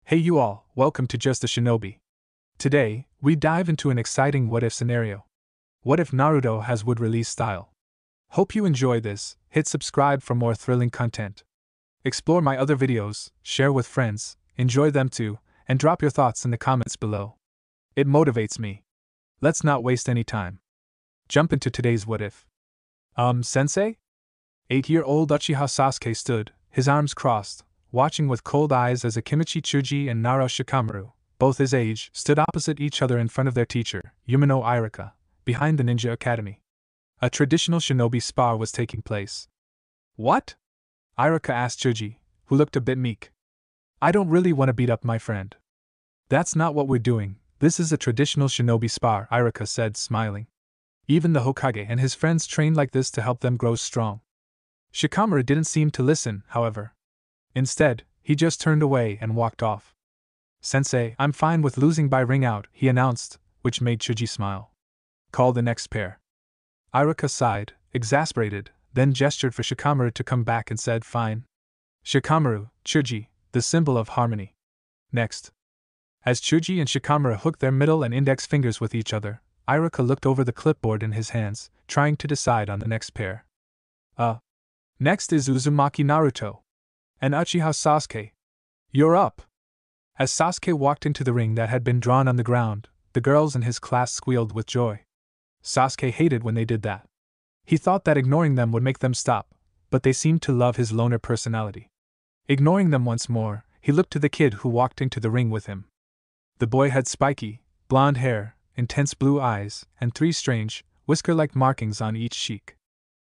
Hey you all, welcome to Just a Shinobi. Today, we dive into an exciting what-if scenario. What if Naruto has wood release style? Hope you enjoy this, hit subscribe for more thrilling content. Explore my other videos, share with friends, enjoy them too, and drop your thoughts in the comments below. It motivates me. Let's not waste any time. Jump into today's what if. Sensei? 8-year-old Uchiha Sasuke stood, his arms crossed, watching with cold eyes as Akimichi Chuji and Nara Shikamaru, both his age, stood opposite each other in front of their teacher, Yumino Irika, behind the Ninja Academy. A traditional shinobi spar was taking place. What? Irika asked Chuji, who looked a bit meek. I don't really want to beat up my friend. That's not what we're doing, this is a traditional shinobi spar, Irika said, smiling. Even the Hokage and his friends trained like this to help them grow strong. Shikamaru didn't seem to listen, however. Instead, he just turned away and walked off. Sensei, I'm fine with losing by ring out, he announced, which made Chuji smile. Call the next pair. Irika sighed, exasperated, then gestured for Shikamaru to come back and said fine. Shikamaru, Chuji, the symbol of harmony. Next. As Chuji and Shikamaru hooked their middle and index fingers with each other, Irika looked over the clipboard in his hands, trying to decide on the next pair. Next is Uzumaki Naruto. And Uchiha Sasuke. You're up! As Sasuke walked into the ring that had been drawn on the ground, the girls in his class squealed with joy. Sasuke hated when they did that. He thought that ignoring them would make them stop, but they seemed to love his loner personality. Ignoring them once more, he looked to the kid who walked into the ring with him. The boy had spiky, blonde hair, intense blue eyes, and 3 strange, whisker-like markings on each cheek.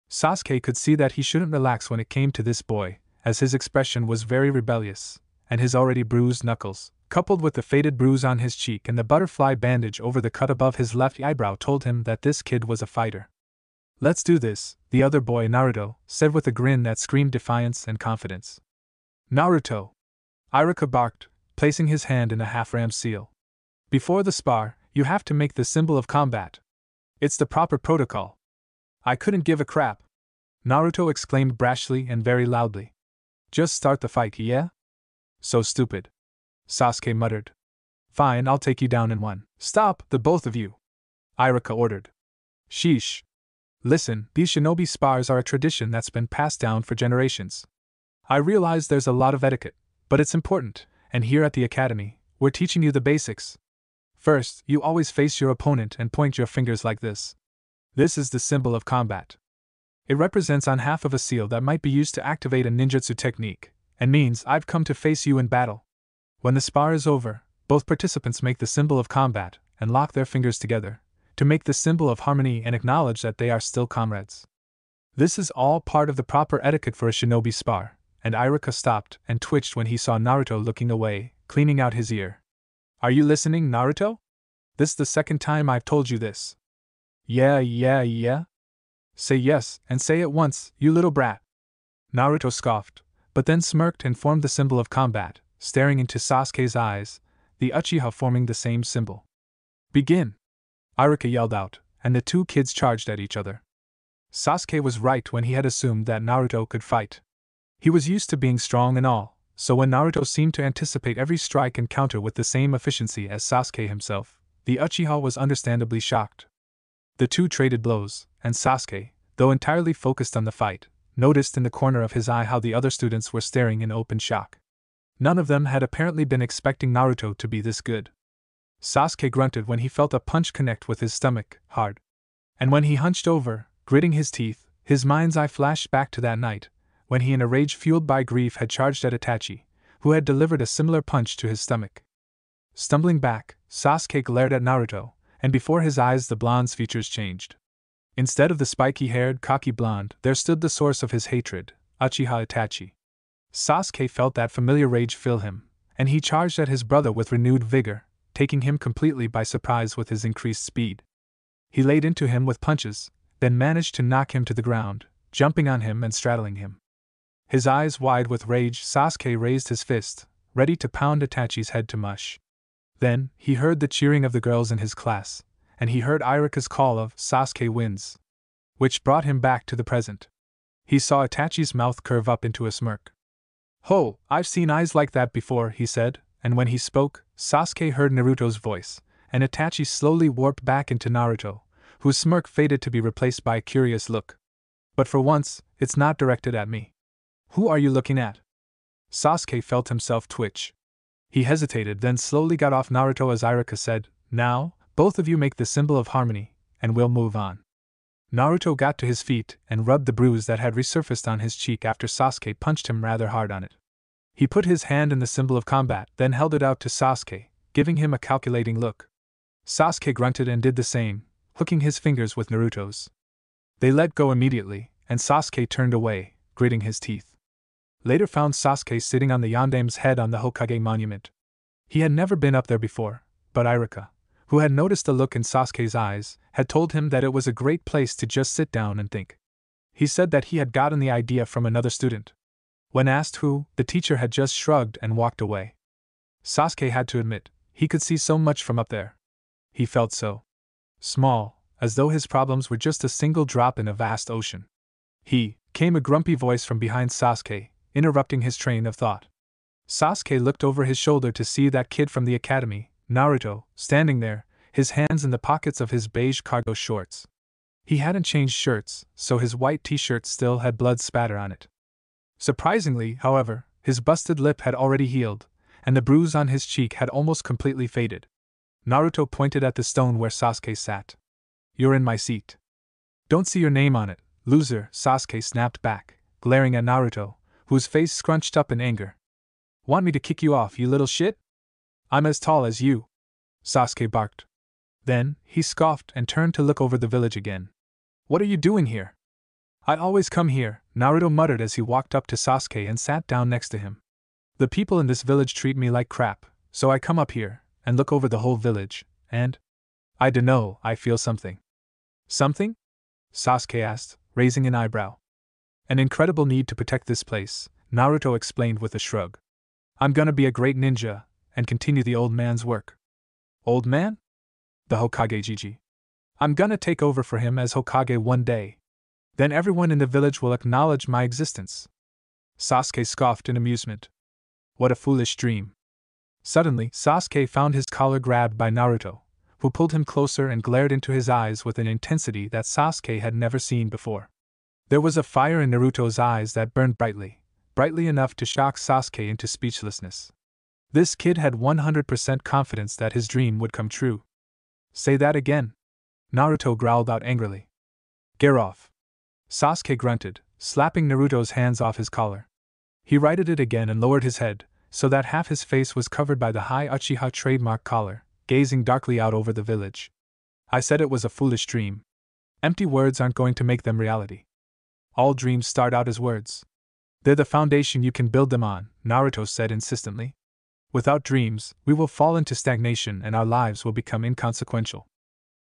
Sasuke could see that he shouldn't relax when it came to this boy, as his expression was very rebellious, and his already bruised knuckles, coupled with the faded bruise on his cheek and the butterfly bandage over the cut above his left eyebrow, told him that this kid was a fighter. Let's do this, the other boy, Naruto, said with a grin that screamed defiance and confidence. Naruto! Irika barked, placing his hand in a half-ram seal. Before the spar, you have to make the symbol of combat. It's the proper protocol. I couldn't give a crap, Naruto exclaimed brashly and very loudly. Just start the fight, yeah? So stupid, Sasuke muttered. Fine, I'll take you down in 1. Stop, the both of you, Irika ordered. Sheesh. Listen, these shinobi spars are a tradition that's been passed down for generations. I realize there's a lot of etiquette, but it's important, and here at the academy, we're teaching you the basics. First, you always face your opponent and point your fingers like this. This is the symbol of combat. It represents on half of a seal that might be used to activate a ninjutsu technique, and means I've come to face you in battle. When the spar is over, both participants make the symbol of combat and lock their fingers together, to make the symbol of harmony and acknowledge that they are still comrades. This is all part of the proper etiquette for a shinobi spar, and Irika stopped and twitched when he saw Naruto looking away, cleaning out his ear. Are you listening, Naruto? This is the second time I've told you this. Yeah? Say yes, and say it once, you little brat. Naruto scoffed, but then smirked and formed the symbol of combat, staring into Sasuke's eyes, the Uchiha forming the same symbol. Begin! Irika yelled out, and the 2 kids charged at each other. Sasuke was right when he had assumed that Naruto could fight. He was used to being strong and all, so when Naruto seemed to anticipate every strike and counter with the same efficiency as Sasuke himself, the Uchiha was understandably shocked. The 2 traded blows, and Sasuke, though entirely focused on the fight, noticed in the corner of his eye how the other students were staring in open shock. None of them had apparently been expecting Naruto to be this good. Sasuke grunted when he felt a punch connect with his stomach, hard. And when he hunched over, gritting his teeth, his mind's eye flashed back to that night, when he in a rage fueled by grief had charged at Itachi, who had delivered a similar punch to his stomach. Stumbling back, Sasuke glared at Naruto, and before his eyes the blonde's features changed. Instead of the spiky-haired, cocky blonde, there stood the source of his hatred, Uchiha Itachi. Sasuke felt that familiar rage fill him, and he charged at his brother with renewed vigor, taking him completely by surprise with his increased speed. He laid into him with punches, then managed to knock him to the ground, jumping on him and straddling him. His eyes wide with rage, Sasuke raised his fist, ready to pound Itachi's head to mush. Then, he heard the cheering of the girls in his class, and he heard Irika's call of Sasuke wins, which brought him back to the present. He saw Itachi's mouth curve up into a smirk. Ho, I've seen eyes like that before, he said, and when he spoke, Sasuke heard Naruto's voice, and Itachi slowly warped back into Naruto, whose smirk faded to be replaced by a curious look. But for once, it's not directed at me. Who are you looking at? Sasuke felt himself twitch. He hesitated, then slowly got off Naruto as Iruka said, "Now, both of you make the symbol of harmony, and we'll move on." Naruto got to his feet and rubbed the bruise that had resurfaced on his cheek after Sasuke punched him rather hard on it. He put his hand in the symbol of combat, then held it out to Sasuke, giving him a calculating look. Sasuke grunted and did the same, hooking his fingers with Naruto's. They let go immediately, and Sasuke turned away, gritting his teeth. Later found Sasuke sitting on the Yondame's head on the Hokage monument. He had never been up there before, but Iruka, who had noticed the look in Sasuke's eyes, had told him that it was a great place to just sit down and think. He said that he had gotten the idea from another student. When asked who, the teacher had just shrugged and walked away. Sasuke had to admit, he could see so much from up there. He felt so small, as though his problems were just a single drop in a vast ocean. Came a grumpy voice from behind Sasuke, interrupting his train of thought. Sasuke looked over his shoulder to see that kid from the academy, Naruto, standing there, his hands in the pockets of his beige cargo shorts. He hadn't changed shirts, so his white t-shirt still had blood spatter on it. Surprisingly, however, his busted lip had already healed, and the bruise on his cheek had almost completely faded. Naruto pointed at the stone where Sasuke sat. "You're in my seat." "Don't see your name on it, loser," Sasuke snapped back, glaring at Naruto, whose face scrunched up in anger. "Want me to kick you off, you little shit? I'm as tall as you," Sasuke barked. Then, he scoffed and turned to look over the village again. "What are you doing here?" "I always come here," Naruto muttered as he walked up to Sasuke and sat down next to him. "The people in this village treat me like crap, so I come up here and look over the whole village, and I dunno, I feel something." "Something?" Sasuke asked, raising an eyebrow. "An incredible need to protect this place," Naruto explained with a shrug. "I'm gonna be a great ninja and continue the old man's work." "Old man?" "The Hokage Jiji. I'm gonna take over for him as Hokage one day. Then everyone in the village will acknowledge my existence." Sasuke scoffed in amusement. "What a foolish dream." Suddenly, Sasuke found his collar grabbed by Naruto, who pulled him closer and glared into his eyes with an intensity that Sasuke had never seen before. There was a fire in Naruto's eyes that burned brightly, brightly enough to shock Sasuke into speechlessness. This kid had 100% confidence that his dream would come true. "Say that again," Naruto growled out angrily. "Get off," Sasuke grunted, slapping Naruto's hands off his collar. He righted it again and lowered his head, so that half his face was covered by the high Uchiha trademark collar, gazing darkly out over the village. "I said it was a foolish dream. Empty words aren't going to make them reality. All dreams start out as words. They're the foundation you can build them on," Naruto said insistently. "Without dreams, we will fall into stagnation and our lives will become inconsequential."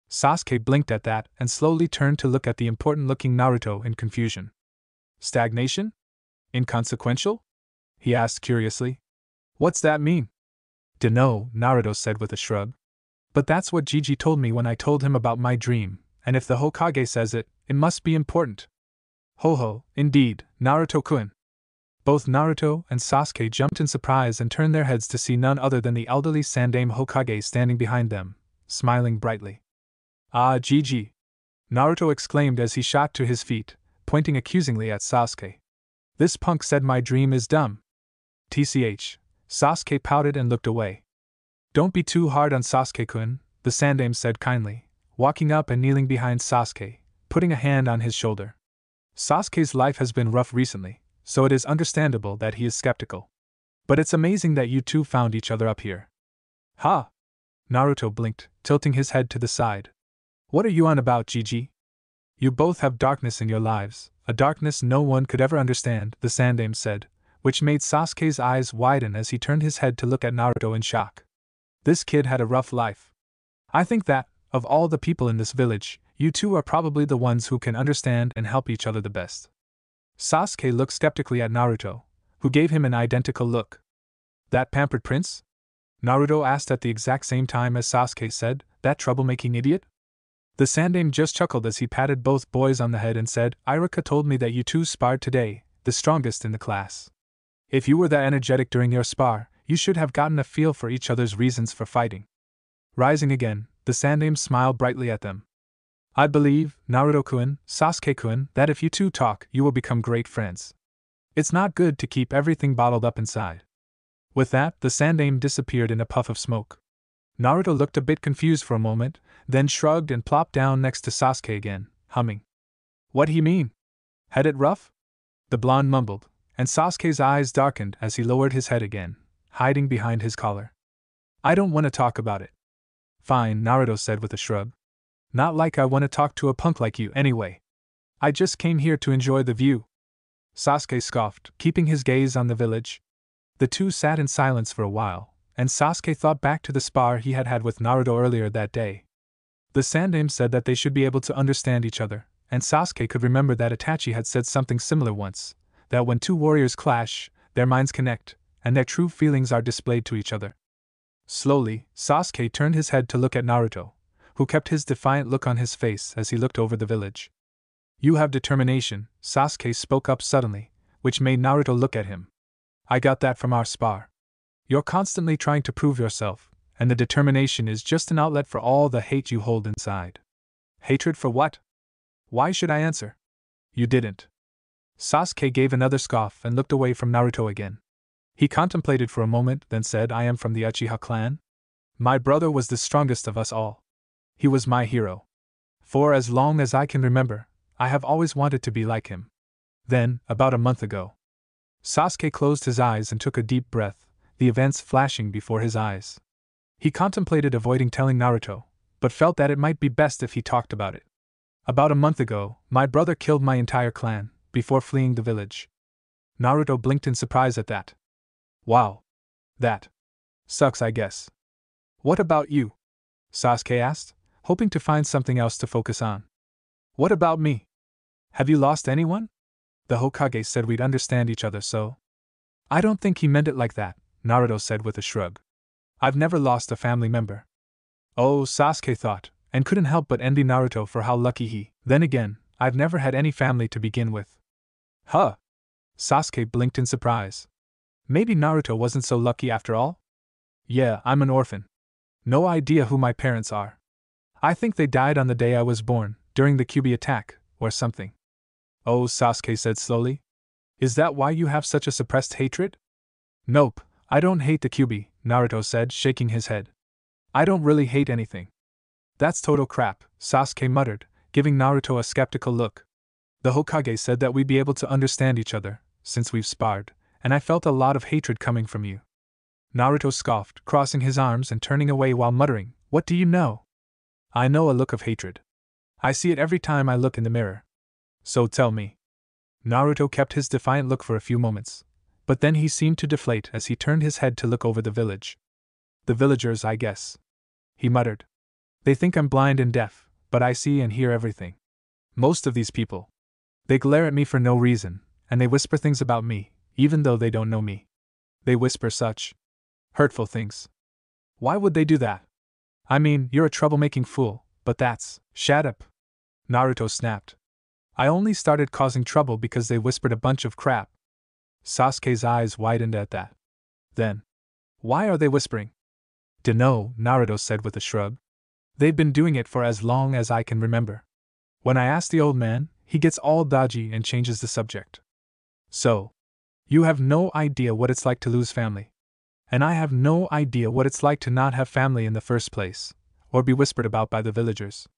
Sasuke blinked at that and slowly turned to look at the important-looking Naruto in confusion. "Stagnation? Inconsequential?" he asked curiously. "What's that mean?" "Dunno," Naruto said with a shrug. "But that's what Jiji told me when I told him about my dream, and if the Hokage says it, it must be important." "Ho, indeed, Naruto-kun." Both Naruto and Sasuke jumped in surprise and turned their heads to see none other than the elderly Sandaime Hokage standing behind them, smiling brightly. "Ah, Jiji!" Naruto exclaimed as he shot to his feet, pointing accusingly at Sasuke. "This punk said my dream is dumb." "TCH," Sasuke pouted and looked away. "Don't be too hard on Sasuke-kun," the Sandaime said kindly, walking up and kneeling behind Sasuke, putting a hand on his shoulder. "Sasuke's life has been rough recently, so it is understandable that he is skeptical. But it's amazing that you two found each other up here." "Ha!" Naruto blinked, tilting his head to the side. "What are you on about, Jiji? You both have darkness in your lives, a darkness no one could ever understand," the Sandaime said, which made Sasuke's eyes widen as he turned his head to look at Naruto in shock. "This kid had a rough life. I think that, of all the people in this village, you two are probably the ones who can understand and help each other the best." Sasuke looked skeptically at Naruto, who gave him an identical look. "That pampered prince?" Naruto asked at the exact same time as Sasuke said, "That troublemaking idiot?" The Sandaime just chuckled as he patted both boys on the head and said, "Iruka told me that you two sparred today, the strongest in the class. If you were that energetic during your spar, You should have gotten a feel for each other's reasons for fighting. Rising again, the Sandaime smiled brightly at them. I believe, Naruto-kun, Sasuke-kun, that if you two talk, you will become great friends. It's not good to keep everything bottled up inside. With that, the Sandaime disappeared in a puff of smoke. Naruto looked a bit confused for a moment, then shrugged and plopped down next to Sasuke again, humming. What he mean? Had it rough? The blonde mumbled, and Sasuke's eyes darkened as he lowered his head again, hiding behind his collar. I don't want to talk about it. Fine, Naruto said with a shrug. Not like I want to talk to a punk like you anyway. I just came here to enjoy the view. Sasuke scoffed, keeping his gaze on the village. The two sat in silence for a while, and Sasuke thought back to the spar he had had with Naruto earlier that day. The Sandaime said that they should be able to understand each other, and Sasuke could remember that Itachi had said something similar once, that when two warriors clash, their minds connect, and their true feelings are displayed to each other. Slowly, Sasuke turned his head to look at Naruto, who kept his defiant look on his face as he looked over the village. You have determination, Sasuke spoke up suddenly, which made Naruto look at him. I got that from our spar. You're constantly trying to prove yourself, and the determination is just an outlet for all the hate you hold inside. Hatred for what? Why should I answer? You didn't. Sasuke gave another scoff and looked away from Naruto again. He contemplated for a moment, then said, I am from the Uchiha clan. My brother was the strongest of us all. He was my hero. For as long as I can remember, I have always wanted to be like him. Then, about a month ago. Sasuke closed his eyes and took a deep breath, the events flashing before his eyes. He contemplated avoiding telling Naruto, but felt that it might be best if he talked about it. About a month ago, my brother killed my entire clan, before fleeing the village. Naruto blinked in surprise at that. Wow. That sucks, I guess. What about you? Sasuke asked, hoping to find something else to focus on. What about me? Have you lost anyone? The Hokage said we'd understand each other, so. I don't think he meant it like that, Naruto said with a shrug. I've never lost a family member. Oh, Sasuke thought, and couldn't help but envy Naruto for how lucky he. Then again, I've never had any family to begin with. Huh? Sasuke blinked in surprise. Maybe Naruto wasn't so lucky after all? Yeah, I'm an orphan. No idea who my parents are. I think they died on the day I was born, during the Kyuubi attack, or something. Oh, Sasuke said slowly. Is that why you have such a suppressed hatred? Nope, I don't hate the Kyuubi, Naruto said, shaking his head. I don't really hate anything. That's total crap, Sasuke muttered, giving Naruto a skeptical look. The Hokage said that we'd be able to understand each other, since we've sparred, and I felt a lot of hatred coming from you. Naruto scoffed, crossing his arms and turning away while muttering, What do you know? I know a look of hatred. I see it every time I look in the mirror. So tell me. Naruto kept his defiant look for a few moments, but then he seemed to deflate as he turned his head to look over the village. The villagers, I guess. He muttered. They think I'm blind and deaf, but I see and hear everything. Most of these people. They glare at me for no reason, and they whisper things about me, even though they don't know me. They whisper such hurtful things. Why would they do that? I mean, you're a troublemaking fool, but that's. Shut up. Naruto snapped. I only started causing trouble because they whispered a bunch of crap. Sasuke's eyes widened at that. Then. Why are they whispering? Dunno, Naruto said with a shrug. They've been doing it for as long as I can remember. When I ask the old man, he gets all dodgy and changes the subject. So. You have no idea what it's like to lose family. And I have no idea what it's like to not have family in the first place, or be whispered about by the villagers.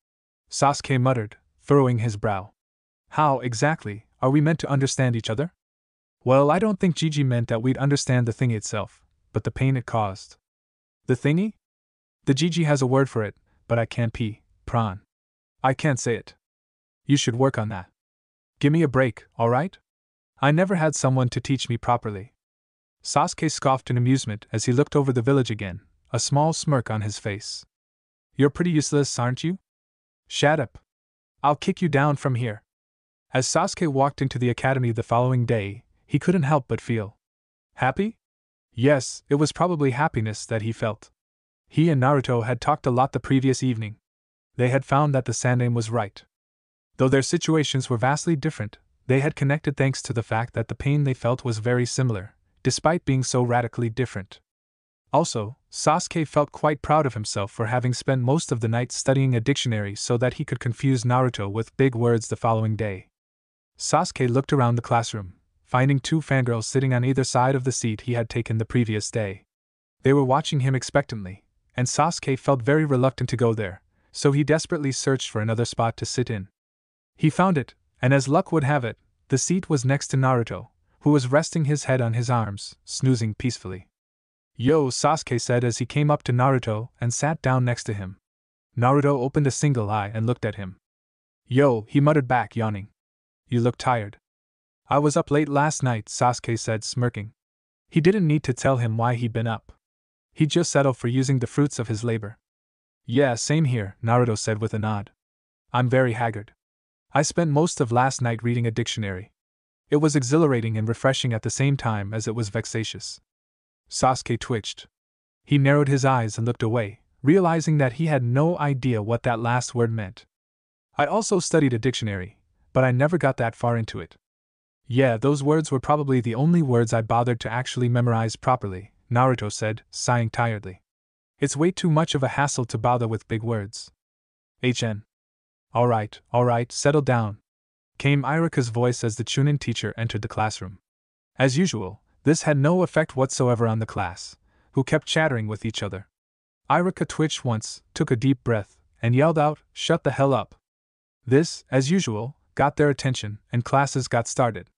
Sasuke muttered, furrowing his brow. How, exactly, are we meant to understand each other? Well, I don't think Gigi meant that we'd understand the thing itself, but the pain it caused. The thingy? The Gigi has a word for it, but I can't prawn. I can't say it. You should work on that. Give me a break, alright? I never had someone to teach me properly. Sasuke scoffed in amusement as he looked over the village again, a small smirk on his face. You're pretty useless, aren't you? Shut up. I'll kick you down from here. As Sasuke walked into the academy the following day, he couldn't help but feel happy? Yes, it was probably happiness that he felt. He and Naruto had talked a lot the previous evening. They had found that the Sandaime was right. Though their situations were vastly different, they had connected thanks to the fact that the pain they felt was very similar, despite being so radically different. Also, Sasuke felt quite proud of himself for having spent most of the night studying a dictionary so that he could confuse Naruto with big words the following day. Sasuke looked around the classroom, finding two fangirls sitting on either side of the seat he had taken the previous day. They were watching him expectantly, and Sasuke felt very reluctant to go there, so he desperately searched for another spot to sit in. He found it, and as luck would have it, the seat was next to Naruto, who was resting his head on his arms, snoozing peacefully. "Yo," Sasuke said as he came up to Naruto and sat down next to him. Naruto opened a single eye and looked at him. "Yo," he muttered back, yawning. "You look tired." "I was up late last night," Sasuke said, smirking. He didn't need to tell him why he'd been up. He'd just settled for using the fruits of his labor. "Yeah, same here," Naruto said with a nod. "I'm very haggard. I spent most of last night reading a dictionary. It was exhilarating and refreshing at the same time as it was vexatious." Sasuke twitched. He narrowed his eyes and looked away, realizing that he had no idea what that last word meant. "I also studied a dictionary, but I never got that far into it." "Yeah, those words were probably the only words I bothered to actually memorize properly," Naruto said, sighing tiredly. "It's way too much of a hassle to bother with big words." "HN. Alright, settle down," came Iruka's voice as the Chunin teacher entered the classroom. As usual, this had no effect whatsoever on the class, who kept chattering with each other. Iruka twitched once, took a deep breath, and yelled out, "Shut the hell up!" This, as usual, got their attention, and classes got started.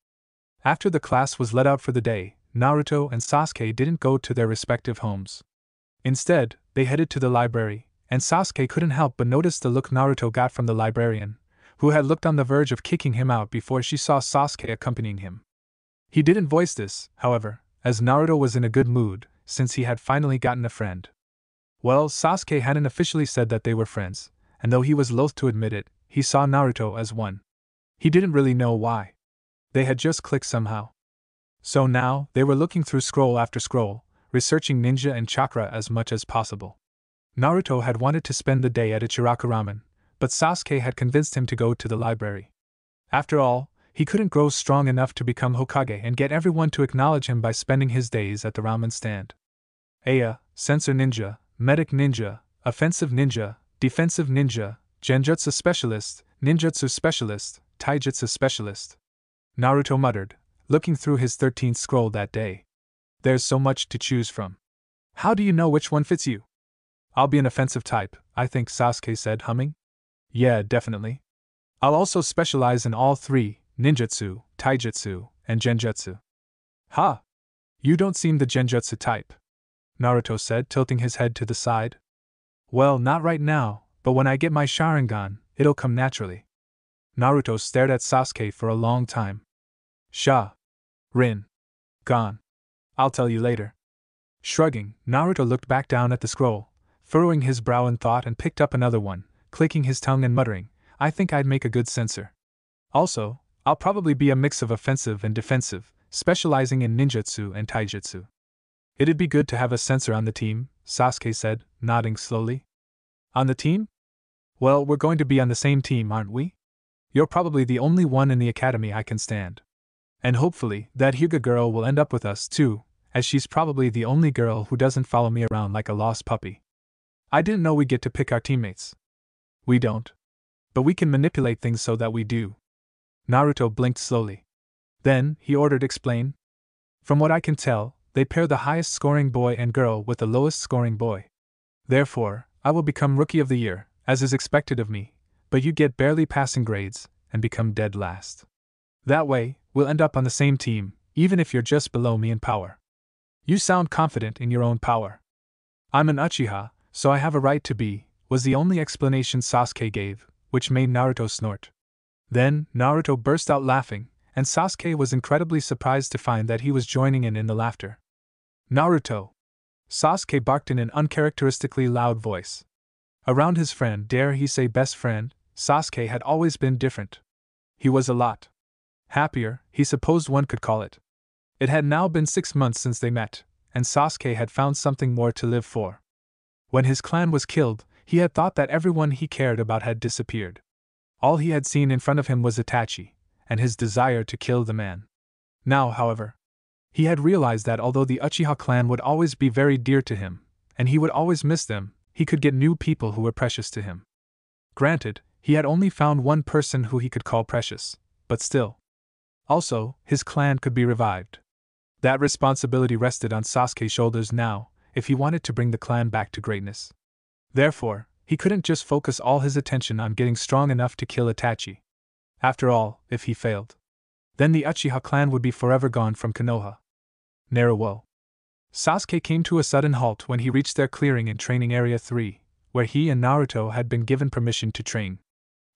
After the class was let out for the day, Naruto and Sasuke didn't go to their respective homes. Instead, they headed to the library, and Sasuke couldn't help but notice the look Naruto got from the librarian, who had looked on the verge of kicking him out before she saw Sasuke accompanying him. He didn't voice this, however, as Naruto was in a good mood, since he had finally gotten a friend. Well, Sasuke hadn't officially said that they were friends, and though he was loath to admit it, he saw Naruto as one. He didn't really know why. They had just clicked somehow. So now, they were looking through scroll after scroll, researching ninja and chakra as much as possible. Naruto had wanted to spend the day at Ichiraku Ramen, but Sasuke had convinced him to go to the library. After all, he couldn't grow strong enough to become Hokage and get everyone to acknowledge him by spending his days at the ramen stand. Aya, Sensor Ninja, Medic Ninja, Offensive Ninja, Defensive Ninja, Genjutsu Specialist, Ninjutsu Specialist, Taijutsu Specialist. Naruto muttered, looking through his 13th scroll that day. "There's so much to choose from. How do you know which one fits you?" "I'll be an offensive type, I think," Sasuke said, humming. "Yeah, definitely. I'll also specialize in all three, ninjutsu, taijutsu, and genjutsu." "Ha! You don't seem the genjutsu type," Naruto said, tilting his head to the side. "Well, not right now, but when I get my Sharingan, it'll come naturally." Naruto stared at Sasuke for a long time. Rin. Gone. I'll tell you later." Shrugging, Naruto looked back down at the scroll, furrowing his brow in thought, and picked up another one, clicking his tongue and muttering, "I think I'd make a good censor. Also, I'll probably be a mix of offensive and defensive, specializing in ninjutsu and taijutsu." "It'd be good to have a censor on the team," Sasuke said, nodding slowly. "On the team? Well, we're going to be on the same team, aren't we? You're probably the only one in the academy I can stand. And hopefully, that Hyuga girl will end up with us, too, as she's probably the only girl who doesn't follow me around like a lost puppy." "I didn't know we get to pick our teammates." "We don't. But we can manipulate things so that we do." Naruto blinked slowly. Then, he ordered, "Explain." "From what I can tell, they pair the highest scoring boy and girl with the lowest scoring boy. Therefore, I will become Rookie of the Year, as is expected of me, but you get barely passing grades, and become dead last. That way, we'll end up on the same team, even if you're just below me in power." "You sound confident in your own power." "I'm an Uchiha, so I have a right to be," was the only explanation Sasuke gave, which made Naruto snort. Then, Naruto burst out laughing, and Sasuke was incredibly surprised to find that he was joining in the laughter. "Naruto!" Sasuke barked in an uncharacteristically loud voice. Around his friend, dare he say best friend, Sasuke had always been different. He was a lot happier, he supposed one could call it. It had now been 6 months since they met, and Sasuke had found something more to live for. When his clan was killed, he had thought that everyone he cared about had disappeared. All he had seen in front of him was Itachi, and his desire to kill the man. Now, however, He had realized that although the Uchiha clan would always be very dear to him, and he would always miss them, he could get new people who were precious to him. Granted, he had only found one person who he could call precious, but still. Also, his clan could be revived. That responsibility rested on Sasuke's shoulders now, if he wanted to bring the clan back to greatness. Therefore, he couldn't just focus all his attention on getting strong enough to kill Itachi. After all, if he failed, then the Uchiha clan would be forever gone from Konoha. Naruto. Sasuke came to a sudden halt when he reached their clearing in Training Area 3, where he and Naruto had been given permission to train.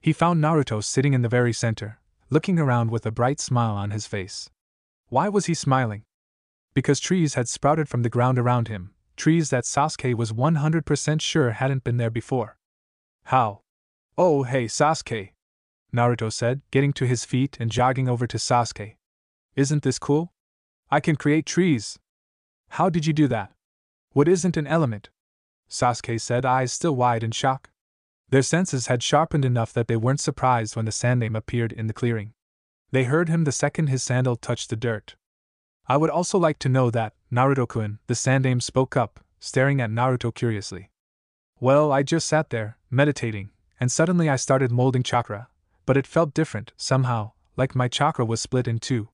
He found Naruto sitting in the very center, looking around with a bright smile on his face. Why was he smiling? Because trees had sprouted from the ground around him, trees that Sasuke was 100% sure hadn't been there before. How? Oh, hey Sasuke, Naruto said, getting to his feet and jogging over to Sasuke. Isn't this cool? I can create trees. How did you do that? What isn't an element? Sasuke said, eyes still wide in shock. Their senses had sharpened enough that they weren't surprised when the Sandaime appeared in the clearing. They heard him the second his sandal touched the dirt. I would also like to know that, Naruto-kun, the Sandaime spoke up, staring at Naruto curiously. Well, I just sat there, meditating, and suddenly I started molding chakra, but it felt different, somehow, like my chakra was split in two.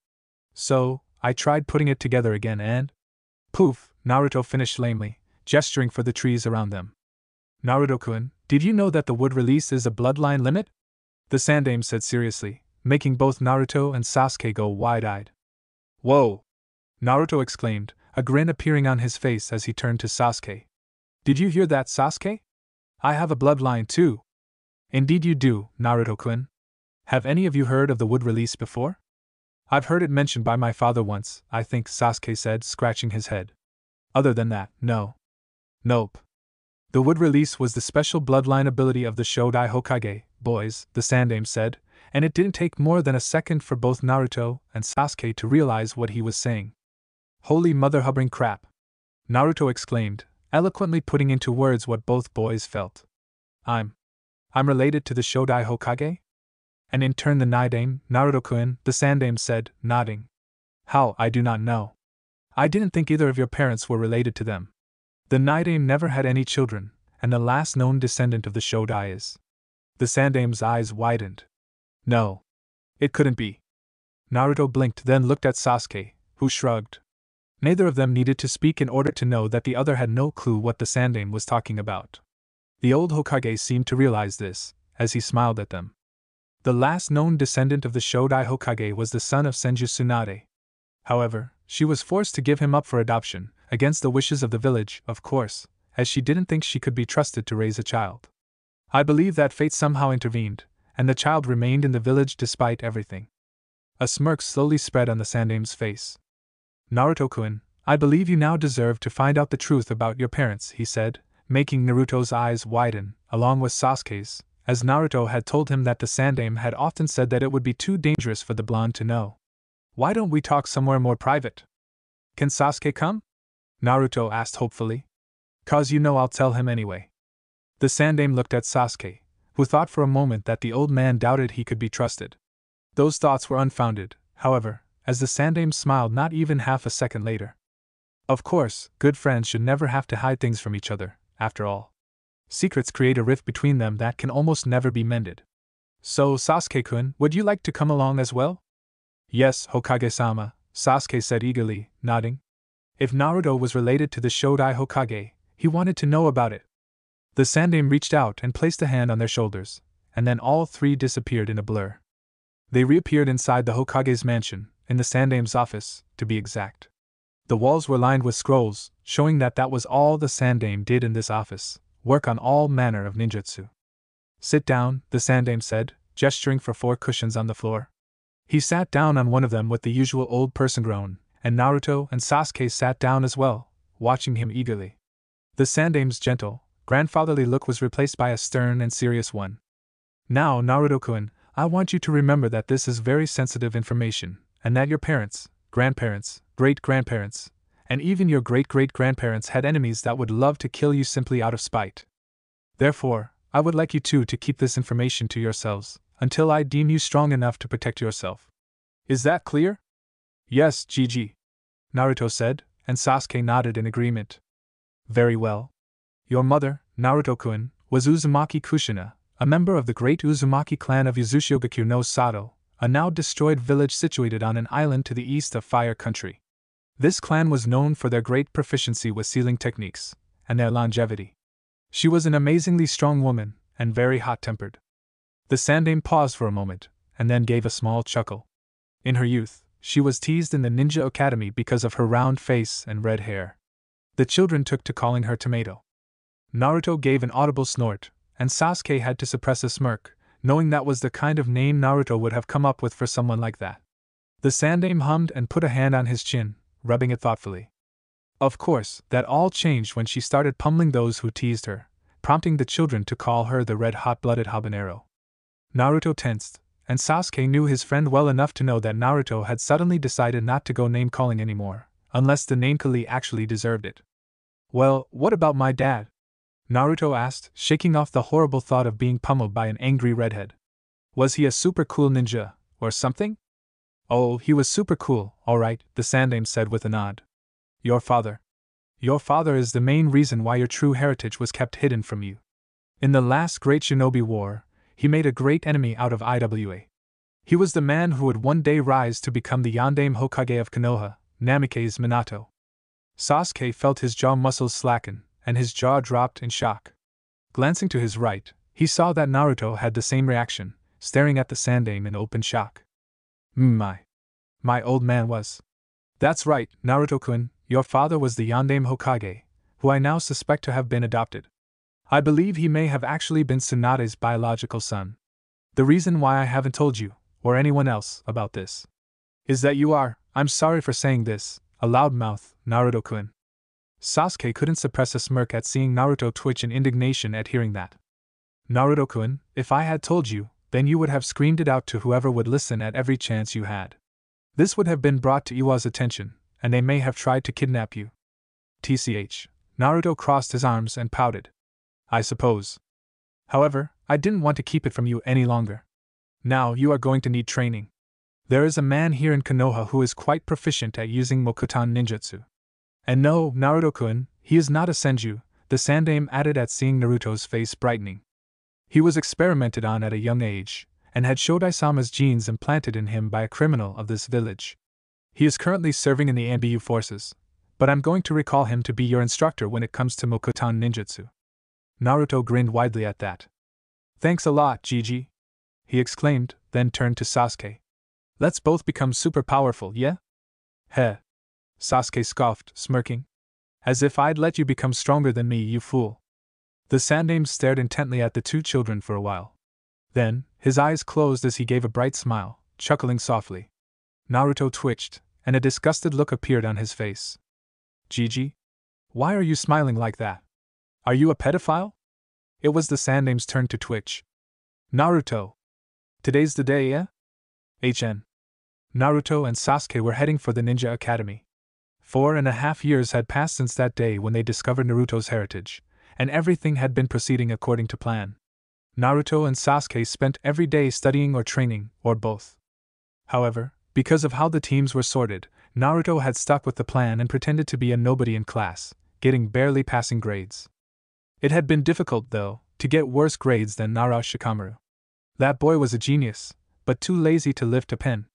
So, I tried putting it together again and… Poof, Naruto finished lamely, gesturing for the trees around them. Naruto-kun, did you know that the wood release is a bloodline limit? The Sandaime said seriously, making both Naruto and Sasuke go wide-eyed. Whoa! Naruto exclaimed, a grin appearing on his face as he turned to Sasuke. Did you hear that, Sasuke? I have a bloodline too. Indeed you do, Naruto-kun. Have any of you heard of the wood release before? I've heard it mentioned by my father once, I think, Sasuke said, scratching his head. Other than that, no. Nope. The wood release was the special bloodline ability of the Shodai Hokage, boys, the Sandaime said, and it didn't take more than a second for both Naruto and Sasuke to realize what he was saying. Holy mother hubbering crap! Naruto exclaimed, eloquently putting into words what both boys felt. I'm related to the Shodai Hokage? And in turn the Nidaime, Naruto-kun, the Sandaime said, nodding. How, I do not know. I didn't think either of your parents were related to them. The Nidaime never had any children, and the last known descendant of the Shodai is… The Sandaime's eyes widened. No. It couldn't be. Naruto blinked, then looked at Sasuke, who shrugged. Neither of them needed to speak in order to know that the other had no clue what the Sandaime was talking about. The old Hokage seemed to realize this, as he smiled at them. The last known descendant of the Shodai Hokage was the son of Senju Tsunade. However, she was forced to give him up for adoption, against the wishes of the village, of course, as she didn't think she could be trusted to raise a child. I believe that fate somehow intervened, and the child remained in the village despite everything. A smirk slowly spread on the Sandaime's face. Naruto-kun, I believe you now deserve to find out the truth about your parents, he said, making Naruto's eyes widen, along with Sasuke's, as Naruto had told him that the Sandaime had often said that it would be too dangerous for the blonde to know. Why don't we talk somewhere more private? Can Sasuke come? Naruto asked hopefully. 'Cause you know I'll tell him anyway. The Sandaime looked at Sasuke, who thought for a moment that the old man doubted he could be trusted. Those thoughts were unfounded, however, as the Sandaime smiled not even half a second later. Of course, good friends should never have to hide things from each other, after all. Secrets create a rift between them that can almost never be mended. So, Sasuke-kun, would you like to come along as well? Yes, Hokage-sama, Sasuke said eagerly, nodding. If Naruto was related to the Shodai Hokage, he wanted to know about it. The Sandaime reached out and placed a hand on their shoulders, and then all three disappeared in a blur. They reappeared inside the Hokage's mansion, in the Sandaime's office, to be exact. The walls were lined with scrolls, showing that was all the Sandaime did in this office, work on all manner of ninjutsu. Sit down, the Sandaime said, gesturing for 4 cushions on the floor. He sat down on one of them with the usual old person groan, and Naruto and Sasuke sat down as well, watching him eagerly. The Sandaime's gentle, grandfatherly look was replaced by a stern and serious one. Now, Naruto-kun, I want you to remember that this is very sensitive information, and that your parents, grandparents, great-grandparents, and even your great-great-grandparents had enemies that would love to kill you simply out of spite. Therefore, I would like you two to keep this information to yourselves, until I deem you strong enough to protect yourself. Is that clear? Yes, Gigi. Naruto said, and Sasuke nodded in agreement. Very well. Your mother, Naruto-kun, was Uzumaki Kushina, a member of the great Uzumaki clan of Yuzushiogakure no Sato, a now destroyed village situated on an island to the east of Fire Country. This clan was known for their great proficiency with sealing techniques, and their longevity. She was an amazingly strong woman, and very hot-tempered. The Sandaime paused for a moment, and then gave a small chuckle. In her youth, she was teased in the ninja academy because of her round face and red hair. The children took to calling her Tomato. Naruto gave an audible snort, and Sasuke had to suppress a smirk, knowing that was the kind of name Naruto would have come up with for someone like that. The Sandaime hummed and put a hand on his chin, rubbing it thoughtfully. Of course, that all changed when she started pummeling those who teased her, prompting the children to call her the red hot-blooded habanero. Naruto tensed, and Sasuke knew his friend well enough to know that Naruto had suddenly decided not to go name-calling anymore, unless the name-calling actually deserved it. Well, what about my dad? Naruto asked, shaking off the horrible thought of being pummeled by an angry redhead. Was he a super cool ninja, or something? Oh, he was super cool, alright, the Sandaime said with a nod. Your father. Your father is the main reason why your true heritage was kept hidden from you. In the last Great Shinobi War, he made a great enemy out of IWA. He was the man who would one day rise to become the Yondaime Hokage of Konoha, Namikaze Minato. Sasuke felt his jaw muscles slacken, and his jaw dropped in shock. Glancing to his right, he saw that Naruto had the same reaction, staring at the Sandaime in open shock. My old man was. That's right, Naruto-kun, your father was the Yondaime Hokage, who I now suspect to have been adopted. I believe he may have actually been Tsunade's biological son. The reason why I haven't told you, or anyone else, about this, is that you are, I'm sorry for saying this, a loudmouth, Naruto-kun. Sasuke couldn't suppress a smirk at seeing Naruto twitch in indignation at hearing that. Naruto-kun, if I had told you, then you would have screamed it out to whoever would listen at every chance you had. This would have been brought to Iwa's attention, and they may have tried to kidnap you. TCH. Naruto crossed his arms and pouted. I suppose. However, I didn't want to keep it from you any longer. Now you are going to need training. There is a man here in Konoha who is quite proficient at using Mokuton ninjutsu. And no, Naruto-kun, he is not a senju, the Sandaime added at seeing Naruto's face brightening. He was experimented on at a young age, and had Shodai-sama's genes implanted in him by a criminal of this village. He is currently serving in the Anbu forces, but I'm going to recall him to be your instructor when it comes to Mokuton ninjutsu. Naruto grinned widely at that. Thanks a lot, Gigi, he exclaimed, then turned to Sasuke. Let's both become super powerful, yeah? Heh. Sasuke scoffed, smirking. As if I'd let you become stronger than me, you fool. The Sandaime stared intently at the two children for a while. Then, his eyes closed as he gave a bright smile, chuckling softly. Naruto twitched, and a disgusted look appeared on his face. Gigi? Why are you smiling like that? Are you a pedophile? It was the Sandaime's turn to twitch. Naruto. Today's the day, eh? HN. Naruto and Sasuke were heading for the Ninja Academy. 4.5 years had passed since that day when they discovered Naruto's heritage, and everything had been proceeding according to plan. Naruto and Sasuke spent every day studying or training, or both. However, because of how the teams were sorted, Naruto had stuck with the plan and pretended to be a nobody in class, getting barely passing grades. It had been difficult, though, to get worse grades than Nara Shikamaru. That boy was a genius, but too lazy to lift a pen.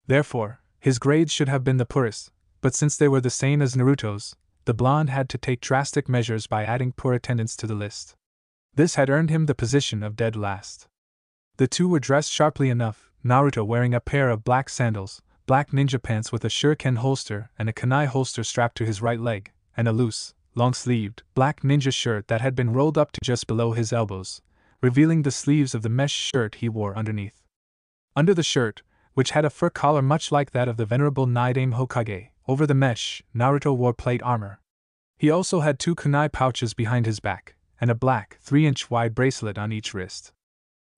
Therefore, his grades should have been the poorest, but since they were the same as Naruto's, the blonde had to take drastic measures by adding poor attendance to the list. This had earned him the position of dead last. The two were dressed sharply enough, Naruto wearing a pair of black sandals, black ninja pants with a shuriken holster and a kunai holster strapped to his right leg, and a loose, long-sleeved, black ninja shirt that had been rolled up to just below his elbows, revealing the sleeves of the mesh shirt he wore underneath. Under the shirt, which had a fur collar much like that of the venerable Nidaime Hokage, over the mesh, Naruto wore plate armor. He also had 2 kunai pouches behind his back, and a black, 3-inch wide bracelet on each wrist.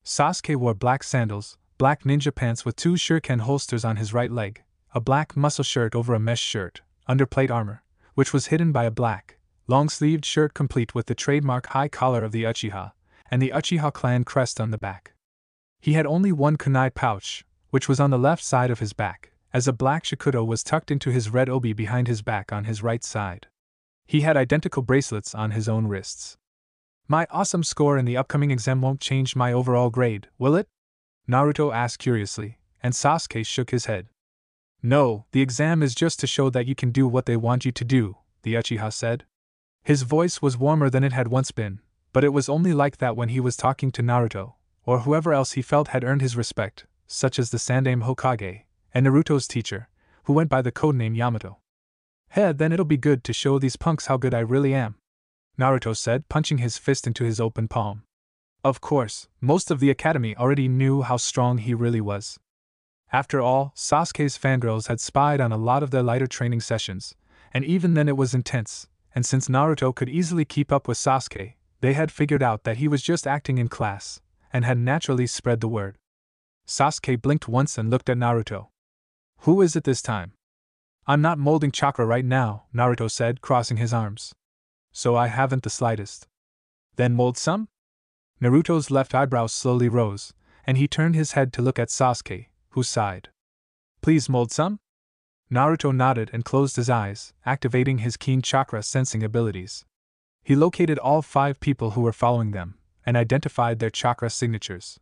Sasuke wore black sandals, black ninja pants with 2 shuriken holsters on his right leg, a black muscle shirt over a mesh shirt, under plate armor, which was hidden by a black, long-sleeved shirt complete with the trademark high collar of the Uchiha, and the Uchiha clan crest on the back. He had only one kunai pouch, which was on the left side of his back, as a black shakudo was tucked into his red obi behind his back on his right side. He had identical bracelets on his own wrists. My awesome score in the upcoming exam won't change my overall grade, will it? Naruto asked curiously, and Sasuke shook his head. No, the exam is just to show that you can do what they want you to do, the Uchiha said. His voice was warmer than it had once been, but it was only like that when he was talking to Naruto, or whoever else he felt had earned his respect, such as the Sandaime Hokage, and Naruto's teacher, who went by the codename Yamato. Hey, then it'll be good to show these punks how good I really am, Naruto said, punching his fist into his open palm. Of course, most of the academy already knew how strong he really was. After all, Sasuke's fangirls had spied on a lot of their lighter training sessions, and even then it was intense, and since Naruto could easily keep up with Sasuke, they had figured out that he was just acting in class, and had naturally spread the word. Sasuke blinked once and looked at Naruto. Who is it this time? I'm not molding chakra right now, Naruto said, crossing his arms. So I haven't the slightest. Then mold some? Naruto's left eyebrow slowly rose, and he turned his head to look at Sasuke, who sighed. Please mold some? Naruto nodded and closed his eyes, activating his keen chakra sensing abilities. He located all 5 people who were following them, and identified their chakra signatures.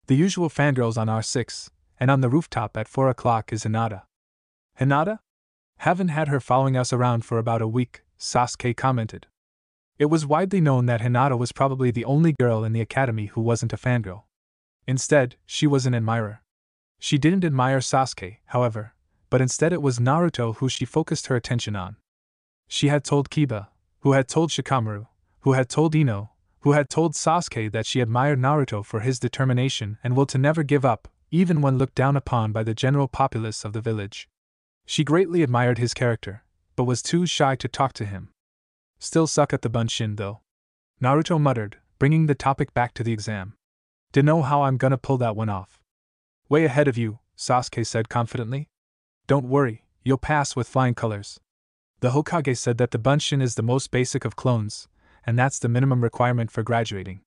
The usual fangirls on R6, and on the rooftop at 4 o'clock is Hinata. Hinata? Haven't had her following us around for about a week, Sasuke commented. It was widely known that Hinata was probably the only girl in the academy who wasn't a fangirl. Instead, she was an admirer. She didn't admire Sasuke, however, but instead it was Naruto who she focused her attention on. She had told Kiba, who had told Shikamaru, who had told Ino, who had told Sasuke that she admired Naruto for his determination and will to never give up, even when looked down upon by the general populace of the village. She greatly admired his character, but was too shy to talk to him. Still suck at the bunshin though, Naruto muttered, bringing the topic back to the exam. Dunno how I'm gonna pull that one off. Way ahead of you, Sasuke said confidently. Don't worry, you'll pass with flying colors. The Hokage said that the bunshin is the most basic of clones, and that's the minimum requirement for graduating.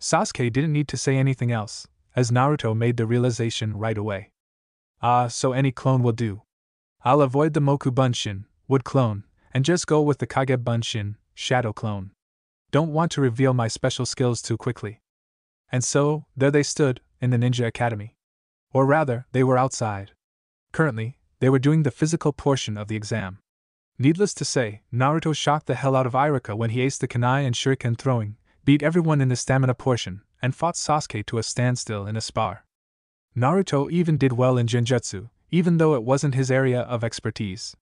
Sasuke didn't need to say anything else, as Naruto made the realization right away. Ah, so any clone will do. I'll avoid the Moku bunshin, wood clone, and just go with the Kage bunshin, shadow clone. Don't want to reveal my special skills too quickly. And so, there they stood, in the ninja academy. Or rather, they were outside. Currently, they were doing the physical portion of the exam. Needless to say, Naruto shocked the hell out of Iruka when he aced the kunai and shuriken throwing, beat everyone in the stamina portion, and fought Sasuke to a standstill in a spar. Naruto even did well in genjutsu, even though it wasn't his area of expertise.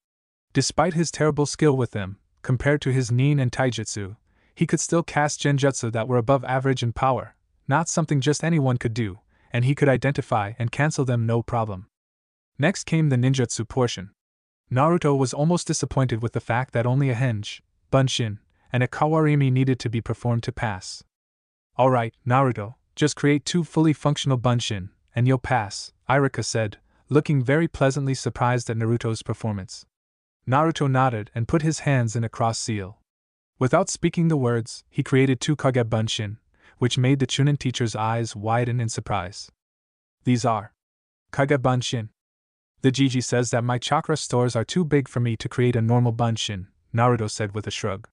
Despite his terrible skill with them, compared to his nin and taijutsu, he could still cast genjutsu that were above average in power, not something just anyone could do, and he could identify and cancel them no problem. Next came the ninjutsu portion. Naruto was almost disappointed with the fact that only a henge, bunshin, and a kawarimi needed to be performed to pass. Alright, Naruto, just create 2 fully functional bunshin, and you'll pass, Iruka said, looking very pleasantly surprised at Naruto's performance. Naruto nodded and put his hands in a cross seal. Without speaking the words, he created 2 Kage bunshin, which made the Chunin teacher's eyes widen in surprise. These are Kage bunshin. The Jiji says that my chakra stores are too big for me to create a normal bunshin, Naruto said with a shrug.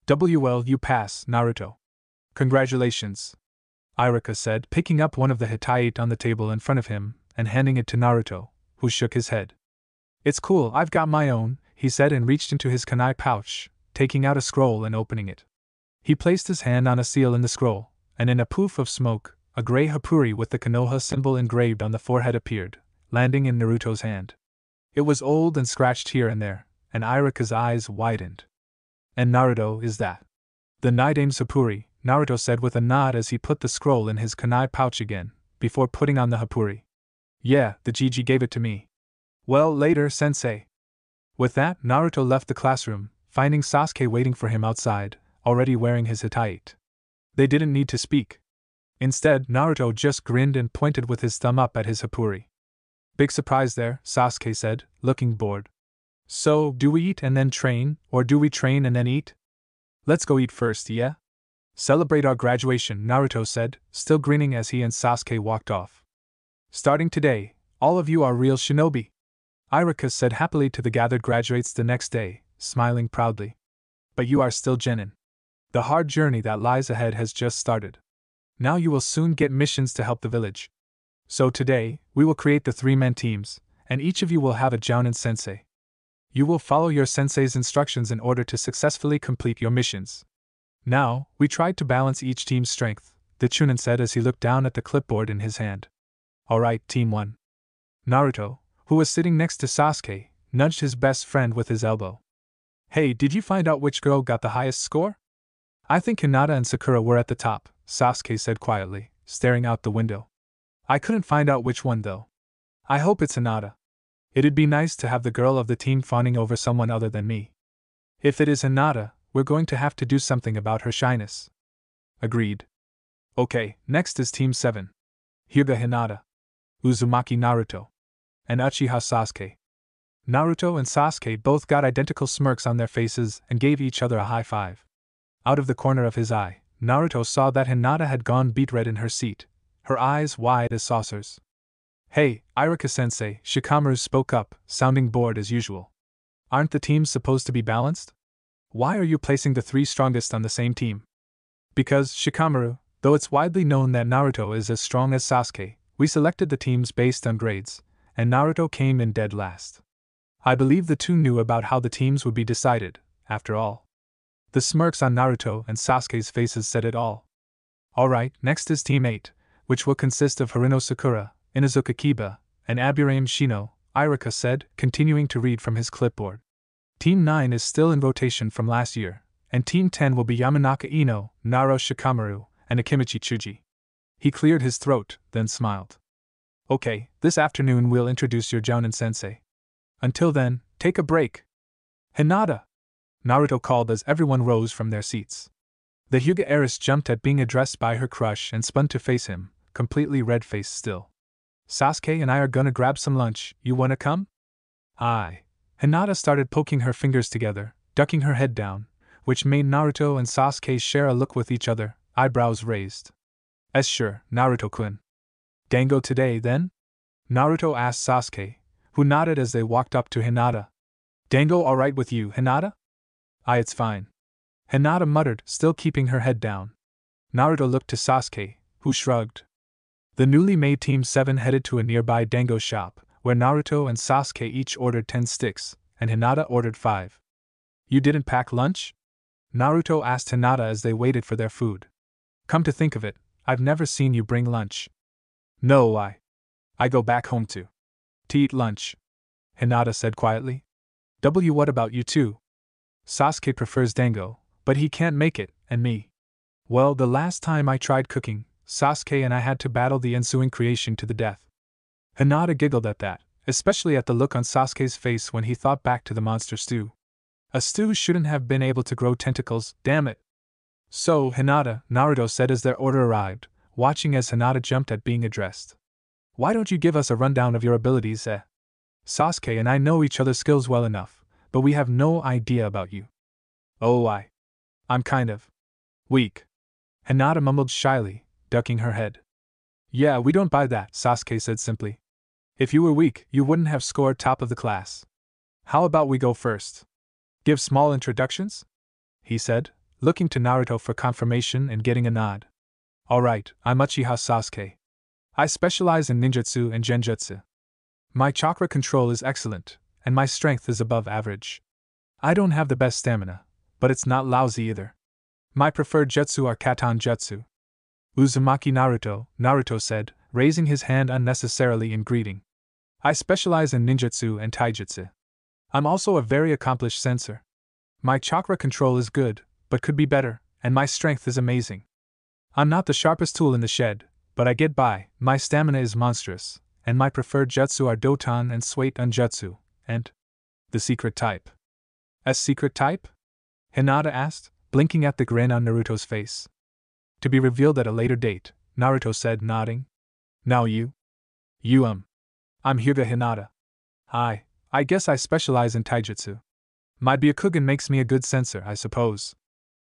Well, you pass, Naruto. Congratulations, Iruka said, picking up one of the Hittite on the table in front of him and handing it to Naruto, who shook his head. It's cool, I've got my own, he said and reached into his kunai pouch, taking out a scroll and opening it. He placed his hand on a seal in the scroll, and in a poof of smoke, a gray Happuri with the Konoha symbol engraved on the forehead appeared, landing in Naruto's hand. It was old and scratched here and there, and Iruka's eyes widened. And Naruto is that? The Nidame's Happuri, Naruto said with a nod as he put the scroll in his kunai pouch again, before putting on the Happuri. Yeah, the Jiji gave it to me. Well, later, sensei. With that, Naruto left the classroom, finding Sasuke waiting for him outside, already wearing his Hittite. They didn't need to speak. Instead, Naruto just grinned and pointed with his thumb up at his Happuri. Big surprise there, Sasuke said, looking bored. So, do we eat and then train, or do we train and then eat? Let's go eat first, yeah? Celebrate our graduation, Naruto said, still grinning as he and Sasuke walked off. Starting today, all of you are real shinobi. Iruka said happily to the gathered graduates the next day, smiling proudly. But you are still genin. The hard journey that lies ahead has just started. Now you will soon get missions to help the village. So today, we will create the 3-man teams, and each of you will have a Jounin sensei. You will follow your sensei's instructions in order to successfully complete your missions. Now, we tried to balance each team's strength, the Chunin said as he looked down at the clipboard in his hand. Alright, Team 1. Naruto, who was sitting next to Sasuke, nudged his best friend with his elbow. Hey, did you find out which girl got the highest score? I think Hinata and Sakura were at the top, Sasuke said quietly, staring out the window. I couldn't find out which one though. I hope it's Hinata. It'd be nice to have the girl of the team fawning over someone other than me. If it is Hinata, we're going to have to do something about her shyness. Agreed. Okay, next is Team 7. Hyuga Hinata, Uzumaki Naruto, and Uchiha Sasuke. Naruto and Sasuke both got identical smirks on their faces and gave each other a high five. Out of the corner of his eye, Naruto saw that Hinata had gone beet red in her seat, her eyes wide as saucers. Hey, Iruka-sensei, Shikamaru spoke up, sounding bored as usual. Aren't the teams supposed to be balanced? Why are you placing the 3 strongest on the same team? Because, Shikamaru, though it's widely known that Naruto is as strong as Sasuke, we selected the teams based on grades, and Naruto came in dead last. I believe the two knew about how the teams would be decided, after all. The smirks on Naruto and Sasuke's faces said it all. Alright, next is Team 8, which will consist of Harino Sakura, Inuzuka Kiba, and Aburame Shino, Iruka said, continuing to read from his clipboard. Team 9 is still in rotation from last year, and Team 10 will be Yamanaka Ino, Naro Shikamaru, and Akimichi Chuji. He cleared his throat, then smiled. Okay, this afternoon we'll introduce your Jounin sensei. Until then, take a break. Hinata! Naruto called as everyone rose from their seats. The Hyuga heiress jumped at being addressed by her crush and spun to face him, completely red-faced still. Sasuke and I are gonna grab some lunch, you wanna come? Aye. Hinata started poking her fingers together, ducking her head down, which made Naruto and Sasuke share a look with each other, eyebrows raised. Sure, Naruto-kun. Dango today, then? Naruto asked Sasuke, who nodded as they walked up to Hinata. Dango alright with you, Hinata? Aye, it's fine. Hinata muttered, still keeping her head down. Naruto looked to Sasuke, who shrugged. The newly made Team 7 headed to a nearby dango shop, where Naruto and Sasuke each ordered 10 sticks, and Hinata ordered 5. You didn't pack lunch? Naruto asked Hinata as they waited for their food. Come to think of it, I've never seen you bring lunch. No, I go back home to eat lunch, Hinata said quietly. What about you two? Sasuke prefers dango, but he can't make it, and me. Well, the last time I tried cooking, Sasuke and I had to battle the ensuing creation to the death. Hinata giggled at that, especially at the look on Sasuke's face when he thought back to the monster stew. A stew shouldn't have been able to grow tentacles, damn it. So, Hinata, Naruto said as their order arrived, watching as Hinata jumped at being addressed. Why don't you give us a rundown of your abilities, eh? Sasuke and I know each other's skills well enough, but we have no idea about you. Oh, I'm kind of weak. Hinata mumbled shyly, ducking her head. Yeah, we don't buy that, Sasuke said simply. If you were weak, you wouldn't have scored top of the class. How about we go first? Give small introductions? He said, looking to Naruto for confirmation and getting a nod. Alright, I'm Uchiha Sasuke. I specialize in ninjutsu and genjutsu. My chakra control is excellent, and my strength is above average. I don't have the best stamina, but it's not lousy either. My preferred jutsu are Katon Jutsu. Uzumaki Naruto, Naruto said, raising his hand unnecessarily in greeting. I specialize in ninjutsu and taijutsu. I'm also a very accomplished sensor. My chakra control is good, but could be better, and my strength is amazing. I'm not the sharpest tool in the shed, but I get by. My stamina is monstrous, and my preferred jutsu are Doton and Suiton Jutsu, and the secret type. A secret type? Hinata asked, blinking at the grin on Naruto's face. To be revealed at a later date, Naruto said, nodding. Now you? I'm Hyuga Hinata. I guess I specialize in taijutsu. My Byakugan makes me a good sensor, I suppose.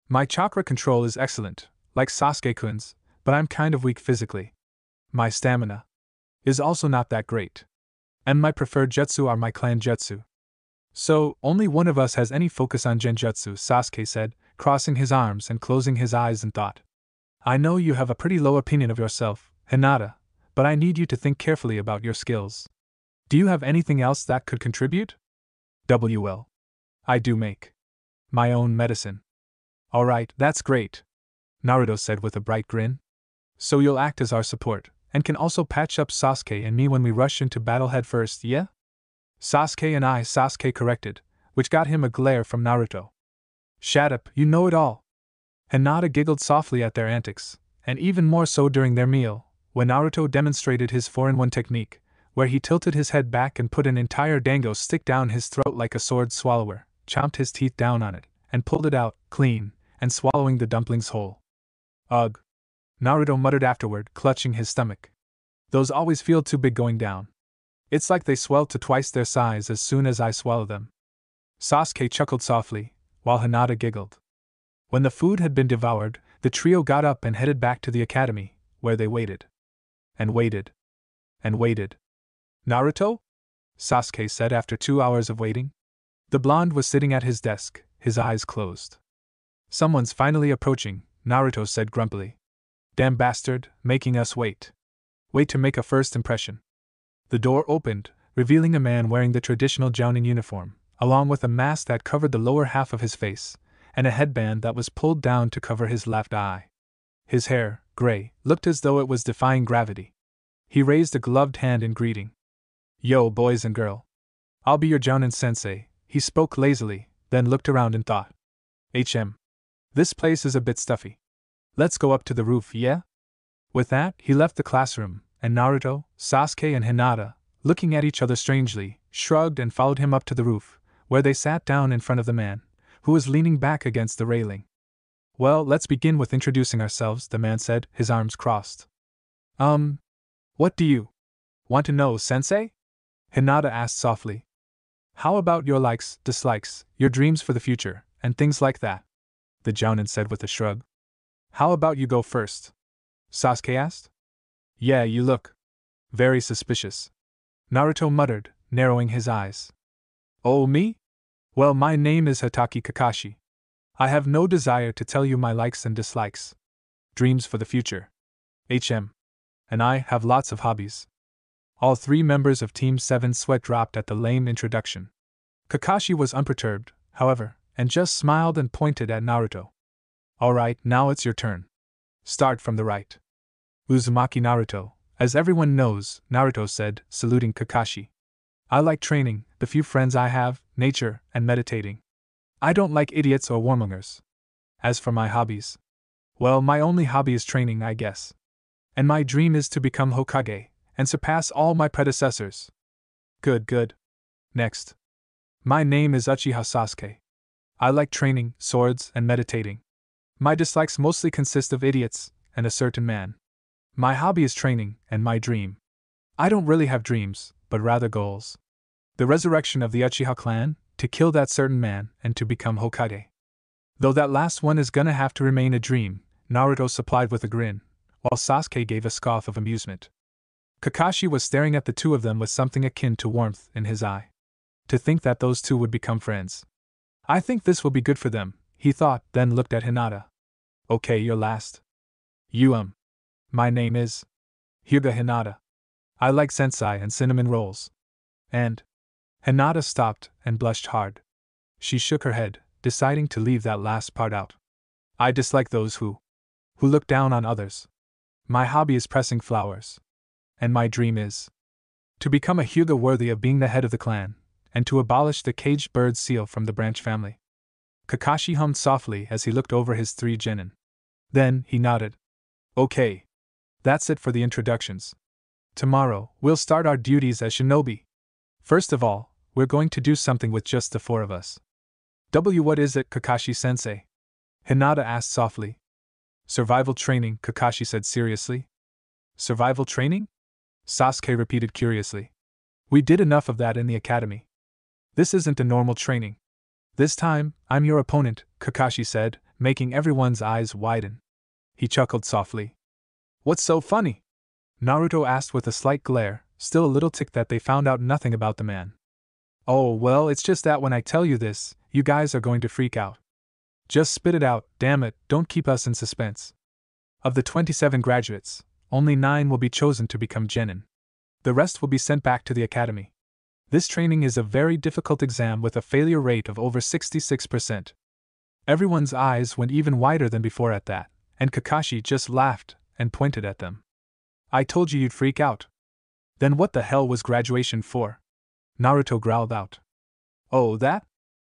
My chakra control is excellent, like Sasuke-kun's, but I'm kind of weak physically. My stamina is also not that great. And my preferred jutsu are my clan jutsu. So, only one of us has any focus on genjutsu, Sasuke said, crossing his arms and closing his eyes in thought. I know you have a pretty low opinion of yourself, Hinata, but I need you to think carefully about your skills. Do you have anything else that could contribute? Well, I do make my own medicine. Alright, that's great, Naruto said with a bright grin. So you'll act as our support, and can also patch up Sasuke and me when we rush into battle head first, yeah? Sasuke corrected, which got him a glare from Naruto. Shut up, you know it all. Hinata giggled softly at their antics, and even more so during their meal, when Naruto demonstrated his 4-in-1 technique, where he tilted his head back and put an entire dango stick down his throat like a sword swallower, chomped his teeth down on it, and pulled it out, clean, and swallowing the dumplings whole. Ugh! Naruto muttered afterward, clutching his stomach. Those always feel too big going down. It's like they swell to twice their size as soon as I swallow them. Sasuke chuckled softly, while Hinata giggled. When the food had been devoured, the trio got up and headed back to the academy, where they waited. And waited. And waited. Naruto? Sasuke said after 2 hours of waiting. The blonde was sitting at his desk, his eyes closed. Someone's finally approaching, Naruto said grumpily. Damn bastard, making us wait. Wait to make a first impression. The door opened, revealing a man wearing the traditional Jounin uniform, along with a mask that covered the lower half of his face, and a headband that was pulled down to cover his left eye. His hair, gray, looked as though it was defying gravity. He raised a gloved hand in greeting. Yo, boys and girl. I'll be your Jounin sensei, he spoke lazily, then looked around in thought. This place is a bit stuffy. Let's go up to the roof, yeah? With that, he left the classroom, and Naruto, Sasuke and Hinata, looking at each other strangely, shrugged and followed him up to the roof, where they sat down in front of the man, who was leaning back against the railing. Well, let's begin with introducing ourselves, the man said, his arms crossed. What do you want to know, sensei? Hinata asked softly. How about your likes, dislikes, your dreams for the future, and things like that? The Jounin said with a shrug. How about you go first? Sasuke asked. Yeah, you look very suspicious, Naruto muttered, narrowing his eyes. Oh, me? Well, my name is Hatake Kakashi. I have no desire to tell you my likes and dislikes. Dreams for the future. And I have lots of hobbies. All 3 members of Team 7's sweat dropped at the lame introduction. Kakashi was unperturbed, however, and just smiled and pointed at Naruto. Alright, now it's your turn. Start from the right. Uzumaki Naruto, as everyone knows, Naruto said, saluting Kakashi. I like training, the few friends I have, nature, and meditating. I don't like idiots or warmongers. As for my hobbies, well, my only hobby is training, I guess. And my dream is to become Hokage, and surpass all my predecessors. Good. Next. My name is Uchiha Sasuke. I like training, swords, and meditating. My dislikes mostly consist of idiots, and a certain man. My hobby is training, and my dream. I don't really have dreams, but rather goals. The resurrection of the Uchiha clan, to kill that certain man, and to become Hokage. Though that last one is gonna have to remain a dream, Naruto supplied with a grin, while Sasuke gave a scoff of amusement. Kakashi was staring at the two of them with something akin to warmth in his eye. To think that those two would become friends. I think this will be good for them, he thought, then looked at Hinata. Okay, you're last. My name is Hyuga Hinata. I like sensai and cinnamon rolls. And Hinata stopped and blushed hard. She shook her head, deciding to leave that last part out. I dislike those who look down on others. My hobby is pressing flowers. And my dream is to become a Hyuga worthy of being the head of the clan, and to abolish the caged bird seal from the branch family. Kakashi hummed softly as he looked over his 3 genin. Then, he nodded. Okay. That's it for the introductions. Tomorrow, we'll start our duties as shinobi. First of all, we're going to do something with just the 4 of us. What is it, Kakashi-sensei? Hinata asked softly. Survival training, Kakashi said seriously. Survival training? Sasuke repeated curiously. We did enough of that in the academy. This isn't a normal training. This time, I'm your opponent, Kakashi said, making everyone's eyes widen. He chuckled softly. What's so funny? Naruto asked with a slight glare, still a little ticked that they found out nothing about the man. Oh, well, it's just that when I tell you this, you guys are going to freak out. Just spit it out, damn it, don't keep us in suspense. Of the 27 graduates, only 9 will be chosen to become genin. The rest will be sent back to the academy. This training is a very difficult exam with a failure rate of over 66%. Everyone's eyes went even wider than before at that, and Kakashi just laughed and pointed at them. I told you you'd freak out. Then what the hell was graduation for? Naruto growled out. Oh, that?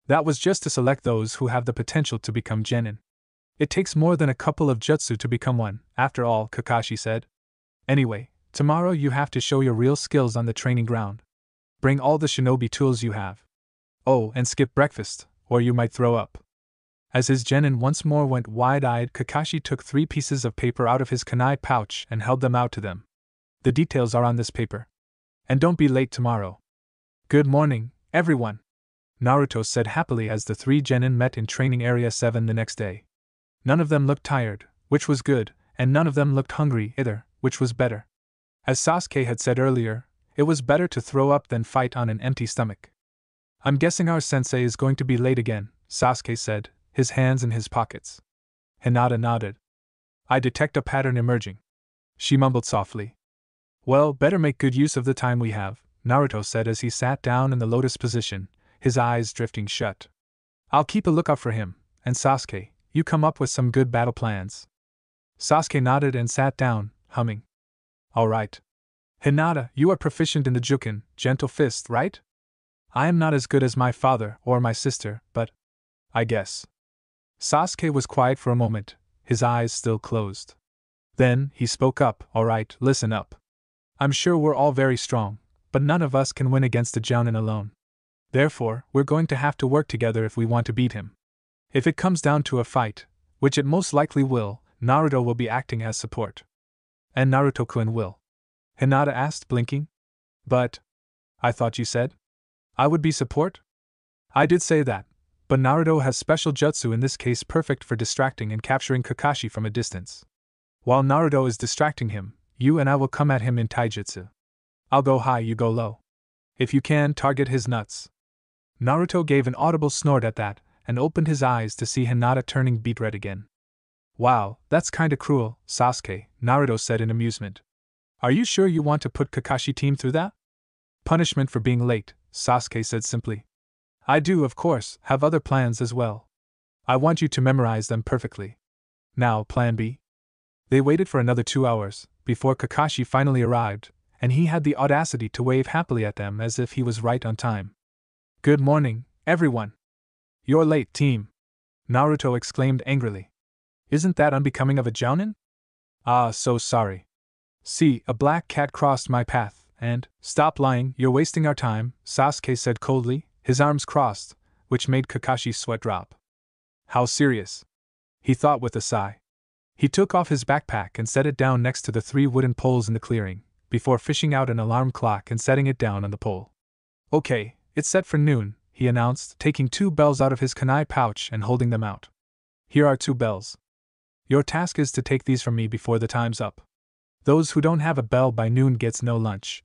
That was just to select those who have the potential to become genin. It takes more than a couple of jutsu to become one, after all, Kakashi said. Anyway, tomorrow you have to show your real skills on the training ground. Bring all the shinobi tools you have. Oh, and skip breakfast, or you might throw up. As his genin once more went wide-eyed, Kakashi took 3 pieces of paper out of his kunai pouch and held them out to them. The details are on this paper. And don't be late tomorrow. Good morning, everyone, Naruto said happily as the 3 genin met in Training Area 7 the next day. None of them looked tired, which was good, and none of them looked hungry either, which was better. As Sasuke had said earlier, it was better to throw up than fight on an empty stomach. I'm guessing our sensei is going to be late again, Sasuke said, his hands in his pockets. Hinata nodded. I detect a pattern emerging. She mumbled softly. Well, better make good use of the time we have, Naruto said as he sat down in the lotus position, his eyes drifting shut. I'll keep a lookout for him, and Sasuke, you come up with some good battle plans. Sasuke nodded and sat down, humming. All right. Hinata, you are proficient in the Jukin, gentle fist, right? I am not as good as my father or my sister, but I guess. Sasuke was quiet for a moment, his eyes still closed. Then, he spoke up. All right, listen up. I'm sure we're all very strong, but none of us can win against a Jounin alone. Therefore, we're going to have to work together if we want to beat him. If it comes down to a fight, which it most likely will, Naruto will be acting as support. And Naruto-kun will? Hinata asked, blinking. But I thought you said I would be support? I did say that, but Naruto has special jutsu in this case perfect for distracting and capturing Kakashi from a distance. While Naruto is distracting him, you and I will come at him in taijutsu. I'll go high, you go low. If you can, target his nuts. Naruto gave an audible snort at that, and opened his eyes to see Hinata turning beet red again. Wow, that's kinda cruel, Sasuke, Naruto said in amusement. Are you sure you want to put Kakashi team through that? Punishment for being late, Sasuke said simply. I do, of course, have other plans as well. I want you to memorize them perfectly. Now, plan B. They waited for another 2 hours, before Kakashi finally arrived, and he had the audacity to wave happily at them as if he was right on time. Good morning, everyone. You're late, team, Naruto exclaimed angrily. Isn't that unbecoming of a Jounin? Ah, so sorry. See, a black cat crossed my path, and stop lying, you're wasting our time, Sasuke said coldly, his arms crossed, which made Kakashi's sweat drop. How serious? He thought with a sigh. He took off his backpack and set it down next to the 3 wooden poles in the clearing, before fishing out an alarm clock and setting it down on the pole. Okay, it's set for noon, he announced, taking 2 bells out of his kunai pouch and holding them out. Here are 2 bells. Your task is to take these from me before the time's up. Those who don't have a bell by noon gets no lunch.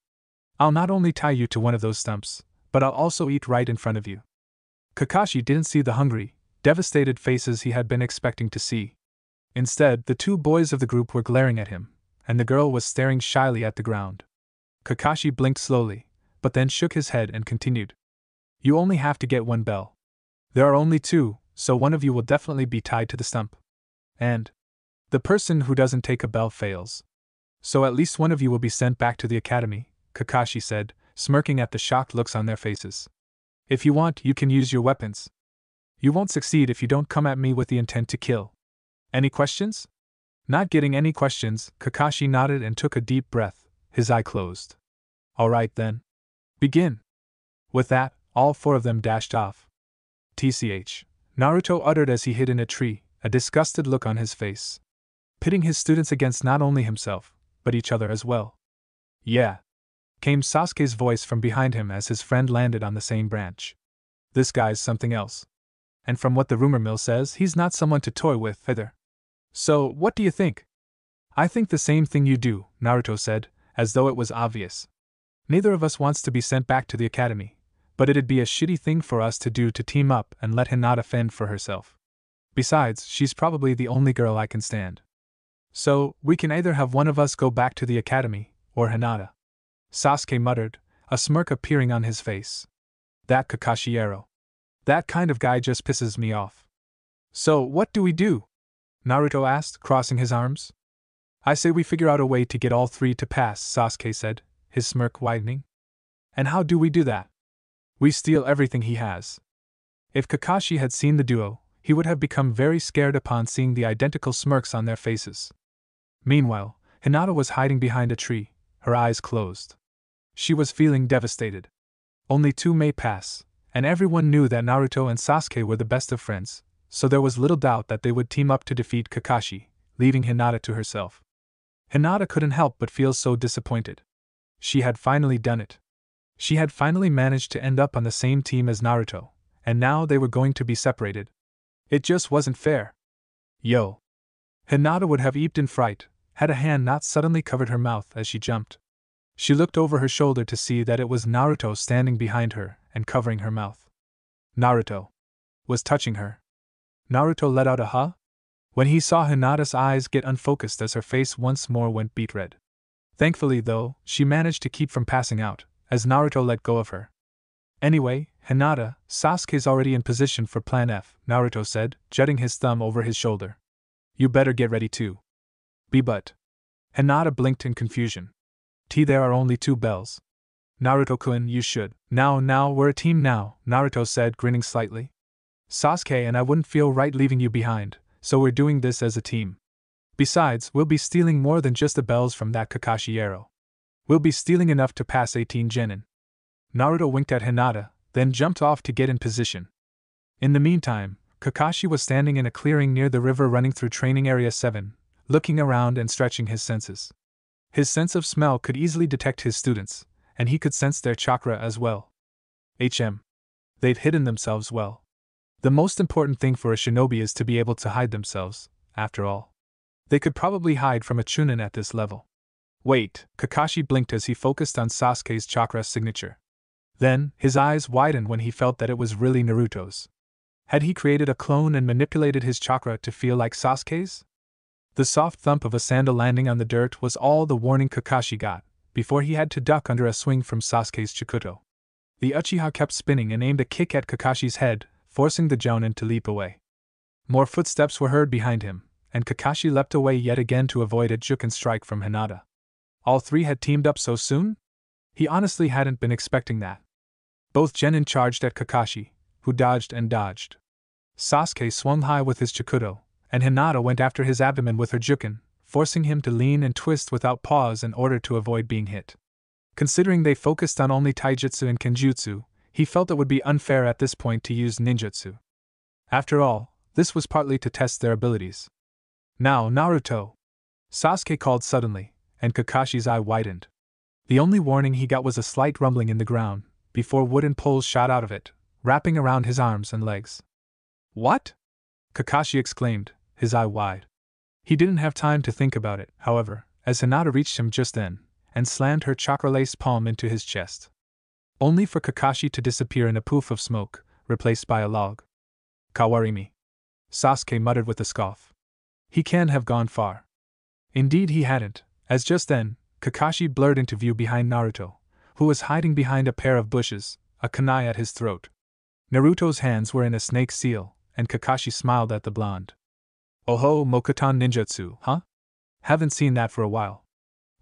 I'll not only tie you to one of those stumps, but I'll also eat right in front of you. Kakashi didn't see the hungry, devastated faces he had been expecting to see. Instead, the 2 boys of the group were glaring at him, and the girl was staring shyly at the ground. Kakashi blinked slowly, but then shook his head and continued. You only have to get 1 bell. There are only 2, so one of you will definitely be tied to the stump. And the person who doesn't take a bell fails. So at least one of you will be sent back to the academy, Kakashi said, smirking at the shocked looks on their faces. If you want, you can use your weapons. You won't succeed if you don't come at me with the intent to kill. Any questions? Not getting any questions, Kakashi nodded and took a deep breath, his eye closed. All right then. Begin. With that, all 4 of them dashed off. TCH, Naruto uttered as he hid in a tree, a disgusted look on his face. Pitting his students against not only himself, but each other as well. Yeah, came Sasuke's voice from behind him as his friend landed on the same branch. This guy's something else. And from what the rumor mill says, he's not someone to toy with either. So, what do you think? I think the same thing you do, Naruto said, as though it was obvious. Neither of us wants to be sent back to the academy, but it'd be a shitty thing for us to do to team up and let Hinata fend for herself. Besides, she's probably the only girl I can stand. So, we can either have one of us go back to the academy, or Hinata. Sasuke muttered, a smirk appearing on his face. That Kakashi Ero. That kind of guy just pisses me off. So, what do we do? Naruto asked, crossing his arms. I say we figure out a way to get all three to pass, Sasuke said, his smirk widening. And how do we do that? We steal everything he has. If Kakashi had seen the duo, he would have become very scared upon seeing the identical smirks on their faces. Meanwhile, Hinata was hiding behind a tree, her eyes closed. She was feeling devastated. Only two may pass, and everyone knew that Naruto and Sasuke were the best of friends, so there was little doubt that they would team up to defeat Kakashi, leaving Hinata to herself. Hinata couldn't help but feel so disappointed. She had finally done it. She had finally managed to end up on the same team as Naruto, and now they were going to be separated. It just wasn't fair. Yo! Hinata would have eeped in fright, had a hand not suddenly covered her mouth as she jumped. She looked over her shoulder to see that it was Naruto standing behind her and covering her mouth. Naruto was touching her. Naruto let out a huh when he saw Hinata's eyes get unfocused as her face once more went beet red. Thankfully, though, she managed to keep from passing out, as Naruto let go of her. Anyway, Hinata, Sasuke's already in position for Plan F, Naruto said, jutting his thumb over his shoulder. You better get ready too. But. Hinata blinked in confusion. There are only 2 bells. Naruto-kun, you should. Now, we're a team now, Naruto said, grinning slightly. Sasuke and I wouldn't feel right leaving you behind, so we're doing this as a team. Besides, we'll be stealing more than just the bells from that Kakashi Ero. We'll be stealing enough to pass 18 genin. Naruto winked at Hinata, then jumped off to get in position. In the meantime, Kakashi was standing in a clearing near the river running through Training Area 7, looking around and stretching his senses. His sense of smell could easily detect his students, and he could sense their chakra as well. They've hidden themselves well. The most important thing for a shinobi is to be able to hide themselves, after all. They could probably hide from a Chunin at this level. Wait, Kakashi blinked as he focused on Sasuke's chakra signature. Then, his eyes widened when he felt that it was really Naruto's. Had he created a clone and manipulated his chakra to feel like Sasuke's? The soft thump of a sandal landing on the dirt was all the warning Kakashi got, before he had to duck under a swing from Sasuke's Chikuto. The Uchiha kept spinning and aimed a kick at Kakashi's head, forcing the Jounin to leap away. More footsteps were heard behind him, and Kakashi leapt away yet again to avoid a Juken strike from Hinata. All 3 had teamed up so soon? He honestly hadn't been expecting that. Both genin charged at Kakashi, who dodged and dodged. Sasuke swung high with his Chikuto, and Hinata went after his abdomen with her Juken, forcing him to lean and twist without pause in order to avoid being hit. Considering they focused on only taijutsu and kenjutsu, he felt it would be unfair at this point to use ninjutsu. After all, this was partly to test their abilities. Now, Naruto! Sasuke called suddenly, and Kakashi's eye widened. The only warning he got was a slight rumbling in the ground, before wooden poles shot out of it, wrapping around his arms and legs. What? Kakashi exclaimed, his eye wide. He didn't have time to think about it, however, as Hinata reached him just then, and slammed her chakra-laced palm into his chest. Only for Kakashi to disappear in a poof of smoke, replaced by a log. Kawarimi. Sasuke muttered with a scoff. He can't have gone far. Indeed he hadn't, as just then, Kakashi blurred into view behind Naruto, who was hiding behind a pair of bushes, a kunai at his throat. Naruto's hands were in a snake seal, and Kakashi smiled at the blonde. Oho, Mokuton ninjutsu, huh? Haven't seen that for a while.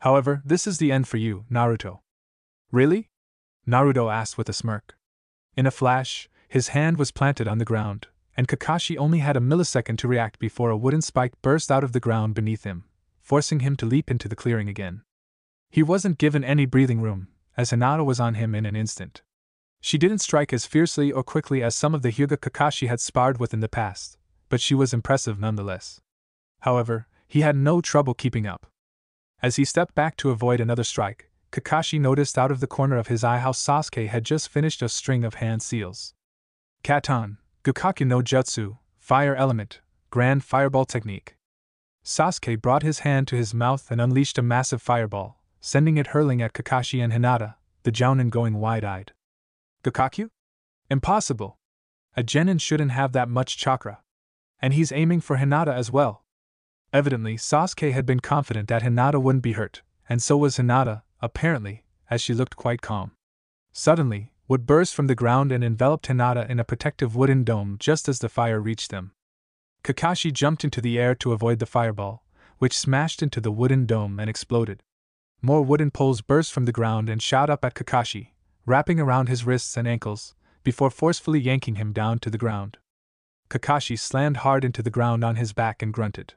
However, this is the end for you, Naruto. Really? Naruto asked with a smirk. In a flash, his hand was planted on the ground, and Kakashi only had a millisecond to react before a wooden spike burst out of the ground beneath him, forcing him to leap into the clearing again. He wasn't given any breathing room, as Hinata was on him in an instant. She didn't strike as fiercely or quickly as some of the Hyuga Kakashi had sparred with in the past, but she was impressive nonetheless. However, he had no trouble keeping up. As he stepped back to avoid another strike, Kakashi noticed out of the corner of his eye how Sasuke had just finished a string of hand seals. Katon, Gukaku no Jutsu, Fire Element, Grand Fireball Technique. Sasuke brought his hand to his mouth and unleashed a massive fireball, sending it hurling at Kakashi and Hinata, the Jounin going wide-eyed. Gakakyu? Impossible. A genin shouldn't have that much chakra. And he's aiming for Hinata as well. Evidently, Sasuke had been confident that Hinata wouldn't be hurt, and so was Hinata, apparently, as she looked quite calm. Suddenly, wood burst from the ground and enveloped Hinata in a protective wooden dome just as the fire reached them. Kakashi jumped into the air to avoid the fireball, which smashed into the wooden dome and exploded. More wooden poles burst from the ground and shot up at Kakashi, wrapping around his wrists and ankles, before forcefully yanking him down to the ground. Kakashi slammed hard into the ground on his back and grunted.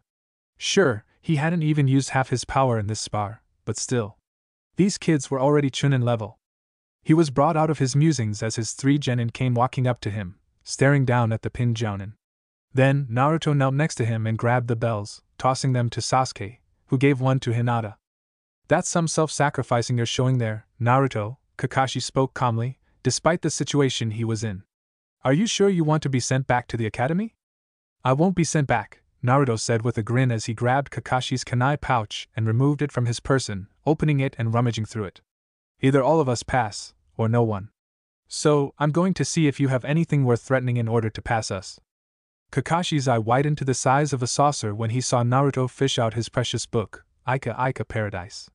Sure, he hadn't even used half his power in this spar, but still. These kids were already Chunin level. He was brought out of his musings as his 3 genin came walking up to him, staring down at the pinned Jounin. Then, Naruto knelt next to him and grabbed the bells, tossing them to Sasuke, who gave one to Hinata. That's some self-sacrificing you're showing there, Naruto, Kakashi spoke calmly, despite the situation he was in. Are you sure you want to be sent back to the academy? I won't be sent back, Naruto said with a grin as he grabbed Kakashi's kunai pouch and removed it from his person, opening it and rummaging through it. Either all of us pass, or no one. So, I'm going to see if you have anything worth threatening in order to pass us. Kakashi's eye widened to the size of a saucer when he saw Naruto fish out his precious book, Aika Aika Paradise.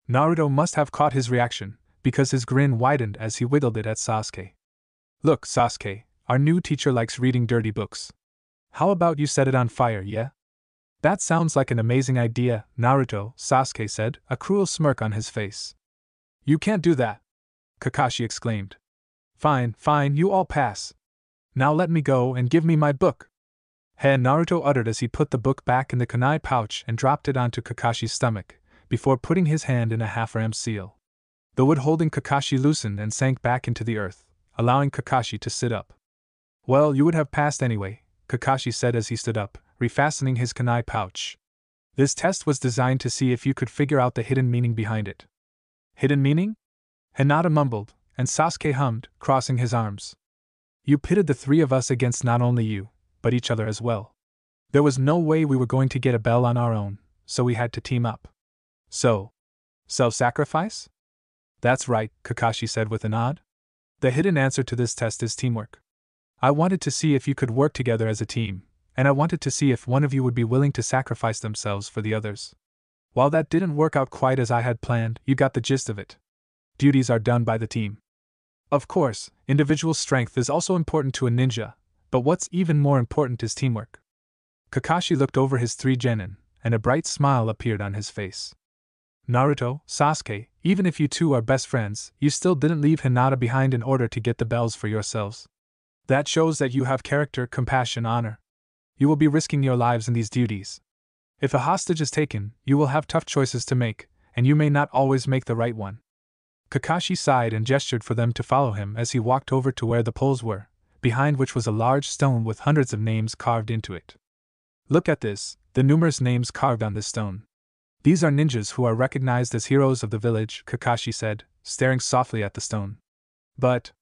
Naruto must have caught his reaction, because his grin widened as he wiggled it at Sasuke. Look, Sasuke, our new teacher likes reading dirty books. How about you set it on fire, yeah? That sounds like an amazing idea, Naruto, Sasuke said, a cruel smirk on his face. You can't do that, Kakashi exclaimed. Fine, you all pass. Now let me go and give me my book. He, Naruto uttered as he put the book back in the kunai pouch and dropped it onto Kakashi's stomach, before putting his hand in a half-rammed seal. The wood holding Kakashi loosened and sank back into the earth, allowing Kakashi to sit up. Well, you would have passed anyway, Kakashi said as he stood up, refastening his kunai pouch. This test was designed to see if you could figure out the hidden meaning behind it. Hidden meaning? Hinata mumbled, and Sasuke hummed, crossing his arms. You pitted the 3 of us against not only you, but each other as well. There was no way we were going to get a bell on our own, so we had to team up. So, self-sacrifice? That's right, Kakashi said with a nod. The hidden answer to this test is teamwork. I wanted to see if you could work together as a team, and I wanted to see if one of you would be willing to sacrifice themselves for the others. While that didn't work out quite as I had planned, you got the gist of it. Duties are done by the team. Of course, individual strength is also important to a ninja, but what's even more important is teamwork. Kakashi looked over his 3 genin, and a bright smile appeared on his face. Naruto, Sasuke, even if you two are best friends, you still didn't leave Hinata behind in order to get the bells for yourselves. That shows that you have character, compassion, honor. You will be risking your lives in these duties. If a hostage is taken, you will have tough choices to make, and you may not always make the right one. Kakashi sighed and gestured for them to follow him as he walked over to where the poles were, behind which was a large stone with hundreds of names carved into it. Look at this, the numerous names carved on this stone. These are ninjas who are recognized as heroes of the village, Kakashi said, staring softly at the stone. But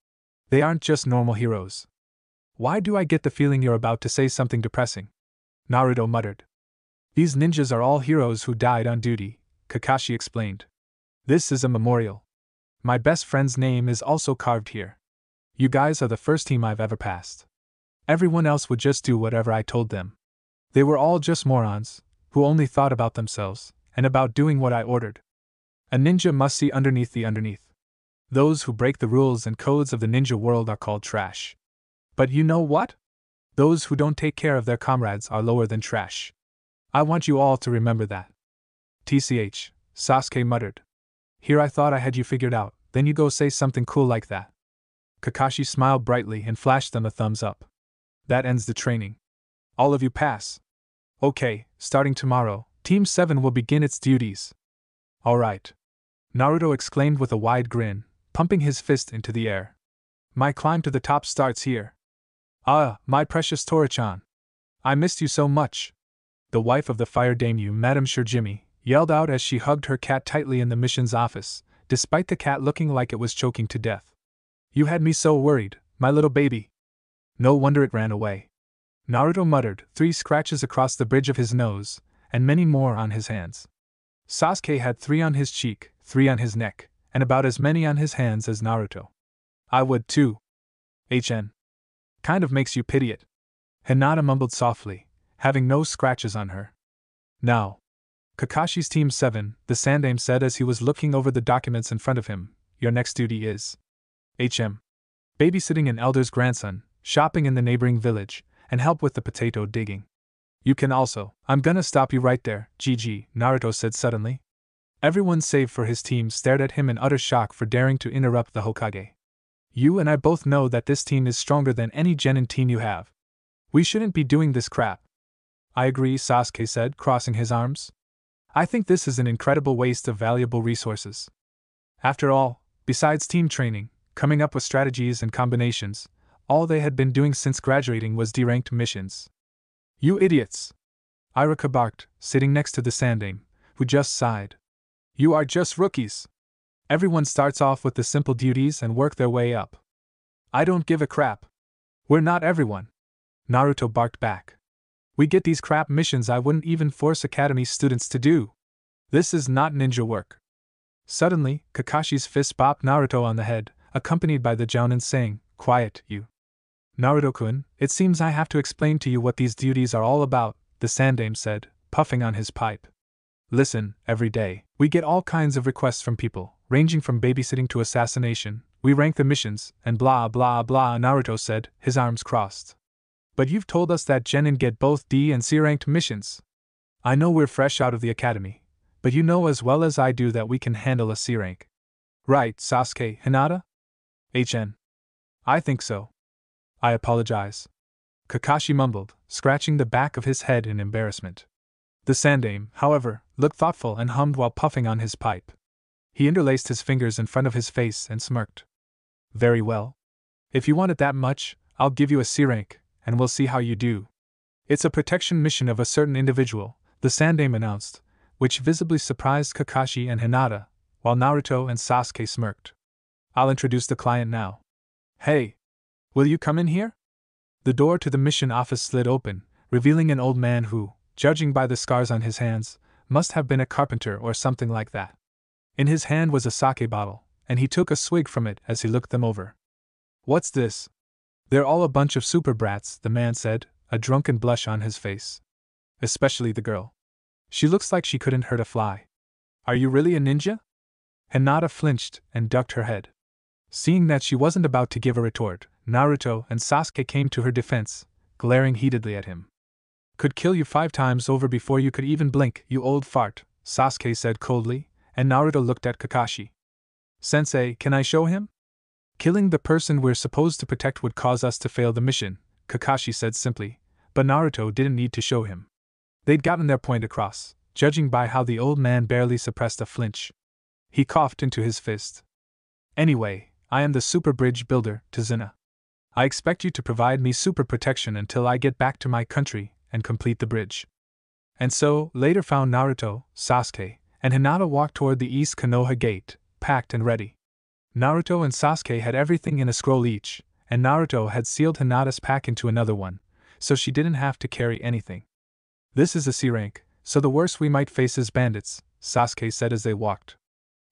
they aren't just normal heroes. Why do I get the feeling you're about to say something depressing? Naruto muttered. These ninjas are all heroes who died on duty, Kakashi explained. This is a memorial. My best friend's name is also carved here. You guys are the first team I've ever passed. Everyone else would just do whatever I told them. They were all just morons, who only thought about themselves, and about doing what I ordered. A ninja must see underneath the underneath. Those who break the rules and codes of the ninja world are called trash. But you know what? Those who don't take care of their comrades are lower than trash. I want you all to remember that. TCH, Sasuke muttered. Here I thought I had you figured out, then you go say something cool like that. Kakashi smiled brightly and flashed them a thumbs up. That ends the training. All of you pass. Okay, starting tomorrow, Team 7 will begin its duties. Alright. Naruto exclaimed with a wide grin, pumping his fist into the air. My climb to the top starts here. Ah, my precious Tora-chan. I missed you so much. The wife of the fire daimyo, Madame Shirjimi, yelled out as she hugged her cat tightly in the mission's office, despite the cat looking like it was choking to death. You had me so worried, my little baby. No wonder it ran away. Naruto muttered, 3 scratches across the bridge of his nose, and many more on his hands. Sasuke had 3 on his cheek, 3 on his neck, and about as many on his hands as Naruto. I would too. HN. Kind of makes you pity it. Hinata mumbled softly, having no scratches on her. Now. Kakashi's Team 7, the Sandaime said as he was looking over the documents in front of him, your next duty is HM. Babysitting an elder's grandson, shopping in the neighboring village, and help with the potato digging. You can also. I'm gonna stop you right there, GG, Naruto said suddenly. Everyone save for his team stared at him in utter shock for daring to interrupt the Hokage. You and I both know that this team is stronger than any genin team you have. We shouldn't be doing this crap. I agree, Sasuke said, crossing his arms. I think this is an incredible waste of valuable resources. After all, besides team training, coming up with strategies and combinations, all they had been doing since graduating was D-ranked missions. You idiots! Iruka barked, sitting next to the Sandaime, who just sighed. You are just rookies. Everyone starts off with the simple duties and work their way up. I don't give a crap. We're not everyone. Naruto barked back. We get these crap missions I wouldn't even force Academy students to do. This is not ninja work. Suddenly, Kakashi's fist bopped Naruto on the head, accompanied by the Jounin saying, Quiet, you. Naruto-kun, it seems I have to explain to you what these duties are all about, the Sandaime said, puffing on his pipe. Listen, every day, we get all kinds of requests from people, ranging from babysitting to assassination. We rank the missions, and blah blah blah, Naruto said, his arms crossed. But you've told us that genin get both D and C ranked missions. I know we're fresh out of the academy, but you know as well as I do that we can handle a C rank. Right, Sasuke, Hinata? HN. I think so. I apologize. Kakashi mumbled, scratching the back of his head in embarrassment. The Sandaime, however, looked thoughtful and hummed while puffing on his pipe. He interlaced his fingers in front of his face and smirked. Very well. If you want it that much, I'll give you a C rank, and we'll see how you do. It's a protection mission of a certain individual, the Sandaime announced, which visibly surprised Kakashi and Hinata, while Naruto and Sasuke smirked. I'll introduce the client now. Hey! Will you come in here? The door to the mission office slid open, revealing an old man who, judging by the scars on his hands, must have been a carpenter or something like that. In his hand was a sake bottle, and he took a swig from it as he looked them over. What's this? They're all a bunch of super brats, the man said, a drunken blush on his face. Especially the girl. She looks like she couldn't hurt a fly. Are you really a ninja? Hinata flinched and ducked her head. Seeing that she wasn't about to give a retort, Naruto and Sasuke came to her defense, glaring heatedly at him. Could kill you 5 times over before you could even blink, you old fart, Sasuke said coldly, and Naruto looked at Kakashi. Sensei, can I show him? Killing the person we're supposed to protect would cause us to fail the mission, Kakashi said simply, but Naruto didn't need to show him. They'd gotten their point across, judging by how the old man barely suppressed a flinch. He coughed into his fist. Anyway, I am the super bridge builder, Tazuna. I expect you to provide me super protection until I get back to my country and complete the bridge. And so, later found Naruto, Sasuke, and Hinata walked toward the East Konoha Gate, packed and ready. Naruto and Sasuke had everything in a scroll each, and Naruto had sealed Hinata's pack into another one, so she didn't have to carry anything. This is a C rank, so the worst we might face is bandits, Sasuke said as they walked.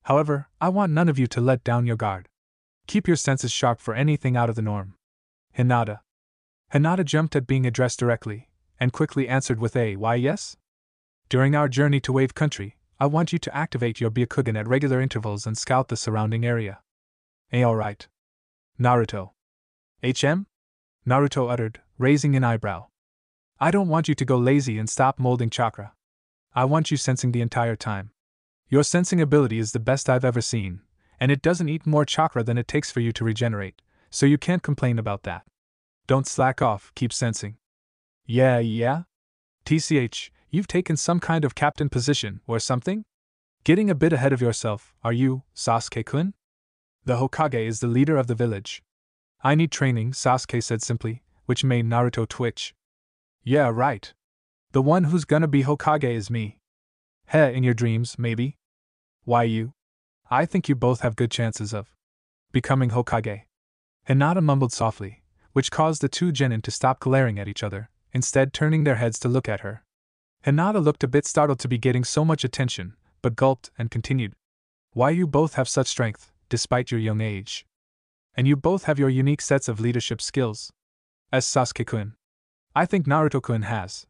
However, I want none of you to let down your guard. Keep your senses sharp for anything out of the norm. Hinata. Hinata jumped at being addressed directly, and quickly answered with a why yes? During our journey to Wave Country, I want you to activate your Byakugan at regular intervals and scout the surrounding area. Alright. Naruto. HM? Naruto uttered, raising an eyebrow. I don't want you to go lazy and stop molding chakra. I want you sensing the entire time. Your sensing ability is the best I've ever seen, and it doesn't eat more chakra than it takes for you to regenerate, so you can't complain about that. Don't slack off, keep sensing. Yeah? TCH, you've taken some kind of captain position, or something? Getting a bit ahead of yourself, are you, Sasuke-kun? The Hokage is the leader of the village. I need training, Sasuke said simply, which made Naruto twitch. Yeah, right. The one who's gonna be Hokage is me. Heh, in your dreams, maybe? Why you? I think you both have good chances of becoming Hokage. Hinata mumbled softly, which caused the two genin to stop glaring at each other, instead turning their heads to look at her. Hinata looked a bit startled to be getting so much attention, but gulped and continued. Why you both have such strength, despite your young age. And you both have your unique sets of leadership skills. As Sasuke-kun. I think Naruto-kun has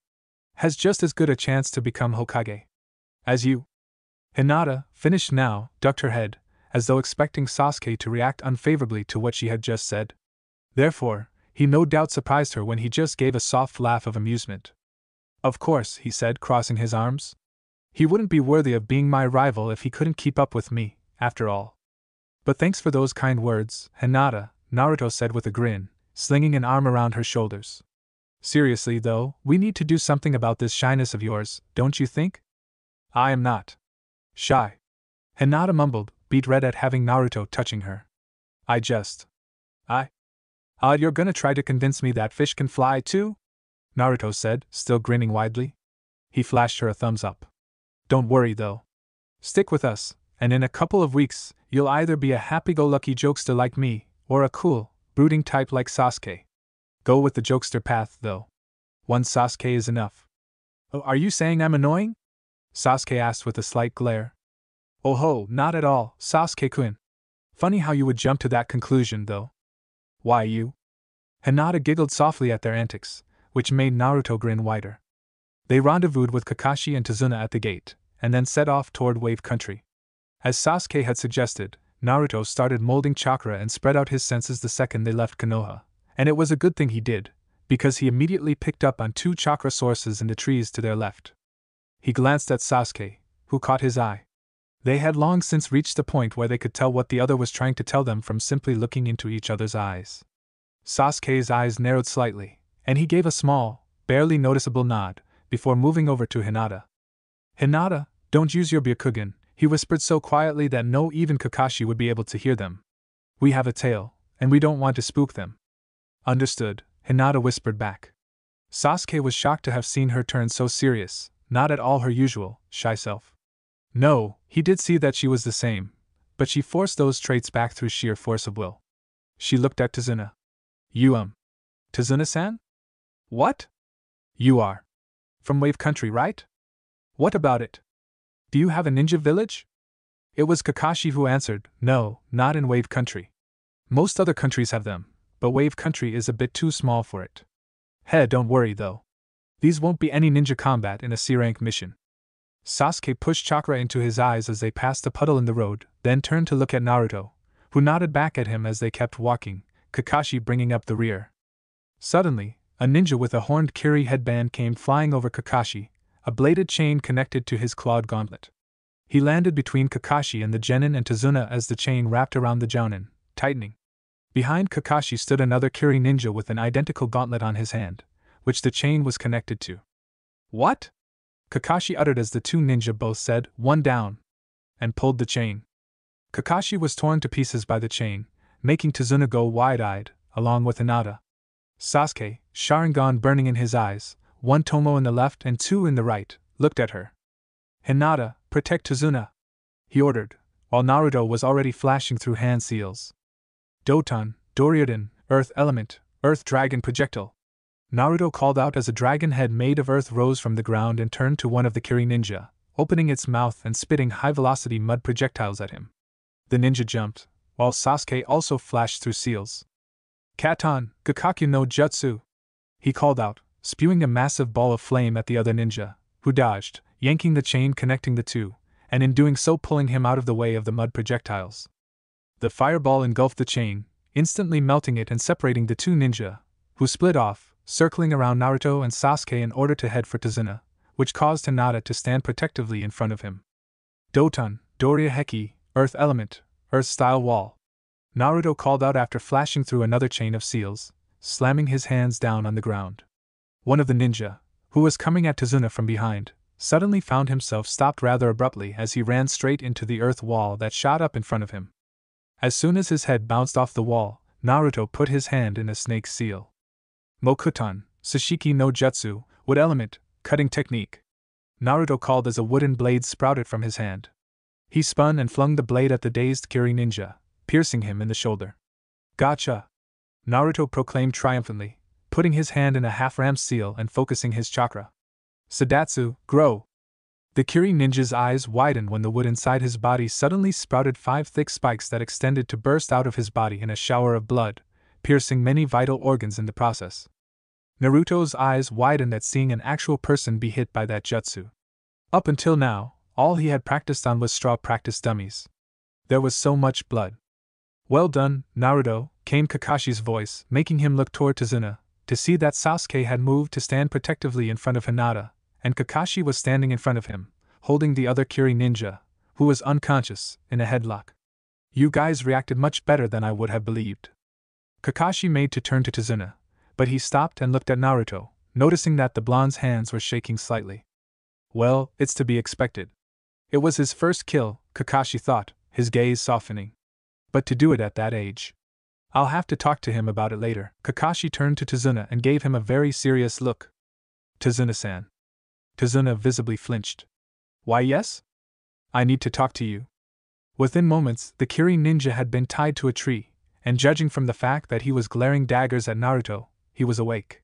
just as good a chance to become Hokage as you. Hinata, finished now, ducked her head, as though expecting Sasuke to react unfavorably to what she had just said. Therefore, he no doubt surprised her when he just gave a soft laugh of amusement. Of course, he said, crossing his arms. He wouldn't be worthy of being my rival if he couldn't keep up with me, after all. But thanks for those kind words, Hinata, Naruto said with a grin, slinging an arm around her shoulders. Seriously though, we need to do something about this shyness of yours, don't you think? I am not shy. Hinata mumbled, beet red at having Naruto touching her. You're gonna try to convince me that fish can fly too? Naruto said, still grinning widely. He flashed her a thumbs up. Don't worry though. Stick with us, and in a couple of weeks, you'll either be a happy-go-lucky jokester like me, or a cool, brooding type like Sasuke. Go with the jokester path, though. One Sasuke is enough. Oh, are you saying I'm annoying? Sasuke asked with a slight glare. Oh ho, not at all, Sasuke-kun. Funny how you would jump to that conclusion, though. Why you? Hinata giggled softly at their antics, which made Naruto grin wider. They rendezvoused with Kakashi and Tazuna at the gate, and then set off toward Wave Country. As Sasuke had suggested, Naruto started molding chakra and spread out his senses the second they left Konoha, and it was a good thing he did, because he immediately picked up on 2 chakra sources in the trees to their left. He glanced at Sasuke, who caught his eye. They had long since reached the point where they could tell what the other was trying to tell them from simply looking into each other's eyes. Sasuke's eyes narrowed slightly, and he gave a small, barely noticeable nod, before moving over to Hinata. Hinata, don't use your Byakugan, he whispered so quietly that no even Kakashi would be able to hear them. We have a tail, and we don't want to spook them. Understood, Hinata whispered back. Sasuke was shocked to have seen her turn so serious, not at all her usual, shy self. No, he did see that she was the same, but she forced those traits back through sheer force of will. She looked at Tazuna. You Tazuna-san? What? You are from Wave Country, right? What about it? Do you have a ninja village? It was Kakashi who answered, no, not in Wave Country. Most other countries have them, but Wave Country is a bit too small for it. Don't worry though. These won't be any ninja combat in a C-rank mission. Sasuke pushed chakra into his eyes as they passed a puddle in the road, then turned to look at Naruto, who nodded back at him as they kept walking, Kakashi bringing up the rear. Suddenly, a ninja with a horned Kiri headband came flying over Kakashi, a bladed chain connected to his clawed gauntlet. He landed between Kakashi and the Genin and Tazuna as the chain wrapped around the Jounin, tightening. Behind Kakashi stood another Kiri ninja with an identical gauntlet on his hand, which the chain was connected to. What? Kakashi uttered as the 2 ninja both said, one down, and pulled the chain. Kakashi was torn to pieces by the chain, making Tazuna go wide-eyed, along with Hinata. Sasuke, Sharingan burning in his eyes, 1 tomo in the left and 2 in the right, looked at her. Hinata, protect Tazuna, he ordered, while Naruto was already flashing through hand seals. Doton, Doryuden, Earth Element, Earth Dragon Projectile. Naruto called out as a dragon head made of earth rose from the ground and turned to one of the Kiri ninja, opening its mouth and spitting high-velocity mud projectiles at him. The ninja jumped, while Sasuke also flashed through seals. Katon, Gakakyu no Jutsu! He called out, spewing a massive ball of flame at the other ninja, who dodged, yanking the chain connecting the 2, and in doing so pulling him out of the way of the mud projectiles. The fireball engulfed the chain, instantly melting it and separating the 2 ninja, who split off, circling around Naruto and Sasuke in order to head for Tazuna, which caused Hinata to stand protectively in front of him. Doton, Doria Heki, Earth Element, Earth-style wall. Naruto called out after flashing through another chain of seals, slamming his hands down on the ground. One of the ninja, who was coming at Tazuna from behind, suddenly found himself stopped rather abruptly as he ran straight into the earth wall that shot up in front of him. As soon as his head bounced off the wall, Naruto put his hand in a snake's seal. Mokuton, Sashiki no Jutsu, Wood Element, Cutting Technique. Naruto called as a wooden blade sprouted from his hand. He spun and flung the blade at the dazed Kiri ninja, piercing him in the shoulder. Gotcha! Naruto proclaimed triumphantly, putting his hand in a half-ram seal and focusing his chakra. Sadatsu, grow! The Kiri ninja's eyes widened when the wood inside his body suddenly sprouted 5 thick spikes that extended to burst out of his body in a shower of blood, piercing many vital organs in the process. Naruto's eyes widened at seeing an actual person be hit by that jutsu. Up until now, all he had practiced on was straw practice dummies. There was so much blood. "Well done, Naruto," came Kakashi's voice, making him look toward Tazuna, to see that Sasuke had moved to stand protectively in front of Hinata, and Kakashi was standing in front of him, holding the other Kiri ninja, who was unconscious, in a headlock. "You guys reacted much better than I would have believed." Kakashi made to turn to Tazuna, but he stopped and looked at Naruto, noticing that the blonde's hands were shaking slightly. Well, it's to be expected. It was his first kill, Kakashi thought, his gaze softening. But to do it at that age. I'll have to talk to him about it later. Kakashi turned to Tazuna and gave him a very serious look. "Tazuna-san." Tazuna visibly flinched. "Why, yes? I need to talk to you." Within moments, the Kiri ninja had been tied to a tree, and judging from the fact that he was glaring daggers at Naruto, he was awake.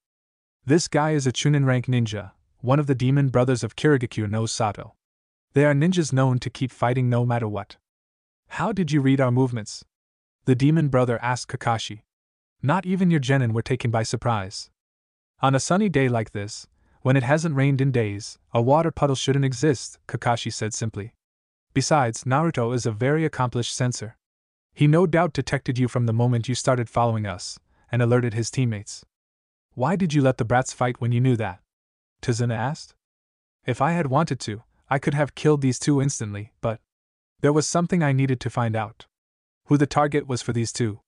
"This guy is a Chunin rank ninja, one of the demon brothers of Kirigakure no Sato. They are ninjas known to keep fighting no matter what." "How did you read our movements?" the demon brother asked Kakashi. "Not even your genin were taken by surprise. On a sunny day like this, when it hasn't rained in days, a water puddle shouldn't exist," Kakashi said simply. "Besides, Naruto is a very accomplished censor. He no doubt detected you from the moment you started following us, and alerted his teammates." "Why did you let the brats fight when you knew that?" Tazuna asked. "If I had wanted to, I could have killed these two instantly, but there was something I needed to find out. Who the target was for these two."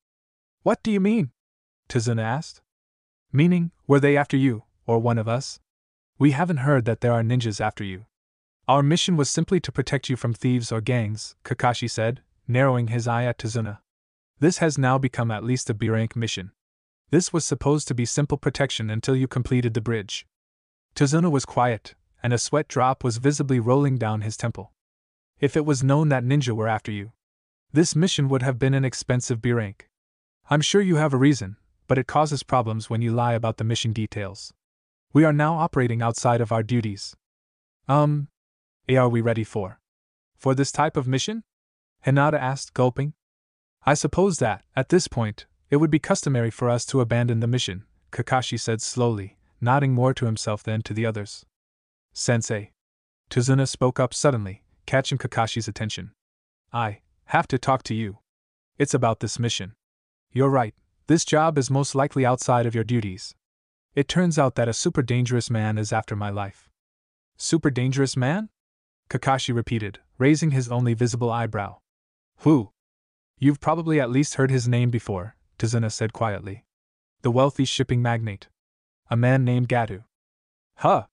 "What do you mean?" Tazuna asked. "Meaning, were they after you, or one of us? We haven't heard that there are ninjas after you. Our mission was simply to protect you from thieves or gangs," Kakashi said, narrowing his eye at Tazuna. "This has now become at least a B-rank mission. This was supposed to be simple protection until you completed the bridge." Tazuna was quiet, and a sweat drop was visibly rolling down his temple. "If it was known that ninja were after you, this mission would have been an expensive B-rank. I'm sure you have a reason, but it causes problems when you lie about the mission details. We are now operating outside of our duties." Are we ready for this type of mission?" Hinata asked, gulping. "I suppose that, at this point, it would be customary for us to abandon the mission," Kakashi said slowly, nodding more to himself than to the others. "Sensei." Tazuna spoke up suddenly, catching Kakashi's attention. "I have to talk to you. It's about this mission. You're right, this job is most likely outside of your duties. It turns out that a super dangerous man is after my life." "Super dangerous man?" Kakashi repeated, raising his only visible eyebrow. "Who?" "You've probably at least heard his name before," Tazuna said quietly. "The wealthy shipping magnate. A man named Gato." "Huh?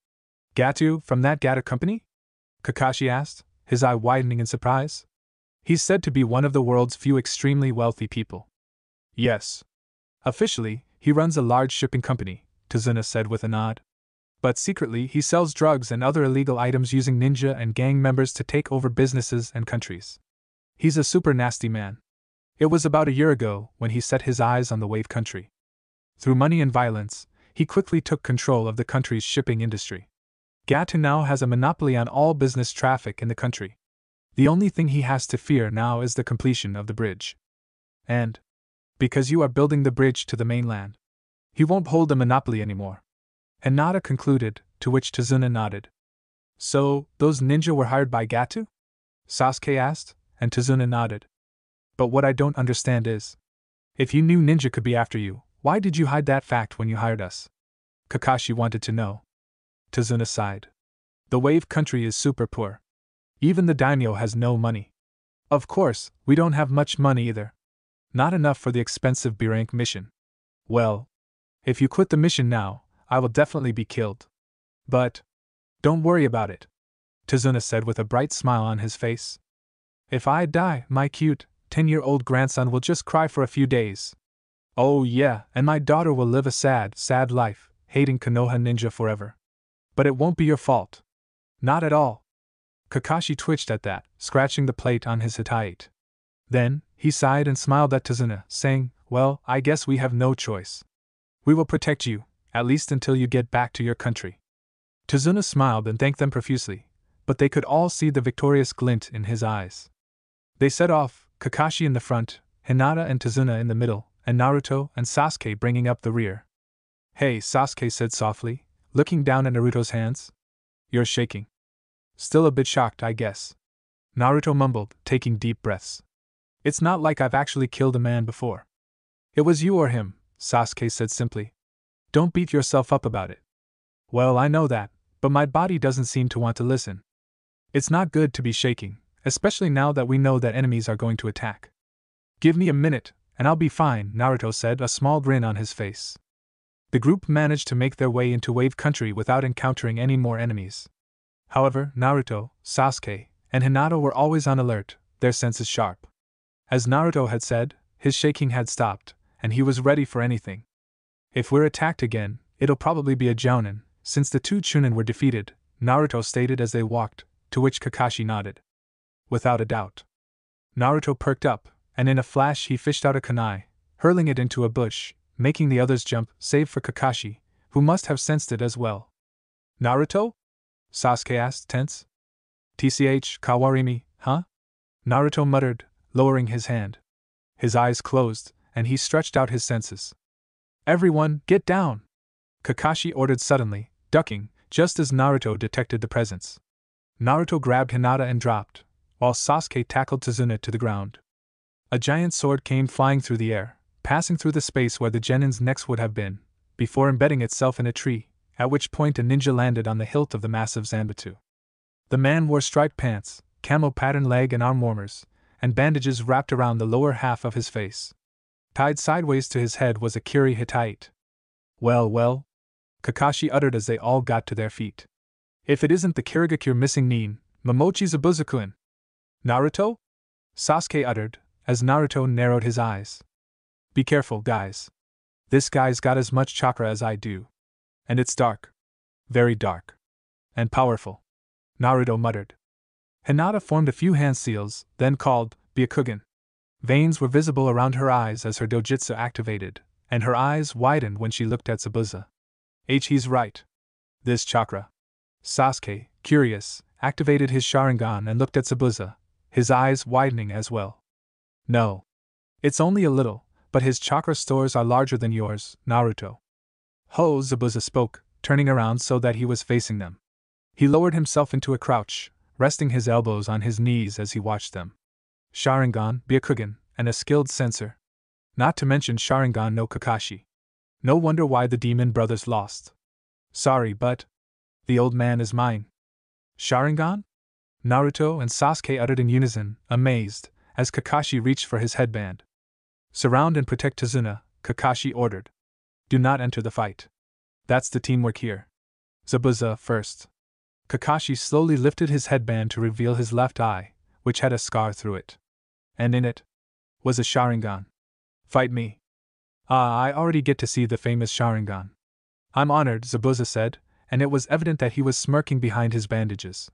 Gato from that Gato company?" Kakashi asked, his eye widening in surprise. "He's said to be one of the world's few extremely wealthy people." "Yes. Officially, he runs a large shipping company," Tazuna said with a nod. "But secretly he sells drugs and other illegal items using ninja and gang members to take over businesses and countries. He's a super nasty man. It was about a year ago when he set his eyes on the Wave Country. Through money and violence, he quickly took control of the country's shipping industry. Gato now has a monopoly on all business traffic in the country. The only thing he has to fear now is the completion of the bridge. And, because you are building the bridge to the mainland, he won't hold the monopoly anymore," Hinata concluded, to which Tazuna nodded. "So, those ninja were hired by Gato?" Sasuke asked, and Tazuna nodded. "But what I don't understand is, if you knew ninja could be after you, why did you hide that fact when you hired us?" Kakashi wanted to know. Tazuna sighed. "The Wave Country is super poor. Even the daimyo has no money. Of course, we don't have much money either. Not enough for the expensive B-rank mission. Well, if you quit the mission now, I will definitely be killed. But don't worry about it," Tazuna said with a bright smile on his face. "If I die, my cute, 10-year-old grandson will just cry for a few days. Oh yeah, and my daughter will live a sad, sad life, hating Konoha Ninja forever. But it won't be your fault. Not at all." Kakashi twitched at that, scratching the plate on his hitate. Then, he sighed and smiled at Tazuna, saying, "Well, I guess we have no choice. We will protect you, at least until you get back to your country." Tazuna smiled and thanked them profusely, but they could all see the victorious glint in his eyes. They set off, Kakashi in the front, Hinata and Tazuna in the middle, and Naruto and Sasuke bringing up the rear. "Hey," Sasuke said softly, looking down at Naruto's hands. "You're shaking." "Still a bit shocked, I guess," Naruto mumbled, taking deep breaths. "It's not like I've actually killed a man before." "It was you or him," Sasuke said simply. "Don't beat yourself up about it." "Well, I know that, but my body doesn't seem to want to listen. It's not good to be shaking, especially now that we know that enemies are going to attack." "Give me a minute, and I'll be fine," Naruto said, a small grin on his face. The group managed to make their way into Wave Country without encountering any more enemies. However, Naruto, Sasuke, and Hinata were always on alert, their senses sharp. As Naruto had said, his shaking had stopped, and he was ready for anything. "If we're attacked again, it'll probably be a jounin, since the two Chunin were defeated," Naruto stated as they walked, to which Kakashi nodded. "Without a doubt." Naruto perked up, and in a flash he fished out a kunai, hurling it into a bush, making the others jump, save for Kakashi, who must have sensed it as well. "Naruto?" Sasuke asked, tense. "TCH, Kawarimi, huh?" Naruto muttered, lowering his hand. His eyes closed, and he stretched out his senses. "Everyone, get down!" Kakashi ordered suddenly, ducking, just as Naruto detected the presence. Naruto grabbed Hinata and dropped, while Sasuke tackled Tazuna to the ground. A giant sword came flying through the air, passing through the space where the genins' necks would have been, before embedding itself in a tree, at which point a ninja landed on the hilt of the massive Zanbatsu. The man wore striped pants, camo-patterned leg and arm warmers, and bandages wrapped around the lower half of his face. Tied sideways to his head was a Kiri Hittite. "Well, well," Kakashi uttered as they all got to their feet. "If it isn't the Kirigakure missing Nin, Momochi Zabuza-kun." "Naruto?" Sasuke uttered, as Naruto narrowed his eyes. "Be careful, guys. This guy's got as much chakra as I do. And it's dark. Very dark. And powerful," Naruto muttered. Hinata formed a few hand seals, then called, "Byakugan." Veins were visible around her eyes as her dojutsu activated, and her eyes widened when she looked at Zabuza. He's right. This chakra. Sasuke, curious, activated his Sharingan and looked at Zabuza, his eyes widening as well. "No. It's only a little, but his chakra stores are larger than yours, Naruto." "Ho!" Zabuza spoke, turning around so that he was facing them. He lowered himself into a crouch, resting his elbows on his knees as he watched them. Sharingan, Byakugan, and a skilled sensor. Not to mention Sharingan no Kakashi. No wonder why the demon brothers lost. "Sorry, but the old man is mine." "Sharingan?" Naruto and Sasuke uttered in unison, amazed, as Kakashi reached for his headband. "Surround and protect Tazuna," Kakashi ordered. "Do not enter the fight. That's the teamwork here. Zabuza first." Kakashi slowly lifted his headband to reveal his left eye, which had a scar through it. And in it was a Sharingan. "Fight me." "Ah, I already get to see the famous Sharingan." "I'm honored," Zabuza said, and it was evident that he was smirking behind his bandages.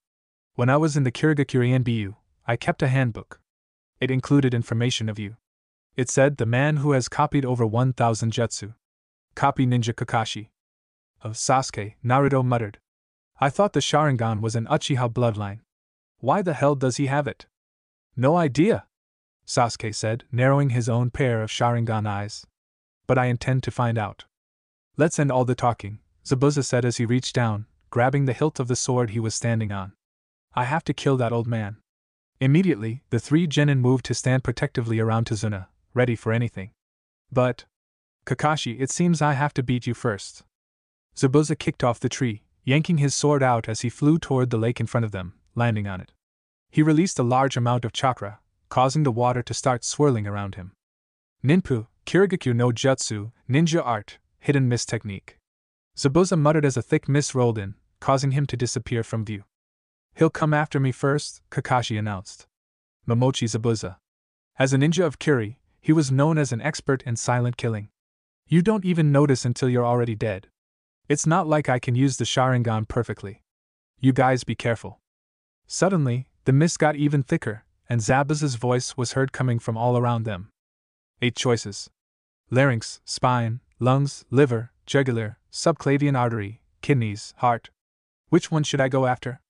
"When I was in the Kirigakure NBU, I kept a handbook. It included information of you. It said the man who has copied over 1,000 jutsu. Copy Ninja Kakashi." "Of Sasuke," Naruto muttered. "I thought the Sharingan was an Uchiha bloodline. Why the hell does he have it?" "No idea," Sasuke said, narrowing his own pair of Sharingan eyes. "But I intend to find out." "Let's end all the talking," Zabuza said as he reached down, grabbing the hilt of the sword he was standing on. "I have to kill that old man." Immediately, the three genin moved to stand protectively around Tazuna, ready for anything. "But, Kakashi, it seems I have to beat you first." Zabuza kicked off the tree, yanking his sword out as he flew toward the lake in front of them, landing on it. He released a large amount of chakra, causing the water to start swirling around him. "Ninpu, Kirigakure no Jutsu, ninja art, hidden mist technique." Zabuza muttered as a thick mist rolled in, causing him to disappear from view. "He'll come after me first," Kakashi announced. Momochi Zabuza. As a ninja of Kiri, he was known as an expert in silent killing. You don't even notice until you're already dead. It's not like I can use the Sharingan perfectly. You guys be careful. Suddenly, the mist got even thicker, and Zabuza's voice was heard coming from all around them. 8 choices. Larynx, spine, lungs, liver, jugular, subclavian artery, kidneys, heart. Which one should I go after?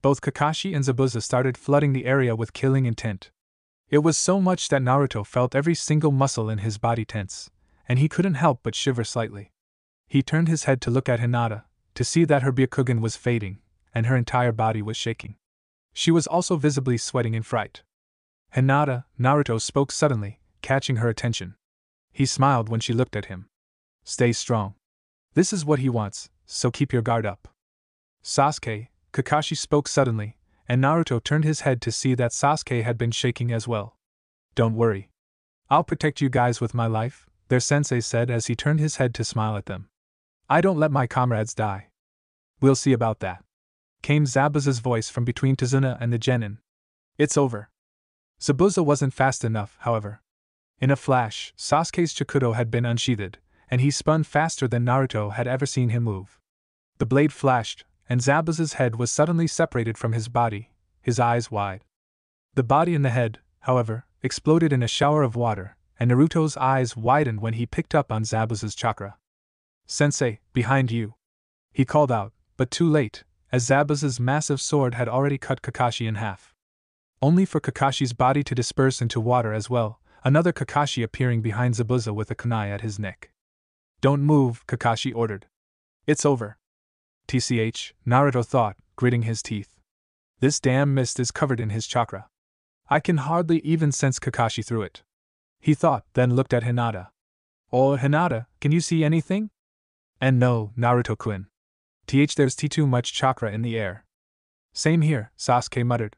Both Kakashi and Zabuza started flooding the area with killing intent. It was so much that Naruto felt every single muscle in his body tense, and he couldn't help but shiver slightly. He turned his head to look at Hinata, to see that her Byakugan was fading, and her entire body was shaking. She was also visibly sweating in fright. Hinata, Naruto spoke suddenly, catching her attention. He smiled when she looked at him. Stay strong. This is what he wants, so keep your guard up. Sasuke, Kakashi spoke suddenly, and Naruto turned his head to see that Sasuke had been shaking as well. Don't worry. I'll protect you guys with my life, their sensei said as he turned his head to smile at them. I don't let my comrades die. We'll see about that. Came Zabuza's voice from between Tazuna and the genin. It's over. Zabuza wasn't fast enough, however. In a flash, Sasuke's Chikudo had been unsheathed, and he spun faster than Naruto had ever seen him move. The blade flashed, and Zabuza's head was suddenly separated from his body, his eyes wide. The body and the head, however, exploded in a shower of water, and Naruto's eyes widened when he picked up on Zabuza's chakra. Sensei, behind you! He called out, but too late, as Zabuza's massive sword had already cut Kakashi in half. Only for Kakashi's body to disperse into water as well, another Kakashi appearing behind Zabuza with a kunai at his neck. Don't move, Kakashi ordered. It's over. TCH, Naruto thought, gritting his teeth. This damn mist is covered in his chakra. I can hardly even sense Kakashi through it. He thought, then looked at Hinata. Oh, Hinata, can you see anything? And no, Naruto-kun. There's too much chakra in the air. Same here, Sasuke muttered.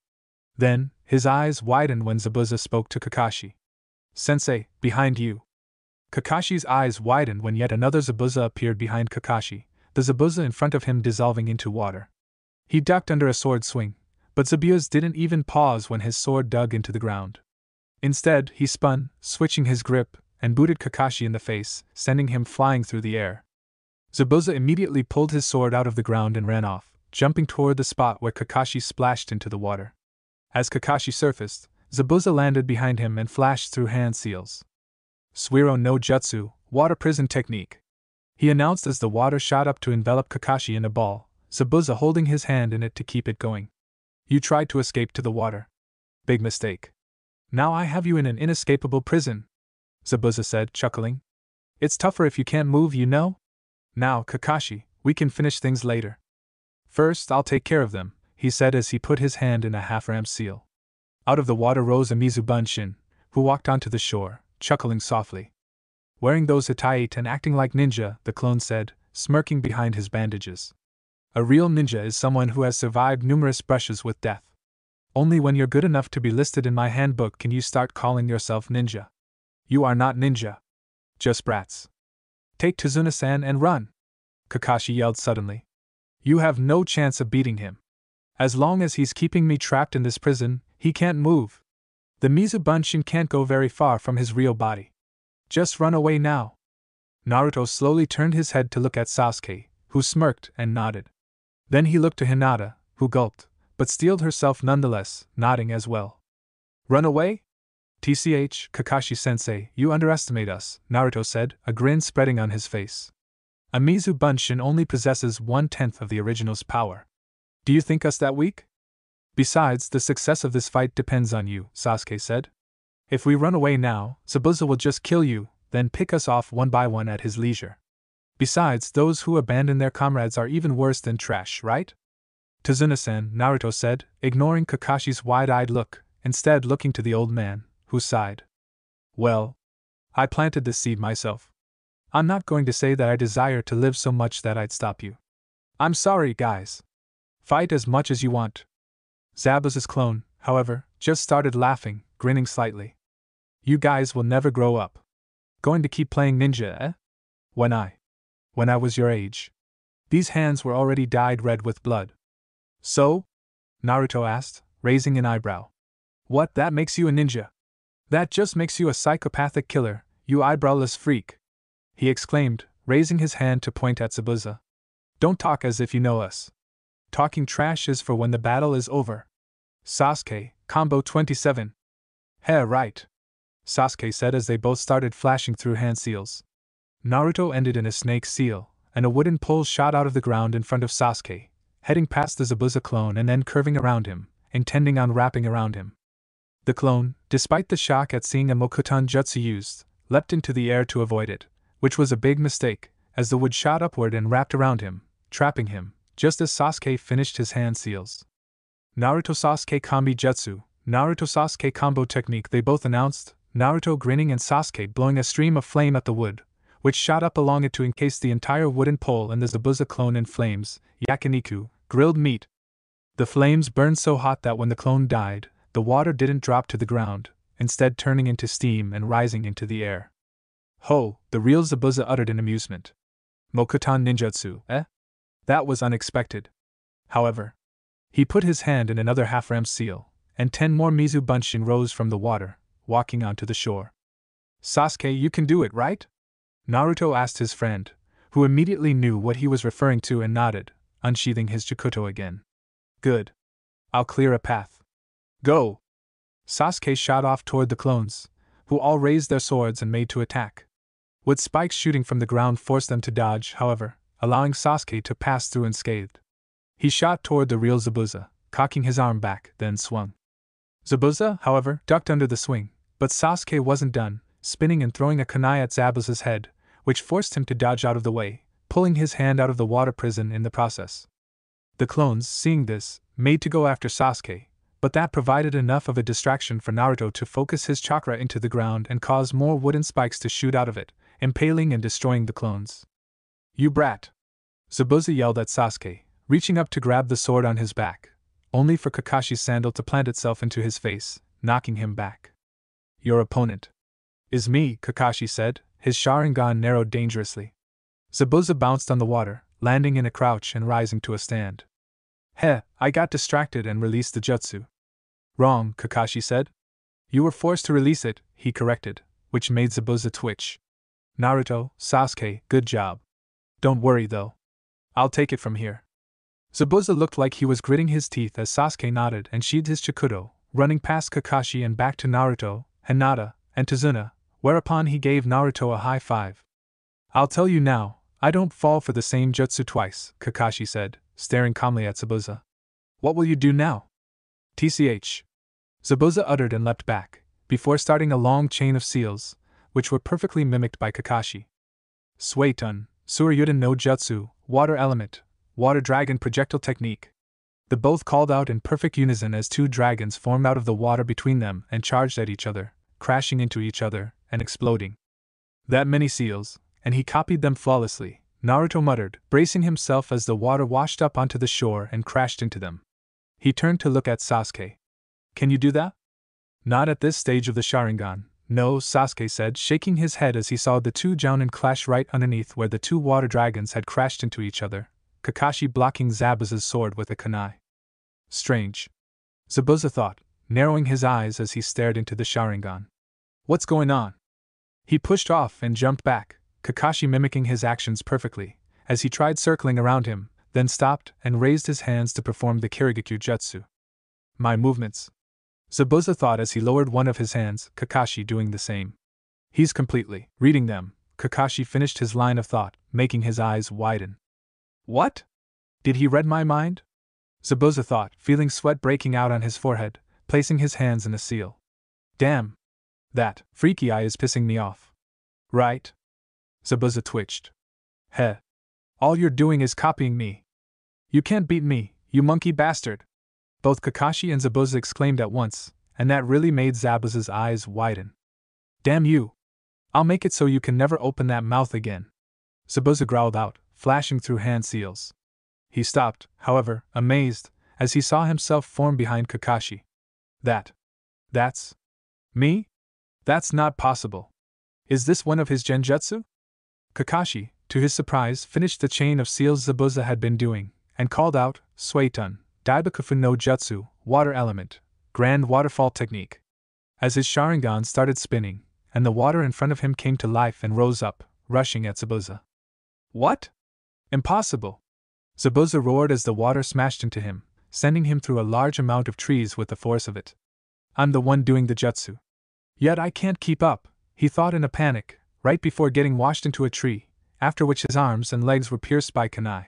Then, his eyes widened when Zabuza spoke to Kakashi. Sensei, behind you. Kakashi's eyes widened when yet another Zabuza appeared behind Kakashi, the Zabuza in front of him dissolving into water. He ducked under a sword swing, but Zabuza didn't even pause when his sword dug into the ground. Instead, he spun, switching his grip, and booted Kakashi in the face, sending him flying through the air. Zabuza immediately pulled his sword out of the ground and ran off, jumping toward the spot where Kakashi splashed into the water. As Kakashi surfaced, Zabuza landed behind him and flashed through hand seals. Suiro no Jutsu, water prison technique. He announced as the water shot up to envelop Kakashi in a ball, Zabuza holding his hand in it to keep it going. You tried to escape to the water. Big mistake. Now I have you in an inescapable prison, Zabuza said, chuckling. It's tougher if you can't move, you know? Now, Kakashi, we can finish things later. First, I'll take care of them, he said as he put his hand in a half-rammed seal. Out of the water rose a Mizubunshin, who walked onto the shore, chuckling softly. Wearing those Hitite and acting like ninja, the clone said, smirking behind his bandages. A real ninja is someone who has survived numerous brushes with death. Only when you're good enough to be listed in my handbook can you start calling yourself ninja. You are not ninja. Just brats. Take Tazuna-san and run! Kakashi yelled suddenly. You have no chance of beating him. As long as he's keeping me trapped in this prison, he can't move. The Mizubunshin can't go very far from his real body. Just run away now. Naruto slowly turned his head to look at Sasuke, who smirked and nodded. Then he looked to Hinata, who gulped, but steeled herself nonetheless, nodding as well. Run away? TCH, Kakashi-sensei, you underestimate us, Naruto said, a grin spreading on his face. A Mizubunshin only possesses 1/10 of the original's power. Do you think us that weak? Besides, the success of this fight depends on you, Sasuke said. If we run away now, Zabuza will just kill you, then pick us off one by one at his leisure. Besides, those who abandon their comrades are even worse than trash, right? Tazuna-san, Naruto said, ignoring Kakashi's wide-eyed look, instead looking to the old man, who sighed. Well, I planted this seed myself. I'm not going to say that I desire to live so much that I'd stop you. I'm sorry, guys. Fight as much as you want. Zabuza's clone, however, just started laughing, grinning slightly. You guys will never grow up. Going to keep playing ninja, eh? When I was your age. These hands were already dyed red with blood. So? Naruto asked, raising an eyebrow. What, that makes you a ninja? That just makes you a psychopathic killer, you eyebrowless freak! He exclaimed, raising his hand to point at Zabuza. Don't talk as if you know us. Talking trash is for when the battle is over. Sasuke, Combo 27. Heh, right. Sasuke said as they both started flashing through hand seals. Naruto ended in a snake seal, and a wooden pole shot out of the ground in front of Sasuke, heading past the Zabuza clone and then curving around him, intending on wrapping around him. The clone, despite the shock at seeing a Mokuton jutsu used, leapt into the air to avoid it, which was a big mistake, as the wood shot upward and wrapped around him, trapping him, just as Sasuke finished his hand seals. Naruto Sasuke Kombi Jutsu, Naruto Sasuke Combo Technique, they both announced, Naruto grinning and Sasuke blowing a stream of flame at the wood, which shot up along it to encase the entire wooden pole and the Zabuza clone in flames, yakiniku, grilled meat. The flames burned so hot that when the clone died, the water didn't drop to the ground, instead turning into steam and rising into the air. Ho, the real Zabuza uttered in amusement. Mokuton ninjutsu, eh? That was unexpected. However, he put his hand in another half-ram seal, and 10 more Mizu Bunshin rose from the water, walking onto the shore. Sasuke, you can do it, right? Naruto asked his friend, who immediately knew what he was referring to and nodded, unsheathing his Chikuto again. Good. I'll clear a path. Go! Sasuke shot off toward the clones, who all raised their swords and made to attack. Wood spikes shooting from the ground forced them to dodge, however, allowing Sasuke to pass through unscathed. He shot toward the real Zabuza, cocking his arm back, then swung. Zabuza, however, ducked under the swing, but Sasuke wasn't done, spinning and throwing a kunai at Zabuza's head, which forced him to dodge out of the way, pulling his hand out of the water prison in the process. The clones, seeing this, made to go after Sasuke, but that provided enough of a distraction for Naruto to focus his chakra into the ground and cause more wooden spikes to shoot out of it, impaling and destroying the clones. You brat! Zabuza yelled at Sasuke, reaching up to grab the sword on his back, only for Kakashi's sandal to plant itself into his face, knocking him back. Your opponent is me, Kakashi said, his Sharingan narrowed dangerously. Zabuza bounced on the water, landing in a crouch and rising to a stand. Heh, I got distracted and released the jutsu. Wrong, Kakashi said. You were forced to release it, he corrected, which made Zabuza twitch. Naruto, Sasuke, good job. Don't worry though. I'll take it from here. Zabuza looked like he was gritting his teeth as Sasuke nodded and sheathed his Chikuto, running past Kakashi and back to Naruto, Hinata, and Tazuna, whereupon he gave Naruto a high five. I'll tell you now, I don't fall for the same jutsu twice, Kakashi said, staring calmly at Zabuza. What will you do now? TCH. Zabuza uttered and leapt back, before starting a long chain of seals, which were perfectly mimicked by Kakashi. Suiton, Suryudan no Jutsu, Water Element, Water Dragon Projectile Technique. The both called out in perfect unison as 2 dragons formed out of the water between them and charged at each other, crashing into each other and exploding. That many seals, and he copied them flawlessly, Naruto muttered, bracing himself as the water washed up onto the shore and crashed into them. He turned to look at Sasuke. Can you do that? Not at this stage of the Sharingan, no, Sasuke said, shaking his head as he saw the 2 Jounin clash right underneath where the 2 water dragons had crashed into each other, Kakashi blocking Zabuza's sword with a kunai. Strange. Zabuza thought, narrowing his eyes as he stared into the Sharingan. What's going on? He pushed off and jumped back, Kakashi mimicking his actions perfectly, as he tried circling around him, then stopped and raised his hands to perform the Kirigakyu Jutsu. My movements. Zabuza thought as he lowered one of his hands, Kakashi doing the same. He's completely reading them, Kakashi finished his line of thought, making his eyes widen. What? Did he read my mind? Zabuza thought, feeling sweat breaking out on his forehead, placing his hands in a seal. Damn. That freaky eye is pissing me off. Right? Zabuza twitched. Heh. All you're doing is copying me. You can't beat me, you monkey bastard. Both Kakashi and Zabuza exclaimed at once, and that really made Zabuza's eyes widen. Damn you. I'll make it so you can never open that mouth again. Zabuza growled out, flashing through hand seals. He stopped, however, amazed, as he saw himself form behind Kakashi. That's me? That's not possible. Is this one of his genjutsu? Kakashi, to his surprise, finished the chain of seals Zabuza had been doing, and called out, Suiton, Daibakufu no Jutsu, Water Element, Grand Waterfall Technique. As his Sharingan started spinning, and the water in front of him came to life and rose up, rushing at Zabuza. What? Impossible! Zabuza roared as the water smashed into him, sending him through a large amount of trees with the force of it. I'm the one doing the jutsu. Yet I can't keep up, he thought in a panic, right before getting washed into a tree, after which his arms and legs were pierced by kunai.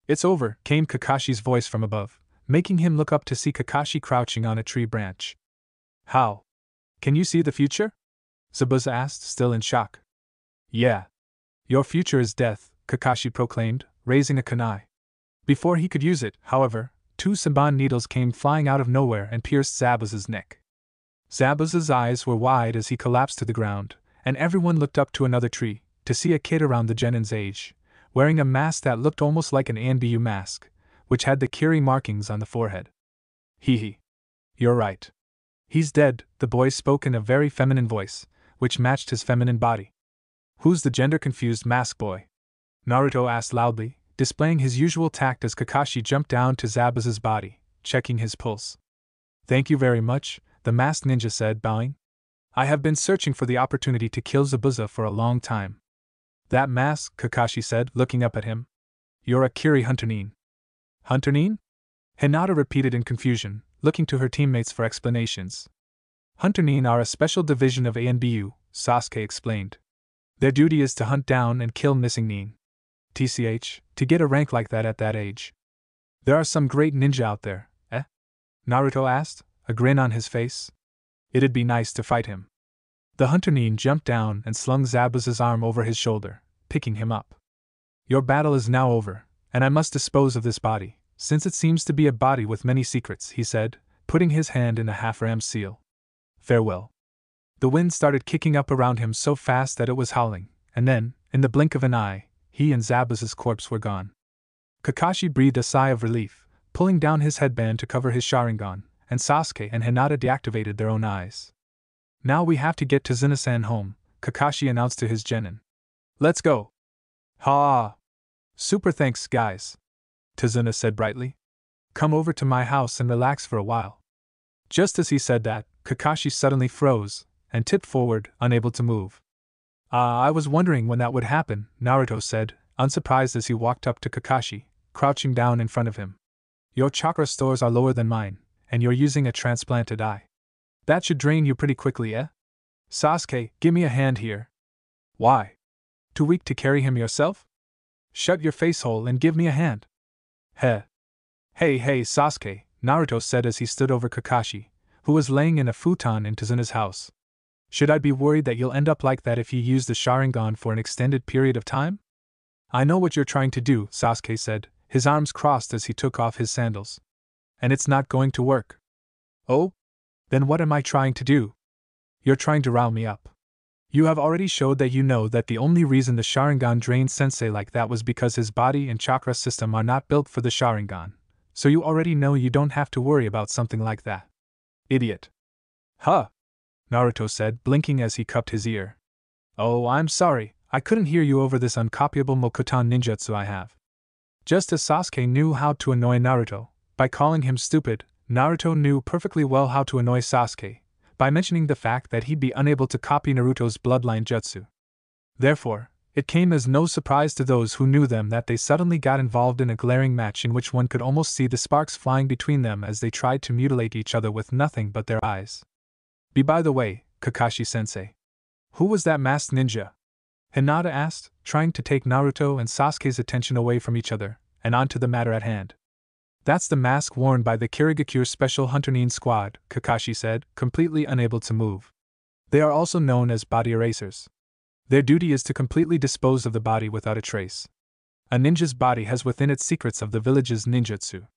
It's over, came Kakashi's voice from above, making him look up to see Kakashi crouching on a tree branch. How? Can you see the future? Zabuza asked, still in shock. Yeah. Your future is death, Kakashi proclaimed, raising a kunai. Before he could use it, however, 2 Senbon needles came flying out of nowhere and pierced Zabuza's neck. Zabuza's eyes were wide as he collapsed to the ground, and everyone looked up to another tree, to see a kid around the Genin's age, wearing a mask that looked almost like an ANBU mask, which had the Kiri markings on the forehead. Hee. You're right. He's dead, the boy spoke in a very feminine voice, which matched his feminine body. Who's the gender-confused mask boy? Naruto asked loudly, displaying his usual tact as Kakashi jumped down to Zabuza's body, checking his pulse. Thank you very much, the masked ninja said, bowing. I have been searching for the opportunity to kill Zabuza for a long time. That mask, Kakashi said, looking up at him. You're a Kiri Hunter Nin. Hunter Nin? Hinata repeated in confusion, looking to her teammates for explanations. Hunter Nin are a special division of ANBU, Sasuke explained. Their duty is to hunt down and kill missing Nin. TCH, to get a rank like that at that age. There are some great ninja out there, eh? Naruto asked, a grin on his face. It'd be nice to fight him. The Hunter Nin jumped down and slung Zabuza's arm over his shoulder, picking him up. Your battle is now over, and I must dispose of this body, since it seems to be a body with many secrets, he said, putting his hand in a half-ram seal. Farewell. The wind started kicking up around him so fast that it was howling, and then, in the blink of an eye, he and Zabuza's corpse were gone. Kakashi breathed a sigh of relief, pulling down his headband to cover his Sharingan, and Sasuke and Hinata deactivated their own eyes. Now we have to get Tazuna-san home, Kakashi announced to his genin. Let's go. Ha! Super thanks, guys. Tazuna said brightly. Come over to my house and relax for a while. Just as he said that, Kakashi suddenly froze, and tipped forward, unable to move. I was wondering when that would happen, Naruto said, unsurprised as he walked up to Kakashi, crouching down in front of him. Your chakra stores are lower than mine, and you're using a transplanted eye. That should drain you pretty quickly, eh? Sasuke, give me a hand here. Why? Too weak to carry him yourself? Shut your face hole and give me a hand. Heh. Hey, Sasuke, Naruto said as he stood over Kakashi, who was laying in a futon in Tazuna's house. Should I be worried that you'll end up like that if you use the Sharingan for an extended period of time? I know what you're trying to do, Sasuke said, his arms crossed as he took off his sandals. And it's not going to work. Oh? Then what am I trying to do? You're trying to rile me up. You have already showed that you know that the only reason the Sharingan drained Sensei like that was because his body and chakra system are not built for the Sharingan, so you already know you don't have to worry about something like that. Idiot. Huh? Naruto said, blinking as he cupped his ear. Oh, I'm sorry, I couldn't hear you over this uncopyable Mokutan ninjutsu I have. Just as Sasuke knew how to annoy Naruto, by calling him stupid, Naruto knew perfectly well how to annoy Sasuke, by mentioning the fact that he'd be unable to copy Naruto's bloodline jutsu. Therefore, it came as no surprise to those who knew them that they suddenly got involved in a glaring match in which one could almost see the sparks flying between them as they tried to mutilate each other with nothing but their eyes. By the way, Kakashi-sensei. Who was that masked ninja? Hinata asked, trying to take Naruto and Sasuke's attention away from each other, and onto the matter at hand. That's the mask worn by the Kirigakure Special Hunter Nin Squad, Kakashi said, completely unable to move. They are also known as body erasers. Their duty is to completely dispose of the body without a trace. A ninja's body has within it secrets of the village's ninjutsu.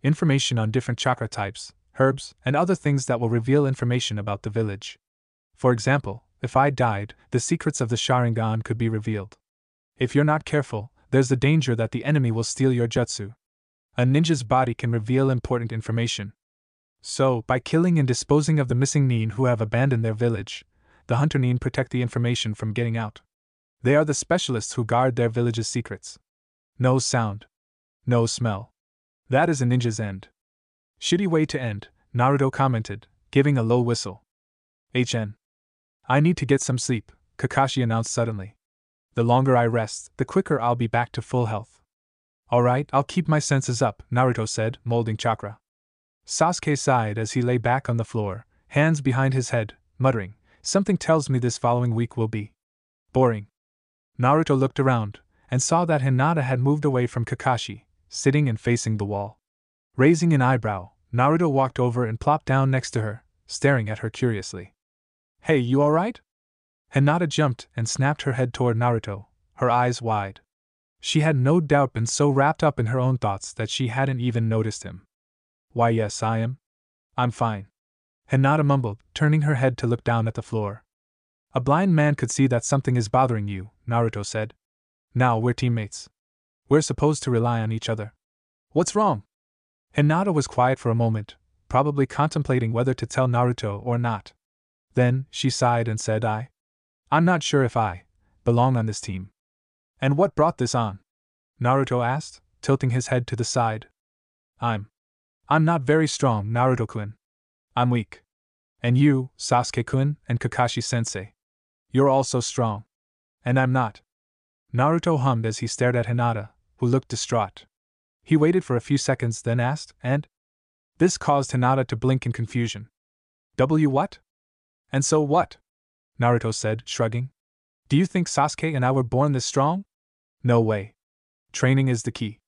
Information on different chakra types, herbs, and other things that will reveal information about the village. For example, if I died, the secrets of the Sharingan could be revealed. If you're not careful, there's the danger that the enemy will steal your jutsu. A ninja's body can reveal important information. So, by killing and disposing of the missing Nin who have abandoned their village, the Hunter Nin protect the information from getting out. They are the specialists who guard their village's secrets. No sound. No smell. That is a ninja's end. Shitty way to end, Naruto commented, giving a low whistle. I need to get some sleep, Kakashi announced suddenly. The longer I rest, the quicker I'll be back to full health. Alright, I'll keep my senses up, Naruto said, molding chakra. Sasuke sighed as he lay back on the floor, hands behind his head, muttering, something tells me this following week will be boring. Naruto looked around, and saw that Hinata had moved away from Kakashi, sitting and facing the wall. Raising an eyebrow, Naruto walked over and plopped down next to her, staring at her curiously. Hey, you alright? Hinata jumped and snapped her head toward Naruto, her eyes wide. She had no doubt been so wrapped up in her own thoughts that she hadn't even noticed him. Why, yes, I am. I'm fine. Hinata mumbled, turning her head to look down at the floor. A blind man could see that something is bothering you, Naruto said. Now we're teammates. We're supposed to rely on each other. What's wrong? Hinata was quiet for a moment, probably contemplating whether to tell Naruto or not. Then, she sighed and said, I'm not sure if I belong on this team. And what brought this on? Naruto asked, tilting his head to the side. I'm not very strong, Naruto-kun. I'm weak. And you, Sasuke-kun and Kakashi-sensei. You're all so strong. And I'm not. Naruto hummed as he stared at Hinata, who looked distraught. He waited for a few seconds, then asked, and? This caused Hinata to blink in confusion. What? And so what? Naruto said, shrugging. Do you think Sasuke and I were born this strong? No way. Training is the key.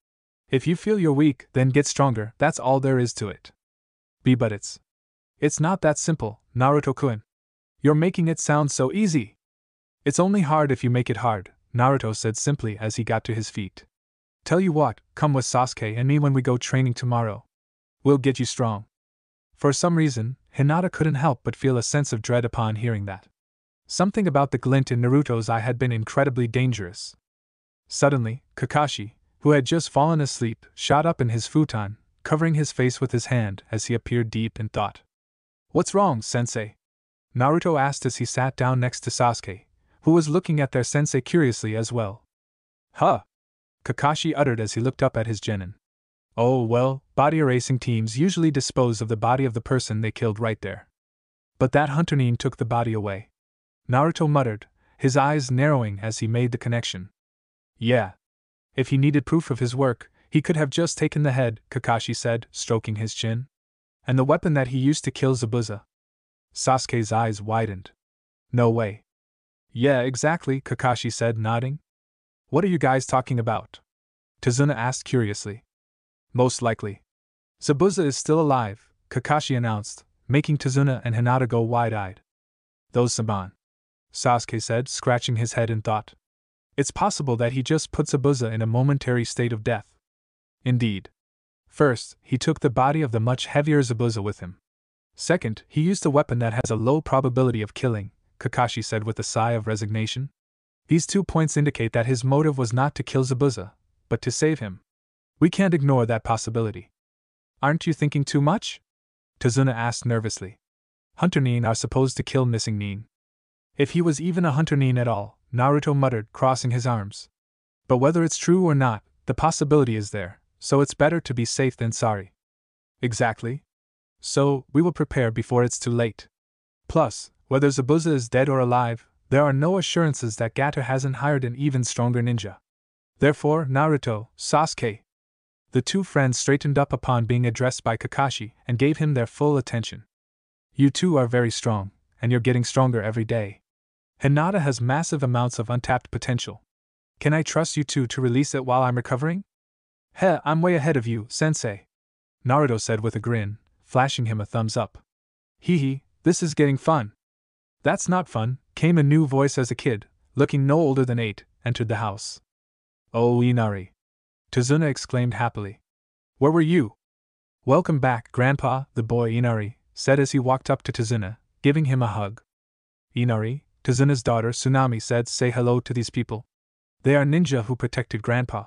If you feel you're weak, then get stronger, that's all there is to it. But it's not that simple, Naruto-kun. You're making it sound so easy. It's only hard if you make it hard, Naruto said simply as he got to his feet. Tell you what, come with Sasuke and me when we go training tomorrow. We'll get you strong. For some reason, Hinata couldn't help but feel a sense of dread upon hearing that. Something about the glint in Naruto's eye had been incredibly dangerous. Suddenly, Kakashi, who had just fallen asleep, shot up in his futon, covering his face with his hand as he appeared deep in thought. What's wrong, sensei? Naruto asked as he sat down next to Sasuke, who was looking at their sensei curiously as well. Huh? Kakashi uttered as he looked up at his genin. Oh well, body erasing teams usually dispose of the body of the person they killed right there. But that hunter nin took the body away. Naruto muttered, his eyes narrowing as he made the connection. Yeah. If he needed proof of his work, he could have just taken the head, Kakashi said, stroking his chin. And the weapon that he used to kill Zabuza. Sasuke's eyes widened. No way. Yeah, exactly, Kakashi said, nodding. What are you guys talking about? Tazuna asked curiously. Most likely. Zabuza is still alive, Kakashi announced, making Tazuna and Hinata go wide-eyed. Those Saban. Sasuke said, scratching his head in thought. It's possible that he just put Zabuza in a momentary state of death. Indeed. First, he took the body of the much heavier Zabuza with him. Second, he used a weapon that has a low probability of killing, Kakashi said with a sigh of resignation. These 2 points indicate that his motive was not to kill Zabuza, but to save him. We can't ignore that possibility. Aren't you thinking too much? Tazuna asked nervously. Hunter nin are supposed to kill missing nin. If he was even a hunter nin at all, Naruto muttered, crossing his arms. But whether it's true or not, the possibility is there, so it's better to be safe than sorry. Exactly. So, we will prepare before it's too late. Plus, whether Zabuza is dead or alive, there are no assurances that Gato hasn't hired an even stronger ninja. Therefore, Naruto, Sasuke. The 2 friends straightened up upon being addressed by Kakashi and gave him their full attention. You 2 are very strong, and you're getting stronger every day. Hinata has massive amounts of untapped potential. Can I trust you 2 to release it while I'm recovering? I'm way ahead of you, sensei. Naruto said with a grin, flashing him a thumbs up. Hee, this is getting fun. That's not fun, came a new voice as a kid, looking no older than 8, entered the house. Oh, Inari. Tazuna exclaimed happily. Where were you? Welcome back, Grandpa, the boy Inari said as he walked up to Tazuna, giving him a hug. Inari, Tazuna's daughter Tsunami said, say hello to these people. They are ninja who protected Grandpa.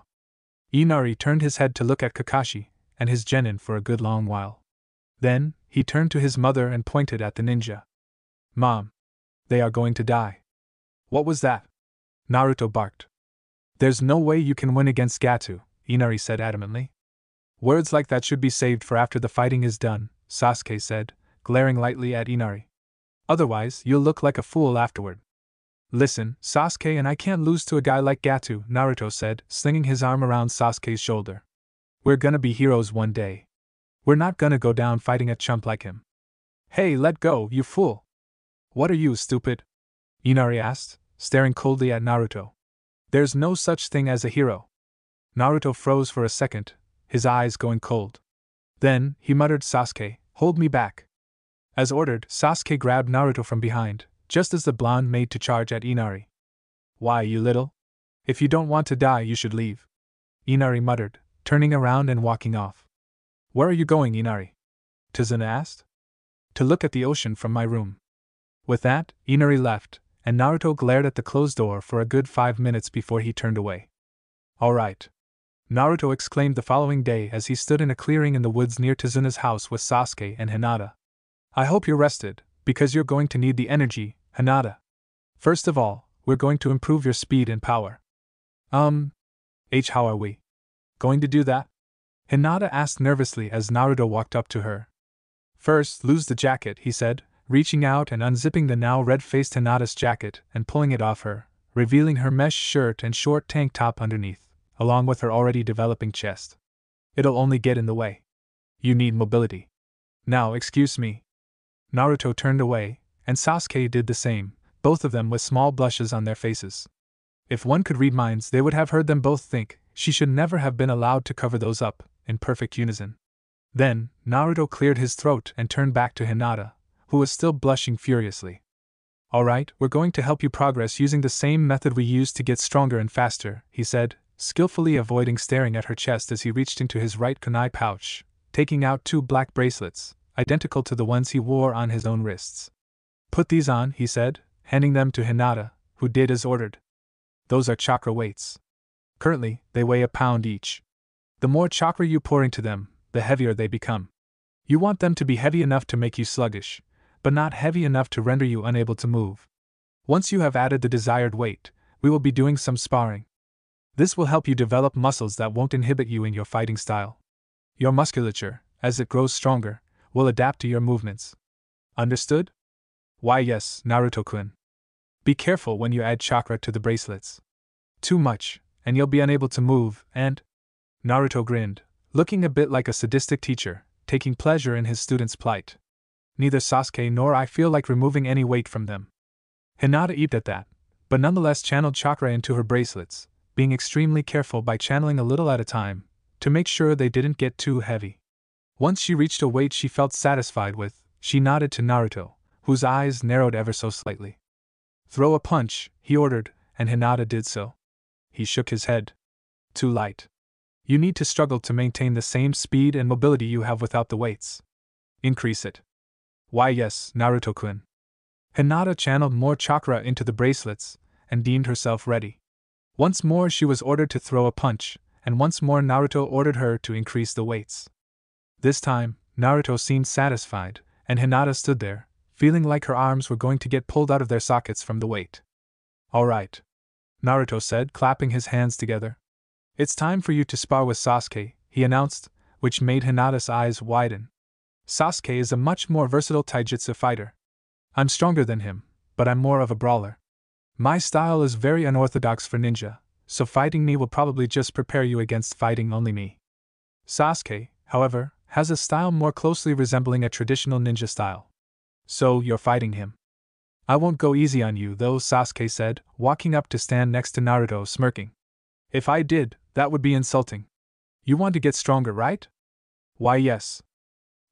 Inari turned his head to look at Kakashi and his genin for a good long while. Then, he turned to his mother and pointed at the ninja. Mom. They are going to die. What was that? Naruto barked. There's no way you can win against Gato, Inari said adamantly. Words like that should be saved for after the fighting is done, Sasuke said, glaring lightly at Inari. Otherwise, you'll look like a fool afterward. Listen, Sasuke and I can't lose to a guy like Gato, Naruto said, slinging his arm around Sasuke's shoulder. We're gonna be heroes one day. We're not gonna go down fighting a chump like him. Hey, let go, you fool! What are you, stupid? Inari asked, staring coldly at Naruto. There's no such thing as a hero. Naruto froze for a second, his eyes going cold. Then, he muttered, "Sasuke, hold me back." As ordered, Sasuke grabbed Naruto from behind, just as the blonde made to charge at Inari. "Why, you little? If you don't want to die, you should leave," Inari muttered, turning around and walking off. "Where are you going, Inari?" Tazuna asked. "To look at the ocean from my room." With that, Inari left, and Naruto glared at the closed door for a good 5 minutes before he turned away. "All right," Naruto exclaimed the following day as he stood in a clearing in the woods near Tazuna's house with Sasuke and Hinata. "I hope you're rested, because you're going to need the energy, Hinata. First of all, we're going to improve your speed and power." How are we going to do that?" Hinata asked nervously as Naruto walked up to her. "First, lose the jacket," he said, reaching out and unzipping the now red-faced Hinata's jacket and pulling it off her, revealing her mesh shirt and short tank top underneath, along with her already developing chest. "It'll only get in the way. You need mobility. Now, excuse me." Naruto turned away, and Sasuke did the same, both of them with small blushes on their faces. If one could read minds, they would have heard them both think, she should never have been allowed to cover those up, in perfect unison. Then, Naruto cleared his throat and turned back to Hinata, who was still blushing furiously. "All right, we're going to help you progress using the same method we used to get stronger and faster," he said, skillfully avoiding staring at her chest as he reached into his right kunai pouch, taking out 2 black bracelets, identical to the ones he wore on his own wrists. "Put these on," he said, handing them to Hinata, who did as ordered. "Those are chakra weights. Currently, they weigh 1 pound each. The more chakra you pour into them, the heavier they become. You want them to be heavy enough to make you sluggish, but not heavy enough to render you unable to move. Once you have added the desired weight, we will be doing some sparring. This will help you develop muscles that won't inhibit you in your fighting style. Your musculature, as it grows stronger, will adapt to your movements. Understood?" "Why, yes, Naruto-kun. Be careful when you add chakra to the bracelets. Too much, and you'll be unable to move, and—" Naruto grinned, looking a bit like a sadistic teacher, taking pleasure in his student's plight. "Neither Sasuke nor I feel like removing any weight from them." Hinata eeped at that, but nonetheless channeled chakra into her bracelets, being extremely careful by channeling a little at a time, to make sure they didn't get too heavy. Once she reached a weight she felt satisfied with, she nodded to Naruto, whose eyes narrowed ever so slightly. "Throw a punch," he ordered, and Hinata did so. He shook his head. "Too light. You need to struggle to maintain the same speed and mobility you have without the weights. Increase it." "Why, yes, Naruto-kun." Hinata channeled more chakra into the bracelets, and deemed herself ready. Once more she was ordered to throw a punch, and once more Naruto ordered her to increase the weights. This time, Naruto seemed satisfied, and Hinata stood there, feeling like her arms were going to get pulled out of their sockets from the weight. "All right," Naruto said, clapping his hands together. "It's time for you to spar with Sasuke," he announced, which made Hinata's eyes widen. "Sasuke is a much more versatile taijutsu fighter. I'm stronger than him, but I'm more of a brawler. My style is very unorthodox for ninja, so fighting me will probably just prepare you against fighting only me. Sasuke, however, has a style more closely resembling a traditional ninja style. So, you're fighting him. I won't go easy on you though," Sasuke said, walking up to stand next to Naruto, smirking. "If I did, that would be insulting. You want to get stronger, right?" "Why, yes."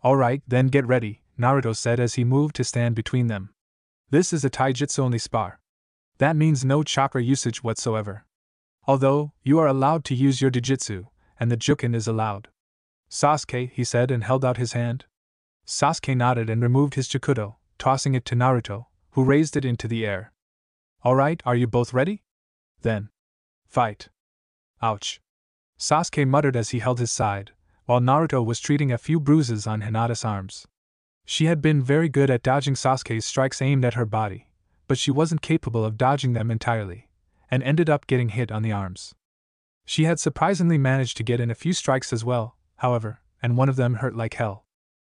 "All right, then get ready," Naruto said as he moved to stand between them. "This is a taijutsu-only spar. That means no chakra usage whatsoever. Although, you are allowed to use your Dojutsu, and the Juken is allowed." "Sasuke," he said and held out his hand. Sasuke nodded and removed his Chikudo, tossing it to Naruto, who raised it into the air. "All right, are you both ready? Then, fight." "Ouch," Sasuke muttered as he held his side, while Naruto was treating a few bruises on Hinata's arms. She had been very good at dodging Sasuke's strikes aimed at her body, but she wasn't capable of dodging them entirely, and ended up getting hit on the arms. She had surprisingly managed to get in a few strikes as well, however, and one of them hurt like hell.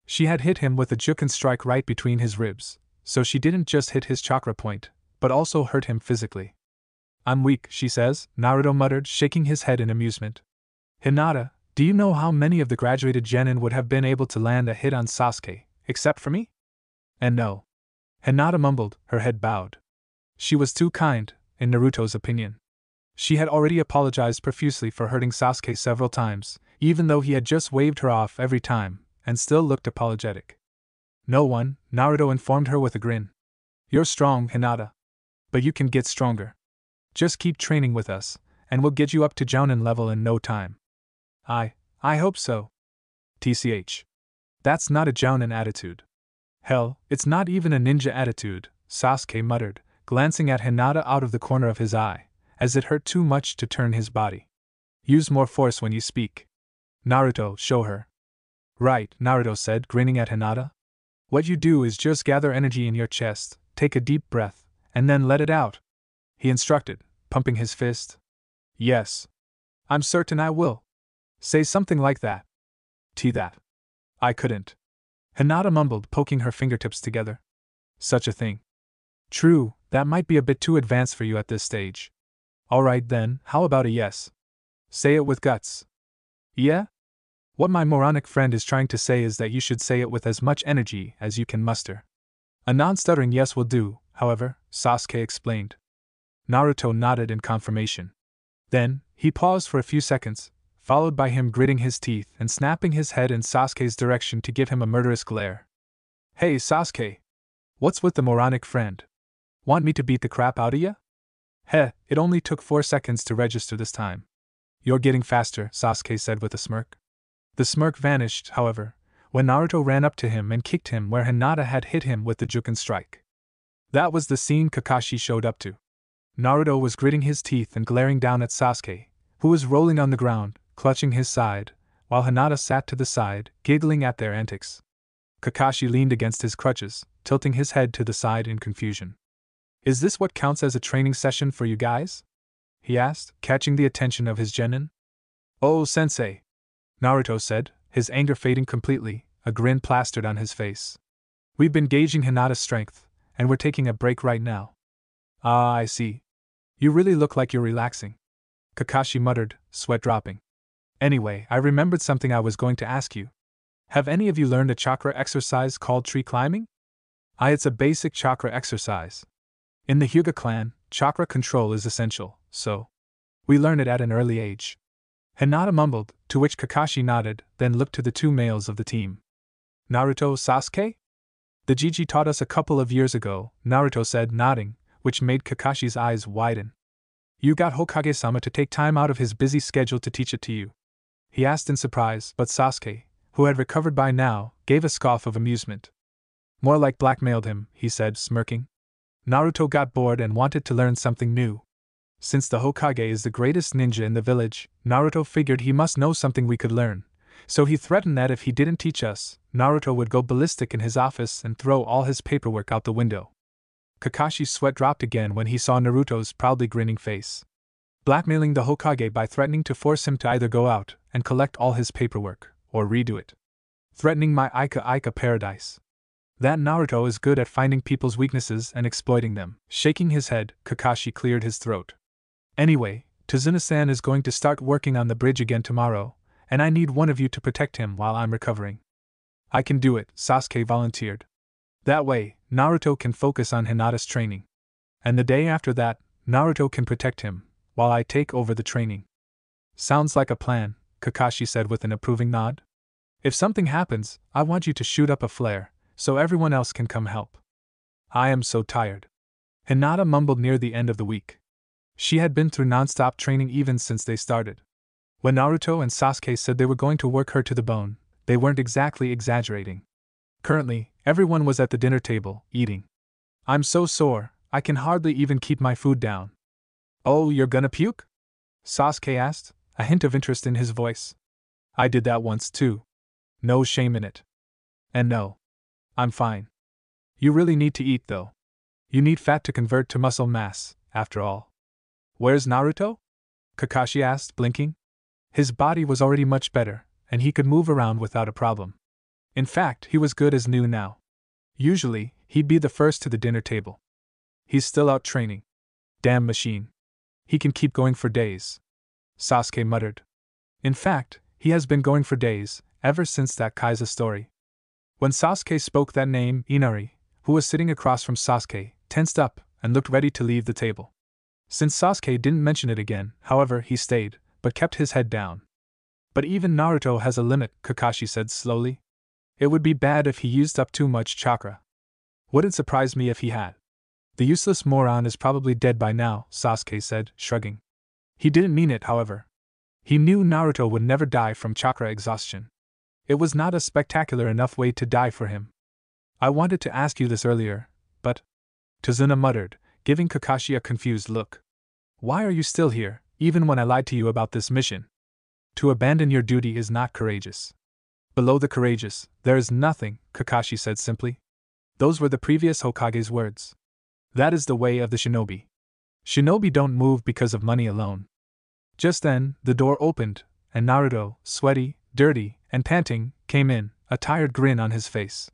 She had hit him with a Juken strike right between his ribs, so she didn't just hit his chakra point, but also hurt him physically. "I'm weak," she says, Naruto muttered, shaking his head in amusement. "Hinata, do you know how many of the graduated genin would have been able to land a hit on Sasuke, except for me?" "And no," Hinata mumbled, her head bowed. She was too kind, in Naruto's opinion. She had already apologized profusely for hurting Sasuke several times, even though he had just waved her off every time, and still looked apologetic. No one, Naruto informed her with a grin. You're strong, Hinata. But you can get stronger. Just keep training with us, and we'll get you up to Jounin level in no time. I hope so. TCH. That's not a Jounin attitude. Hell, it's not even a ninja attitude, Sasuke muttered, glancing at Hinata out of the corner of his eye, as it hurt too much to turn his body. Use more force when you speak. Naruto, show her. Right, Naruto said, grinning at Hinata. What you do is just gather energy in your chest, take a deep breath, and then let it out. He instructed, pumping his fist. Yes. I'm certain I will. Say something like that. That. I couldn't. Hinata mumbled, poking her fingertips together. Such a thing. True, that might be a bit too advanced for you at this stage. Alright then, how about a yes? Say it with guts. Yeah? What my moronic friend is trying to say is that you should say it with as much energy as you can muster. A non-stuttering yes will do, however, Sasuke explained. Naruto nodded in confirmation. Then, he paused for a few seconds, followed by him gritting his teeth and snapping his head in Sasuke's direction to give him a murderous glare. Hey Sasuke! What's with the moronic friend? Want me to beat the crap out of ya? Heh, it only took 4 seconds to register this time. You're getting faster, Sasuke said with a smirk. The smirk vanished, however, when Naruto ran up to him and kicked him where Hinata had hit him with the Juken strike. That was the scene Kakashi showed up to. Naruto was gritting his teeth and glaring down at Sasuke, who was rolling on the ground, clutching his side, while Hinata sat to the side, giggling at their antics. Kakashi leaned against his crutches, tilting his head to the side in confusion. Is this what counts as a training session for you guys? He asked, catching the attention of his genin. Oh, sensei! Naruto said, his anger fading completely, a grin plastered on his face. We've been gauging Hinata's strength, and we're taking a break right now. Ah, I see. You really look like you're relaxing. Kakashi muttered, sweat dropping. Anyway, I remembered something I was going to ask you. Have any of you learned a chakra exercise called tree climbing? It's a basic chakra exercise. In the Hyuga clan, chakra control is essential, so we learn it at an early age. Hinata mumbled, to which Kakashi nodded, then looked to the 2 males of the team. Naruto, Sasuke? The Jiji taught us a couple of years ago, Naruto said, nodding, which made Kakashi's eyes widen. You got Hokage-sama to take time out of his busy schedule to teach it to you? He asked in surprise, but Sasuke, who had recovered by now, gave a scoff of amusement. More like blackmailed him, he said, smirking. Naruto got bored and wanted to learn something new. Since the Hokage is the greatest ninja in the village, Naruto figured he must know something we could learn, so he threatened that if he didn't teach us, Naruto would go ballistic in his office and throw all his paperwork out the window. Kakashi's sweat dropped again when he saw Naruto's proudly grinning face. Blackmailing the Hokage by threatening to force him to either go out and collect all his paperwork, or redo it. Threatening my Ika paradise. That Naruto is good at finding people's weaknesses and exploiting them. Shaking his head, Kakashi cleared his throat. Anyway, Tazuna-san is going to start working on the bridge again tomorrow, and I need one of you to protect him while I'm recovering. I can do it, Sasuke volunteered. That way, Naruto can focus on Hinata's training. And the day after that, Naruto can protect him, while I take over the training. Sounds like a plan, Kakashi said with an approving nod. If something happens, I want you to shoot up a flare, so everyone else can come help. I am so tired. Hinata mumbled near the end of the week. She had been through non-stop training even since they started. When Naruto and Sasuke said they were going to work her to the bone, they weren't exactly exaggerating. Currently, everyone was at the dinner table, eating. I'm so sore, I can hardly even keep my food down. Oh, you're gonna puke? Sasuke asked, a hint of interest in his voice. I did that once too. No shame in it. And no. I'm fine. You really need to eat though. You need fat to convert to muscle mass, after all. Where's Naruto? Kakashi asked, blinking. His body was already much better, and he could move around without a problem. In fact, he was good as new now. Usually, he'd be the first to the dinner table. He's still out training. Damn machine. He can keep going for days. Sasuke muttered. In fact, he has been going for days, ever since that Kaiza story. When Sasuke spoke that name, Inari, who was sitting across from Sasuke, tensed up and looked ready to leave the table. Since Sasuke didn't mention it again, however, he stayed, but kept his head down. But even Naruto has a limit, Kakashi said slowly. It would be bad if he used up too much chakra. Wouldn't surprise me if he had. The useless moron is probably dead by now, Sasuke said, shrugging. He didn't mean it, however. He knew Naruto would never die from chakra exhaustion. It was not a spectacular enough way to die for him. I wanted to ask you this earlier, but… Tazuna muttered, giving Kakashi a confused look. Why are you still here, even when I lied to you about this mission? To abandon your duty is not courageous. Below the courageous, there is nothing, Kakashi said simply. Those were the previous Hokage's words. That is the way of the shinobi. Shinobi don't move because of money alone. Just then, the door opened, and Naruto, sweaty, dirty, and panting, came in, a tired grin on his face.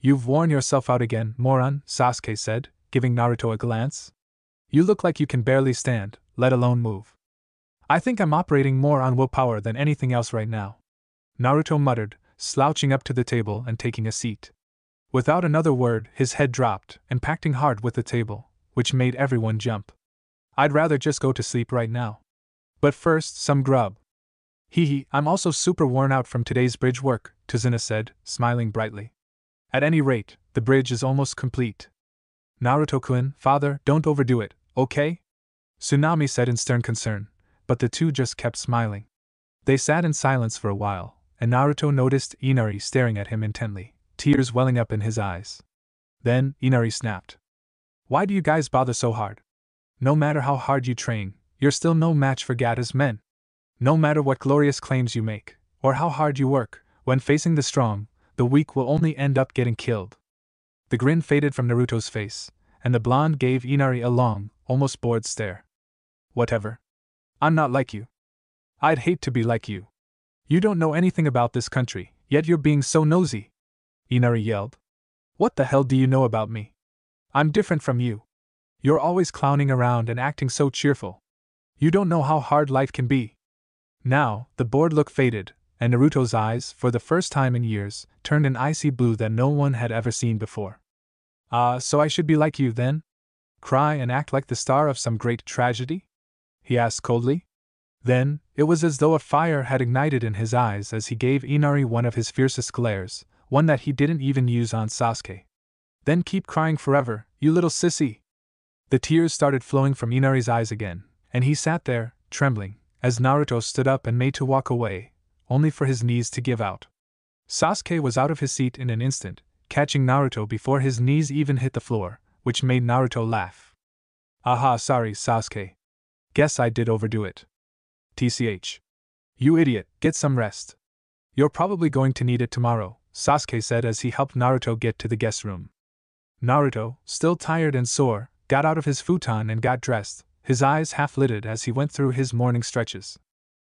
You've worn yourself out again, moron, Sasuke said, giving Naruto a glance. You look like you can barely stand, let alone move. I think I'm operating more on willpower than anything else right now. Naruto muttered, slouching up to the table and taking a seat. Without another word, his head dropped, impacting hard with the table, which made everyone jump. I'd rather just go to sleep right now. But first, some grub. Hee, I'm also super worn out from today's bridge work, Tazuna said, smiling brightly. At any rate, the bridge is almost complete. Naruto-kun, father, don't overdo it, okay? Tsunami said in stern concern, but the two just kept smiling. They sat in silence for a while, and Naruto noticed Inari staring at him intently, tears welling up in his eyes. Then, Inari snapped. Why do you guys bother so hard? No matter how hard you train, you're still no match for Gatta's men. No matter what glorious claims you make, or how hard you work, when facing the strong, the weak will only end up getting killed. The grin faded from Naruto's face, and the blonde gave Inari a long, almost bored stare. Whatever. I'm not like you. I'd hate to be like you. You don't know anything about this country, yet you're being so nosy. Inari yelled. What the hell do you know about me? I'm different from you. You're always clowning around and acting so cheerful. You don't know how hard life can be. Now, the bored look faded, and Naruto's eyes, for the first time in years, turned an icy blue that no one had ever seen before. So I should be like you, then? Cry and act like the star of some great tragedy? He asked coldly. Then, it was as though a fire had ignited in his eyes as he gave Inari one of his fiercest glares, one that he didn't even use on Sasuke. Then keep crying forever, you little sissy. The tears started flowing from Inari's eyes again, and he sat there, trembling, as Naruto stood up and made to walk away, only for his knees to give out. Sasuke was out of his seat in an instant, catching Naruto before his knees even hit the floor, which made Naruto laugh. Aha, sorry, Sasuke. Guess I did overdo it. TCH. You idiot, get some rest. You're probably going to need it tomorrow, Sasuke said as he helped Naruto get to the guest room. Naruto, still tired and sore, got out of his futon and got dressed, his eyes half-lidded as he went through his morning stretches.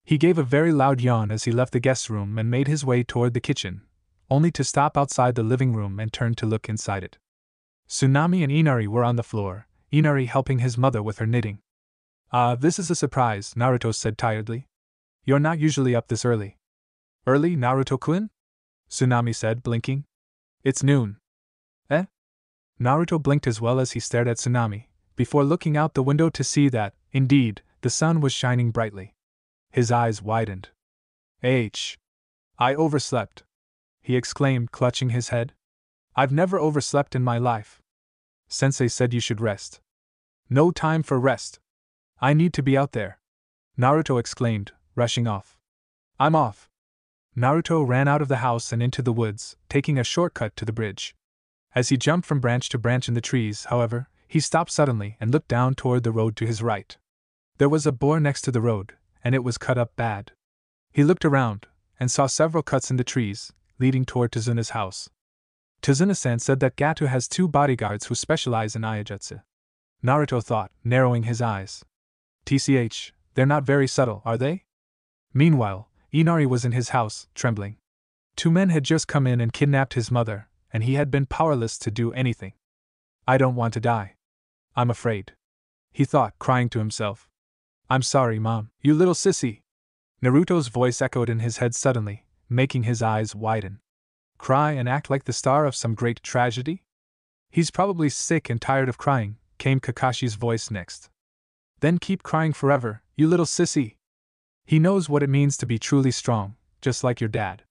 He gave a very loud yawn as he left the guest room and made his way toward the kitchen, only to stop outside the living room and turn to look inside it. Tsunami and Inari were on the floor, Inari helping his mother with her knitting. This is a surprise, Naruto said tiredly. You're not usually up this early. Early, Naruto-kun? Tsunami said, blinking. It's noon. Eh? Naruto blinked as well as he stared at Tsunami, before looking out the window to see that, indeed, the sun was shining brightly. His eyes widened. I overslept, he exclaimed, clutching his head. I've never overslept in my life. Sensei said you should rest. No time for rest. I need to be out there, Naruto exclaimed, rushing off. I'm off. Naruto ran out of the house and into the woods, taking a shortcut to the bridge. As he jumped from branch to branch in the trees, however, he stopped suddenly and looked down toward the road to his right. There was a boar next to the road, and it was cut up bad. He looked around, and saw several cuts in the trees, leading toward Tazuna's house. Tazuna-san said that Gato has 2 bodyguards who specialize in Ayajutsu. Naruto thought, narrowing his eyes. TCH, they're not very subtle, are they? Meanwhile, Inari was in his house, trembling. 2 men had just come in and kidnapped his mother, and he had been powerless to do anything. I don't want to die. I'm afraid, he thought, crying to himself. I'm sorry, Mom, you little sissy. Naruto's voice echoed in his head suddenly, making his eyes widen. Cry and act like the star of some great tragedy? He's probably sick and tired of crying, came Kakashi's voice next. Then keep crying forever, you little sissy. He knows what it means to be truly strong, just like your dad.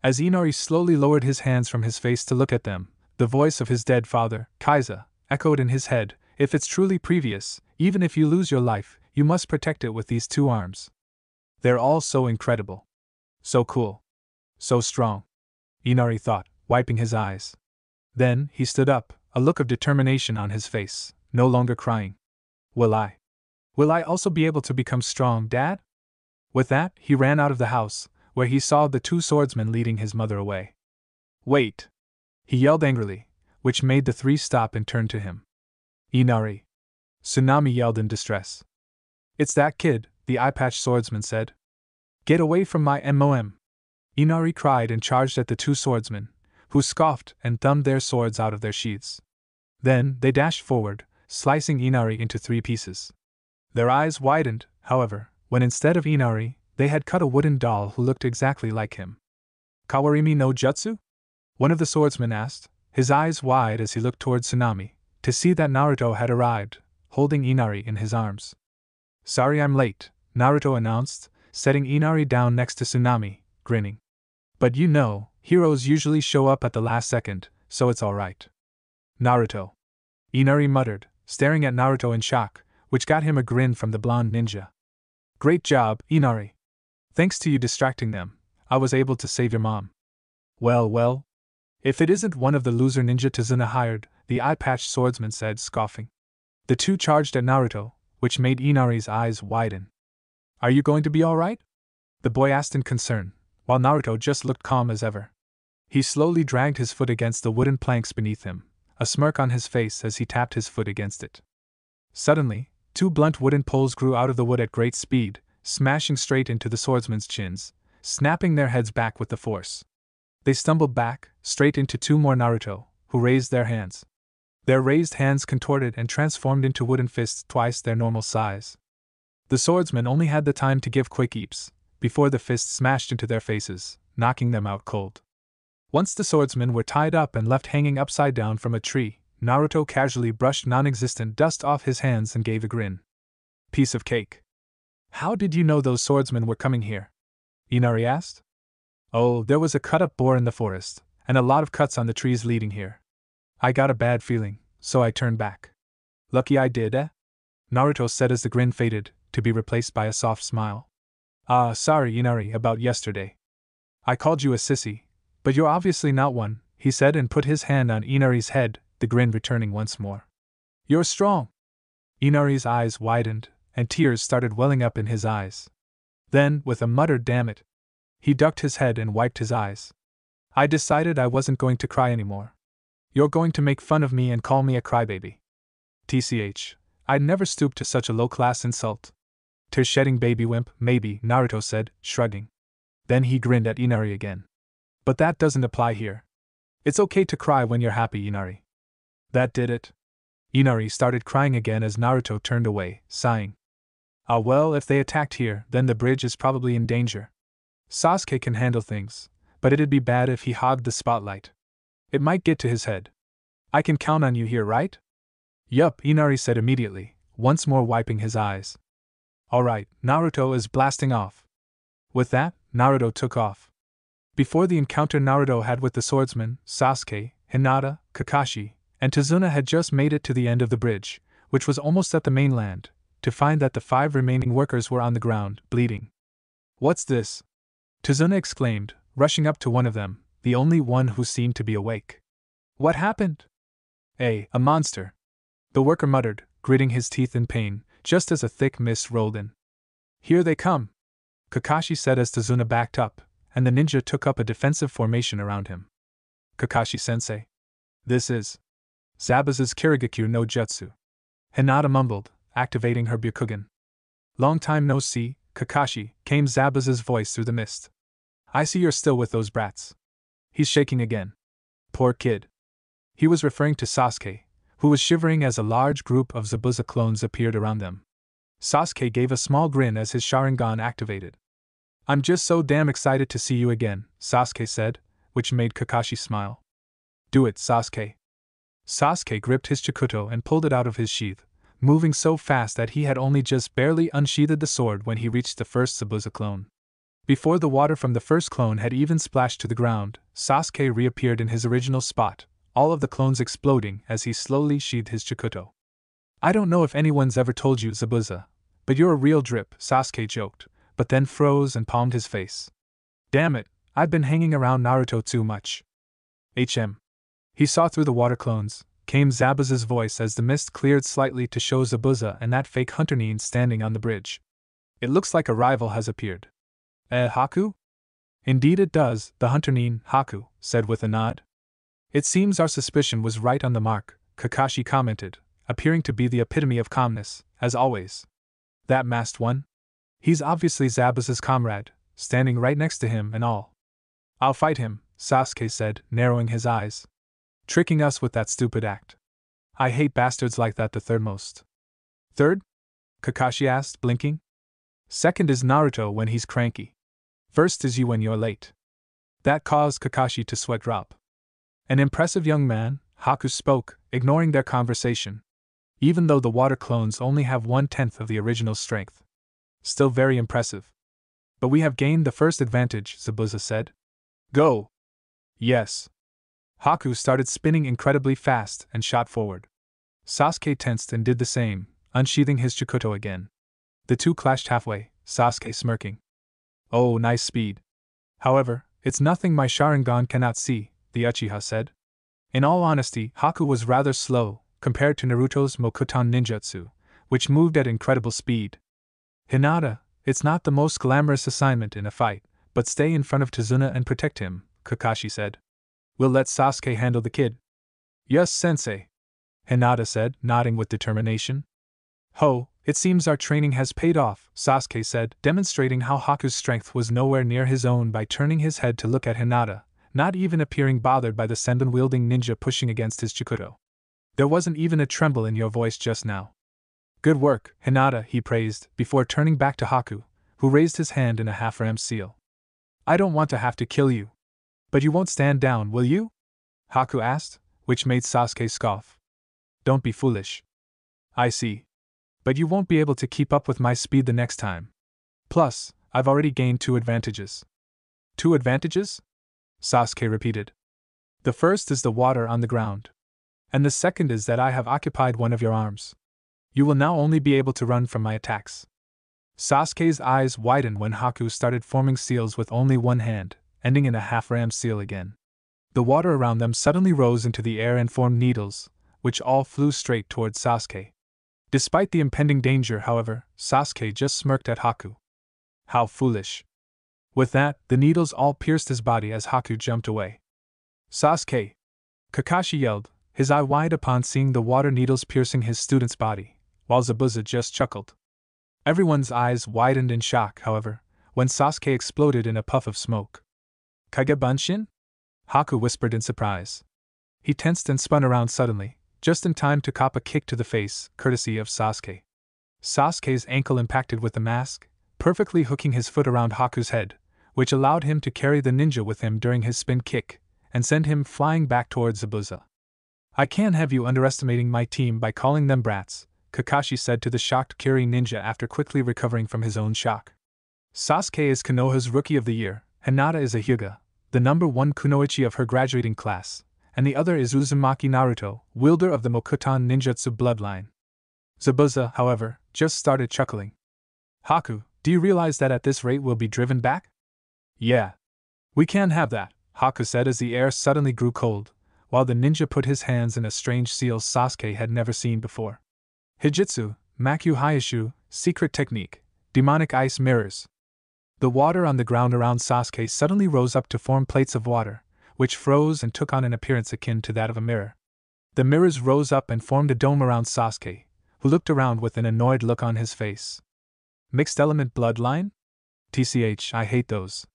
As Inari slowly lowered his hands from his face to look at them, the voice of his dead father, Kaiza, echoed in his head. If it's truly previous, even if you lose your life, you must protect it with these two arms. They're all so incredible. So cool. So strong. Inari thought, wiping his eyes. Then, he stood up, a look of determination on his face, no longer crying. Will I also be able to become strong, Dad? With that, he ran out of the house, where he saw the two swordsmen leading his mother away. Wait! He yelled angrily, which made the three stop and turn to him. Inari! Tsunami yelled in distress. It's that kid, the eye-patched swordsman said. Get away from my MOM! Inari cried and charged at the two swordsmen, who scoffed and thumbed their swords out of their sheaths. Then they dashed forward, slicing Inari into 3 pieces. Their eyes widened, however, when instead of Inari, they had cut a wooden doll who looked exactly like him. Kawarimi no Jutsu? One of the swordsmen asked, his eyes wide as he looked toward Tsunami, to see that Naruto had arrived, holding Inari in his arms. Sorry I'm late, Naruto announced, setting Inari down next to Tsunami, grinning. But you know, heroes usually show up at the last second, so it's alright. Naruto. Inari muttered, staring at Naruto in shock, which got him a grin from the blonde ninja. Great job, Inari. Thanks to you distracting them, I was able to save your mom. Well. If it isn't one of the loser ninja Tazuna hired, the eye-patched swordsman said, scoffing. The two charged at Naruto, which made Inari's eyes widen. Are you going to be alright? The boy asked in concern, while Naruto just looked calm as ever. He slowly dragged his foot against the wooden planks beneath him, a smirk on his face as he tapped his foot against it. Suddenly, 2 blunt wooden poles grew out of the wood at great speed, smashing straight into the swordsmen's chins, snapping their heads back with the force. They stumbled back, straight into 2 more Naruto, who raised their hands. Their raised hands contorted and transformed into wooden fists twice their normal size. The swordsmen only had the time to give quick eeps, before the fists smashed into their faces, knocking them out cold. Once the swordsmen were tied up and left hanging upside down from a tree, Naruto casually brushed non-existent dust off his hands and gave a grin. Piece of cake. How did you know those swordsmen were coming here? Inari asked. Oh, there was a cut-up boar in the forest, and a lot of cuts on the trees leading here. I got a bad feeling, so I turned back. Lucky I did, eh? Naruto said as the grin faded, to be replaced by a soft smile. Sorry, Inari, about yesterday. I called you a sissy, but you're obviously not one, he said and put his hand on Inari's head, the grin returning once more. You're strong. Inari's eyes widened, and tears started welling up in his eyes. Then, with a muttered damn it, he ducked his head and wiped his eyes. I decided I wasn't going to cry anymore. You're going to make fun of me and call me a crybaby. TCH, I'd never stoop to such a low-class insult. Tear-shedding baby wimp, maybe, Naruto said, shrugging. Then he grinned at Inari again. But that doesn't apply here. It's okay to cry when you're happy, Inari. That did it. Inari started crying again as Naruto turned away, sighing. Well, if they attacked here, then the bridge is probably in danger. Sasuke can handle things, but it'd be bad if he hogged the spotlight. It might get to his head. I can count on you here, right? Yup, Inari said immediately, once more wiping his eyes. Alright, Naruto is blasting off. With that, Naruto took off. Before the encounter Naruto had with the swordsman, Sasuke, Hinata, Kakashi, and Tazuna had just made it to the end of the bridge, which was almost at the mainland, to find that the 5 remaining workers were on the ground, bleeding. What's this? Tazuna exclaimed, rushing up to one of them, the only one who seemed to be awake. What happened? A monster. The worker muttered, gritting his teeth in pain, just as a thick mist rolled in. Here they come, Kakashi said as Tazuna backed up, and the ninja took up a defensive formation around him. Kakashi-sensei. This is Zabuza's Kirigakyu no Jutsu. Hinata mumbled, activating her Byakugan. Long time no see, Kakashi, came Zabuza's voice through the mist. I see you're still with those brats. He's shaking again. Poor kid. He was referring to Sasuke, who was shivering as a large group of Zabuza clones appeared around them. Sasuke gave a small grin as his Sharingan activated. I'm just so damn excited to see you again, Sasuke said, which made Kakashi smile. Do it, Sasuke. Sasuke gripped his Chikuto and pulled it out of his sheath, moving so fast that he had only just barely unsheathed the sword when he reached the first Zabuza clone. Before the water from the first clone had even splashed to the ground, Sasuke reappeared in his original spot, all of the clones exploding as he slowly sheathed his Chikuto. I don't know if anyone's ever told you, Zabuza, but you're a real drip, Sasuke joked, but then froze and palmed his face. Damn it, I've been hanging around Naruto too much. He saw through the water clones, came Zabuza's voice as the mist cleared slightly to show Zabuza and that fake Hunter Nin standing on the bridge. It looks like a rival has appeared. Haku? Indeed it does, the Hunter Nin, Haku, said with a nod. It seems our suspicion was right on the mark, Kakashi commented, appearing to be the epitome of calmness, as always. That masked one? He's obviously Zabuza's comrade, standing right next to him and all. I'll fight him, Sasuke said, narrowing his eyes. Tricking us with that stupid act. I hate bastards like that the third most. Third? Kakashi asked, blinking. Second is Naruto when he's cranky. First is you when you're late. That caused Kakashi to sweat drop. An impressive young man, Haku spoke, ignoring their conversation. Even though the water clones only have 1/10 of the original strength. Still very impressive. But we have gained the first advantage, Zabuza said. Go! Yes. Haku started spinning incredibly fast and shot forward. Sasuke tensed and did the same, unsheathing his Chikuto again. The two clashed halfway, Sasuke smirking. Oh, nice speed. However, it's nothing my Sharingan cannot see, the Uchiha said. In all honesty, Haku was rather slow, compared to Naruto's Mokuton ninjutsu, which moved at incredible speed. Hinata, it's not the most glamorous assignment in a fight, but stay in front of Tazuna and protect him, Kakashi said. We'll let Sasuke handle the kid. Yes, sensei, Hinata said, nodding with determination. Ho, it seems our training has paid off, Sasuke said, demonstrating how Haku's strength was nowhere near his own by turning his head to look at Hinata, not even appearing bothered by the Senbon-wielding ninja pushing against his Chikuto. There wasn't even a tremble in your voice just now. Good work, Hinata, he praised, before turning back to Haku, who raised his hand in a half-ram seal. I don't want to have to kill you. But you won't stand down, will you? Haku asked, which made Sasuke scoff. Don't be foolish. I see. But you won't be able to keep up with my speed the next time. Plus, I've already gained 2 advantages. 2 advantages? Sasuke repeated. The first is the water on the ground. And the second is that I have occupied one of your arms. You will now only be able to run from my attacks. Sasuke's eyes widened when Haku started forming seals with only one hand, ending in a half-ram seal again. The water around them suddenly rose into the air and formed needles, which all flew straight towards Sasuke. Despite the impending danger, however, Sasuke just smirked at Haku. How foolish. With that, the needles all pierced his body as Haku jumped away. Sasuke! Kakashi yelled, his eye wide upon seeing the water needles piercing his student's body, while Zabuza just chuckled. Everyone's eyes widened in shock, however, when Sasuke exploded in a puff of smoke. Kagebunshin? Haku whispered in surprise. He tensed and spun around suddenly, just in time to cop a kick to the face, courtesy of Sasuke. Sasuke's ankle impacted with the mask, perfectly hooking his foot around Haku's head, which allowed him to carry the ninja with him during his spin kick, and send him flying back towards Zabuza. I can't have you underestimating my team by calling them brats, Kakashi said to the shocked Kiri ninja after quickly recovering from his own shock. Sasuke is Konoha's Rookie of the Year, Hinata is a Hyuga, the number 1 kunoichi of her graduating class, and the other is Uzumaki Naruto, wielder of the Mokuton ninjutsu bloodline. Zabuza, however, just started chuckling. Haku, do you realize that at this rate we'll be driven back? Yeah. We can't have that, Haku said as the air suddenly grew cold, while the ninja put his hands in a strange seal Sasuke had never seen before. Hijitsu, Maku Hyushu, secret technique, demonic ice mirrors. The water on the ground around Sasuke suddenly rose up to form plates of water, which froze and took on an appearance akin to that of a mirror. The mirrors rose up and formed a dome around Sasuke, who looked around with an annoyed look on his face. Mixed element bloodline? TCH, I hate those.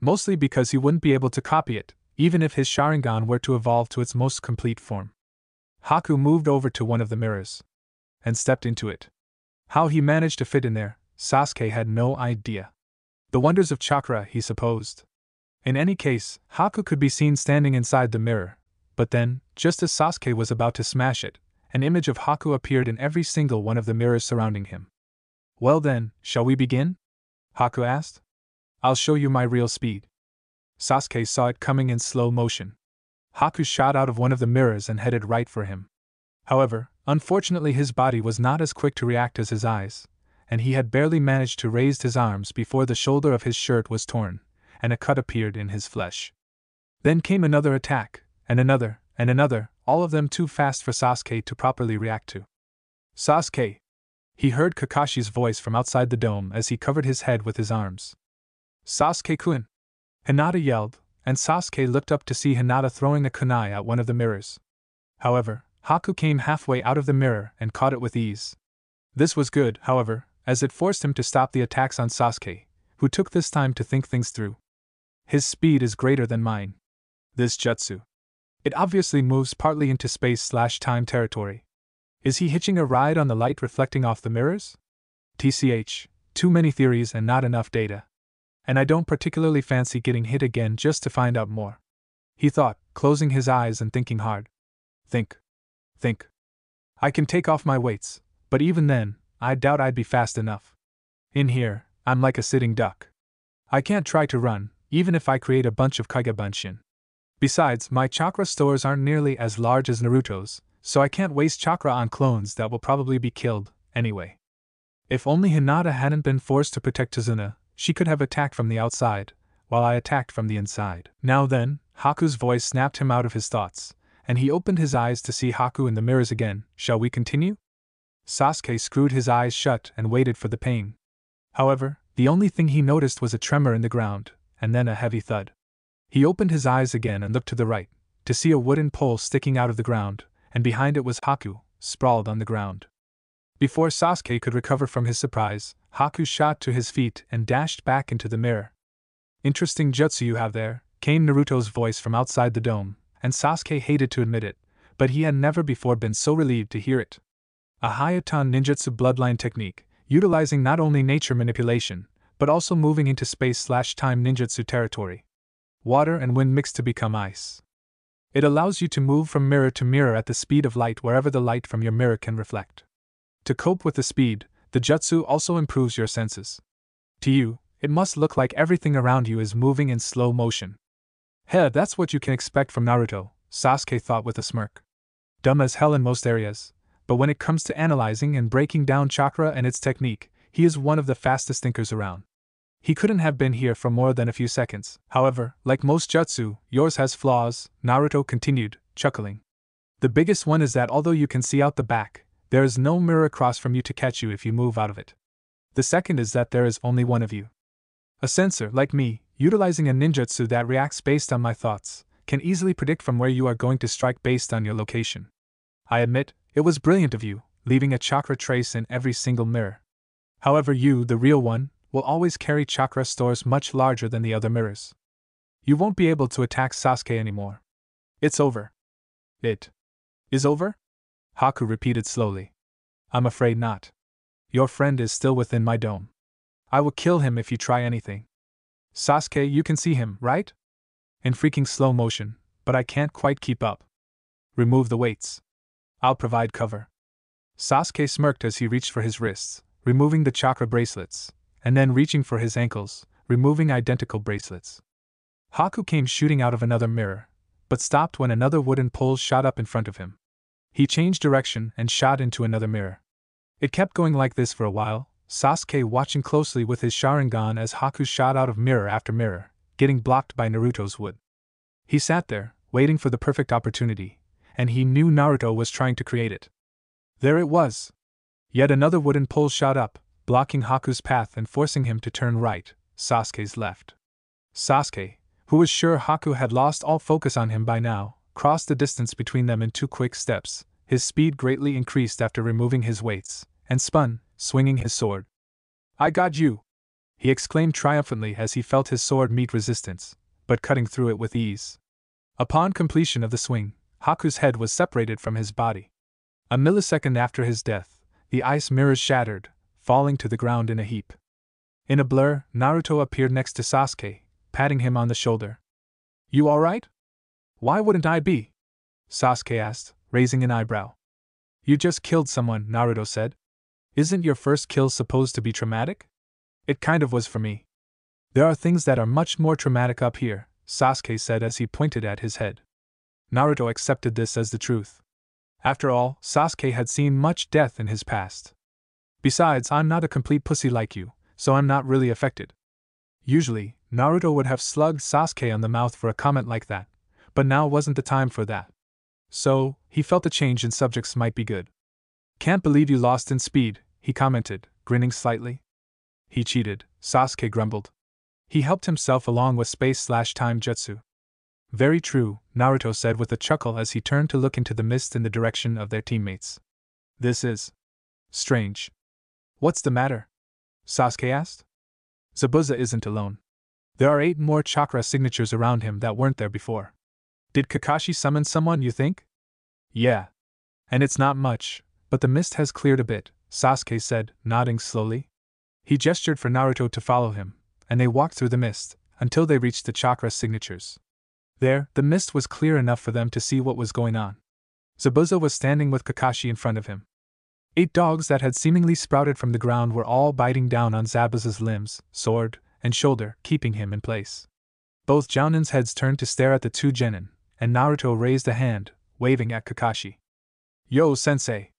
Mostly because he wouldn't be able to copy it, even if his Sharingan were to evolve to its most complete form. Haku moved over to one of the mirrors and stepped into it. How he managed to fit in there, Sasuke had no idea. The wonders of chakra, he supposed. In any case, Haku could be seen standing inside the mirror, but then, just as Sasuke was about to smash it, an image of Haku appeared in every single one of the mirrors surrounding him. Well then, shall we begin? Haku asked. I'll show you my real speed. Sasuke saw it coming in slow motion. Haku shot out of one of the mirrors and headed right for him. However, unfortunately his body was not as quick to react as his eyes, and he had barely managed to raise his arms before the shoulder of his shirt was torn, and a cut appeared in his flesh. Then came another attack, and another, all of them too fast for Sasuke to properly react to. Sasuke! He heard Kakashi's voice from outside the dome as he covered his head with his arms. Sasuke-kun! Hinata yelled, and Sasuke looked up to see Hinata throwing a kunai at one of the mirrors. However, Haku came halfway out of the mirror and caught it with ease. This was good, however, as it forced him to stop the attacks on Sasuke, who took this time to think things through. His speed is greater than mine. This jutsu. It obviously moves partly into space/time territory. Is he hitching a ride on the light reflecting off the mirrors? TCH, too many theories and not enough data. And I don't particularly fancy getting hit again just to find out more. He thought, closing his eyes and thinking hard. Think. I can take off my weights, but even then, I doubt I'd be fast enough. In here, I'm like a sitting duck. I can't try to run, even if I create a bunch of Kage-Bunshin. Besides, my chakra stores aren't nearly as large as Naruto's, so I can't waste chakra on clones that will probably be killed, anyway. If only Hinata hadn't been forced to protect Tazuna, she could have attacked from the outside, while I attacked from the inside. Now then, Haku's voice snapped him out of his thoughts, and he opened his eyes to see Haku in the mirrors again. Shall we continue? Sasuke screwed his eyes shut and waited for the pain. However, the only thing he noticed was a tremor in the ground, and then a heavy thud. He opened his eyes again and looked to the right, to see a wooden pole sticking out of the ground, and behind it was Haku, sprawled on the ground. Before Sasuke could recover from his surprise, Haku shot to his feet and dashed back into the mirror. Interesting jutsu you have there, came Naruto's voice from outside the dome, and Sasuke hated to admit it, but he had never before been so relieved to hear it. A Hayatan ninjutsu bloodline technique, utilizing not only nature manipulation, but also moving into space/time ninjutsu territory. Water and wind mix to become ice. It allows you to move from mirror to mirror at the speed of light wherever the light from your mirror can reflect. To cope with the speed, the jutsu also improves your senses. To you, it must look like everything around you is moving in slow motion. Heh, that's what you can expect from Naruto, Sasuke thought with a smirk. Dumb as hell in most areas, but when it comes to analyzing and breaking down chakra and its technique, he is one of the fastest thinkers around. He couldn't have been here for more than a few seconds. However, like most jutsu, yours has flaws, Naruto continued, chuckling. The biggest one is that although you can see out the back, there is no mirror across from you to catch you if you move out of it. The second is that there is only one of you. A sensor, like me, utilizing a ninjutsu that reacts based on my thoughts, can easily predict from where you are going to strike based on your location. I admit, it was brilliant of you, leaving a chakra trace in every single mirror. However, you, the real one, will always carry chakra stores much larger than the other mirrors. You won't be able to attack Sasuke anymore. It's over. It is over? Haku repeated slowly. I'm afraid not. Your friend is still within my dome. I will kill him if you try anything. Sasuke, you can see him, right? In freaking slow motion, but I can't quite keep up. Remove the weights. I'll provide cover. Sasuke smirked as he reached for his wrists, removing the chakra bracelets, and then reaching for his ankles, removing identical bracelets. Haku came shooting out of another mirror, but stopped when another wooden pole shot up in front of him. He changed direction and shot into another mirror. It kept going like this for a while, Sasuke watching closely with his Sharingan as Haku shot out of mirror after mirror, getting blocked by Naruto's wood. He sat there, waiting for the perfect opportunity, and he knew Naruto was trying to create it. There it was! Yet another wooden pole shot up, blocking Haku's path and forcing him to turn right, Sasuke's left. Sasuke, who was sure Haku had lost all focus on him by now, crossed the distance between them in 2 quick steps, his speed greatly increased after removing his weights, and spun, swinging his sword. I got you! He exclaimed triumphantly as he felt his sword meet resistance, but cutting through it with ease. Upon completion of the swing, Haku's head was separated from his body. A millisecond after his death, the ice mirrors shattered, falling to the ground in a heap. In a blur, Naruto appeared next to Sasuke, patting him on the shoulder. You alright? Why wouldn't I be? Sasuke asked, raising an eyebrow. You just killed someone, Naruto said. Isn't your first kill supposed to be traumatic? It kind of was for me. There are things that are much more traumatic up here, Sasuke said as he pointed at his head. Naruto accepted this as the truth. After all, Sasuke had seen much death in his past. Besides, I'm not a complete pussy like you, so I'm not really affected. Usually, Naruto would have slugged Sasuke on the mouth for a comment like that, but now wasn't the time for that. So, he felt a change in subjects might be good. Can't believe you lost in speed, he commented, grinning slightly. He cheated, Sasuke grumbled. He helped himself along with space/time jutsu. Very true, Naruto said with a chuckle as he turned to look into the mist in the direction of their teammates. This is strange. What's the matter? Sasuke asked. Zabuza isn't alone. There are 8 more chakra signatures around him that weren't there before. Did Kakashi summon someone, you think? Yeah. And it's not much, but the mist has cleared a bit, Sasuke said, nodding slowly. He gestured for Naruto to follow him, and they walked through the mist, until they reached the chakra signatures. There, the mist was clear enough for them to see what was going on. Zabuza was standing with Kakashi in front of him. 8 dogs that had seemingly sprouted from the ground were all biting down on Zabuza's limbs, sword, and shoulder, keeping him in place. Both Jounin's heads turned to stare at the 2 genin, and Naruto raised a hand, waving at Kakashi. Yo, sensei!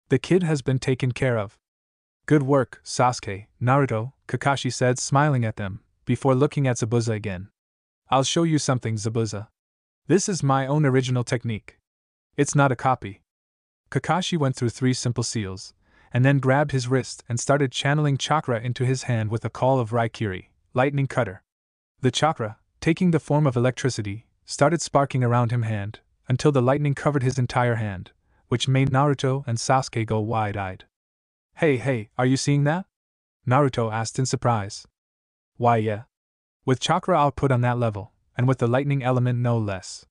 The kid has been taken care of. Good work, Sasuke, Naruto, Kakashi said, smiling at them, before looking at Zabuza again. I'll show you something, Zabuza. This is my own original technique. It's not a copy. Kakashi went through 3 simple seals, and then grabbed his wrist and started channeling chakra into his hand with a call of Raikiri, lightning cutter. The chakra, taking the form of electricity, started sparking around him hand, until the lightning covered his entire hand, which made Naruto and Sasuke go wide-eyed. Hey, are you seeing that? Naruto asked in surprise. Why yeah. With chakra output on that level, and with the lightning element no less.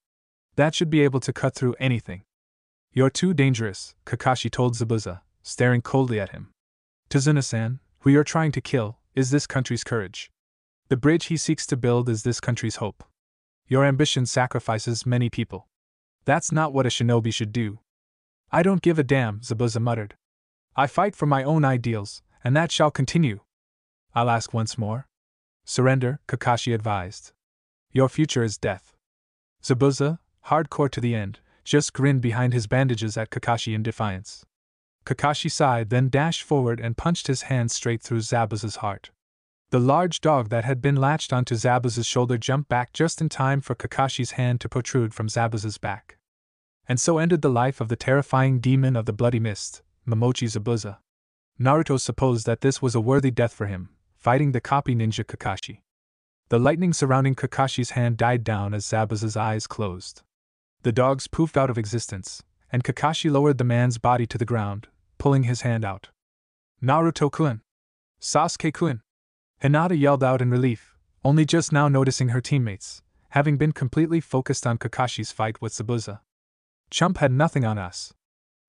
That should be able to cut through anything. You're too dangerous, Kakashi told Zabuza, staring coldly at him. Tazuna-san, who you're trying to kill, is this country's courage. The bridge he seeks to build is this country's hope. Your ambition sacrifices many people. That's not what a shinobi should do. I don't give a damn, Zabuza muttered. I fight for my own ideals, and that shall continue. I'll ask once more. Surrender, Kakashi advised. Your future is death. Zabuza, hardcore to the end, just grinned behind his bandages at Kakashi in defiance. Kakashi sighed, then dashed forward and punched his hand straight through Zabuza's heart. The large dog that had been latched onto Zabuza's shoulder jumped back just in time for Kakashi's hand to protrude from Zabuza's back. And so ended the life of the terrifying demon of the bloody mist, Momochi Zabuza. Naruto supposed that this was a worthy death for him, fighting the copy ninja Kakashi. The lightning surrounding Kakashi's hand died down as Zabuza's eyes closed. The dogs poofed out of existence, and Kakashi lowered the man's body to the ground, pulling his hand out. Naruto-kun! Sasuke-kun! Hinata yelled out in relief, only just now noticing her teammates, having been completely focused on Kakashi's fight with Zabuza. Chump had nothing on us.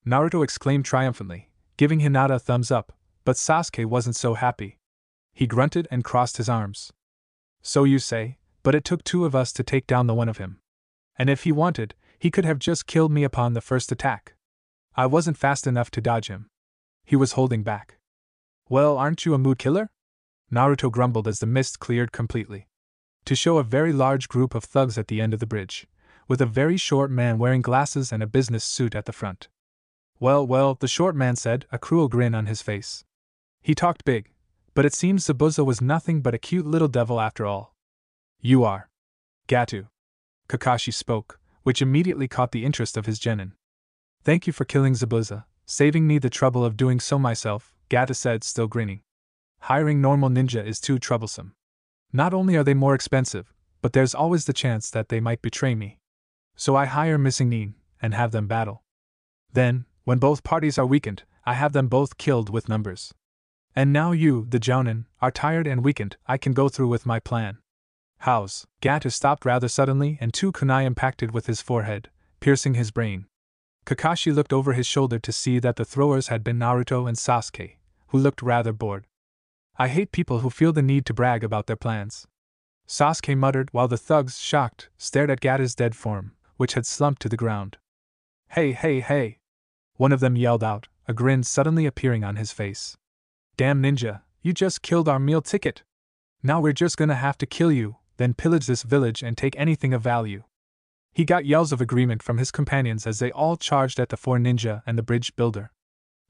Naruto exclaimed triumphantly, giving Hinata a thumbs up, but Sasuke wasn't so happy. He grunted and crossed his arms. So you say, but it took 2 of us to take down the one of him. And if he wanted, he could have just killed me upon the first attack. I wasn't fast enough to dodge him. He was holding back. Well, aren't you a mood killer? Naruto grumbled as the mist cleared completely. To show a very large group of thugs at the end of the bridge, with a very short man wearing glasses and a business suit at the front. Well, the short man said, a cruel grin on his face. He talked big, but it seems Zabuza was nothing but a cute little devil after all. You are. Gato. Kakashi spoke, which immediately caught the interest of his genin. Thank you for killing Zabuza, saving me the trouble of doing so myself, Gato said, still grinning. Hiring normal ninja is too troublesome. Not only are they more expensive, but there's always the chance that they might betray me. So I hire Missing Nin, and have them battle. Then, when both parties are weakened, I have them both killed with numbers. And now you, the Jounin, are tired and weakened, I can go through with my plan. How's? Gato stopped rather suddenly and 2 kunai impacted with his forehead, piercing his brain. Kakashi looked over his shoulder to see that the throwers had been Naruto and Sasuke, who looked rather bored. I hate people who feel the need to brag about their plans. Sasuke muttered while the thugs, shocked, stared at Gato's dead form, which had slumped to the ground. Hey! One of them yelled out, a grin suddenly appearing on his face. Damn ninja, you just killed our meal ticket! Now we're just gonna have to kill you, then pillage this village and take anything of value. He got yells of agreement from his companions as they all charged at the four ninja and the bridge builder.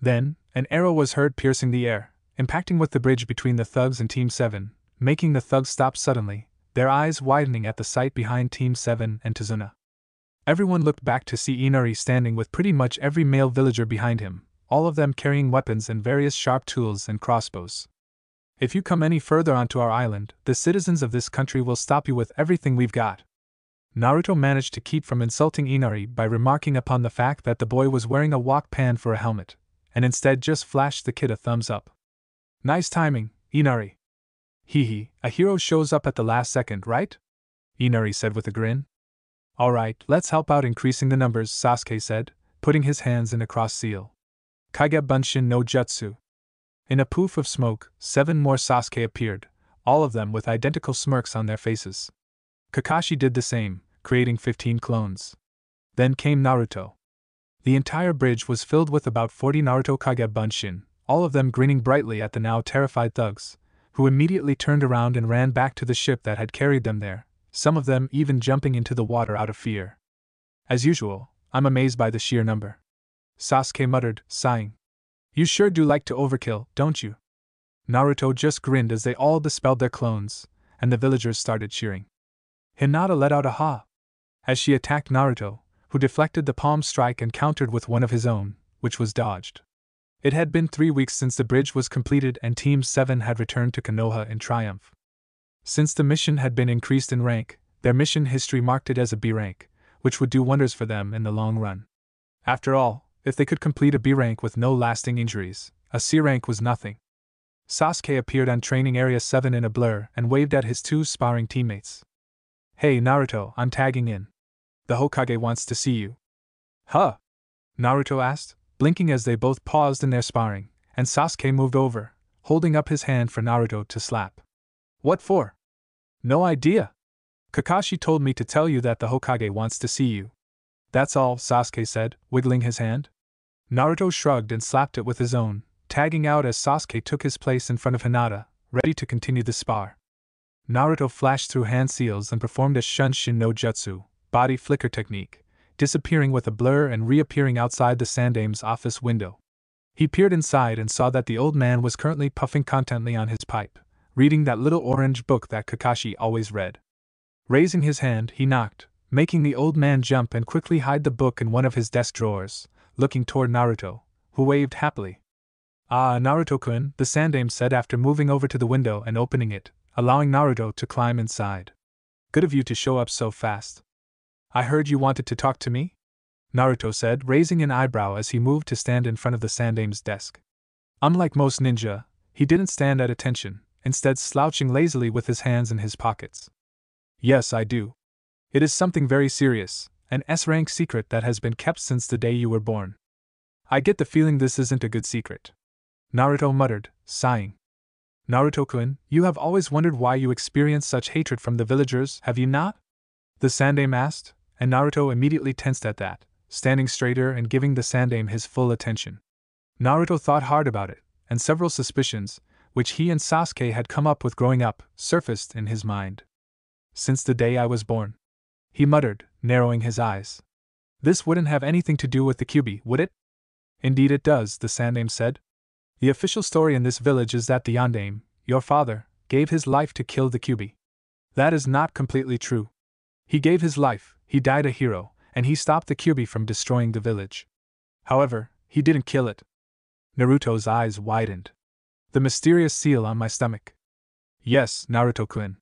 Then, an arrow was heard piercing the air, impacting with the bridge between the thugs and Team 7, making the thugs stop suddenly, their eyes widening at the sight behind Team 7 and Tazuna. Everyone looked back to see Inari standing with pretty much every male villager behind him, all of them carrying weapons and various sharp tools and crossbows. If you come any further onto our island, the citizens of this country will stop you with everything we've got. Naruto managed to keep from insulting Inari by remarking upon the fact that the boy was wearing a wok pan for a helmet, and instead just flashed the kid a thumbs up. Nice timing, Inari. Hee, a hero shows up at the last second, right? Inari said with a grin. Alright, let's help out increasing the numbers, Sasuke said, putting his hands in a cross seal. Kage Bunshin no Jutsu. In a poof of smoke, 7 more Sasuke appeared, all of them with identical smirks on their faces. Kakashi did the same, creating 15 clones. Then came Naruto. The entire bridge was filled with about 40 Naruto Kage Bunshin, all of them grinning brightly at the now terrified thugs, who immediately turned around and ran back to the ship that had carried them there, some of them even jumping into the water out of fear. As usual, I'm amazed by the sheer number. Sasuke muttered, sighing. You sure do like to overkill, don't you? Naruto just grinned as they all dispelled their clones, and the villagers started cheering. Hinata let out a ha as she attacked Naruto, who deflected the palm strike and countered with one of his own, which was dodged. It had been 3 weeks since the bridge was completed and Team 7 had returned to Konoha in triumph. Since the mission had been increased in rank, their mission history marked it as a B rank, which would do wonders for them in the long run. After all, if they could complete a B rank with no lasting injuries, a C rank was nothing. Sasuke appeared on Training Area 7 in a blur and waved at his 2 sparring teammates. Hey Naruto, I'm tagging in. The Hokage wants to see you. Huh? Naruto asked, blinking as they both paused in their sparring, and Sasuke moved over, holding up his hand for Naruto to slap. What for? No idea. Kakashi told me to tell you that the Hokage wants to see you. That's all, Sasuke said, wiggling his hand. Naruto shrugged and slapped it with his own, tagging out as Sasuke took his place in front of Hinata, ready to continue the spar. Naruto flashed through hand seals and performed a Shunshin no Jutsu, body flicker technique, disappearing with a blur and reappearing outside the Sandame's office window. He peered inside and saw that the old man was currently puffing contently on his pipe, reading that little orange book that Kakashi always read. Raising his hand, he knocked, making the old man jump and quickly hide the book in one of his desk drawers, looking toward Naruto, who waved happily. Ah, Naruto-kun, the Sandame said after moving over to the window and opening it, allowing Naruto to climb inside. Good of you to show up so fast. I heard you wanted to talk to me? Naruto said, raising an eyebrow as he moved to stand in front of the Sandame's desk. Unlike most ninja, he didn't stand at attention, instead slouching lazily with his hands in his pockets. Yes, I do. It is something very serious, an S-rank secret that has been kept since the day you were born. I get the feeling this isn't a good secret. Naruto muttered, sighing. Naruto-kun, you have always wondered why you experience such hatred from the villagers, have you not? The Sandame asked, and Naruto immediately tensed at that, standing straighter and giving the Sandame his full attention. Naruto thought hard about it, and several suspicions, which he and Sasuke had come up with growing up, surfaced in his mind. Since the day I was born, he muttered, narrowing his eyes. This wouldn't have anything to do with the Kyuubi, would it? Indeed it does, the Sandame said. The official story in this village is that the Yondaime, your father, gave his life to kill the Kyuubi. That is not completely true. He gave his life, he died a hero, and he stopped the Kyuubi from destroying the village. However, he didn't kill it. Naruto's eyes widened. The mysterious seal on my stomach. Yes, Naruto-kun.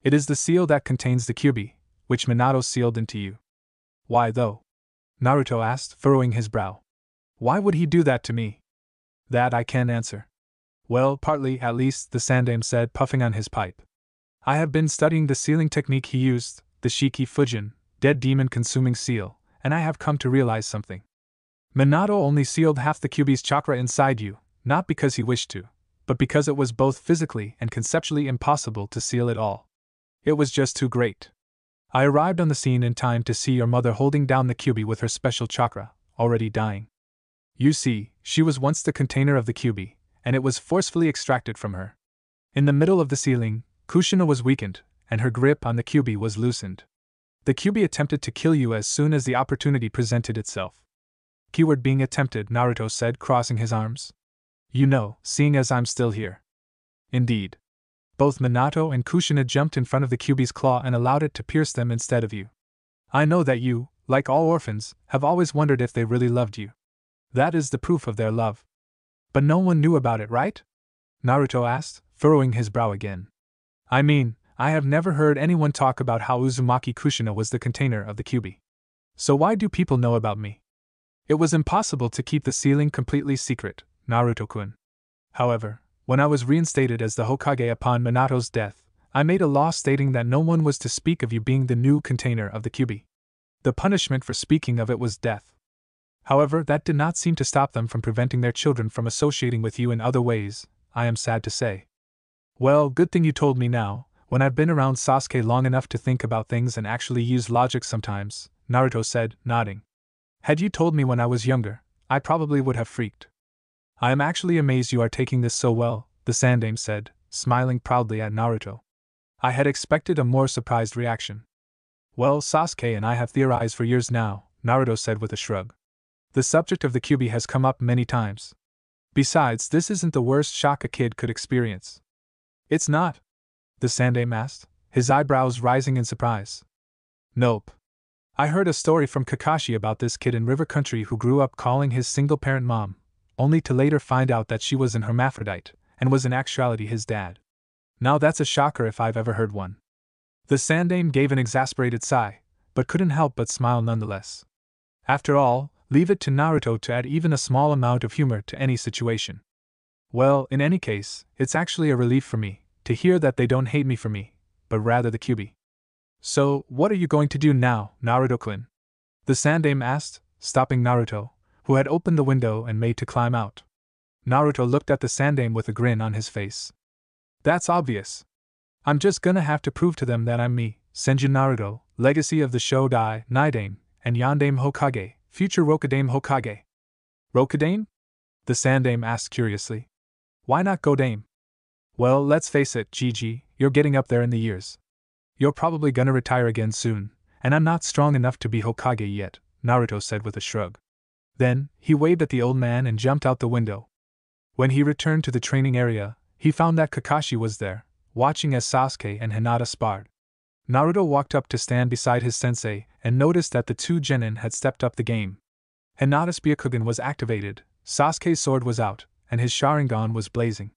It is the seal that contains the Kyuubi, which Minato sealed into you. Why though? Naruto asked, furrowing his brow. Why would he do that to me? That I can't answer. Well, partly, at least, the Sandame said, puffing on his pipe. I have been studying the sealing technique he used, the Shiki Fujin, dead demon consuming seal, and I have come to realize something. Minato only sealed half the Kyuubi's chakra inside you, not because he wished to, but because it was both physically and conceptually impossible to seal it all. It was just too great. I arrived on the scene in time to see your mother holding down the Kyuubi with her special chakra, already dying. You see, she was once the container of the Kyuubi, and it was forcefully extracted from her. In the middle of the ceiling, Kushina was weakened, and her grip on the Kyuubi was loosened. The Kyuubi attempted to kill you as soon as the opportunity presented itself. Keyword being attempted, Naruto said, crossing his arms. You know, seeing as I'm still here. Indeed. Both Minato and Kushina jumped in front of the Kyuubi's claw and allowed it to pierce them instead of you. I know that you, like all orphans, have always wondered if they really loved you. That is the proof of their love. But no one knew about it, right? Naruto asked, furrowing his brow again. I mean, I have never heard anyone talk about how Uzumaki Kushina was the container of the Kyuubi. So why do people know about me? It was impossible to keep the sealing completely secret, Naruto-kun. However, when I was reinstated as the Hokage upon Minato's death, I made a law stating that no one was to speak of you being the new container of the Kyuubi. The punishment for speaking of it was death. However, that did not seem to stop them from preventing their children from associating with you in other ways, I am sad to say. Well, good thing you told me now, when I've been around Sasuke long enough to think about things and actually use logic sometimes, Naruto said, nodding. Had you told me when I was younger, I probably would have freaked. I am actually amazed you are taking this so well, the Sandaime said, smiling proudly at Naruto. I had expected a more surprised reaction. Well, Sasuke and I have theorized for years now, Naruto said with a shrug. The subject of the Kyuubi has come up many times. Besides, this isn't the worst shock a kid could experience. It's not? The Sandaime asked, his eyebrows rising in surprise. Nope. I heard a story from Kakashi about this kid in River Country who grew up calling his single-parent mom, only to later find out that she was an hermaphrodite, and was in actuality his dad. Now that's a shocker if I've ever heard one. The Sandaime gave an exasperated sigh, but couldn't help but smile nonetheless. After all, leave it to Naruto to add even a small amount of humor to any situation. Well, in any case, it's actually a relief for me to hear that they don't hate me for me, but rather the Kyuubi. So, what are you going to do now, Naruto-kun? The Sandaime asked, stopping Naruto, who had opened the window and made to climb out. Naruto looked at the Sandaime with a grin on his face. That's obvious. I'm just gonna have to prove to them that I'm me, Senju Naruto, legacy of the Shodai, Nidaime, and Yondaime Hokage, future Rokudaime Hokage. Rokudaime? The Sandaime asked curiously. Why not Godaime? Well, let's face it, Gigi, you're getting up there in the years. You're probably gonna retire again soon, and I'm not strong enough to be Hokage yet, Naruto said with a shrug. Then, he waved at the old man and jumped out the window. When he returned to the training area, he found that Kakashi was there, watching as Sasuke and Hinata sparred. Naruto walked up to stand beside his sensei and noticed that the two genin had stepped up the game. Hinata's Byakugan was activated, Sasuke's sword was out, and his Sharingan was blazing.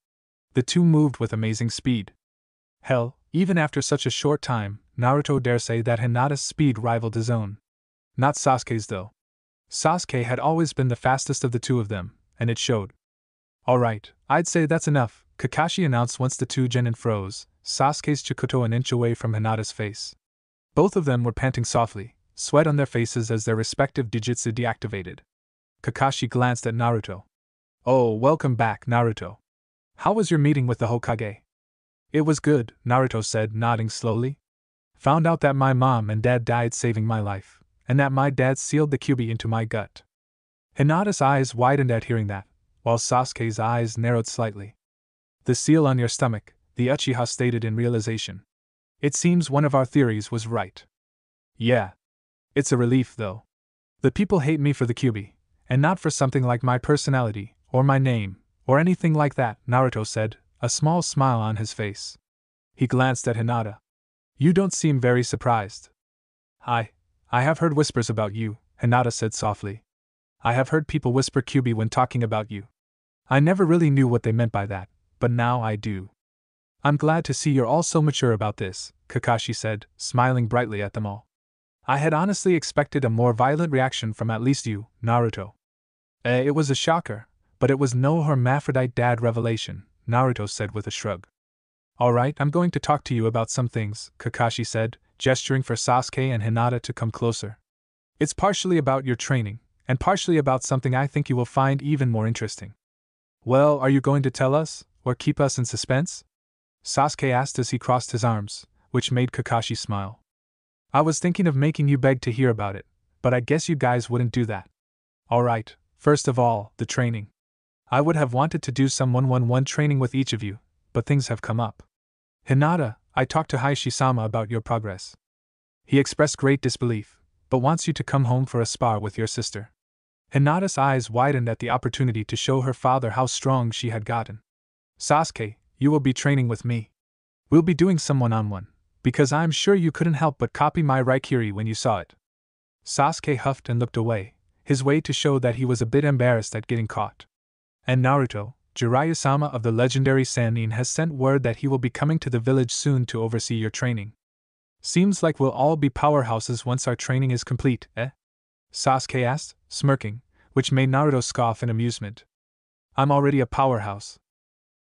The two moved with amazing speed. Hell, even after such a short time, Naruto dare say that Hinata's speed rivaled his own. Not Sasuke's though. Sasuke had always been the fastest of the two of them, and it showed. Alright, I'd say that's enough, Kakashi announced once the two genin froze, Sasuke's Chikuto an inch away from Hinata's face. Both of them were panting softly, sweat on their faces as their respective Dijutsu deactivated. Kakashi glanced at Naruto. Oh, welcome back, Naruto. How was your meeting with the Hokage? It was good, Naruto said, nodding slowly. Found out that my mom and dad died saving my life, and that my dad sealed the Kyuubi into my gut. Hinata's eyes widened at hearing that, while Sasuke's eyes narrowed slightly. The seal on your stomach, the Uchiha stated in realization. It seems one of our theories was right. Yeah. It's a relief, though. The people hate me for the Kyuubi, and not for something like my personality, or my name, or anything like that, Naruto said, a small smile on his face. He glanced at Hinata. You don't seem very surprised. I have heard whispers about you, Hinata said softly. I have heard people whisper Kyuubi when talking about you. I never really knew what they meant by that, but now I do. I'm glad to see you're all so mature about this, Kakashi said, smiling brightly at them all. I had honestly expected a more violent reaction from at least you, Naruto. It was a shocker, but it was no hermaphrodite dad revelation, Naruto said with a shrug. Alright, I'm going to talk to you about some things, Kakashi said, gesturing for Sasuke and Hinata to come closer. It's partially about your training, and partially about something I think you will find even more interesting. Well, are you going to tell us, or keep us in suspense? Sasuke asked as he crossed his arms, which made Kakashi smile. I was thinking of making you beg to hear about it, but I guess you guys wouldn't do that. Alright, First of all, the training. I would have wanted to do some 1-1-1 training with each of you, but things have come up. Hinata, I talked to Hayashi-sama about your progress. He expressed great disbelief, but wants you to come home for a spar with your sister. Hinata's eyes widened at the opportunity to show her father how strong she had gotten. Sasuke, you will be training with me. We'll be doing some 1-on-1, because I'm sure you couldn't help but copy my Raikiri when you saw it. Sasuke huffed and looked away, his way to show that he was a bit embarrassed at getting caught. And Naruto, Jiraiya-sama of the legendary Sannin has sent word that he will be coming to the village soon to oversee your training. Seems like we'll all be powerhouses once our training is complete, eh? Sasuke asked, smirking, which made Naruto scoff in amusement. I'm already a powerhouse.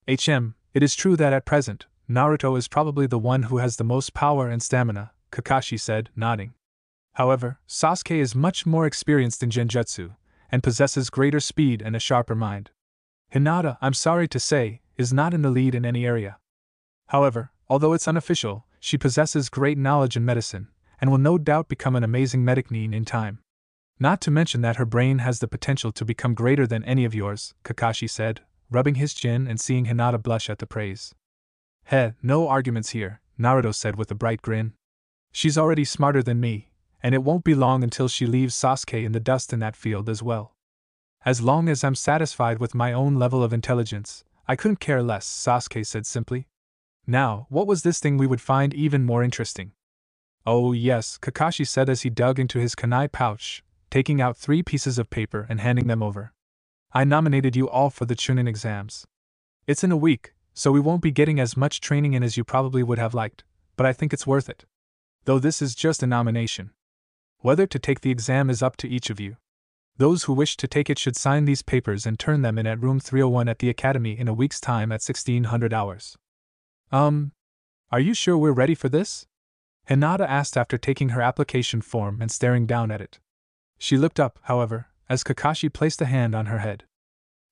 It is true that at present, Naruto is probably the one who has the most power and stamina, Kakashi said, nodding. However, Sasuke is much more experienced in Genjutsu, and possesses greater speed and a sharper mind. Hinata, I'm sorry to say, is not in the lead in any area. However, although it's unofficial, she possesses great knowledge in medicine, and will no doubt become an amazing medicine in time. Not to mention that her brain has the potential to become greater than any of yours, Kakashi said, rubbing his chin and seeing Hinata blush at the praise. No arguments here, Naruto said with a bright grin. She's already smarter than me, and it won't be long until she leaves Sasuke in the dust in that field as well. As long as I'm satisfied with my own level of intelligence, I couldn't care less, Sasuke said simply. Now, what was this thing we would find even more interesting? Oh yes, Kakashi said as he dug into his kunai pouch, taking out 3 pieces of paper and handing them over. I nominated you all for the Chunin exams. It's in a week, so we won't be getting as much training in as you probably would have liked, but I think it's worth it. Though this is just a nomination. Whether to take the exam is up to each of you. Those who wish to take it should sign these papers and turn them in at room 301 at the academy in a week's time at 1600 hours. Are you sure we're ready for this? Hinata asked after taking her application form and staring down at it. She looked up, however, as Kakashi placed a hand on her head.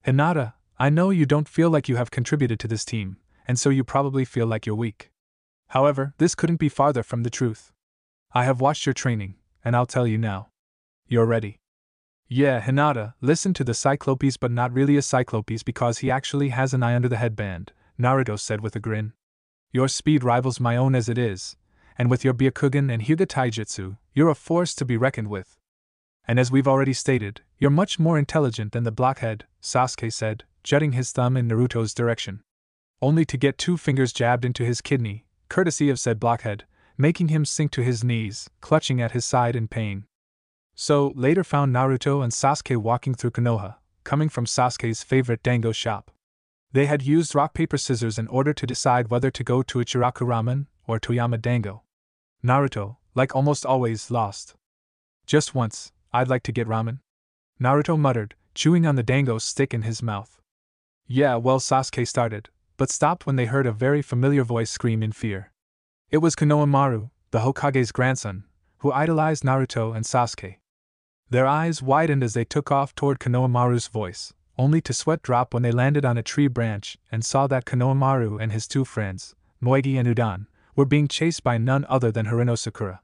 Hinata, I know you don't feel like you have contributed to this team, and so you probably feel like you're weak. However, this couldn't be farther from the truth. I have watched your training, and I'll tell you now. You're ready. Yeah, Hinata, listen to the Cyclopes, but not really a Cyclopes because he actually has an eye under the headband, Naruto said with a grin. Your speed rivals my own as it is, and with your Byakugan and Hyuga Taijutsu, you're a force to be reckoned with. And as we've already stated, you're much more intelligent than the blockhead, Sasuke said, jutting his thumb in Naruto's direction. Only to get 2 fingers jabbed into his kidney, courtesy of said blockhead, making him sink to his knees, clutching at his side in pain. So, later found Naruto and Sasuke walking through Konoha, coming from Sasuke's favorite dango shop. They had used rock paper scissors in order to decide whether to go to Ichiraku Ramen or Toyama Dango. Naruto, like almost always, lost. Just once, I'd like to get ramen. Naruto muttered, chewing on the dango stick in his mouth. Yeah, well, Sasuke started, but stopped when they heard a very familiar voice scream in fear. It was Konohamaru, the Hokage's grandson, who idolized Naruto and Sasuke. Their eyes widened as they took off toward Konohamaru's voice, only to sweat drop when they landed on a tree branch and saw that Konohamaru and his 2 friends, Moegi and Udan, were being chased by none other than Harino Sakura.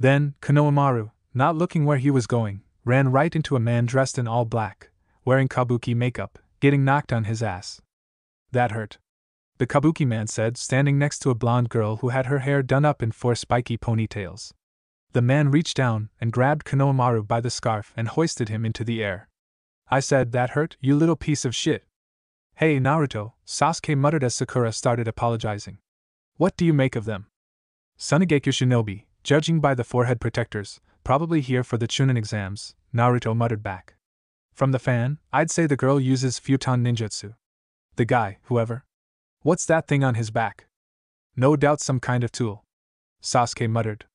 Then, Konohamaru, not looking where he was going, ran right into a man dressed in all black, wearing kabuki makeup, getting knocked on his ass. That hurt. The kabuki man said, standing next to a blonde girl who had her hair done up in 4 spiky ponytails. The man reached down and grabbed Konohamaru by the scarf and hoisted him into the air. I said, that hurt, you little piece of shit. Hey Naruto, Sasuke muttered as Sakura started apologizing. What do you make of them? Tsunegekyo Shinobi, judging by the forehead protectors, probably here for the Chunin exams, Naruto muttered back. From the fan, I'd say the girl uses futon ninjutsu. The guy, whoever. What's that thing on his back? No doubt some kind of tool. Sasuke muttered.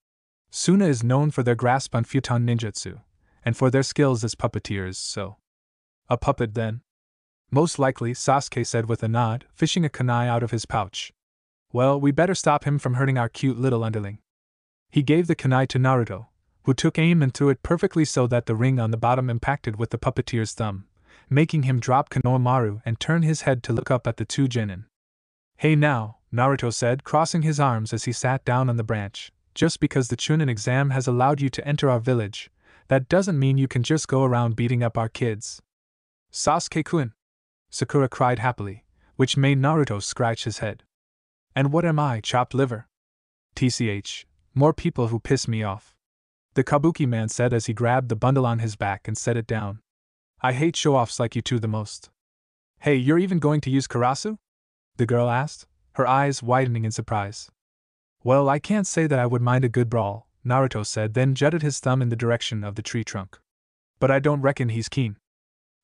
Suna is known for their grasp on futon ninjutsu, and for their skills as puppeteers, so. A puppet then? Most likely, Sasuke said with a nod, fishing a kunai out of his pouch. Well, we better stop him from hurting our cute little underling. He gave the kunai to Naruto, who took aim and threw it perfectly so that the ring on the bottom impacted with the puppeteer's thumb, making him drop Konohamaru and turn his head to look up at the 2 genin. Hey now, Naruto said, crossing his arms as he sat down on the branch. Just because the Chunin exam has allowed you to enter our village, that doesn't mean you can just go around beating up our kids. Sasuke-kun! Sakura cried happily, which made Naruto scratch his head. And what am I, chopped liver? TCH, more people who piss me off. The Kabuki man said as he grabbed the bundle on his back and set it down. I hate show-offs like you two the most. Hey, you're even going to use Karasu? The girl asked, her eyes widening in surprise. Well, I can't say that I would mind a good brawl, Naruto said, then jutted his thumb in the direction of the tree trunk. But I don't reckon he's keen.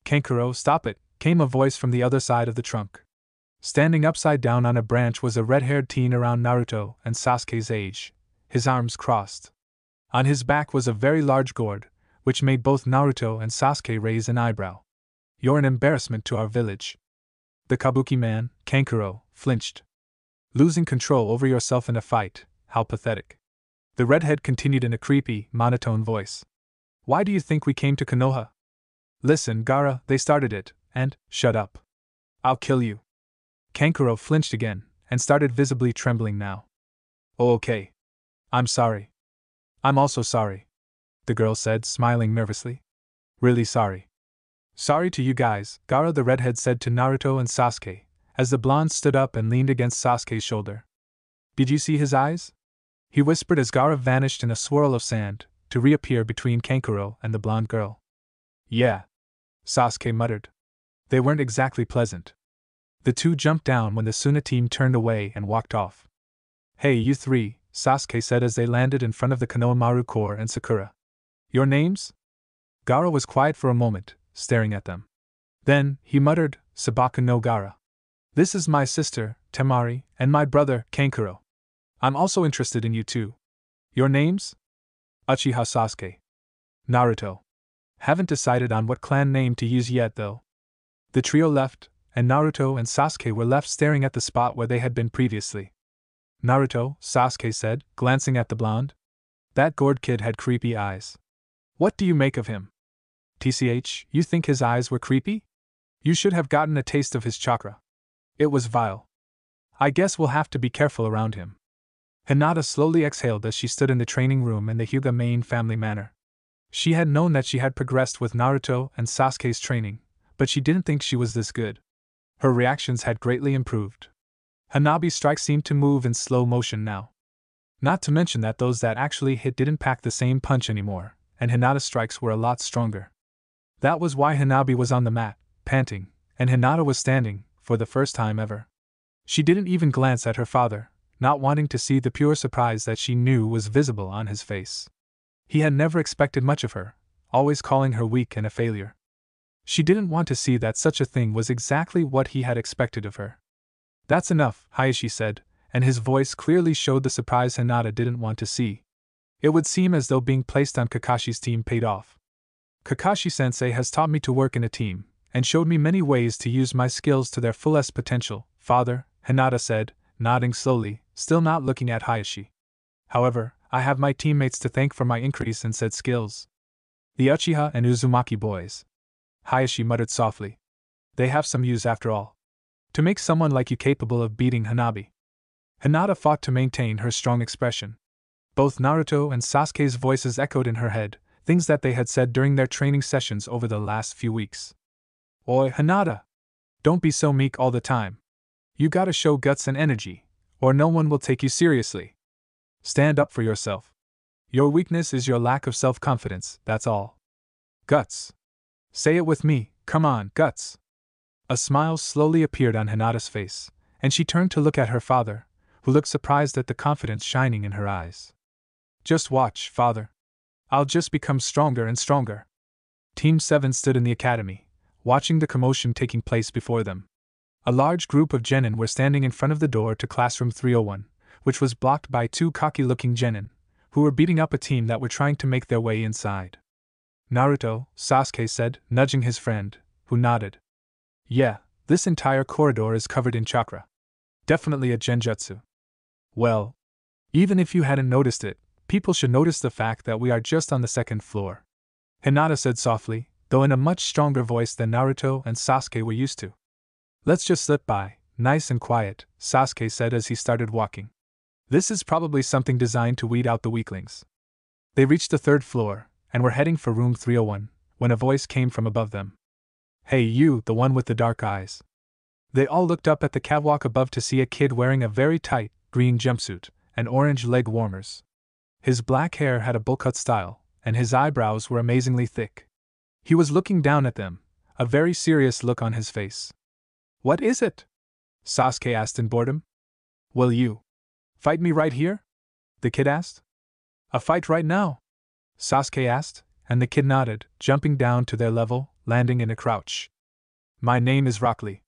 Kankuro, stop it, came a voice from the other side of the trunk. Standing upside down on a branch was a red-haired teen around Naruto and Sasuke's age, his arms crossed. On his back was a very large gourd, which made both Naruto and Sasuke raise an eyebrow. You're an embarrassment to our village. The Kabuki man, Kankuro, flinched. Losing control over yourself in a fight, how pathetic. The redhead continued in a creepy, monotone voice. Why do you think we came to Konoha? Listen, Gaara, they started it, and, shut up. I'll kill you. Kankuro flinched again, and started visibly trembling now. Oh, okay. I'm sorry. I'm also sorry, the girl said, smiling nervously. Really sorry. Sorry to you guys, Gaara the redhead said to Naruto and Sasuke, as the blonde stood up and leaned against Sasuke's shoulder. Did you see his eyes? He whispered as Gaara vanished in a swirl of sand, to reappear between Kankuro and the blonde girl. Yeah, Sasuke muttered. They weren't exactly pleasant. The two jumped down when the Suna team turned away and walked off. Hey, you three, Sasuke said as they landed in front of the Konohamaru Corps and Sakura. Your names? Gaara was quiet for a moment, staring at them. Then, he muttered, Sabaku no Gaara. This is my sister, Temari, and my brother, Kankuro. I'm also interested in you too. Your names? Uchiha Sasuke. Naruto. Haven't decided on what clan name to use yet though. The trio left, and Naruto and Sasuke were left staring at the spot where they had been previously. Naruto, Sasuke said, glancing at the blonde. That gourd kid had creepy eyes. What do you make of him? TCH, you think his eyes were creepy? You should have gotten a taste of his chakra. It was vile. I guess we'll have to be careful around him. Hinata slowly exhaled as she stood in the training room in the Hyuga main family manor. She had known that she had progressed with Naruto and Sasuke's training, but she didn't think she was this good. Her reactions had greatly improved. Hanabi's strikes seemed to move in slow motion now. Not to mention that those that actually hit didn't pack the same punch anymore, and Hinata's strikes were a lot stronger. That was why Hanabi was on the mat, panting, and Hinata was standing, for the first time ever. She didn't even glance at her father, not wanting to see the pure surprise that she knew was visible on his face. He had never expected much of her, always calling her weak and a failure. She didn't want to see that such a thing was exactly what he had expected of her. That's enough, Hayashi said, and his voice clearly showed the surprise Hinata didn't want to see. It would seem as though being placed on Kakashi's team paid off. Kakashi-sensei has taught me to work in a team, and showed me many ways to use my skills to their fullest potential, father, Hinata said, nodding slowly, still not looking at Hayashi. However, I have my teammates to thank for my increase in said skills. The Uchiha and Uzumaki boys. Hayashi muttered softly. They have some use after all. To make someone like you capable of beating Hanabi. Hinata fought to maintain her strong expression. Both Naruto and Sasuke's voices echoed in her head, things that they had said during their training sessions over the last few weeks. Oi, Hinata! Don't be so meek all the time. You gotta show guts and energy, or no one will take you seriously. Stand up for yourself. Your weakness is your lack of self-confidence, that's all. Guts. Say it with me, come on, guts. A smile slowly appeared on Hinata's face, and she turned to look at her father, who looked surprised at the confidence shining in her eyes. Just watch, father. I'll just become stronger and stronger. Team 7 stood in the academy, watching the commotion taking place before them. A large group of genin were standing in front of the door to classroom 301, which was blocked by two cocky-looking genin, who were beating up a team that were trying to make their way inside. Naruto, Sasuke said, nudging his friend, who nodded. Yeah, this entire corridor is covered in chakra. Definitely a genjutsu. Well, even if you hadn't noticed it, people should notice the fact that we are just on the second floor. Hinata said softly, though in a much stronger voice than Naruto and Sasuke were used to. Let's just slip by, nice and quiet, Sasuke said as he started walking. This is probably something designed to weed out the weaklings. They reached the third floor, and were heading for room 301, when a voice came from above them. Hey you, the one with the dark eyes. They all looked up at the catwalk above to see a kid wearing a very tight, green jumpsuit and orange leg warmers. His black hair had a bowl-cut style, and his eyebrows were amazingly thick. He was looking down at them, a very serious look on his face. What is it? Sasuke asked in boredom. Will you fight me right here? The kid asked. A fight right now? Sasuke asked, and the kid nodded, jumping down to their level, landing in a crouch. My name is Rock Lee.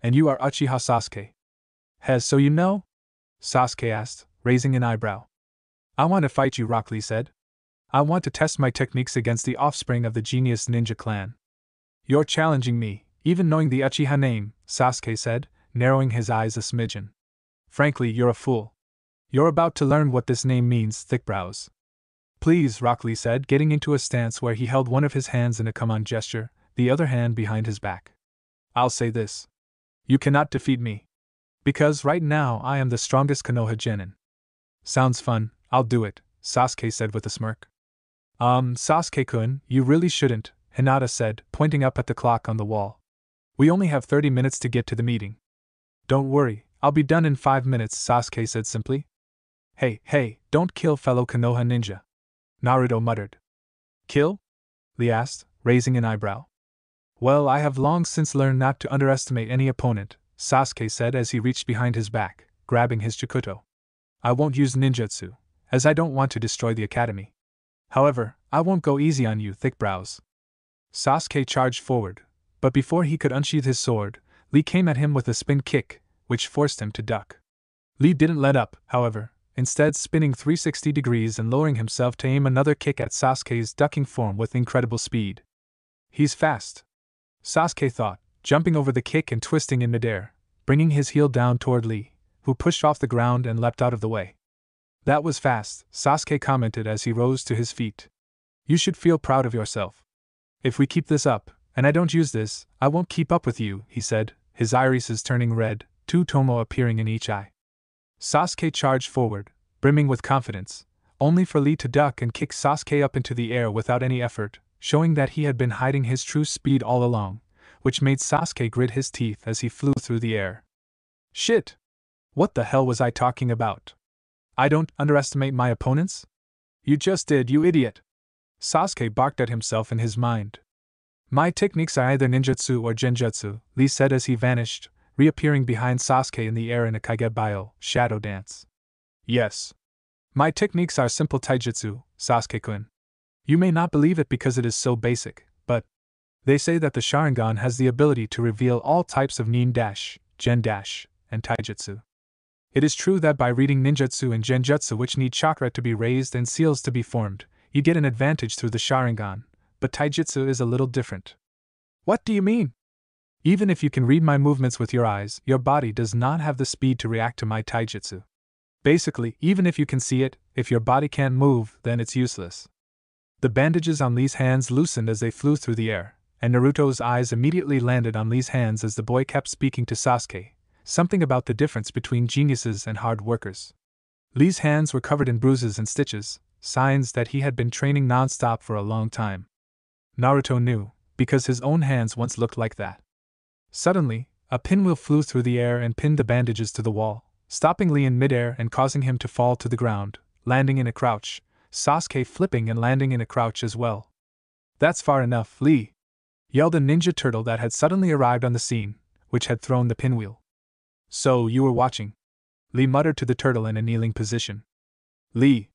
And you are Uchiha Sasuke. So you know? Sasuke asked, raising an eyebrow. I want to fight you, Rock Lee said. I want to test my techniques against the offspring of the genius ninja clan. You're challenging me, even knowing the Uchiha name, Sasuke said, narrowing his eyes a smidgen. Frankly, you're a fool. You're about to learn what this name means, thick brows. Please, Rock Lee said, getting into a stance where he held one of his hands in a come on gesture, the other hand behind his back. I'll say this. You cannot defeat me. Because right now I am the strongest Konoha genin. Sounds fun, I'll do it, Sasuke said with a smirk. Sasuke-kun, you really shouldn't, Hinata said, pointing up at the clock on the wall. We only have 30 minutes to get to the meeting. Don't worry, I'll be done in 5 minutes, Sasuke said simply. Hey, don't kill fellow Konoha ninja. Naruto muttered. Kill? Lee asked, raising an eyebrow. Well, I have long since learned not to underestimate any opponent, Sasuke said as he reached behind his back, grabbing his Chikuto. I won't use ninjutsu, as I don't want to destroy the academy. However, I won't go easy on you, thick brows. Sasuke charged forward, but before he could unsheath his sword, Lee came at him with a spin kick, which forced him to duck. Lee didn't let up, however, instead spinning 360 degrees and lowering himself to aim another kick at Sasuke's ducking form with incredible speed. He's fast, Sasuke thought, jumping over the kick and twisting in midair, bringing his heel down toward Lee, who pushed off the ground and leapt out of the way. That was fast, Sasuke commented as he rose to his feet. You should feel proud of yourself. If we keep this up, and I don't use this, I won't keep up with you, he said, his irises turning red, 2 tomo appearing in each eye. Sasuke charged forward, brimming with confidence, only for Lee to duck and kick Sasuke up into the air without any effort, showing that he had been hiding his true speed all along, which made Sasuke grit his teeth as he flew through the air. Shit! What the hell was I talking about? I don't underestimate my opponents? You just did, you idiot! Sasuke barked at himself in his mind. My techniques are either ninjutsu or genjutsu, Lee said as he vanished, reappearing behind Sasuke in the air in a Kagebyo, shadow dance. Yes. My techniques are simple taijutsu, Sasuke-kun. You may not believe it because it is so basic, but they say that the Sharingan has the ability to reveal all types of nin dash, gen dash, and taijutsu. It is true that by reading ninjutsu and genjutsu which need chakra to be raised and seals to be formed, you get an advantage through the Sharingan, but taijutsu is a little different. What do you mean? Even if you can read my movements with your eyes, your body does not have the speed to react to my taijutsu. Basically, even if you can see it, if your body can't move, then it's useless. The bandages on Lee's hands loosened as they flew through the air, and Naruto's eyes immediately landed on Lee's hands as the boy kept speaking to Sasuke, something about the difference between geniuses and hard workers. Lee's hands were covered in bruises and stitches, signs that he had been training non-stop for a long time. Naruto knew, because his own hands once looked like that. Suddenly, a pinwheel flew through the air and pinned the bandages to the wall, stopping Lee in midair and causing him to fall to the ground, landing in a crouch, Sasuke flipping and landing in a crouch as well. That's far enough, Lee! Yelled a ninja turtle that had suddenly arrived on the scene, which had thrown the pinwheel. So, you were watching? Lee muttered to the turtle in a kneeling position. Lee!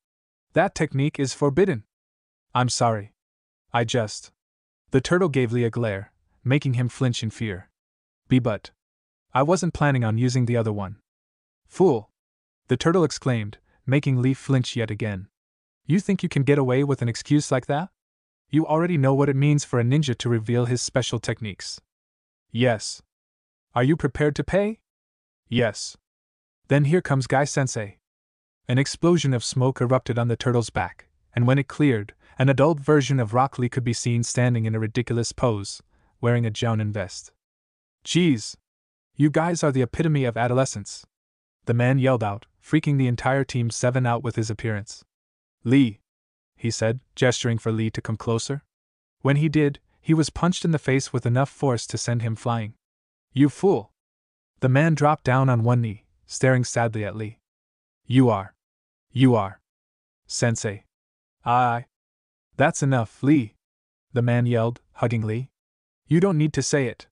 That technique is forbidden! I'm sorry. The turtle gave Lee a glare, making him flinch in fear. But I wasn't planning on using the other one. Fool! The turtle exclaimed, making Lee flinch yet again. You think you can get away with an excuse like that? You already know what it means for a ninja to reveal his special techniques. Yes. Are you prepared to pay? Yes. Then here comes Guy-sensei. An explosion of smoke erupted on the turtle's back, and when it cleared, an adult version of Rock Lee could be seen standing in a ridiculous pose, wearing a jounin vest. Geez! You guys are the epitome of adolescence! The man yelled out, freaking the entire Team 7 out with his appearance. Lee! He said, gesturing for Lee to come closer. When he did, he was punched in the face with enough force to send him flying. You fool! The man dropped down on one knee, staring sadly at Lee. You are. Sensei. Aye. That's enough, Lee. The man yelled, hugging Lee. You don't need to say it.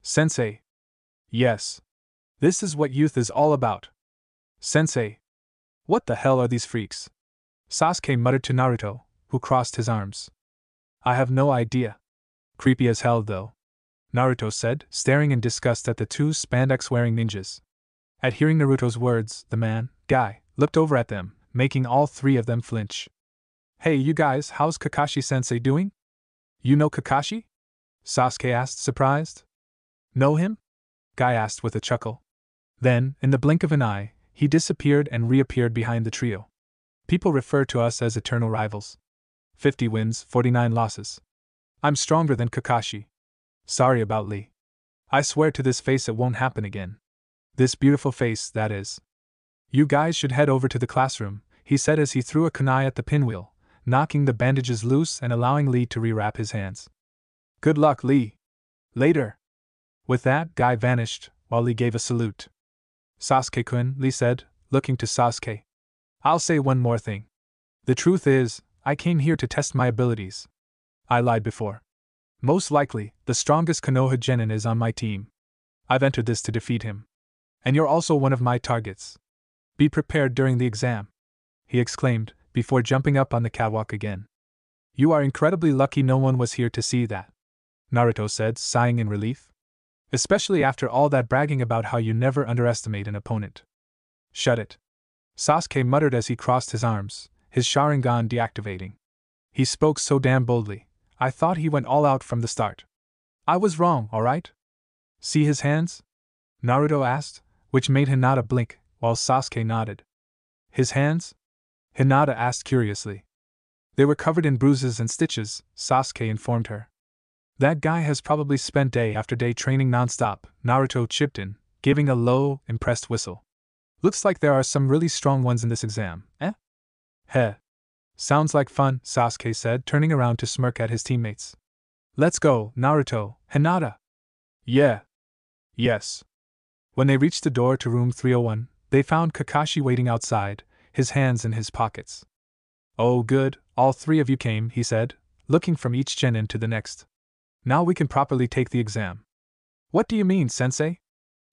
Sensei. Yes. This is what youth is all about. Sensei. What the hell are these freaks? Sasuke muttered to Naruto, who crossed his arms. I have no idea. Creepy as hell, though, Naruto said, staring in disgust at the two spandex-wearing ninjas. At hearing Naruto's words, the man, Guy, looked over at them, making all three of them flinch. Hey you guys, how's Kakashi-sensei doing? You know Kakashi? Sasuke asked, surprised. Know him? Guy asked with a chuckle. Then, in the blink of an eye, he disappeared and reappeared behind the trio. People refer to us as eternal rivals. 50 wins, 49 losses. I'm stronger than Kakashi. Sorry about Lee. I swear to this face it won't happen again. This beautiful face, that is. You guys should head over to the classroom, he said as he threw a kunai at the pinwheel, knocking the bandages loose and allowing Lee to rewrap his hands. Good luck, Lee. Later. With that, Guy vanished, while Lee gave a salute. Sasuke-kun, Lee said, looking to Sasuke. I'll say one more thing. The truth is, I came here to test my abilities. I lied before. Most likely, the strongest Konoha Genin is on my team. I've entered this to defeat him. And you're also one of my targets. Be prepared during the exam, he exclaimed, before jumping up on the catwalk again. You are incredibly lucky no one was here to see that, Naruto said, sighing in relief. Especially after all that bragging about how you never underestimate an opponent. Shut it. Sasuke muttered as he crossed his arms, his Sharingan deactivating. He spoke so damn boldly, I thought he went all out from the start. I was wrong, alright? See his hands? Naruto asked, which made Hinata blink, while Sasuke nodded. His hands? Hinata asked curiously. They were covered in bruises and stitches, Sasuke informed her. That guy has probably spent day after day training nonstop, Naruto chipped in, giving a low, impressed whistle. Looks like there are some really strong ones in this exam, eh? Heh. Sounds like fun, Sasuke said, turning around to smirk at his teammates. Let's go, Naruto, Hinata. Yeah. Yes. When they reached the door to room 301, they found Kakashi waiting outside, his hands in his pockets. Oh good, all three of you came, he said, looking from each genin to the next. Now we can properly take the exam. What do you mean, sensei?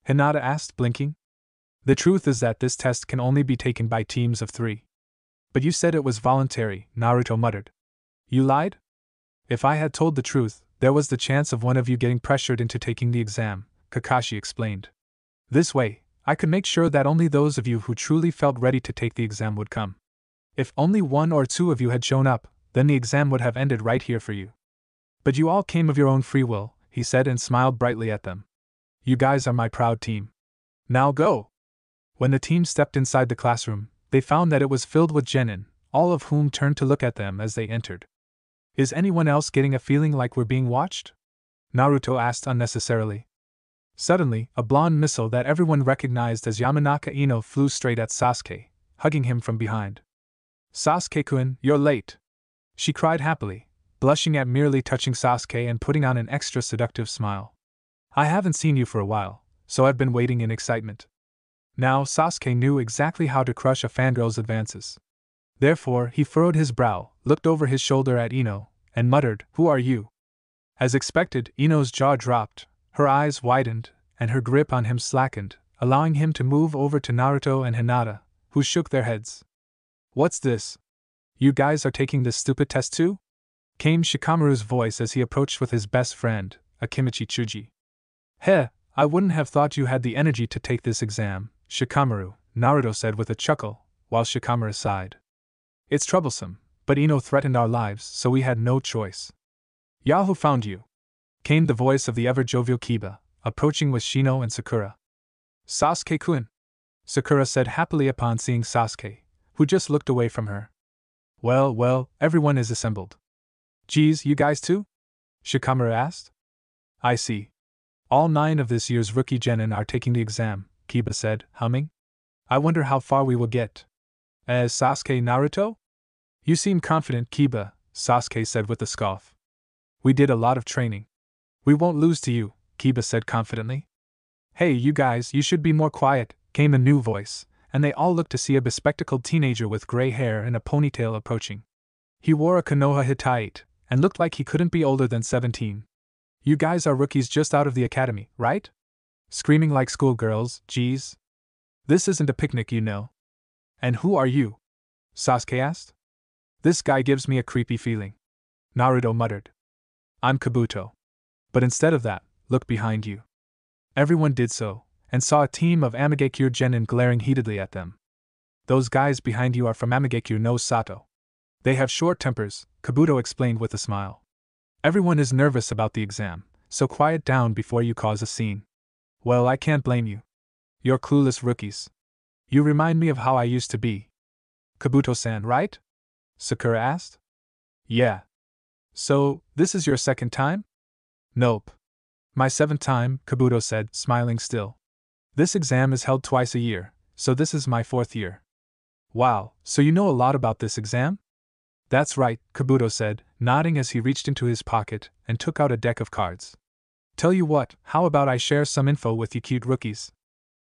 Hinata asked, blinking. The truth is that this test can only be taken by teams of 3. But you said it was voluntary, Naruto muttered. You lied? If I had told the truth, there was the chance of one of you getting pressured into taking the exam, Kakashi explained. This way, I could make sure that only those of you who truly felt ready to take the exam would come. If only 1 or 2 of you had shown up, then the exam would have ended right here for you. But you all came of your own free will, he said and smiled brightly at them. You guys are my proud team. Now go! When the team stepped inside the classroom, they found that it was filled with genin, all of whom turned to look at them as they entered. Is anyone else getting a feeling like we're being watched? Naruto asked unnecessarily. Suddenly, a blonde missile that everyone recognized as Yamanaka Ino flew straight at Sasuke, hugging him from behind. Sasuke-kun, you're late! She cried happily, blushing at merely touching Sasuke and putting on an extra seductive smile. I haven't seen you for a while, so I've been waiting in excitement. Now Sasuke knew exactly how to crush a fangirl's advances. Therefore, he furrowed his brow, looked over his shoulder at Ino, and muttered, Who are you? As expected, Ino's jaw dropped, her eyes widened, and her grip on him slackened, allowing him to move over to Naruto and Hinata, who shook their heads. What's this? You guys are taking this stupid test too? Came Shikamaru's voice as he approached with his best friend, Akimichi Chuji. Heh, I wouldn't have thought you had the energy to take this exam, Shikamaru, Naruto said with a chuckle, while Shikamaru sighed. It's troublesome, but Ino threatened our lives, so we had no choice. Yahoo found you! Came the voice of the ever-jovial Kiba, approaching with Shino and Sakura. Sasuke-kun! Sakura said happily upon seeing Sasuke, who just looked away from her. Well, everyone is assembled. Geez, you guys too? Shikamaru asked. I see. All 9 of this year's rookie genin are taking the exam, Kiba said, humming. I wonder how far we will get. As Sasuke Naruto? You seem confident, Kiba, Sasuke said with a scoff. We did a lot of training. We won't lose to you, Kiba said confidently. Hey, you guys, you should be more quiet, came a new voice, and they all looked to see a bespectacled teenager with gray hair and a ponytail approaching. He wore a Konoha Hittite, and looked like he couldn't be older than 17. You guys are rookies just out of the academy, right? Screaming like schoolgirls, geez. This isn't a picnic, you know. And who are you? Sasuke asked. This guy gives me a creepy feeling. Naruto muttered. I'm Kabuto. But instead of that, look behind you. Everyone did so, and saw a team of Amigekure genin glaring heatedly at them. Those guys behind you are from Amigekure no Sato. They have short tempers, Kabuto explained with a smile. Everyone is nervous about the exam, so quiet down before you cause a scene. Well, I can't blame you. You're clueless rookies. You remind me of how I used to be. Kabuto-san, right? Sakura asked. Yeah. So, this is your second time? Nope. My 7th time, Kabuto said, smiling still. This exam is held twice a year, so this is my 4th year. Wow, so you know a lot about this exam? That's right, Kabuto said, nodding as he reached into his pocket and took out a deck of cards. Tell you what, how about I share some info with you cute rookies?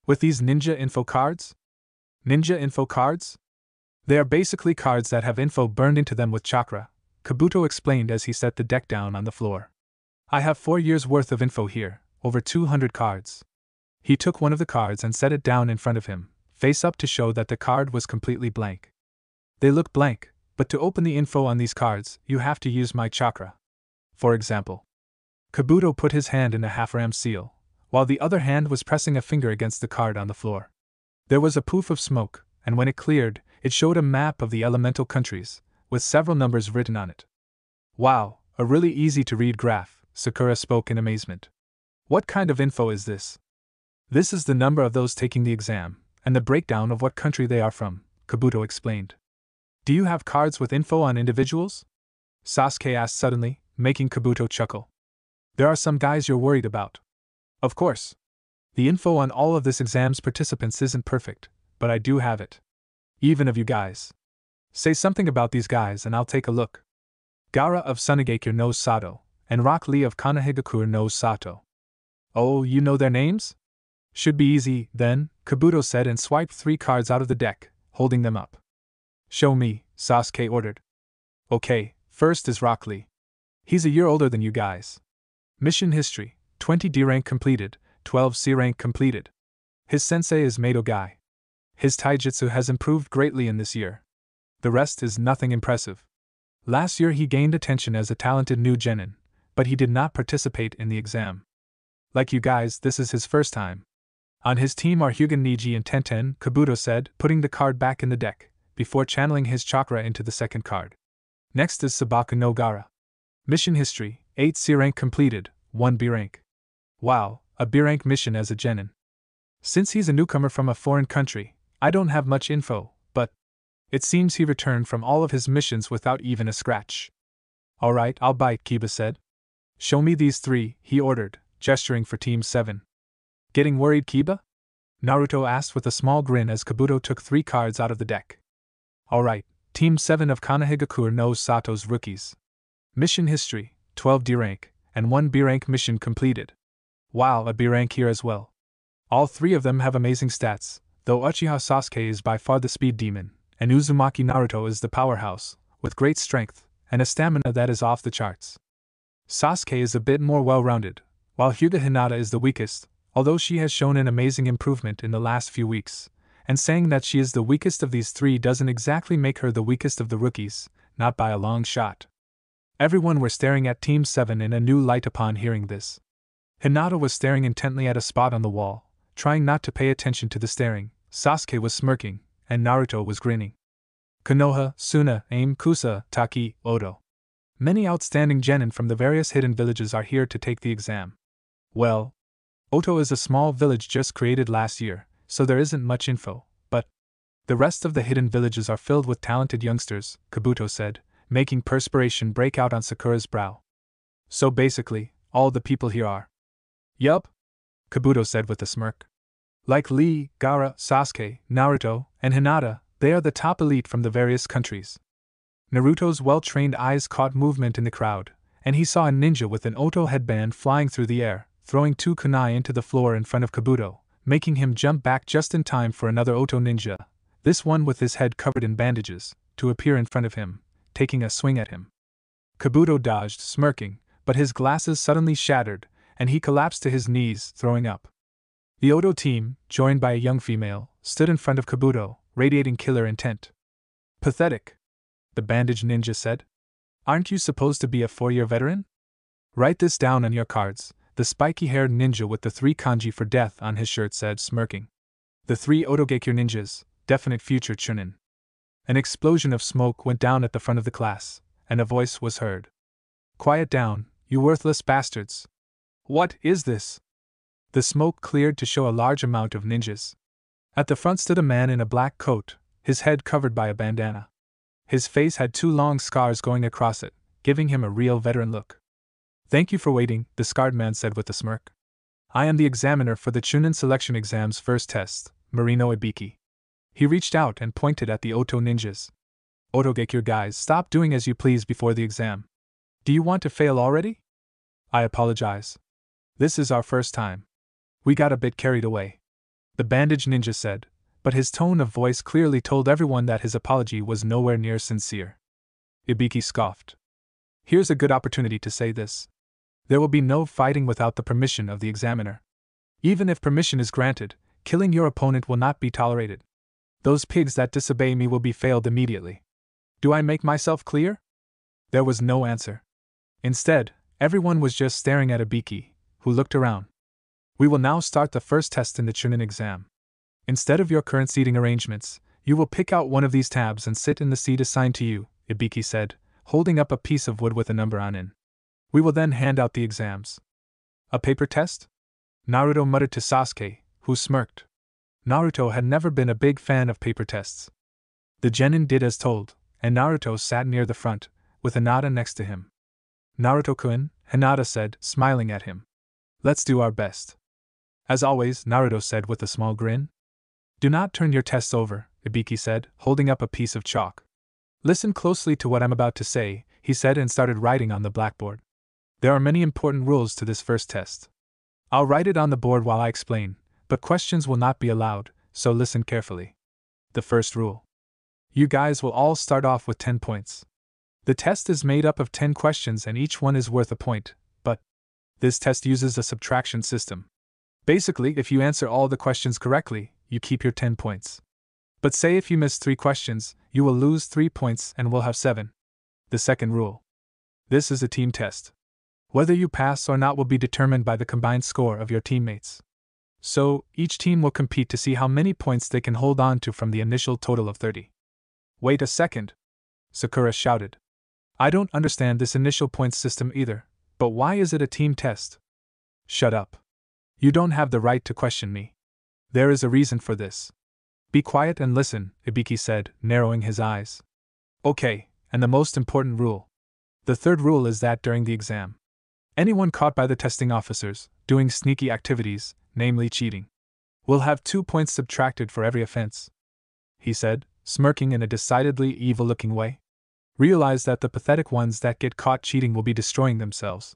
With these ninja info cards? Ninja info cards? They are basically cards that have info burned into them with chakra, Kabuto explained as he set the deck down on the floor. I have 4 years' worth of info here, over 200 cards. He took one of the cards and set it down in front of him, face up to show that the card was completely blank. They look blank, but to open the info on these cards, you have to use my chakra. For example, Kabuto put his hand in a half-ram seal, while the other hand was pressing a finger against the card on the floor. There was a poof of smoke, and when it cleared, it showed a map of the elemental countries, with several numbers written on it. Wow, a really easy-to-read graph, Sakura spoke in amazement. What kind of info is this? This is the number of those taking the exam, and the breakdown of what country they are from, Kabuto explained. Do you have cards with info on individuals? Sasuke asked suddenly, making Kabuto chuckle. There are some guys you're worried about. Of course. The info on all of this exam's participants isn't perfect, but I do have it. Even of you guys. Say something about these guys and I'll take a look. Gaara of Sunigekure no Sato, and Rock Lee of Konohagakure no Sato. Oh, you know their names? Should be easy, then, Kabuto said and swiped 3 cards out of the deck, holding them up. Show me, Sasuke ordered. Okay, first is Rock Lee. He's a year older than you guys. Mission history, 20 D rank completed, 12 C rank completed. His sensei is Mado Guy. His taijutsu has improved greatly in this year. The rest is nothing impressive. Last year he gained attention as a talented new genin, but he did not participate in the exam. Like you guys, this is his first time. On his team are Hyuga Niji and Tenten, Kabuto said, putting the card back in the deck, before channeling his chakra into the second card. Next is Sabaku no Gaara. Mission history, 8 C rank completed, 1 B rank. Wow, a B rank mission as a genin. Since he's a newcomer from a foreign country, I don't have much info, but it seems he returned from all of his missions without even a scratch. Alright, I'll bite, Kiba said. Show me these 3, he ordered, gesturing for Team 7. Getting worried, Kiba? Naruto asked with a small grin as Kabuto took 3 cards out of the deck. Alright, Team 7 of Konohagakure no Sato's rookies. Mission history, 12 D rank, and 1 B rank mission completed. Wow, a B rank here as well. All 3 of them have amazing stats, though Uchiha Sasuke is by far the speed demon, and Uzumaki Naruto is the powerhouse, with great strength, and a stamina that is off the charts. Sasuke is a bit more well-rounded, while Hyuga Hinata is the weakest, although she has shown an amazing improvement in the last few weeks, and saying that she is the weakest of these 3 doesn't exactly make her the weakest of the rookies, not by a long shot. Everyone were staring at Team 7 in a new light upon hearing this. Hinata was staring intently at a spot on the wall, trying not to pay attention to the staring. Sasuke was smirking, and Naruto was grinning. Konoha, Suna, Aim, Kusa, Taki, Oto. Many outstanding genin from the various hidden villages are here to take the exam. Well, Oto is a small village just created last year, so there isn't much info, but the rest of the hidden villages are filled with talented youngsters, Kabuto said, making perspiration break out on Sakura's brow. So basically, all the people here are. Yup, Kabuto said with a smirk. Like Lee, Gaara, Sasuke, Naruto, and Hinata, they are the top elite from the various countries. Naruto's well-trained eyes caught movement in the crowd, and he saw a ninja with an Oto headband flying through the air, throwing 2 kunai into the floor in front of Kabuto, making him jump back just in time for another Oto ninja, this one with his head covered in bandages, to appear in front of him, taking a swing at him. Kabuto dodged, smirking, but his glasses suddenly shattered, and he collapsed to his knees, throwing up. The Oto team, joined by a young female, stood in front of Kabuto, radiating killer intent. Pathetic, the bandaged ninja said. Aren't you supposed to be a 4-year veteran? Write this down on your cards, the spiky-haired ninja with the 3 kanji for death on his shirt said, smirking. The 3 Otogekure ninjas, definite future Chunin. An explosion of smoke went down at the front of the class, and a voice was heard. Quiet down, you worthless bastards. What is this? The smoke cleared to show a large amount of ninjas. At the front stood a man in a black coat, his head covered by a bandana. His face had 2 long scars going across it, giving him a real veteran look. Thank you for waiting, the scarred man said with a smirk. I am the examiner for the Chunin selection exam's first test, Marino Ibiki. He reached out and pointed at the Oto ninjas. Otogekure guys, stop doing as you please before the exam. Do you want to fail already? I apologize. This is our first time. We got a bit carried away. The bandaged ninja said, but his tone of voice clearly told everyone that his apology was nowhere near sincere. Ibiki scoffed. Here's a good opportunity to say this. There will be no fighting without the permission of the examiner. Even if permission is granted, killing your opponent will not be tolerated. Those pigs that disobey me will be failed immediately. Do I make myself clear? There was no answer. Instead, everyone was just staring at Ibiki, who looked around. We will now start the first test in the Chunin exam. Instead of your current seating arrangements, you will pick out one of these tabs and sit in the seat assigned to you, Ibiki said, holding up a piece of wood with a number on it. We will then hand out the exams. A paper test? Naruto muttered to Sasuke, who smirked. Naruto had never been a big fan of paper tests. The genin did as told, and Naruto sat near the front, with Hinata next to him. Naruto-kun, Hinata said, smiling at him. Let's do our best. As always, Naruto said with a small grin. Do not turn your tests over, Ibiki said, holding up a piece of chalk. Listen closely to what I'm about to say, he said and started writing on the blackboard. There are many important rules to this first test. I'll write it on the board while I explain, but questions will not be allowed, so listen carefully. The first rule. You guys will all start off with 10 points. The test is made up of 10 questions and each one is worth a point, but this test uses a subtraction system. Basically, if you answer all the questions correctly, you keep your 10 points. But say if you miss 3 questions, you will lose 3 points and will have 7. The second rule. This is a team test. Whether you pass or not will be determined by the combined score of your teammates. So, each team will compete to see how many points they can hold on to from the initial total of 30. Wait a second, Sakura shouted. I don't understand this initial points system either, but why is it a team test? Shut up. You don't have the right to question me. There is a reason for this. Be quiet and listen, Ibiki said, narrowing his eyes. Okay, and the most important rule. The third rule is that during the exam, anyone caught by the testing officers doing sneaky activities, namely cheating, will have 2 points subtracted for every offense. He said, smirking in a decidedly evil-looking way. Realize that the pathetic ones that get caught cheating will be destroying themselves.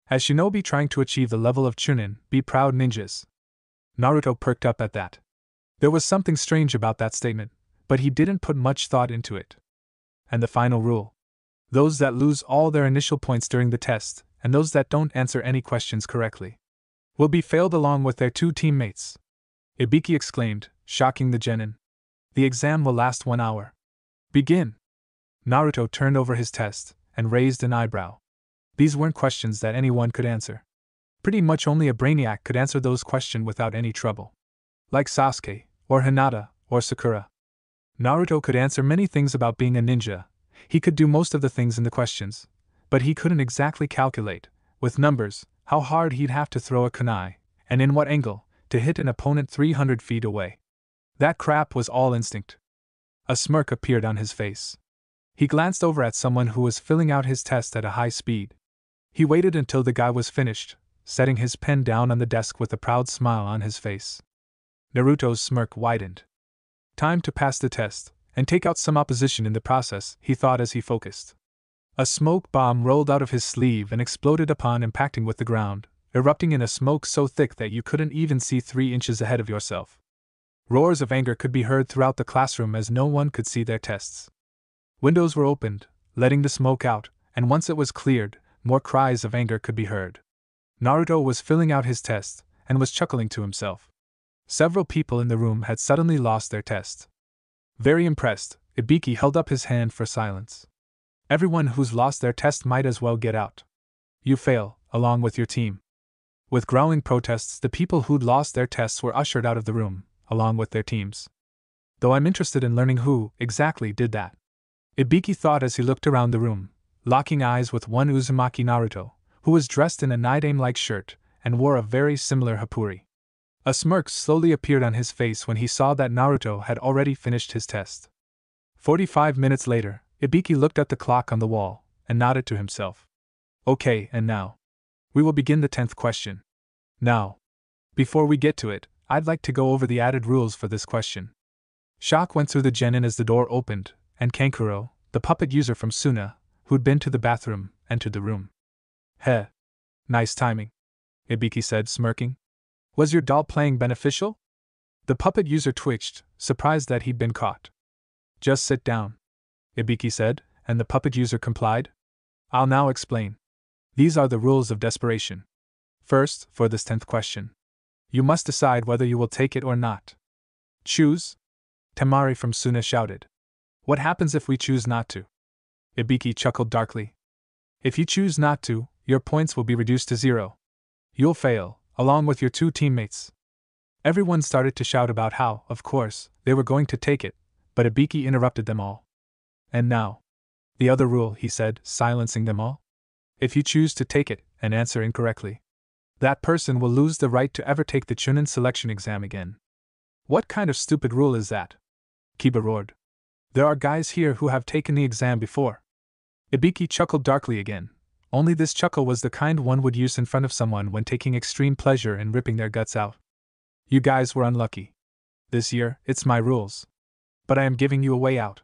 As shinobi trying to achieve the level of Chunin, be proud ninjas. Naruto perked up at that. There was something strange about that statement, but he didn't put much thought into it. And the final rule. Those that lose all their initial points during the test, and those that don't answer any questions correctly, will be failed along with their 2 teammates. Ibiki exclaimed, shocking the genin. The exam will last 1 hour. Begin. Naruto turned over his test, and raised an eyebrow. These weren't questions that anyone could answer. Pretty much only a brainiac could answer those questions without any trouble. Like Sasuke, or Hinata, or Sakura. Naruto could answer many things about being a ninja. He could do most of the things in the questions, but he couldn't exactly calculate, with numbers, how hard he'd have to throw a kunai, and in what angle, to hit an opponent 300 feet away. That crap was all instinct. A smirk appeared on his face. He glanced over at someone who was filling out his test at a high speed. He waited until the guy was finished, setting his pen down on the desk with a proud smile on his face. Naruto's smirk widened. Time to pass the test, and take out some opposition in the process, he thought as he focused. A smoke bomb rolled out of his sleeve and exploded upon impacting with the ground, erupting in a smoke so thick that you couldn't even see 3 inches ahead of yourself. Roars of anger could be heard throughout the classroom as no one could see their tests. Windows were opened, letting the smoke out, and once it was cleared, more cries of anger could be heard. Naruto was filling out his test and was chuckling to himself. Several people in the room had suddenly lost their test. Very impressed, Ibiki held up his hand for silence. Everyone who's lost their test might as well get out. You fail, along with your team. With growling protests, the people who'd lost their tests were ushered out of the room, along with their teams. Though I'm interested in learning who exactly did that, Ibiki thought as he looked around the room, locking eyes with one Uzumaki Naruto, who was dressed in a Nidaime-like shirt and wore a very similar hapuri. A smirk slowly appeared on his face when he saw that Naruto had already finished his test. 45 minutes later, Ibiki looked at the clock on the wall and nodded to himself. Okay, and now we will begin the 10th question. Now, before we get to it, I'd like to go over the added rules for this question. Shock went through the genin as the door opened, and Kankuro, the puppet user from Suna, who'd been to the bathroom, entered the room. Heh. Nice timing, Ibiki said, smirking. Was your doll playing beneficial? The puppet user twitched, surprised that he'd been caught. Just sit down, Ibiki said, and the puppet user complied. I'll now explain. These are the rules of desperation. First, for this 10th question, you must decide whether you will take it or not. Choose? Temari from Suna shouted. What happens if we choose not to? Ibiki chuckled darkly. If you choose not to, your points will be reduced to 0. You'll fail, along with your 2 teammates. Everyone started to shout about how, of course, they were going to take it, but Ibiki interrupted them all. And now, the other rule, he said, silencing them all. If you choose to take it and answer incorrectly, that person will lose the right to ever take the Chunin selection exam again. What kind of stupid rule is that? Kiba roared. There are guys here who have taken the exam before. Ibiki chuckled darkly again, only this chuckle was the kind one would use in front of someone when taking extreme pleasure in ripping their guts out. You guys were unlucky. This year, it's my rules. But I am giving you a way out.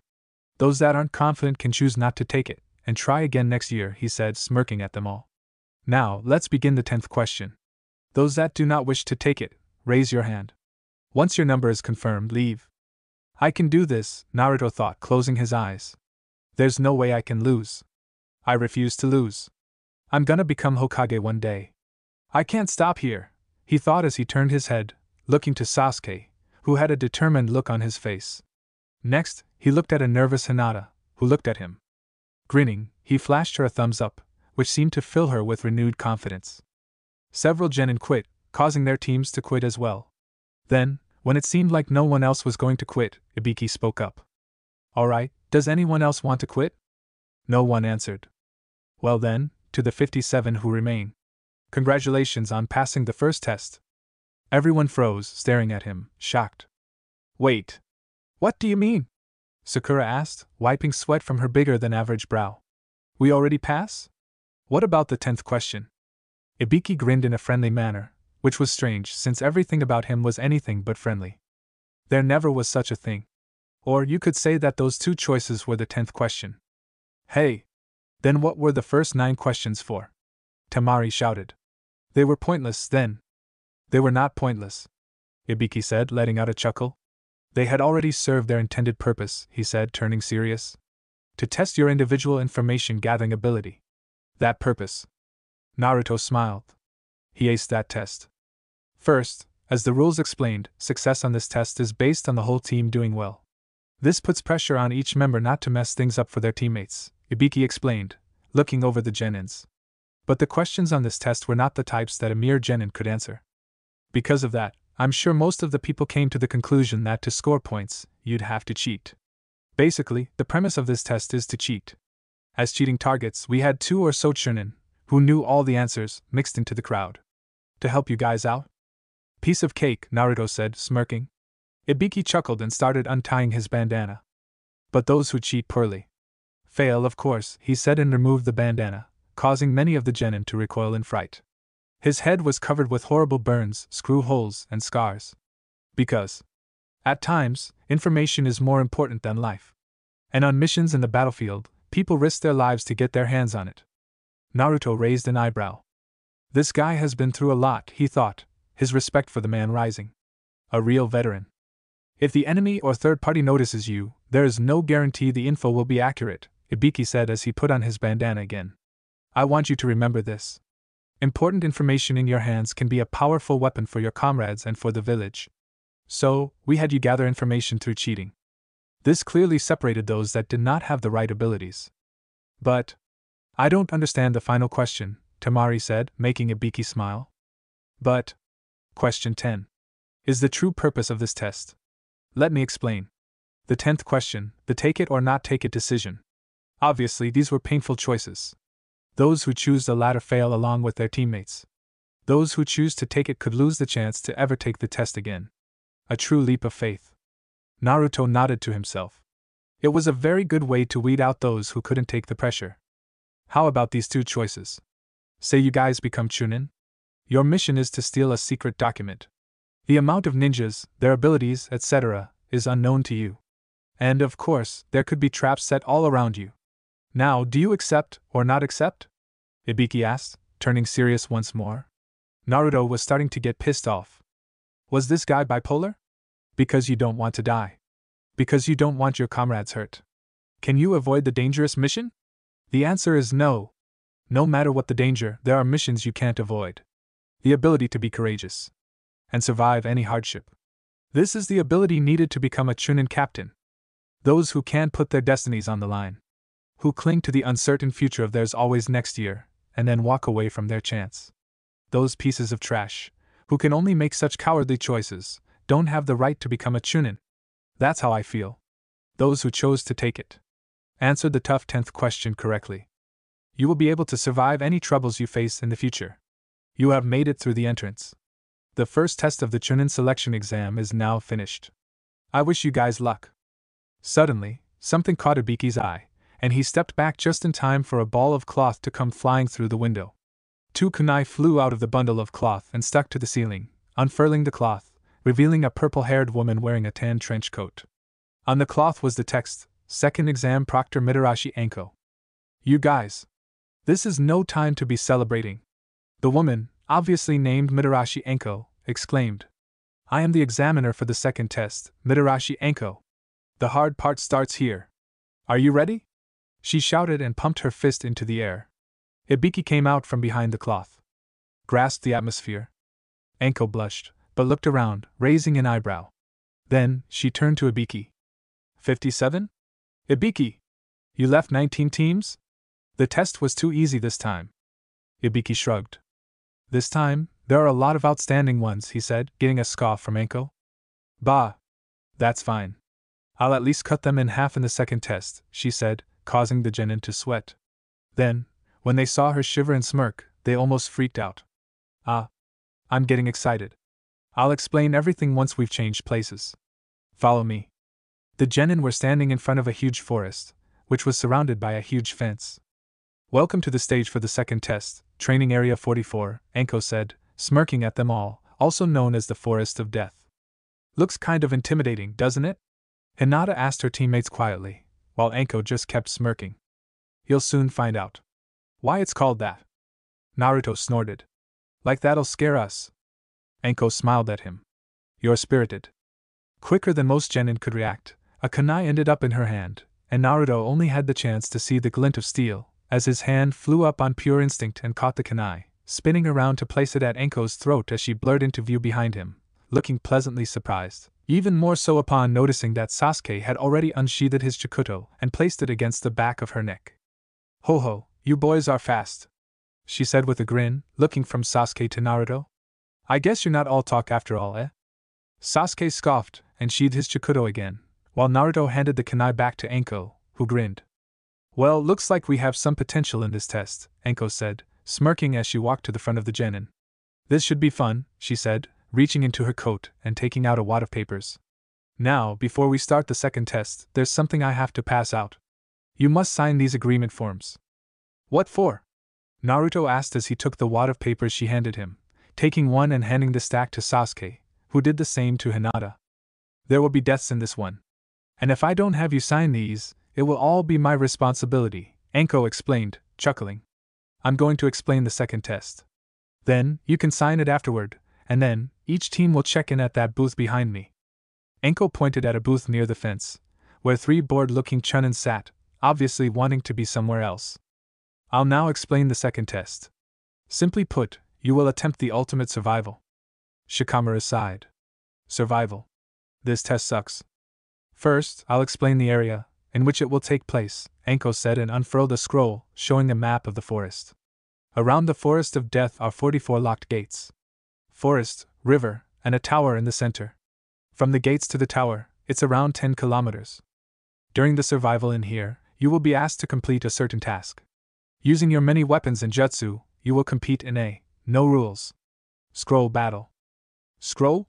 Those that aren't confident can choose not to take it, and try again next year, he said, smirking at them all. Now, let's begin the 10th question. Those that do not wish to take it, raise your hand. Once your number is confirmed, leave. I can do this, Naruto thought, closing his eyes. There's no way I can lose. I refuse to lose. I'm gonna become Hokage one day. I can't stop here, he thought as he turned his head, looking to Sasuke, who had a determined look on his face. Next, he looked at a nervous Hinata, who looked at him. Grinning, he flashed her a thumbs up, which seemed to fill her with renewed confidence. Several genin quit, causing their teams to quit as well. Then, when it seemed like no one else was going to quit, Ibiki spoke up. Alright, does anyone else want to quit? No one answered. Well then, to the 57 who remain. Congratulations on passing the first test. Everyone froze, staring at him, shocked. Wait. What do you mean? Sakura asked, wiping sweat from her bigger-than-average brow. We already pass? What about the 10th question? Ibiki grinned in a friendly manner, which was strange since everything about him was anything but friendly. There never was such a thing. Or you could say that those 2 choices were the 10th question. Hey! Then what were the first 9 questions for? Temari shouted. They were pointless, then. They were not pointless, Ibiki said, letting out a chuckle. They had already served their intended purpose, he said, turning serious. To test your individual information-gathering ability. That purpose. Naruto smiled. He aced that test. First, as the rules explained, success on this test is based on the whole team doing well. This puts pressure on each member not to mess things up for their teammates, Ibiki explained, looking over the genins. But the questions on this test were not the types that a mere genin could answer. Because of that, I'm sure most of the people came to the conclusion that to score points, you'd have to cheat. Basically, the premise of this test is to cheat. As cheating targets, we had 2 or so Chunin, who knew all the answers, mixed into the crowd. To help you guys out? Piece of cake, Naruto said, smirking. Ibiki chuckled and started untying his bandana. But those who cheat poorly fail, of course, he said, and removed the bandana, causing many of the genin to recoil in fright. His head was covered with horrible burns, screw holes, and scars. Because, at times, information is more important than life. And on missions in the battlefield, People risk their lives to get their hands on it. Naruto raised an eyebrow. This guy has been through a lot, he thought, his respect for the man rising. A real veteran. If the enemy or third party notices you, there is no guarantee the info will be accurate, Ibiki said as he put on his bandana again. I want you to remember this. Important information in your hands can be a powerful weapon for your comrades and for the village. So, we had you gather information through cheating. This clearly separated those that did not have the right abilities. But I don't understand the final question, Temari said, making Ibiki smile. But question 10. Is the true purpose of this test? Let me explain. The 10th question, the take it or not take it decision. Obviously, these were painful choices. Those who choose the latter fail along with their teammates. Those who choose to take it could lose the chance to ever take the test again. A true leap of faith. Naruto nodded to himself. It was a very good way to weed out those who couldn't take the pressure. How about these two choices? Say you guys become Chunin? Your mission is to steal a secret document. The amount of ninjas, their abilities, etc., is unknown to you. And of course, there could be traps set all around you. Now, do you accept or not accept? Ibiki asked, turning serious once more. Naruto was starting to get pissed off. Was this guy bipolar? Because you don't want to die. Because you don't want your comrades hurt. Can you avoid the dangerous mission? The answer is no. No matter what the danger, there are missions you can't avoid. The ability to be courageous. And survive any hardship. This is the ability needed to become a Chunin captain. Those who can't put their destinies on the line. Who cling to the uncertain future of theirs always next year, and then walk away from their chance. Those pieces of trash, who can only make such cowardly choices, don't have the right to become a Chunin. That's how I feel. Those who chose to take it. Answered the tough 10th question correctly. You will be able to survive any troubles you face in the future. You have made it through the entrance. The first test of the Chunin selection exam is now finished. I wish you guys luck. Suddenly, something caught Ibiki's eye, and he stepped back just in time for a ball of cloth to come flying through the window. 2 kunai flew out of the bundle of cloth and stuck to the ceiling, unfurling the cloth, revealing a purple-haired woman wearing a tan trench coat. On the cloth was the text, Second Exam Proctor Mitarashi Anko. You guys. This is no time to be celebrating. The woman, obviously named Mitarashi Anko, exclaimed. I am the examiner for the second test, Mitarashi Anko. The hard part starts here. Are you ready? She shouted and pumped her fist into the air. Ibiki came out from behind the cloth. Grasped the atmosphere. Anko blushed, but looked around, raising an eyebrow. Then, she turned to Ibiki. 57? Ibiki! You left 19 teams? The test was too easy this time. Ibiki shrugged. This time, there are a lot of outstanding ones, he said, getting a scoff from Anko. Bah! That's fine. I'll at least cut them in half in the second test, she said, causing the genin to sweat. Then, when they saw her shiver and smirk, they almost freaked out. Ah! I'm getting excited. I'll explain everything once we've changed places. Follow me. The genin were standing in front of a huge forest, which was surrounded by a huge fence. Welcome to the stage for the second test, Training Area 44, Anko said, smirking at them all, also known as the Forest of Death. Looks kind of intimidating, doesn't it? Hinata asked her teammates quietly, while Anko just kept smirking. You'll soon find out. Why it's called that? Naruto snorted. Like that'll scare us. Anko smiled at him. You're spirited. Quicker than most genin could react, a kunai ended up in her hand, and Naruto only had the chance to see the glint of steel, as his hand flew up on pure instinct and caught the kunai, spinning around to place it at Anko's throat as she blurred into view behind him, looking pleasantly surprised, even more so upon noticing that Sasuke had already unsheathed his Chikuto and placed it against the back of her neck. Ho ho, you boys are fast, she said with a grin, looking from Sasuke to Naruto. I guess you're not all talk after all, eh? Sasuke scoffed and sheathed his Chikuto again, while Naruto handed the kunai back to Anko, who grinned. Well, looks like we have some potential in this test, Anko said, smirking as she walked to the front of the genin. This should be fun, she said, reaching into her coat and taking out a wad of papers. Now, before we start the second test, there's something I have to pass out. You must sign these agreement forms. What for? Naruto asked as he took the wad of papers she handed him, taking one and handing the stack to Sasuke, who did the same to Hinata. There will be deaths in this one. And if I don't have you sign these, it will all be my responsibility, Anko explained, chuckling. I'm going to explain the second test. Then, you can sign it afterward, and then, each team will check in at that booth behind me. Anko pointed at a booth near the fence, where 3 bored-looking Chunin sat, obviously wanting to be somewhere else. I'll now explain the second test. Simply put, you will attempt the ultimate survival. Shikamaru sighed. Survival. This test sucks. First, I'll explain the area in which it will take place, Anko said and unfurled a scroll showing a map of the forest. Around the Forest of Death are 44 locked gates. Forest, river, and a tower in the center. From the gates to the tower, it's around 10 kilometers. During the survival in here, you will be asked to complete a certain task. Using your many weapons and jutsu, you will compete in a no rules scroll battle. Scroll?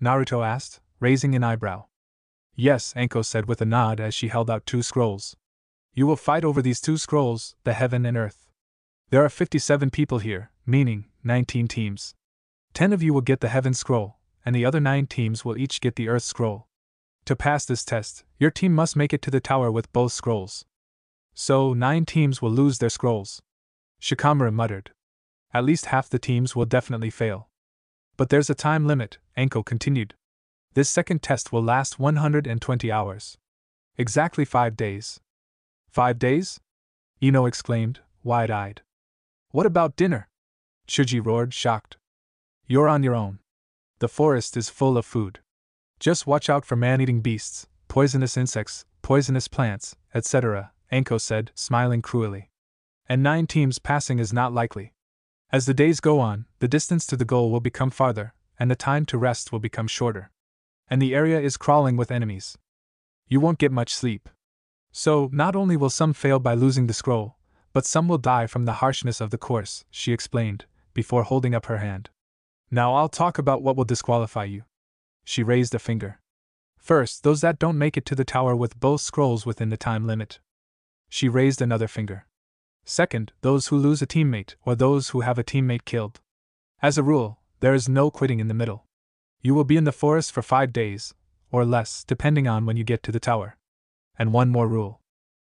Naruto asked, raising an eyebrow. Yes, Anko said with a nod as she held out 2 scrolls. You will fight over these 2 scrolls, the heaven and earth. There are 57 people here, meaning 19 teams. 10 of you will get the heaven scroll, and the other 9 teams will each get the earth scroll. To pass this test, your team must make it to the tower with both scrolls. So, 9 teams will lose their scrolls. Shikamaru muttered. At least half the teams will definitely fail. But there's a time limit, Anko continued. This second test will last 120 hours. Exactly 5 days. 5 days? Ino exclaimed, wide-eyed. What about dinner? Shuji roared, shocked. You're on your own. The forest is full of food. Just watch out for man-eating beasts, poisonous insects, poisonous plants, etc., Anko said, smiling cruelly. And 9 teams passing is not likely. As the days go on, the distance to the goal will become farther, and the time to rest will become shorter. And the area is crawling with enemies. You won't get much sleep. So, not only will some fail by losing the scroll, but some will die from the harshness of the course, she explained, before holding up her hand. Now I'll talk about what will disqualify you. She raised a finger. First, those that don't make it to the tower with both scrolls within the time limit. She raised another finger. Second, those who lose a teammate or those who have a teammate killed. As a rule, there is no quitting in the middle. You will be in the forest for 5 days, or less, depending on when you get to the tower. And one more rule.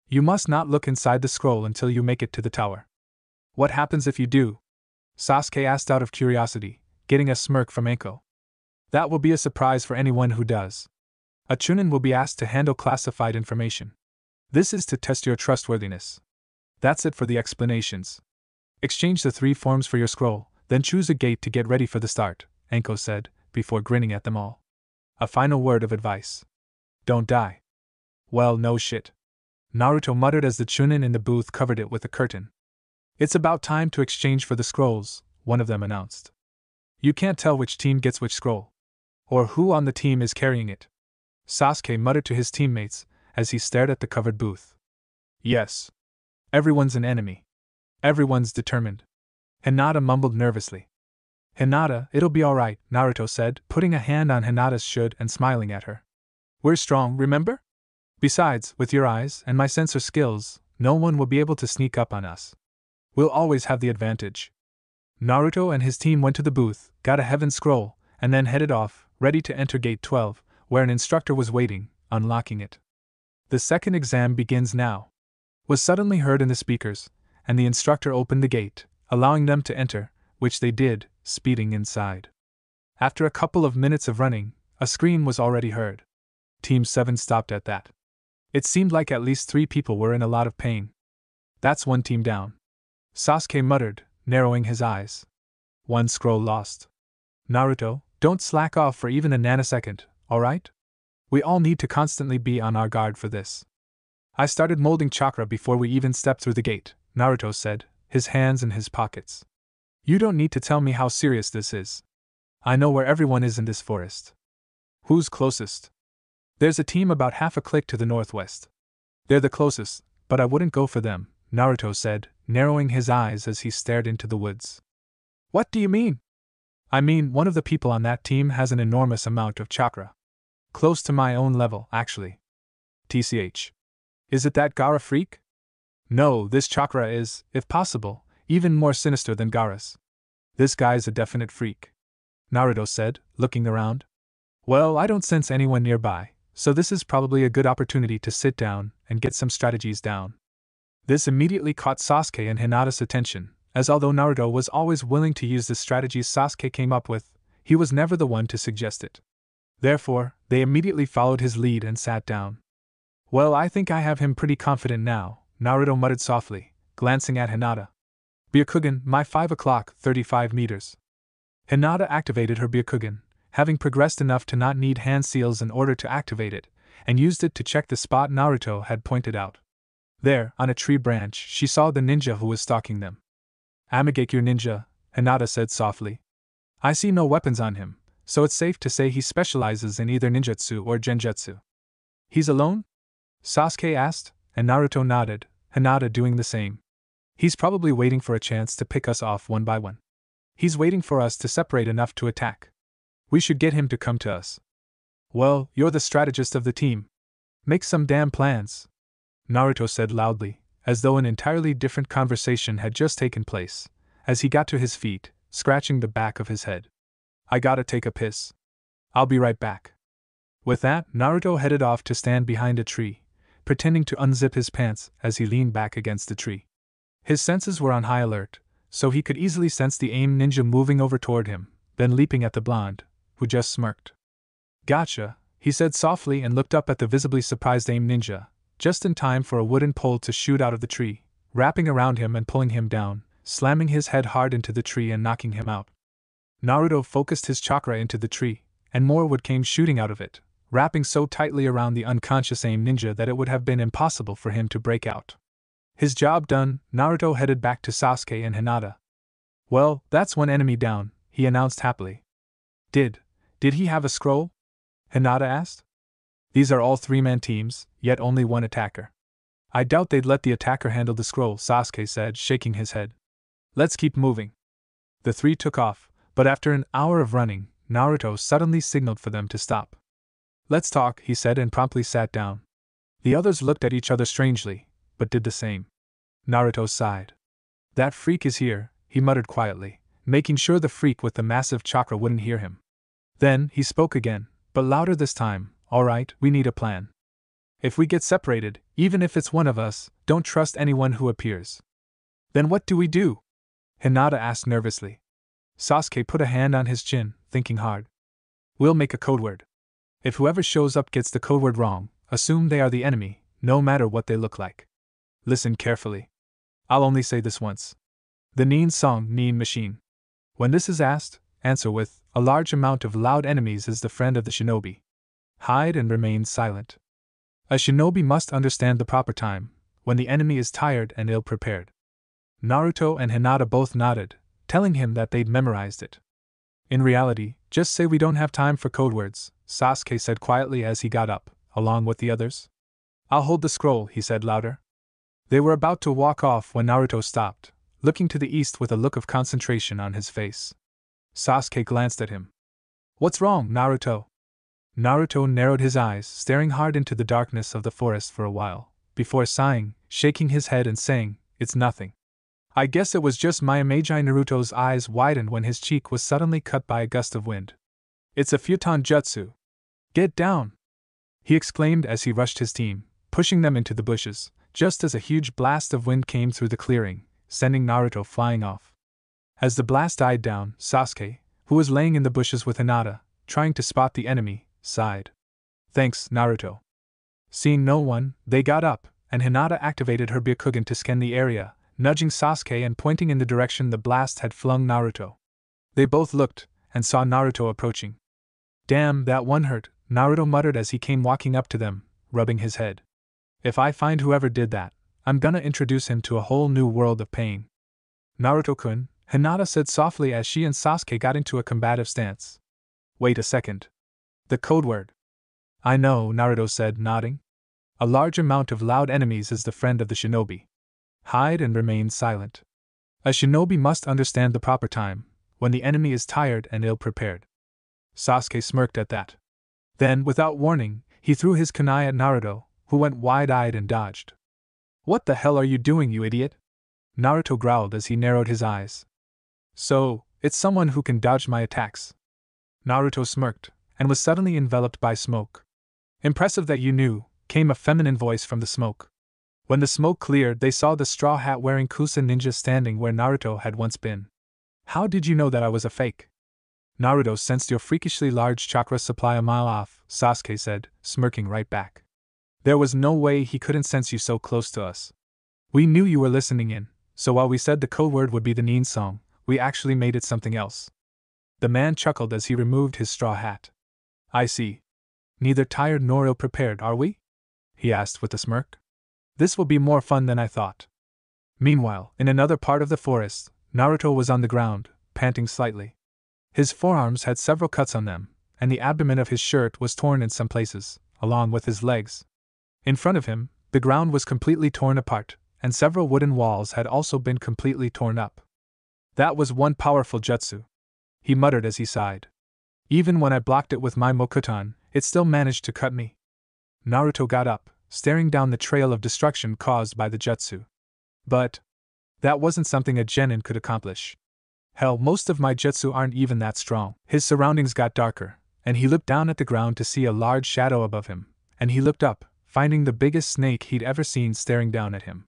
You must not look inside the scroll until you make it to the tower. What happens if you do? Sasuke asked out of curiosity, getting a smirk from Anko. That will be a surprise for anyone who does. A Chunin will be asked to handle classified information. This is to test your trustworthiness. That's it for the explanations. Exchange the 3 forms for your scroll, then choose a gate to get ready for the start, Anko said, before grinning at them all. A final word of advice. Don't die. Well, no shit. Naruto muttered as the Chunin in the booth covered it with a curtain. It's about time to exchange for the scrolls, one of them announced. You can't tell which team gets which scroll. Or who on the team is carrying it. Sasuke muttered to his teammates as he stared at the covered booth. Yes. Everyone's an enemy. Everyone's determined. Hinata mumbled nervously. Hinata, it'll be alright, Naruto said, putting a hand on Hinata's shoulder and smiling at her. We're strong, remember? Besides, with your eyes and my sensor skills, no one will be able to sneak up on us. We'll always have the advantage. Naruto and his team went to the booth, got a heaven scroll, and then headed off, ready to enter Gate 12, where an instructor was waiting, unlocking it. The second exam begins now, was suddenly heard in the speakers, and the instructor opened the gate, allowing them to enter, which they did, speeding inside. After a couple of minutes of running, a scream was already heard. Team 7 stopped at that. It seemed like at least 3 people were in a lot of pain. That's 1 team down. Sasuke muttered, narrowing his eyes. 1 scroll lost. Naruto, don't slack off for even a nanosecond, alright? We all need to constantly be on our guard for this. I started molding chakra before we even stepped through the gate, Naruto said, his hands in his pockets. You don't need to tell me how serious this is. I know where everyone is in this forest. Who's closest? There's a team about half a click to the northwest. They're the closest, but I wouldn't go for them, Naruto said, narrowing his eyes as he stared into the woods. What do you mean? I mean, one of the people on that team has an enormous amount of chakra. Close to my own level, actually. TCH. Is it that Gaara freak? No, this chakra is, if possible, even more sinister than Gaara's. This guy's a definite freak. Naruto said, looking around. Well, I don't sense anyone nearby, so this is probably a good opportunity to sit down and get some strategies down. This immediately caught Sasuke and Hinata's attention, as although Naruto was always willing to use the strategies Sasuke came up with, he was never the one to suggest it. Therefore, they immediately followed his lead and sat down. Well, I think I have him pretty confident now, Naruto muttered softly, glancing at Hinata. Byakugan, my 5 o'clock, 35 meters. Hinata activated her Byakugan, having progressed enough to not need hand seals in order to activate it, and used it to check the spot Naruto had pointed out. There, on a tree branch, she saw the ninja who was stalking them. Amigakure ninja, Hinata said softly. I see no weapons on him, so it's safe to say he specializes in either ninjutsu or genjutsu. He's alone? Sasuke asked, and Naruto nodded, Hinata doing the same. He's probably waiting for a chance to pick us off one by one. He's waiting for us to separate enough to attack. We should get him to come to us. Well, you're the strategist of the team. Make some damn plans, Naruto said loudly, as though an entirely different conversation had just taken place, as he got to his feet, scratching the back of his head. I gotta take a piss. I'll be right back. With that, Naruto headed off to stand behind a tree, pretending to unzip his pants as he leaned back against the tree. His senses were on high alert, so he could easily sense the AIM ninja moving over toward him, then leaping at the blonde, who just smirked. Gotcha, he said softly and looked up at the visibly surprised AIM ninja, just in time for a wooden pole to shoot out of the tree, wrapping around him and pulling him down, slamming his head hard into the tree and knocking him out. Naruto focused his chakra into the tree, and more wood came shooting out of it, wrapping so tightly around the unconscious AIM ninja that it would have been impossible for him to break out. His job done, Naruto headed back to Sasuke and Hinata. Well, that's one enemy down, he announced happily. Did he have a scroll? Hinata asked. These are all 3-man teams, yet only one attacker. I doubt they'd let the attacker handle the scroll, Sasuke said, shaking his head. Let's keep moving. The 3 took off, but after an hour of running, Naruto suddenly signaled for them to stop. Let's talk, he said, and promptly sat down. The others looked at each other strangely, but did the same. Naruto sighed. That freak is here, he muttered quietly, making sure the freak with the massive chakra wouldn't hear him. Then he spoke again, but louder this time. All right, we need a plan. If we get separated, even if it's one of us, don't trust anyone who appears. Then what do we do? Hinata asked nervously. Sasuke put a hand on his chin, thinking hard. We'll make a code word. If whoever shows up gets the code word wrong, assume they are the enemy, no matter what they look like. Listen carefully. I'll only say this once. The Nin song, Nin machine. When this is asked, answer with, a large amount of loud enemies is the friend of the shinobi. Hide and remain silent. A shinobi must understand the proper time, when the enemy is tired and ill-prepared. Naruto and Hinata both nodded, telling him that they'd memorized it. In reality, just say we don't have time for code words, Sasuke said quietly as he got up, along with the others. I'll hold the scroll, he said louder. They were about to walk off when Naruto stopped, looking to the east with a look of concentration on his face. Sasuke glanced at him. What's wrong, Naruto? Naruto narrowed his eyes, staring hard into the darkness of the forest for a while, before sighing, shaking his head and saying, It's nothing. I guess it was just my image. Naruto's eyes widened when his cheek was suddenly cut by a gust of wind. It's a futon jutsu. Get down! He exclaimed as he rushed his team, pushing them into the bushes, just as a huge blast of wind came through the clearing, sending Naruto flying off. As the blast died down, Sasuke, who was laying in the bushes with Hinata, trying to spot the enemy, sighed. Thanks, Naruto. Seeing no one, they got up, and Hinata activated her Byakugan to scan the area, nudging Sasuke and pointing in the direction the blast had flung Naruto. They both looked, and saw Naruto approaching. Damn, that one hurt, Naruto muttered as he came walking up to them, rubbing his head. If I find whoever did that, I'm gonna introduce him to a whole new world of pain. Naruto-kun, Hinata said softly as she and Sasuke got into a combative stance. Wait a second. The code word. I know, Naruto said, nodding. A large amount of loud enemies is the friend of the shinobi. Hide and remain silent. A shinobi must understand the proper time, when the enemy is tired and ill-prepared. Sasuke smirked at that. Then, without warning, he threw his kunai at Naruto, who went wide-eyed and dodged. What the hell are you doing, you idiot? Naruto growled as he narrowed his eyes. So, it's someone who can dodge my attacks. Naruto smirked, and was suddenly enveloped by smoke. Impressive that you knew, came a feminine voice from the smoke. When the smoke cleared, they saw the straw hat wearing Kusa ninja standing where Naruto had once been. How did you know that I was a fake? Naruto sensed your freakishly large chakra supply a mile off, Sasuke said, smirking right back. There was no way he couldn't sense you so close to us. We knew you were listening in, so while we said the code word would be the Nin song, we actually made it something else. The man chuckled as he removed his straw hat. I see. Neither tired nor ill-prepared, are we? He asked with a smirk. This will be more fun than I thought. Meanwhile, in another part of the forest, Naruto was on the ground, panting slightly. His forearms had several cuts on them, and the abdomen of his shirt was torn in some places, along with his legs. In front of him, the ground was completely torn apart, and several wooden walls had also been completely torn up. That was one powerful jutsu, he muttered as he sighed. Even when I blocked it with my Mokuton, it still managed to cut me. Naruto got up, staring down the trail of destruction caused by the jutsu. But that wasn't something a genin could accomplish. Hell, most of my jutsu aren't even that strong. His surroundings got darker, and he looked down at the ground to see a large shadow above him, and he looked up, finding the biggest snake he'd ever seen staring down at him.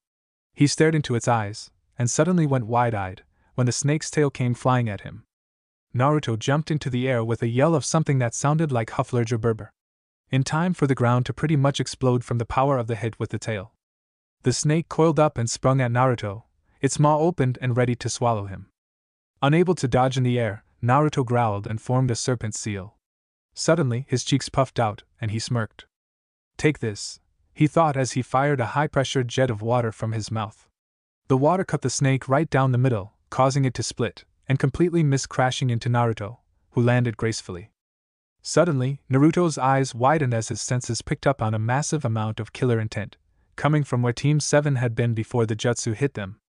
He stared into its eyes, and suddenly went wide-eyed, when the snake's tail came flying at him. Naruto jumped into the air with a yell of something that sounded like Hufflerger Berber. In time for the ground to pretty much explode from the power of the hit with the tail. The snake coiled up and sprung at Naruto, its maw opened and ready to swallow him. Unable to dodge in the air, Naruto growled and formed a serpent seal. Suddenly, his cheeks puffed out, and he smirked. Take this, he thought as he fired a high-pressure jet of water from his mouth. The water cut the snake right down the middle, causing it to split, and completely missed crashing into Naruto, who landed gracefully. Suddenly, Naruto's eyes widened as his senses picked up on a massive amount of killer intent, coming from where Team 7 had been before the jutsu hit them.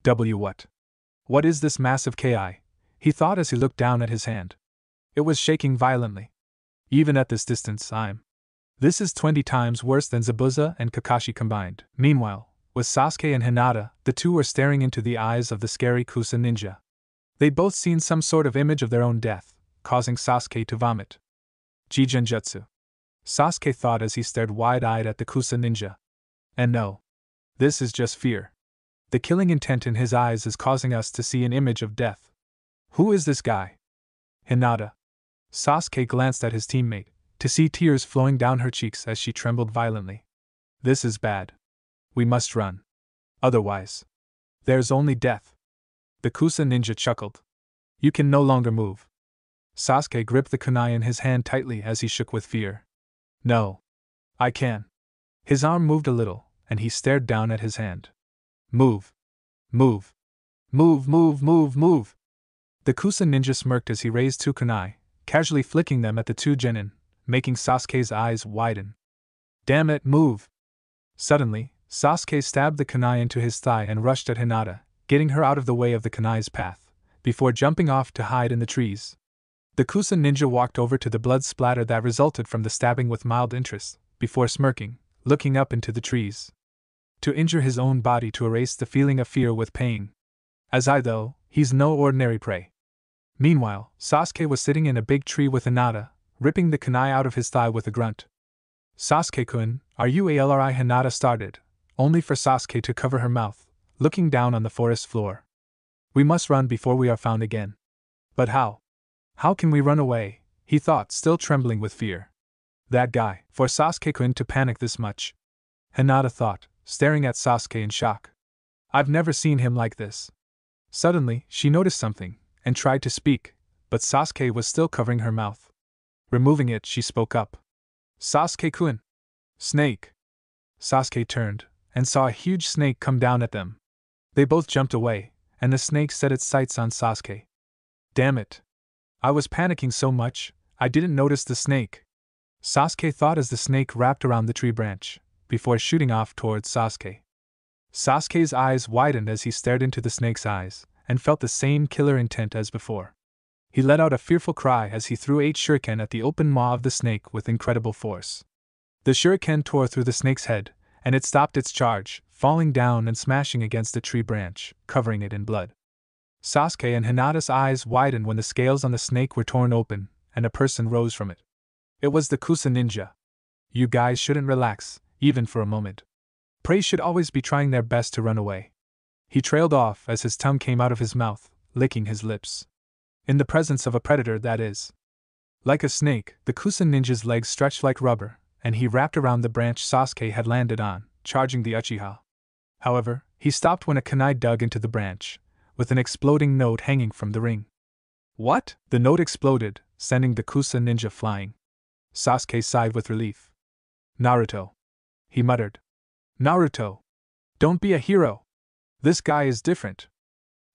What? What is this massive Ki? He thought as he looked down at his hand. It was shaking violently. Even at this distance, This is 20 times worse than Zabuza and Kakashi combined. Meanwhile, with Sasuke and Hinata, the two were staring into the eyes of the scary Kusa ninja. They'd both seen some sort of image of their own death, causing Sasuke to vomit. Jigenjutsu. Sasuke thought as he stared wide-eyed at the Kusa ninja. And no. This is just fear. The killing intent in his eyes is causing us to see an image of death. Who is this guy? Hinata. Sasuke glanced at his teammate, to see tears flowing down her cheeks as she trembled violently. This is bad. We must run. Otherwise, there's only death. The Kusa ninja chuckled. You can no longer move. Sasuke gripped the kunai in his hand tightly as he shook with fear. No. I can. His arm moved a little, and he stared down at his hand. Move. Move. Move, move, move, move. The Kusa ninja smirked as he raised two kunai, casually flicking them at the two genin, making Sasuke's eyes widen. Damn it, move! Suddenly, Sasuke stabbed the kunai into his thigh and rushed at Hinata, getting her out of the way of the kunai's path, before jumping off to hide in the trees. The Kusa ninja walked over to the blood splatter that resulted from the stabbing with mild interest, before smirking, looking up into the trees. To injure his own body to erase the feeling of fear with pain. Though, he's no ordinary prey. Meanwhile, Sasuke was sitting in a big tree with Hinata, ripping the kunai out of his thigh with a grunt. Sasuke-kun, are you ALRI? Hinata started, only for Sasuke to cover her mouth, looking down on the forest floor. We must run before we are found again. But how? How can we run away? He thought, still trembling with fear. That guy, for Sasuke-kun to panic this much. Hinata thought, staring at Sasuke in shock. I've never seen him like this. Suddenly, she noticed something, and tried to speak, but Sasuke was still covering her mouth. Removing it, she spoke up. Sasuke-kun. Snake. Sasuke turned, and saw a huge snake come down at them. They both jumped away, and the snake set its sights on Sasuke. Damn it. I was panicking so much, I didn't notice the snake. Sasuke thought as the snake wrapped around the tree branch, before shooting off towards Sasuke. Sasuke's eyes widened as he stared into the snake's eyes, and felt the same killer intent as before. He let out a fearful cry as he threw 8 shuriken at the open maw of the snake with incredible force. The shuriken tore through the snake's head, and it stopped its charge, falling down and smashing against the tree branch, covering it in blood. Sasuke and Hinata's eyes widened when the scales on the snake were torn open, and a person rose from it. It was the Kusa ninja. You guys shouldn't relax, even for a moment. Prey should always be trying their best to run away. He trailed off as his tongue came out of his mouth, licking his lips. In the presence of a predator, that is. Like a snake, the Kusa ninja's legs stretched like rubber, and he wrapped around the branch Sasuke had landed on, charging the Uchiha. However, he stopped when a kunai dug into the branch, with an exploding note hanging from the ring. What? The note exploded, sending the Kusa ninja flying. Sasuke sighed with relief. Naruto, he muttered. Naruto, don't be a hero. This guy is different.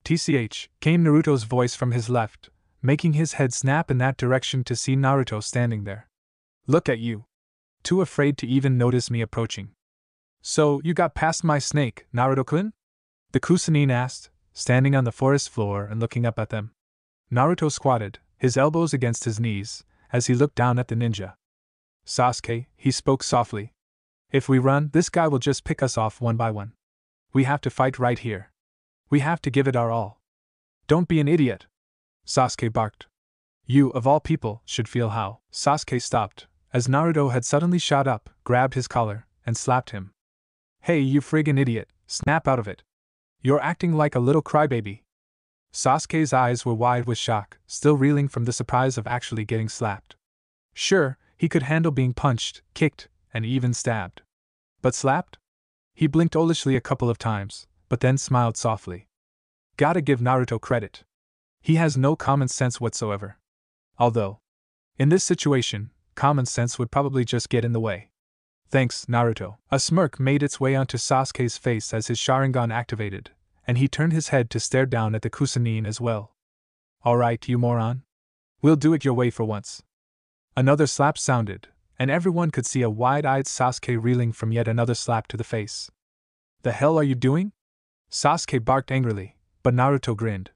TCH, came Naruto's voice from his left, making his head snap in that direction to see Naruto standing there. Look at you. Too afraid to even notice me approaching. So, you got past my snake, Naruto-kun? The Kusanine asked, standing on the forest floor and looking up at them. Naruto squatted, his elbows against his knees, as he looked down at the ninja. Sasuke, he spoke softly. If we run, this guy will just pick us off one by one. We have to fight right here. We have to give it our all. Don't be an idiot. Sasuke barked. You, of all people, should feel how. Sasuke stopped, as Naruto had suddenly shot up, grabbed his collar, and slapped him. Hey, you friggin' idiot, snap out of it. You're acting like a little crybaby. Sasuke's eyes were wide with shock, still reeling from the surprise of actually getting slapped. Sure, he could handle being punched, kicked, and even stabbed. But slapped? He blinked owlishly a couple of times, but then smiled softly. Gotta give Naruto credit. He has no common sense whatsoever. Although, in this situation, common sense would probably just get in the way. Thanks, Naruto. A smirk made its way onto Sasuke's face as his Sharingan activated, and he turned his head to stare down at the Kusanine as well. Alright, you moron. We'll do it your way for once. Another slap sounded, and everyone could see a wide-eyed Sasuke reeling from yet another slap to the face. The hell are you doing? Sasuke barked angrily, but Naruto grinned.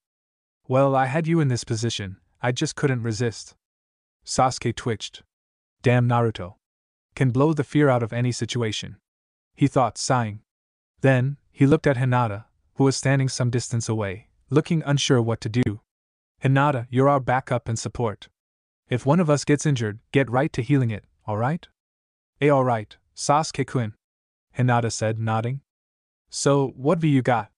Well, I had you in this position, I just couldn't resist. Sasuke twitched. Damn, Naruto. Can blow the fear out of any situation. He thought, sighing. Then, he looked at Hinata, who was standing some distance away, looking unsure what to do. Hinata, you're our backup and support. If one of us gets injured, get right to healing it, alright? Alright, Sasuke-kun, Hinata said, nodding. So, what have you got?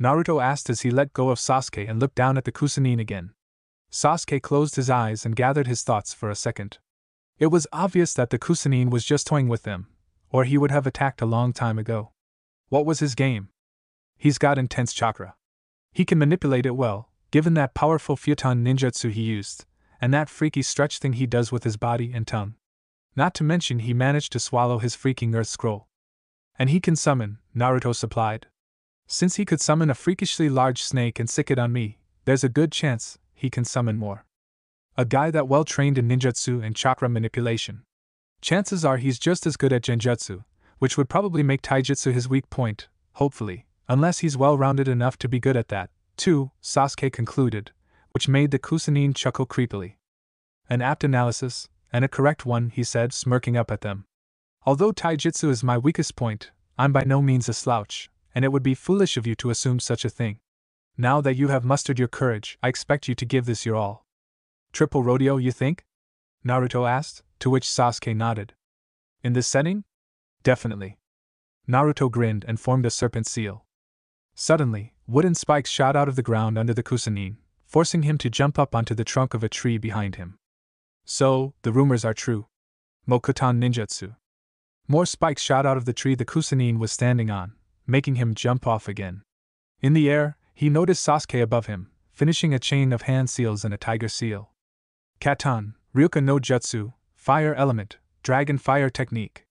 Naruto asked as he let go of Sasuke and looked down at the Kusanine again. Sasuke closed his eyes and gathered his thoughts for a second. It was obvious that the Kusanine was just toying with them, or he would have attacked a long time ago. What was his game? He's got intense chakra. He can manipulate it well, given that powerful futon ninjutsu he used, and that freaky stretch thing he does with his body and tongue. Not to mention he managed to swallow his freaking earth scroll. And he can summon, Naruto supplied. Since he could summon a freakishly large snake and sick it on me, there's a good chance he can summon more. A guy that well trained in ninjutsu and chakra manipulation. Chances are he's just as good at genjutsu, which would probably make taijutsu his weak point, hopefully, unless he's well-rounded enough to be good at that, too, Sasuke concluded, which made the Kusanine chuckle creepily. An apt analysis, and a correct one, he said, smirking up at them. Although taijutsu is my weakest point, I'm by no means a slouch, and it would be foolish of you to assume such a thing. Now that you have mustered your courage, I expect you to give this your all. Triple rodeo, you think? Naruto asked, to which Sasuke nodded. In this setting? Definitely. Naruto grinned and formed a serpent seal. Suddenly, wooden spikes shot out of the ground under the Kusanine, forcing him to jump up onto the trunk of a tree behind him. So, the rumors are true. Mokuton ninjutsu. More spikes shot out of the tree the Kusanine was standing on, making him jump off again. In the air, he noticed Sasuke above him, finishing a chain of hand seals and a tiger seal. Katan, Ryuka no Jutsu, Fire Element, Dragon Fire Technique.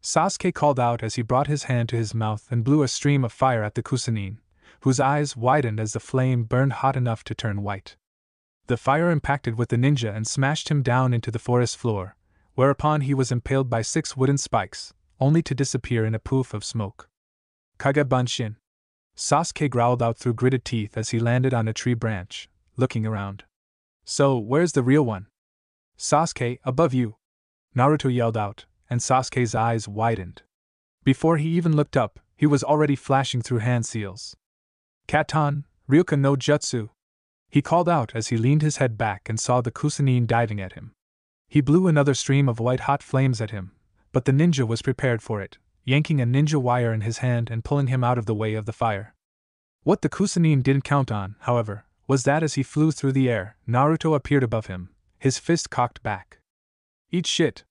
Sasuke called out as he brought his hand to his mouth and blew a stream of fire at the Kusanine, whose eyes widened as the flame burned hot enough to turn white. The fire impacted with the ninja and smashed him down into the forest floor, whereupon he was impaled by 6 wooden spikes, only to disappear in a poof of smoke. Kage-bunshin. Sasuke growled out through gritted teeth as he landed on a tree branch, looking around. So, where's the real one? Sasuke, above you! Naruto yelled out, and Sasuke's eyes widened. Before he even looked up, he was already flashing through hand seals. Katan, Ryuka no Jutsu! He called out as he leaned his head back and saw the Kusanine diving at him. He blew another stream of white-hot flames at him, But the ninja was prepared for it, yanking a ninja wire in his hand and pulling him out of the way of the fire. What the Kusanine didn't count on, however, was that as he flew through the air, Naruto appeared above him, his fist cocked back. "Eat shit!"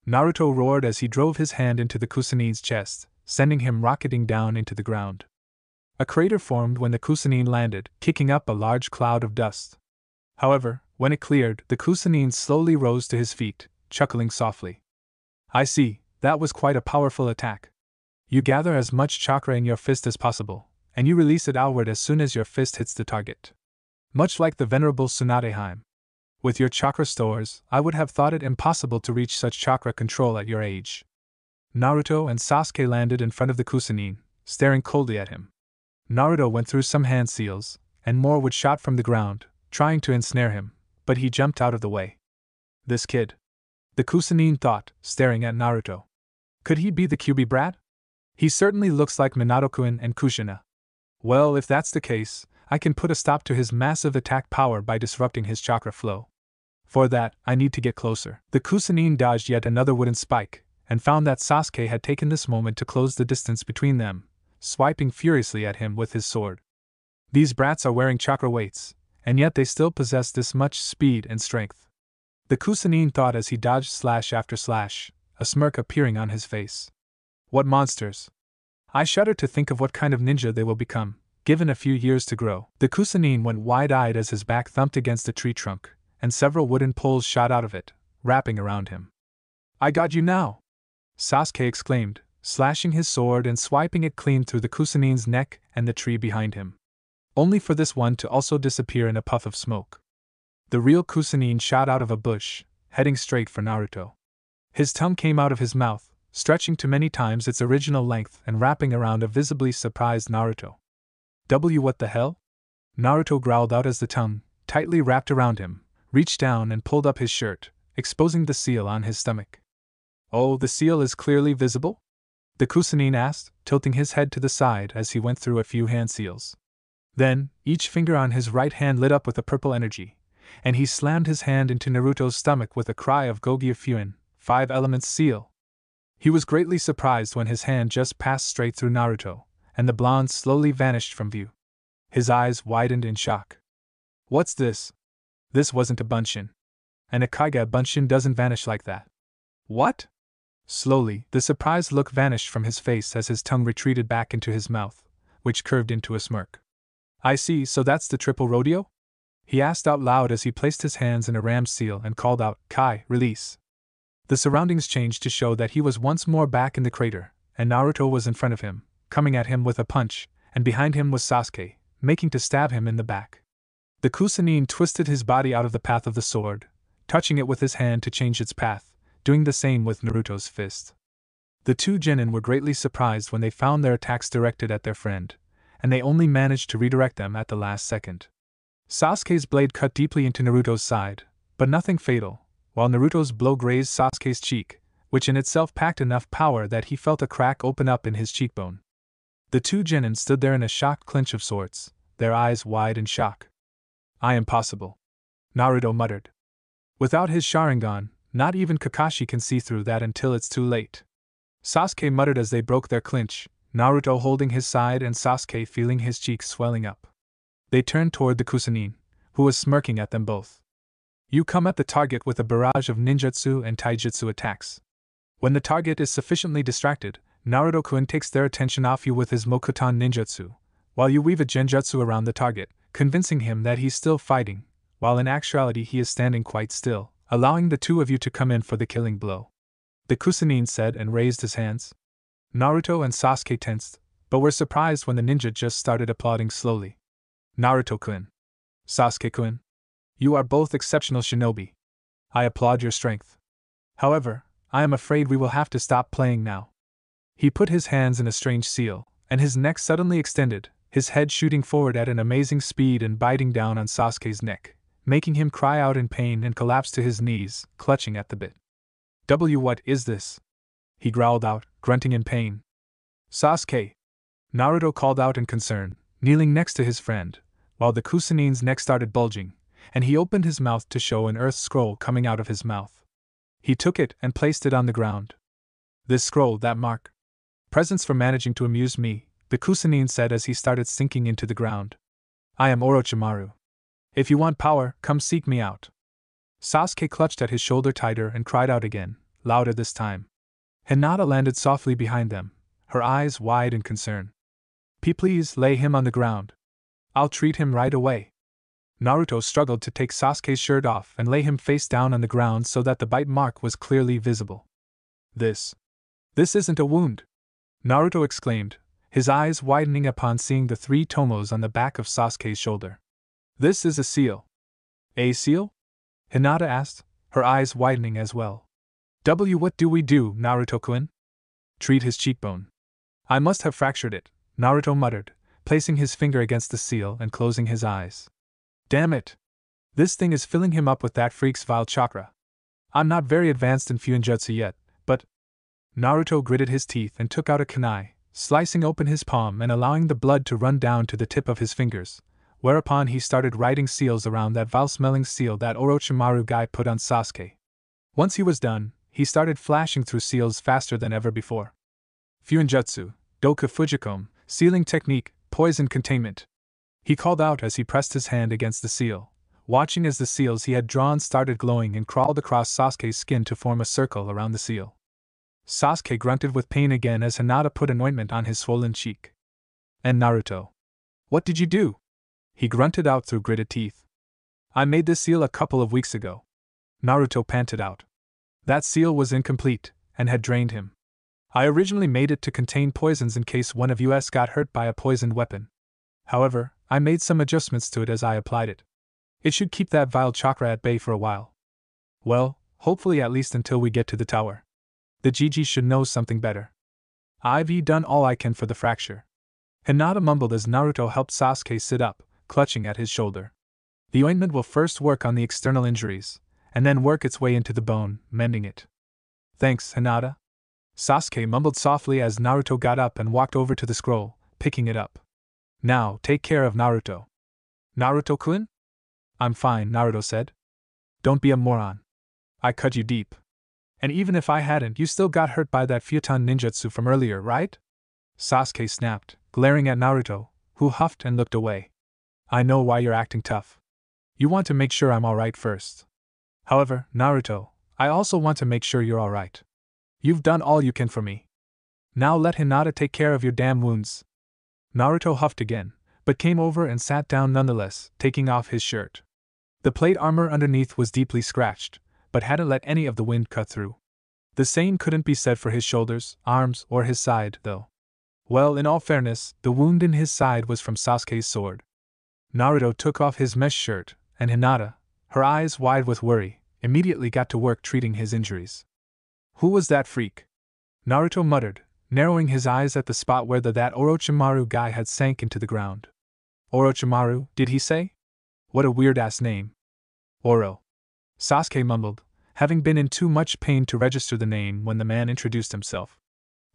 Naruto roared as he drove his hand into the Kusanine's chest, sending him rocketing down into the ground. A crater formed when the Kusanine landed, kicking up a large cloud of dust. However, when it cleared, the Kusanine slowly rose to his feet, chuckling softly. "I see, that was quite a powerful attack. You gather as much chakra in your fist as possible, and you release it outward as soon as your fist hits the target. Much like the venerable Tsunadeheim. With your chakra stores, I would have thought it impossible to reach such chakra control at your age." Naruto and Sasuke landed in front of the Kusanine, staring coldly at him. Naruto went through some hand seals, and more would shot from the ground, trying to ensnare him, but he jumped out of the way. "This kid," the Kusanine thought, staring at Naruto. "Could he be the Kyuubi brat? He certainly looks like Minato-kun and Kushina. Well, if that's the case, I can put a stop to his massive attack power by disrupting his chakra flow. For that, I need to get closer." The Kusanine dodged yet another wooden spike, and found that Sasuke had taken this moment to close the distance between them, swiping furiously at him with his sword. These brats are wearing chakra weights, and yet they still possess this much speed and strength. The Kusanine thought as he dodged slash after slash, a smirk appearing on his face. What monsters! I shudder to think of what kind of ninja they will become, given a few years to grow. The Kusanine went wide-eyed as his back thumped against a tree trunk, and several wooden poles shot out of it, wrapping around him. "I got you now!" Sasuke exclaimed, slashing his sword and swiping it clean through the Kusanine's neck and the tree behind him. Only for this one to also disappear in a puff of smoke. The real Kusanine shot out of a bush, heading straight for Naruto. His tongue came out of his mouth, stretching to many times its original length and wrapping around a visibly surprised Naruto. What the hell?" Naruto growled out as the tongue, tightly wrapped around him, reached down and pulled up his shirt, exposing the seal on his stomach. "Oh, the seal is clearly visible?" the Kusanine asked, tilting his head to the side as he went through a few hand seals. Then, each finger on his right hand lit up with a purple energy, and he slammed his hand into Naruto's stomach with a cry of Gogi Fuin, 5 elements seal. He was greatly surprised when his hand just passed straight through Naruto, and the blonde slowly vanished from view. His eyes widened in shock. "What's this? This wasn't a bunshin. An Akaiga bunshin doesn't vanish like that." "What?" Slowly, the surprised look vanished from his face as his tongue retreated back into his mouth, which curved into a smirk. "I see, so that's the triple rodeo?" he asked out loud as he placed his hands in a ram's seal and called out, "Kai, release." The surroundings changed to show that he was once more back in the crater, and Naruto was in front of him, coming at him with a punch, and behind him was Sasuke, making to stab him in the back. The Kusanine twisted his body out of the path of the sword, touching it with his hand to change its path, doing the same with Naruto's fist. The two genin were greatly surprised when they found their attacks directed at their friend, and they only managed to redirect them at the last second. Sasuke's blade cut deeply into Naruto's side, but nothing fatal, while Naruto's blow grazed Sasuke's cheek, which in itself packed enough power that he felt a crack open up in his cheekbone. The two genin stood there in a shocked clinch of sorts, their eyes wide in shock. "I am possible," Naruto muttered. "Without his Sharingan, not even Kakashi can see through that until it's too late." Sasuke muttered as they broke their clinch, Naruto holding his side and Sasuke feeling his cheeks swelling up. They turned toward the Kusanine, who was smirking at them both. "You come at the target with a barrage of ninjutsu and taijutsu attacks. When the target is sufficiently distracted, Naruto-kun takes their attention off you with his Mokuton ninjutsu, while you weave a genjutsu around the target, convincing him that he's still fighting, while in actuality he is standing quite still, allowing the two of you to come in for the killing blow," the Kusanine said and raised his hands. Naruto and Sasuke tensed, but were surprised when the ninja just started applauding slowly. "Naruto-kun. Sasuke-kun. You are both exceptional shinobi. I applaud your strength. However, I am afraid we will have to stop playing now." He put his hands in a strange seal, and his neck suddenly extended, his head shooting forward at an amazing speed and biting down on Sasuke's neck, making him cry out in pain and collapse to his knees, clutching at the bit. What is this?" he growled out, grunting in pain. "Sasuke!" Naruto called out in concern, kneeling next to his friend, while the Kusanine's neck started bulging, and he opened his mouth to show an earth scroll coming out of his mouth. He took it and placed it on the ground. This scroll, that mark. Presents for managing to amuse me, the Kusanine said as he started sinking into the ground. I am Orochimaru. If you want power, come seek me out. Sasuke clutched at his shoulder tighter and cried out again, louder this time. Hinata landed softly behind them, her eyes wide in concern. Please lay him on the ground. I'll treat him right away. Naruto struggled to take Sasuke's shirt off and lay him face down on the ground so that the bite mark was clearly visible. This isn't a wound, Naruto exclaimed, his eyes widening upon seeing the 3 tomos on the back of Sasuke's shoulder. This is a seal. A seal? Hinata asked, her eyes widening as well. What do we do, Naruto-kun? Treat his cheekbone. I must have fractured it, Naruto muttered, placing his finger against the seal and closing his eyes. Damn it! This thing is filling him up with that freak's vile chakra. I'm not very advanced in Fuinjutsu yet, but… Naruto gritted his teeth and took out a kunai, slicing open his palm and allowing the blood to run down to the tip of his fingers, whereupon he started writing seals around that vile-smelling seal that Orochimaru guy put on Sasuke. Once he was done, he started flashing through seals faster than ever before. Fuinjutsu, Doka Fujikome, sealing technique, poison containment. He called out as he pressed his hand against the seal, watching as the seals he had drawn started glowing and crawled across Sasuke's skin to form a circle around the seal. Sasuke grunted with pain again as Hinata put an ointment on his swollen cheek. And Naruto. What did you do? He grunted out through gritted teeth. I made this seal a couple of weeks ago. Naruto panted out. That seal was incomplete, and had drained him. I originally made it to contain poisons in case one of us got hurt by a poisoned weapon. However, I made some adjustments to it as I applied it. It should keep that vile chakra at bay for a while. Well, hopefully at least until we get to the tower. The Gigi should know something better. I've done all I can for the fracture. Hinata mumbled as Naruto helped Sasuke sit up, clutching at his shoulder. The ointment will first work on the external injuries, and then work its way into the bone, mending it. Thanks, Hinata. Sasuke mumbled softly as Naruto got up and walked over to the scroll, picking it up. Now, take care of Naruto. Naruto-kun? I'm fine, Naruto said. Don't be a moron. I cut you deep. And even if I hadn't, you still got hurt by that Futon ninjutsu from earlier, right? Sasuke snapped, glaring at Naruto, who huffed and looked away. I know why you're acting tough. You want to make sure I'm alright first. However, Naruto, I also want to make sure you're alright. You've done all you can for me. Now let Hinata take care of your damn wounds. Naruto huffed again, but came over and sat down nonetheless, taking off his shirt. The plate armor underneath was deeply scratched, but hadn't let any of the wind cut through. The same couldn't be said for his shoulders, arms, or his side, though. Well, in all fairness, the wound in his side was from Sasuke's sword. Naruto took off his mesh shirt, and Hinata, her eyes wide with worry, immediately got to work treating his injuries. Who was that freak? Naruto muttered, narrowing his eyes at the spot where that Orochimaru guy had sank into the ground. Orochimaru, did he say? What a weird-ass name. Oro. Sasuke mumbled, having been in too much pain to register the name when the man introduced himself.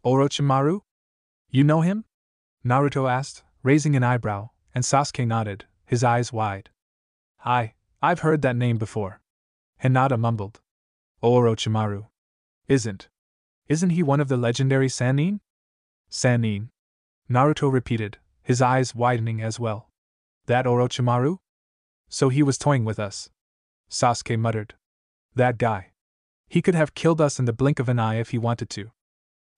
Orochimaru? You know him? Naruto asked, raising an eyebrow, and Sasuke nodded, his eyes wide. I've heard that name before. Hinata mumbled. Orochimaru. Isn't he one of the legendary Sannin? Sannin. Naruto repeated, his eyes widening as well. That Orochimaru? So he was toying with us. Sasuke muttered. That guy. He could have killed us in the blink of an eye if he wanted to.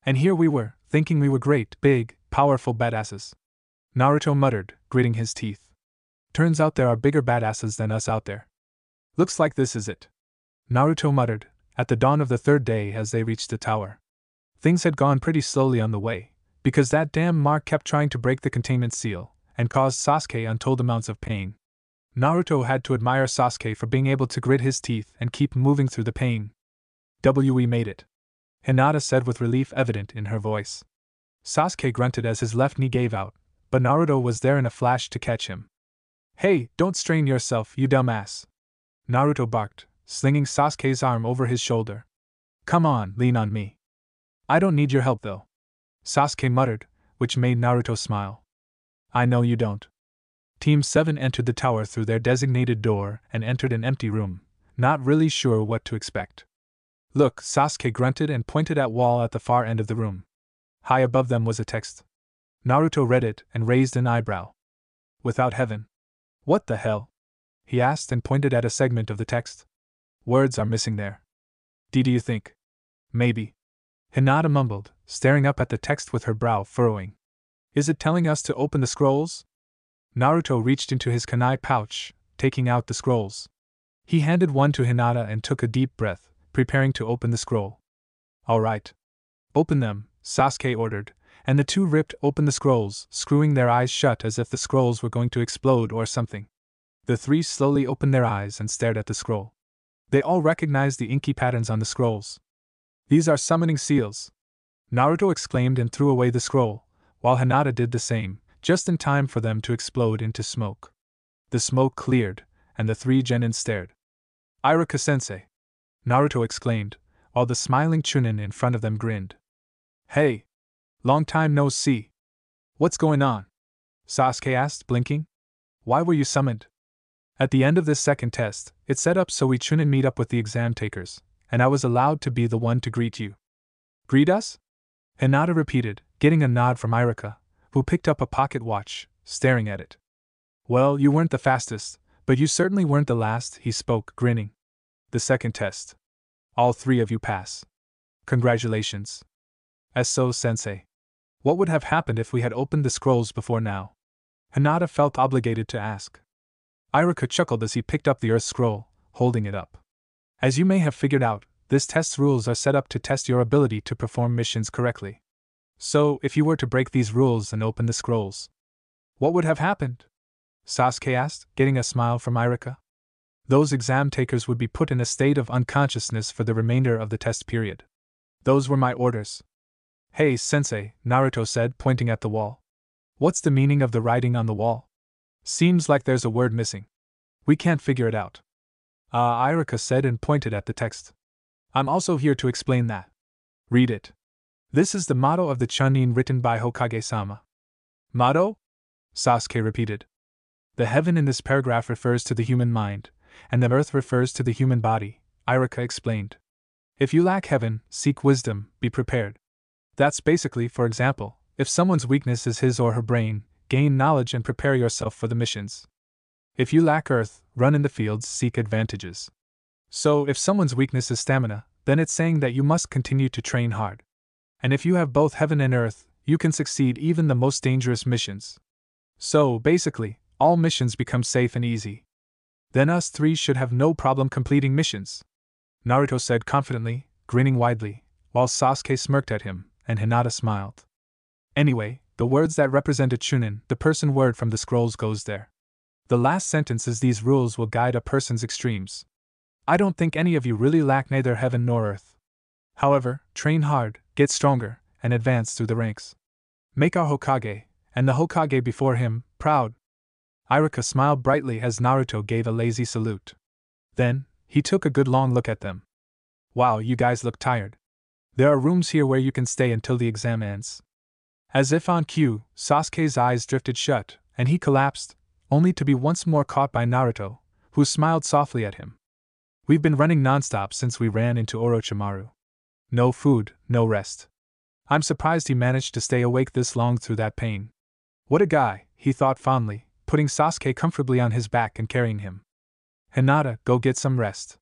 And here we were, thinking we were great, big, powerful badasses. Naruto muttered, gritting his teeth. Turns out there are bigger badasses than us out there. Looks like this is it. Naruto muttered, at the dawn of the third day as they reached the tower. Things had gone pretty slowly on the way, because that damn mark kept trying to break the containment seal, and caused Sasuke untold amounts of pain. Naruto had to admire Sasuke for being able to grit his teeth and keep moving through the pain. We made it. Hinata said with relief evident in her voice. Sasuke grunted as his left knee gave out, but Naruto was there in a flash to catch him. Hey, don't strain yourself, you dumbass. Naruto barked, slinging Sasuke's arm over his shoulder. Come on, lean on me. I don't need your help though. Sasuke muttered, which made Naruto smile. I know you don't. Team 7 entered the tower through their designated door and entered an empty room, not really sure what to expect. Look, Sasuke grunted and pointed at wall at the far end of the room. High above them was a text. Naruto read it and raised an eyebrow. Without heaven. What the hell? He asked and pointed at a segment of the text. Words are missing there. Do you think? Maybe. Hinata mumbled, staring up at the text with her brow furrowing. Is it telling us to open the scrolls? Naruto reached into his kunai pouch, taking out the scrolls. He handed one to Hinata and took a deep breath, preparing to open the scroll. All right. Open them, Sasuke ordered, and the two ripped open the scrolls, screwing their eyes shut as if the scrolls were going to explode or something. The three slowly opened their eyes and stared at the scroll. They all recognized the inky patterns on the scrolls. These are summoning seals, Naruto exclaimed and threw away the scroll, while Hinata did the same, just in time for them to explode into smoke. The smoke cleared, and the three genin stared. Iruka-sensei! Naruto exclaimed, while the smiling Chunin in front of them grinned. Hey! Long time no see! What's going on? Sasuke asked, blinking. Why were you summoned? At the end of this second test, it's set up so we Chunin meet up with the exam takers, and I was allowed to be the one to greet you. Greet us? Hinata repeated, getting a nod from Iruka, who picked up a pocket watch, staring at it. Well, you weren't the fastest, but you certainly weren't the last, he spoke, grinning. The second test. All three of you pass. Congratulations. So-sensei. What would have happened if we had opened the scrolls before now? Hinata felt obligated to ask. Iruka chuckled as he picked up the earth scroll, holding it up. As you may have figured out, this test's rules are set up to test your ability to perform missions correctly. So, if you were to break these rules and open the scrolls, what would have happened? Sasuke asked, getting a smile from Iruka. Those exam takers would be put in a state of unconsciousness for the remainder of the test period. Those were my orders. Hey, sensei, Naruto said, pointing at the wall. What's the meaning of the writing on the wall? Seems like there's a word missing. We can't figure it out. Iruka said and pointed at the text. I'm also here to explain that. Read it. This is the motto of the Chunin written by Hokage-sama. Motto? Sasuke repeated. The heaven in this paragraph refers to the human mind, and the earth refers to the human body, Iruka explained. If you lack heaven, seek wisdom, be prepared. That's basically, for example, if someone's weakness is his or her brain, gain knowledge and prepare yourself for the missions. If you lack earth, run in the fields, seek advantages. So, if someone's weakness is stamina, then it's saying that you must continue to train hard. And if you have both heaven and earth, you can succeed even the most dangerous missions. So, basically, all missions become safe and easy. Then us three should have no problem completing missions, Naruto said confidently, grinning widely, while Sasuke smirked at him, and Hinata smiled. Anyway, the words that represent a Chunin, the person word from the scrolls goes there. The last sentence is these rules will guide a person's extremes. I don't think any of you really lack neither heaven nor earth. However, train hard, get stronger, and advance through the ranks. Make our Hokage, and the Hokage before him, proud. Iruka smiled brightly as Naruto gave a lazy salute. Then, he took a good long look at them. Wow, you guys look tired. There are rooms here where you can stay until the exam ends. As if on cue, Sasuke's eyes drifted shut, and he collapsed, only to be once more caught by Naruto, who smiled softly at him. We've been running nonstop since we ran into Orochimaru. No food, no rest. I'm surprised he managed to stay awake this long through that pain. What a guy, he thought fondly, putting Sasuke comfortably on his back and carrying him. Hinata, go get some rest.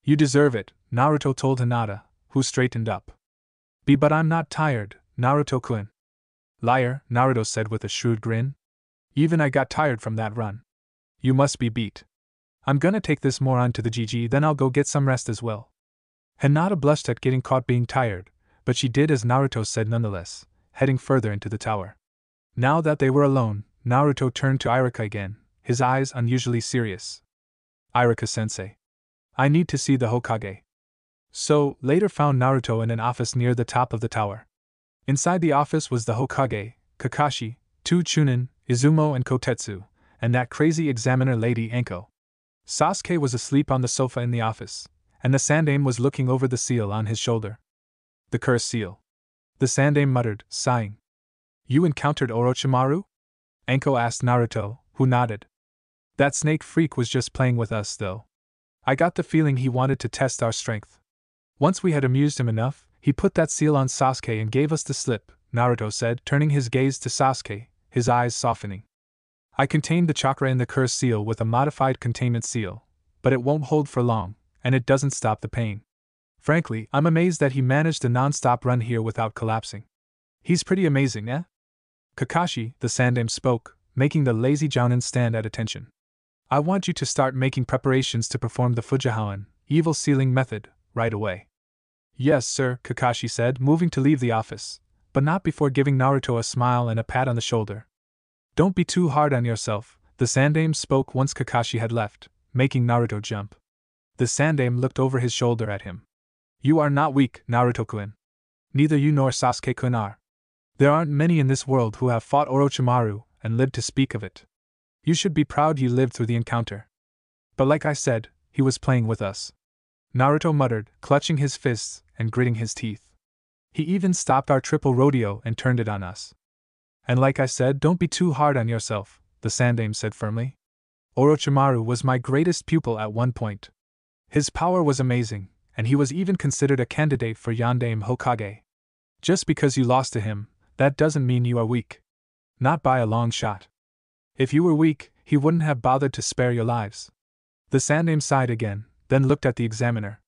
You deserve it, Naruto told Hinata, who straightened up. But I'm not tired, Naruto-kun. Liar, Naruto said with a shrewd grin. Even I got tired from that run. You must be beat. I'm gonna take this Moron to the GG, then I'll go get some rest as well. Hinata blushed at getting caught being tired, but she did as Naruto said nonetheless, heading further into the tower. Now that they were alone, Naruto turned to Iruka again, his eyes unusually serious. Iruka-sensei. I need to see the Hokage. So, later found Naruto in an office near the top of the tower. Inside the office was the Hokage, Kakashi, two Chunin, Izumo and Kotetsu, and that crazy examiner lady Anko. Sasuke was asleep on the sofa in the office, and the Sandaime was looking over the seal on his shoulder. The cursed seal. The Sandaime muttered, sighing. You encountered Orochimaru? Anko asked Naruto, who nodded. That snake freak was just playing with us, though. I got the feeling he wanted to test our strength. Once we had amused him enough, he put that seal on Sasuke and gave us the slip, Naruto said, turning his gaze to Sasuke, his eyes softening. I contained the chakra in the cursed seal with a modified containment seal, but it won't hold for long, and it doesn't stop the pain. Frankly, I'm amazed that he managed a non-stop run here without collapsing. He's pretty amazing, eh? Kakashi, the Sandaime, spoke, making the lazy Jounin stand at attention. I want you to start making preparations to perform the Fujihoan, evil sealing method, right away. Yes, sir, Kakashi said, moving to leave the office, but not before giving Naruto a smile and a pat on the shoulder. Don't be too hard on yourself, the Sandaime spoke once Kakashi had left, making Naruto jump. The Sandaime looked over his shoulder at him. You are not weak, Naruto-kun. Neither you nor Sasuke-kun are. There aren't many in this world who have fought Orochimaru and lived to speak of it. You should be proud you lived through the encounter. But like I said, he was playing with us. Naruto muttered, clutching his fists and gritting his teeth. He even stopped our triple rodeo and turned it on us. And like I said, don't be too hard on yourself, the Sandaime said firmly. Orochimaru was my greatest pupil at one point. His power was amazing, and he was even considered a candidate for Yondaime Hokage. Just because you lost to him, that doesn't mean you are weak. Not by a long shot. If you were weak, he wouldn't have bothered to spare your lives. The Sandaime sighed again, then looked at the examiner.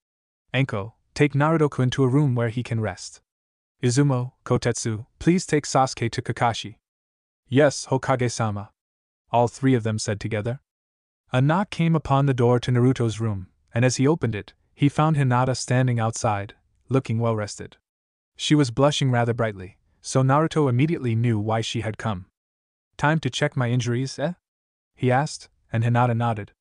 Anko, take Naruto-kun to a room where he can rest. Izumo, Kotetsu, please take Sasuke to Kakashi. Yes, Hokage-sama. All three of them said together. A knock came upon the door to Naruto's room, and as he opened it, he found Hinata standing outside, looking well rested. She was blushing rather brightly, so Naruto immediately knew why she had come. Time to check my injuries, eh? He asked, and Hinata nodded.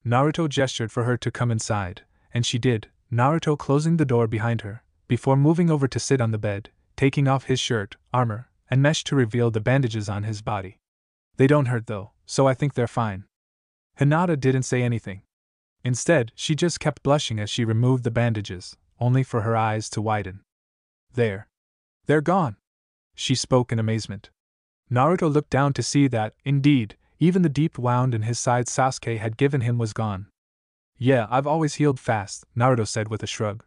Naruto gestured for her to come inside, and she did, Naruto closing the door behind her, before moving over to sit on the bed, taking off his shirt, armor, and mesh to reveal the bandages on his body. They don't hurt though, so I think they're fine. Hinata didn't say anything. Instead, she just kept blushing as she removed the bandages, only for her eyes to widen. They're gone. She spoke in amazement. Naruto looked down to see that, indeed, even the deep wound in his side Sasuke had given him was gone. Yeah, I've always healed fast, Naruto said with a shrug.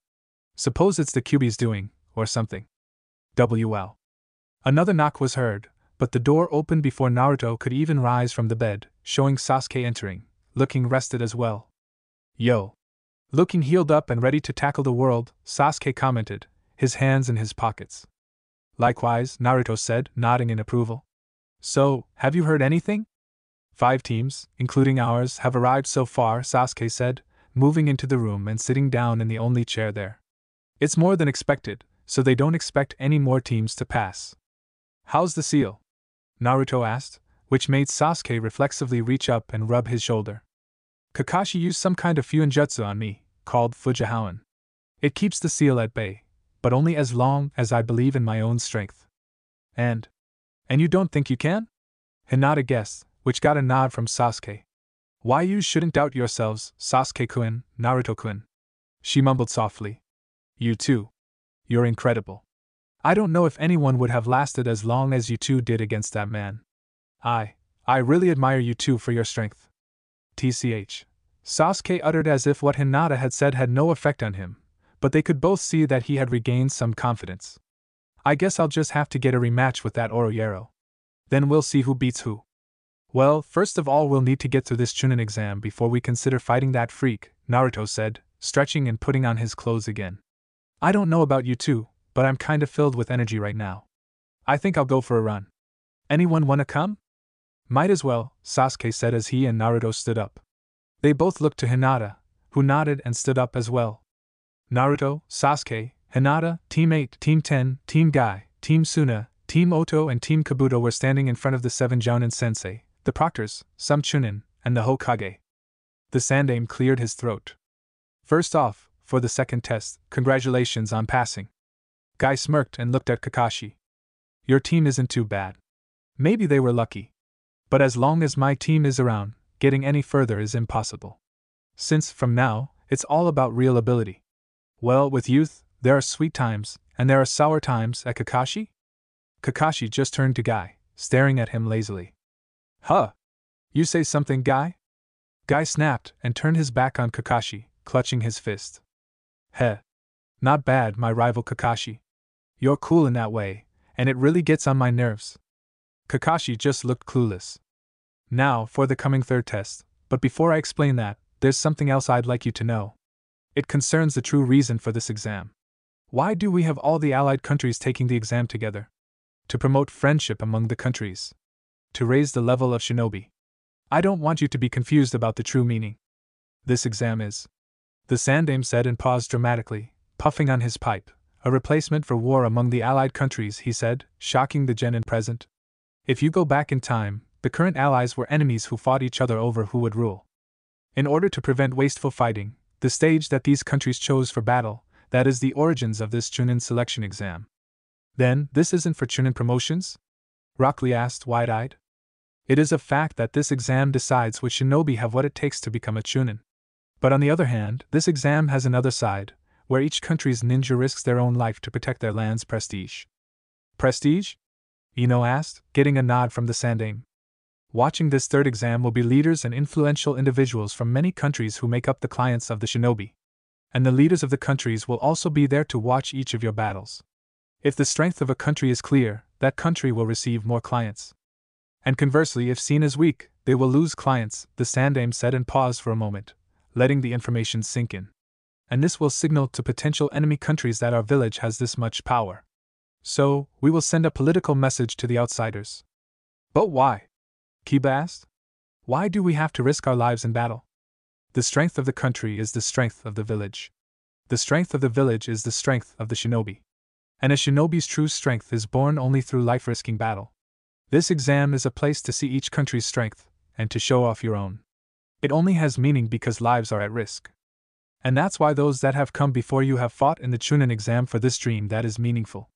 Suppose it's the Kyuubi's doing, or something. WL. Another knock was heard, but the door opened before Naruto could even rise from the bed, showing Sasuke entering, looking rested as well. Yo. Looking healed up and ready to tackle the world, Sasuke commented, his hands in his pockets. Likewise, Naruto said, nodding in approval. So, have you heard anything? 5 teams, including ours, have arrived so far, Sasuke said, moving into the room and sitting down in the only chair there. It's more than expected, so they don't expect any more teams to pass. How's the seal? Naruto asked, which made Sasuke reflexively reach up and rub his shoulder. Kakashi used some kind of fuinjutsu on me, called Fujihoan. It keeps the seal at bay, but only as long as I believe in my own strength. And you don't think you can? Hinata guessed, which got a nod from Sasuke. Why you shouldn't doubt yourselves, Sasuke-kun, Naruto-kun. She mumbled softly. You too. You're incredible. I don't know if anyone would have lasted as long as you two did against that man. I really admire you two for your strength. TCH. Sasuke uttered as if what Hinata had said had no effect on him, but they could both see that he had regained some confidence. I guess I'll just have to get a rematch with that Oroyero. Then we'll see who beats who. Well, first of all we'll need to get through this Chunin exam before we consider fighting that freak, Naruto said, stretching and putting on his clothes again. I don't know about you two, but I'm kinda filled with energy right now. I think I'll go for a run. Anyone wanna come? Might as well, Sasuke said as he and Naruto stood up. They both looked to Hinata, who nodded and stood up as well. Naruto, Sasuke, Hinata, Team 8, Team 10, Team Guy, Team Suna, Team Oto and Team Kabuto were standing in front of the 7 Jounin Sensei, the proctors, some Chunin, and the Hokage. The Sandaime cleared his throat. First off, for the second test, congratulations on passing. Guy smirked and looked at Kakashi. Your team isn't too bad. Maybe they were lucky. But as long as my team is around, getting any further is impossible. Since, from now, it's all about real ability. Well, with youth, there are sweet times, and there are sour times at Kakashi? Kakashi just turned to Guy, staring at him lazily. Huh! You say something, Guy? Guy snapped and turned his back on Kakashi, clutching his fist. Heh! Not bad, my rival Kakashi. You're cool in that way, and it really gets on my nerves. Kakashi just looked clueless. Now, for the coming third test, but before I explain that, there's something else I'd like you to know. It concerns the true reason for this exam. Why do we have all the allied countries taking the exam together? To promote friendship among the countries. To raise the level of shinobi. I don't want you to be confused about the true meaning. This exam is, the Sandaime said and paused dramatically, puffing on his pipe, a replacement for war among the allied countries, he said, shocking the genin present. If you go back in time, the current allies were enemies who fought each other over who would rule. In order to prevent wasteful fighting, the stage that these countries chose for battle, that is the origins of this Chunin selection exam. Then, this isn't for Chunin promotions? Rock Lee asked, wide-eyed. It is a fact that this exam decides which shinobi have what it takes to become a Chunin. But on the other hand, this exam has another side, where each country's ninja risks their own life to protect their land's prestige. Prestige? Ino asked, getting a nod from the Sandaime. Watching this third exam will be leaders and influential individuals from many countries who make up the clients of the shinobi. And the leaders of the countries will also be there to watch each of your battles. If the strength of a country is clear, that country will receive more clients. And conversely, if seen as weak, they will lose clients, the Sandaime said and paused for a moment, letting the information sink in. And this will signal to potential enemy countries that our village has this much power. So, we will send a political message to the outsiders. But why? Kiba asked. Why do we have to risk our lives in battle? The strength of the country is the strength of the village. The strength of the village is the strength of the shinobi. And a shinobi's true strength is born only through life-risking battle. This exam is a place to see each country's strength, and to show off your own. It only has meaning because lives are at risk. And that's why those that have come before you have fought in the Chunin exam for this dream that is meaningful.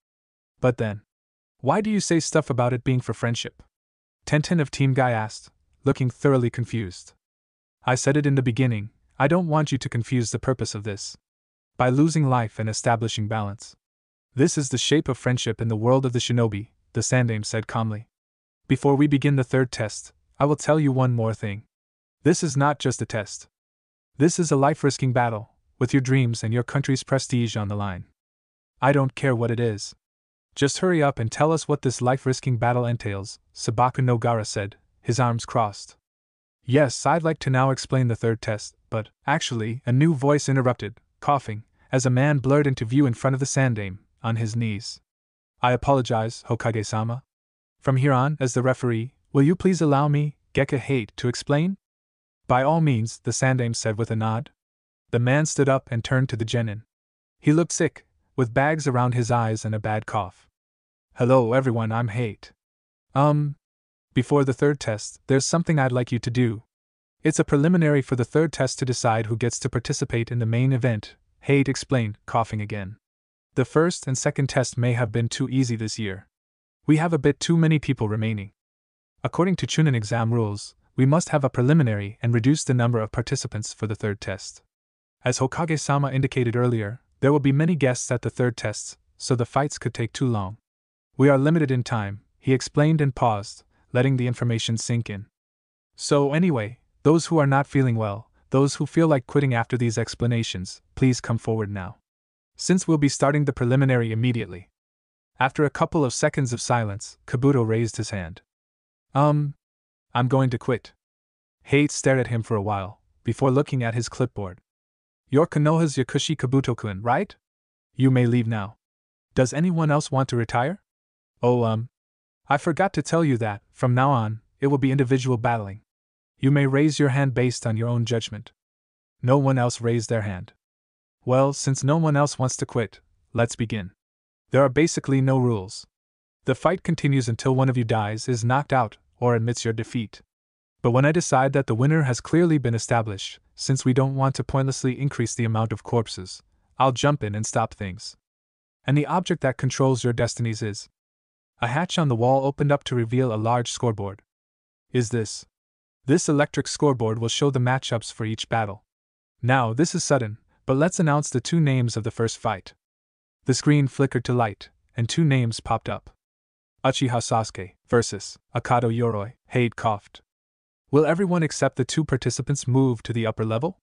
But then, why do you say stuff about it being for friendship? Tenten of Team Guy asked, looking thoroughly confused. I said it in the beginning, I don't want you to confuse the purpose of this. By losing life and establishing balance. This is the shape of friendship in the world of the shinobi, the Sandaime said calmly. Before we begin the third test, I will tell you one more thing. This is not just a test. This is a life-risking battle, with your dreams and your country's prestige on the line. I don't care what it is. Just hurry up and tell us what this life-risking battle entails, Sabaku Nogara said, his arms crossed. Yes, I'd like to now explain the third test, but, actually, a new voice interrupted, coughing, as a man blurred into view in front of the Sandaime, on his knees. I apologize, Hokage-sama. From here on, as the referee, will you please allow me, Gekka Hate, to explain? By all means, the Sandaime said with a nod. The man stood up and turned to the genin. He looked sick, with bags around his eyes and a bad cough. Hello everyone, I'm Hate. Before the third test, there's something I'd like you to do. It's a preliminary for the third test to decide who gets to participate in the main event, Hate explained, coughing again. The first and second test may have been too easy this year. We have a bit too many people remaining. According to Chunin exam rules, we must have a preliminary and reduce the number of participants for the third test. As Hokage-sama indicated earlier, there will be many guests at the third test, so the fights could take too long. We are limited in time, he explained and paused, letting the information sink in. So anyway, those who are not feeling well, those who feel like quitting after these explanations, please come forward now. Since we'll be starting the preliminary immediately. After a couple of seconds of silence, Kabuto raised his hand. I'm going to quit. Hate stared at him for a while, before looking at his clipboard. You're Konoha's Yakushi Kabuto-kun, right? You may leave now. Does anyone else want to retire? Oh, I forgot to tell you that, from now on, it will be individual battling. You may raise your hand based on your own judgment. No one else raised their hand. Well, since no one else wants to quit, let's begin. There are basically no rules. The fight continues until one of you dies, is knocked out, or admits your defeat. But when I decide that the winner has clearly been established, since we don't want to pointlessly increase the amount of corpses, I'll jump in and stop things. And the object that controls your destinies is. A hatch on the wall opened up to reveal a large scoreboard. Is this? This electric scoreboard will show the matchups for each battle. Now, this is sudden, but let's announce the two names of the first fight. The screen flickered to light, and two names popped up. Uchiha Sasuke versus Akado Yoroi, Hade coughed. Will everyone except the two participants move to the upper level?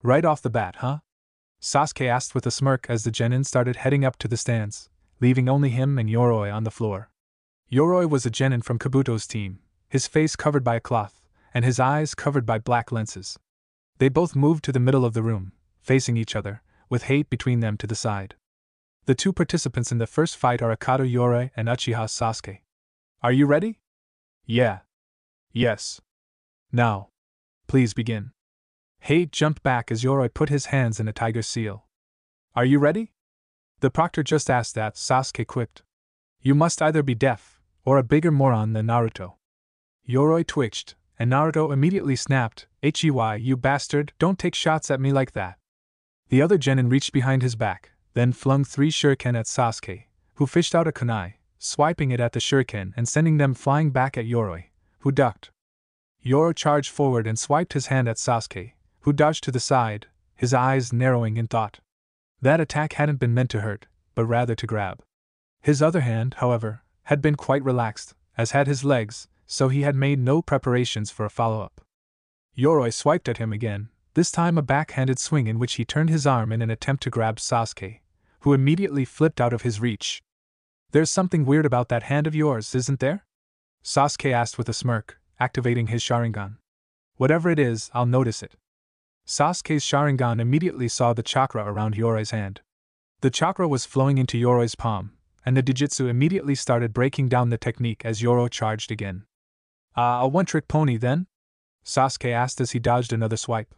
Right off the bat, huh? Sasuke asked with a smirk as the genin started heading up to the stands, leaving only him and Yoroi on the floor. Yoroi was a genin from Kabuto's team, his face covered by a cloth, and his eyes covered by black lenses. They both moved to the middle of the room, facing each other, with hate between them to the side. The two participants in the first fight are Akato Yoroi and Uchiha Sasuke. Are you ready? Yeah. Yes. Now. Please begin. Hate jumped back as Yoroi put his hands in a tiger seal. Are you ready? The proctor just asked that, Sasuke quipped. You must either be deaf, or a bigger moron than Naruto. Yoroi twitched, and Naruto immediately snapped, "Hey, you bastard, don't take shots at me like that." The other genin reached behind his back, then flung 3 shuriken at Sasuke, who fished out a kunai, swiping it at the shuriken and sending them flying back at Yoroi, who ducked. Yoroi charged forward and swiped his hand at Sasuke, who dodged to the side, his eyes narrowing in thought. That attack hadn't been meant to hurt, but rather to grab. His other hand, however, had been quite relaxed, as had his legs, so he had made no preparations for a follow-up. Yoroi swiped at him again, this time a backhanded swing in which he turned his arm in an attempt to grab Sasuke, who immediately flipped out of his reach. There's something weird about that hand of yours, isn't there? Sasuke asked with a smirk, activating his Sharingan. Whatever it is, I'll notice it. Sasuke's Sharingan immediately saw the chakra around Yoroi's hand. The chakra was flowing into Yoroi's palm, and the Dijutsu immediately started breaking down the technique as Yoroi charged again. A one-trick pony then? Sasuke asked as he dodged another swipe.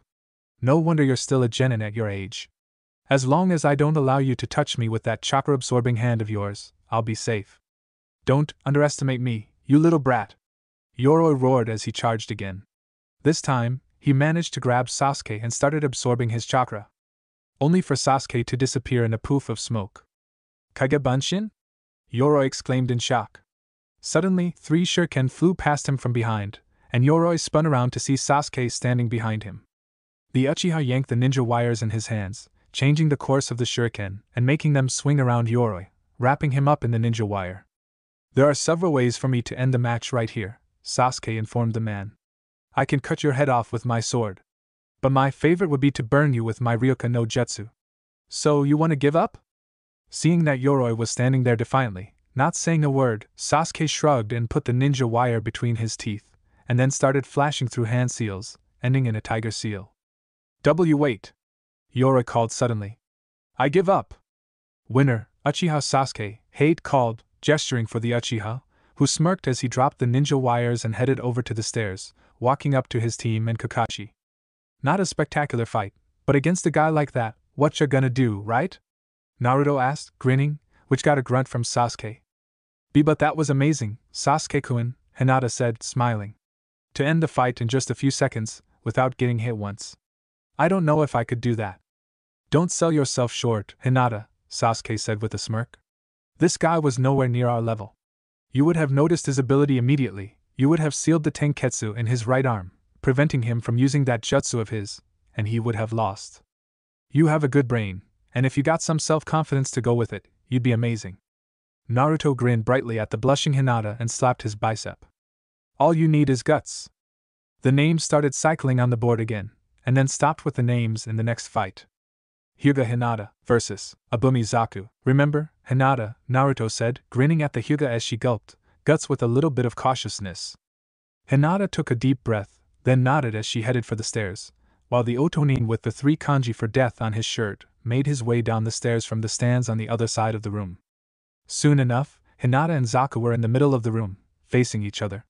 No wonder you're still a genin at your age. As long as I don't allow you to touch me with that chakra-absorbing hand of yours, I'll be safe. Don't underestimate me, you little brat. Yoroi roared as he charged again. This time, he managed to grab Sasuke and started absorbing his chakra. Only for Sasuke to disappear in a poof of smoke. Kage Bunshin? Yoroi exclaimed in shock. Suddenly, 3 shuriken flew past him from behind, and Yoroi spun around to see Sasuke standing behind him. The Uchiha yanked the ninja wires in his hands, changing the course of the shuriken and making them swing around Yoroi, wrapping him up in the ninja wire. There are several ways for me to end the match right here, Sasuke informed the man. I can cut your head off with my sword. But my favorite would be to burn you with my Ryoka no Jutsu. So you want to give up? Seeing that Yoroi was standing there defiantly, not saying a word, Sasuke shrugged and put the ninja wire between his teeth, and then started flashing through hand seals, ending in a tiger seal. Wait! Yoroi called suddenly. I give up! Winner, Uchiha Sasuke, Hate called, gesturing for the Uchiha, who smirked as he dropped the ninja wires and headed over to the stairs, walking up to his team and Kakashi. Not a spectacular fight, but against a guy like that, what you gonna do, right? Naruto asked, grinning, which got a grunt from Sasuke. But that was amazing, Sasuke-kun, Hinata said, smiling. To end the fight in just a few seconds, without getting hit once. I don't know if I could do that. Don't sell yourself short, Hinata, Sasuke said with a smirk. This guy was nowhere near our level. You would have noticed his ability immediately, you would have sealed the Tenketsu in his right arm, preventing him from using that jutsu of his, and he would have lost. You have a good brain, and if you got some self-confidence to go with it, you'd be amazing. Naruto grinned brightly at the blushing Hinata and slapped his bicep. All you need is guts. The names started cycling on the board again, and then stopped with the names in the next fight. Hyuga Hinata vs. Abumi Zaku. Remember, Hinata, Naruto said, grinning at the Hyuga as she gulped, guts with a little bit of cautiousness. Hinata took a deep breath, then nodded as she headed for the stairs, while the Otonin with the 3 kanji for death on his shirt made his way down the stairs from the stands on the other side of the room. Soon enough, Hinata and Zaku were in the middle of the room, facing each other.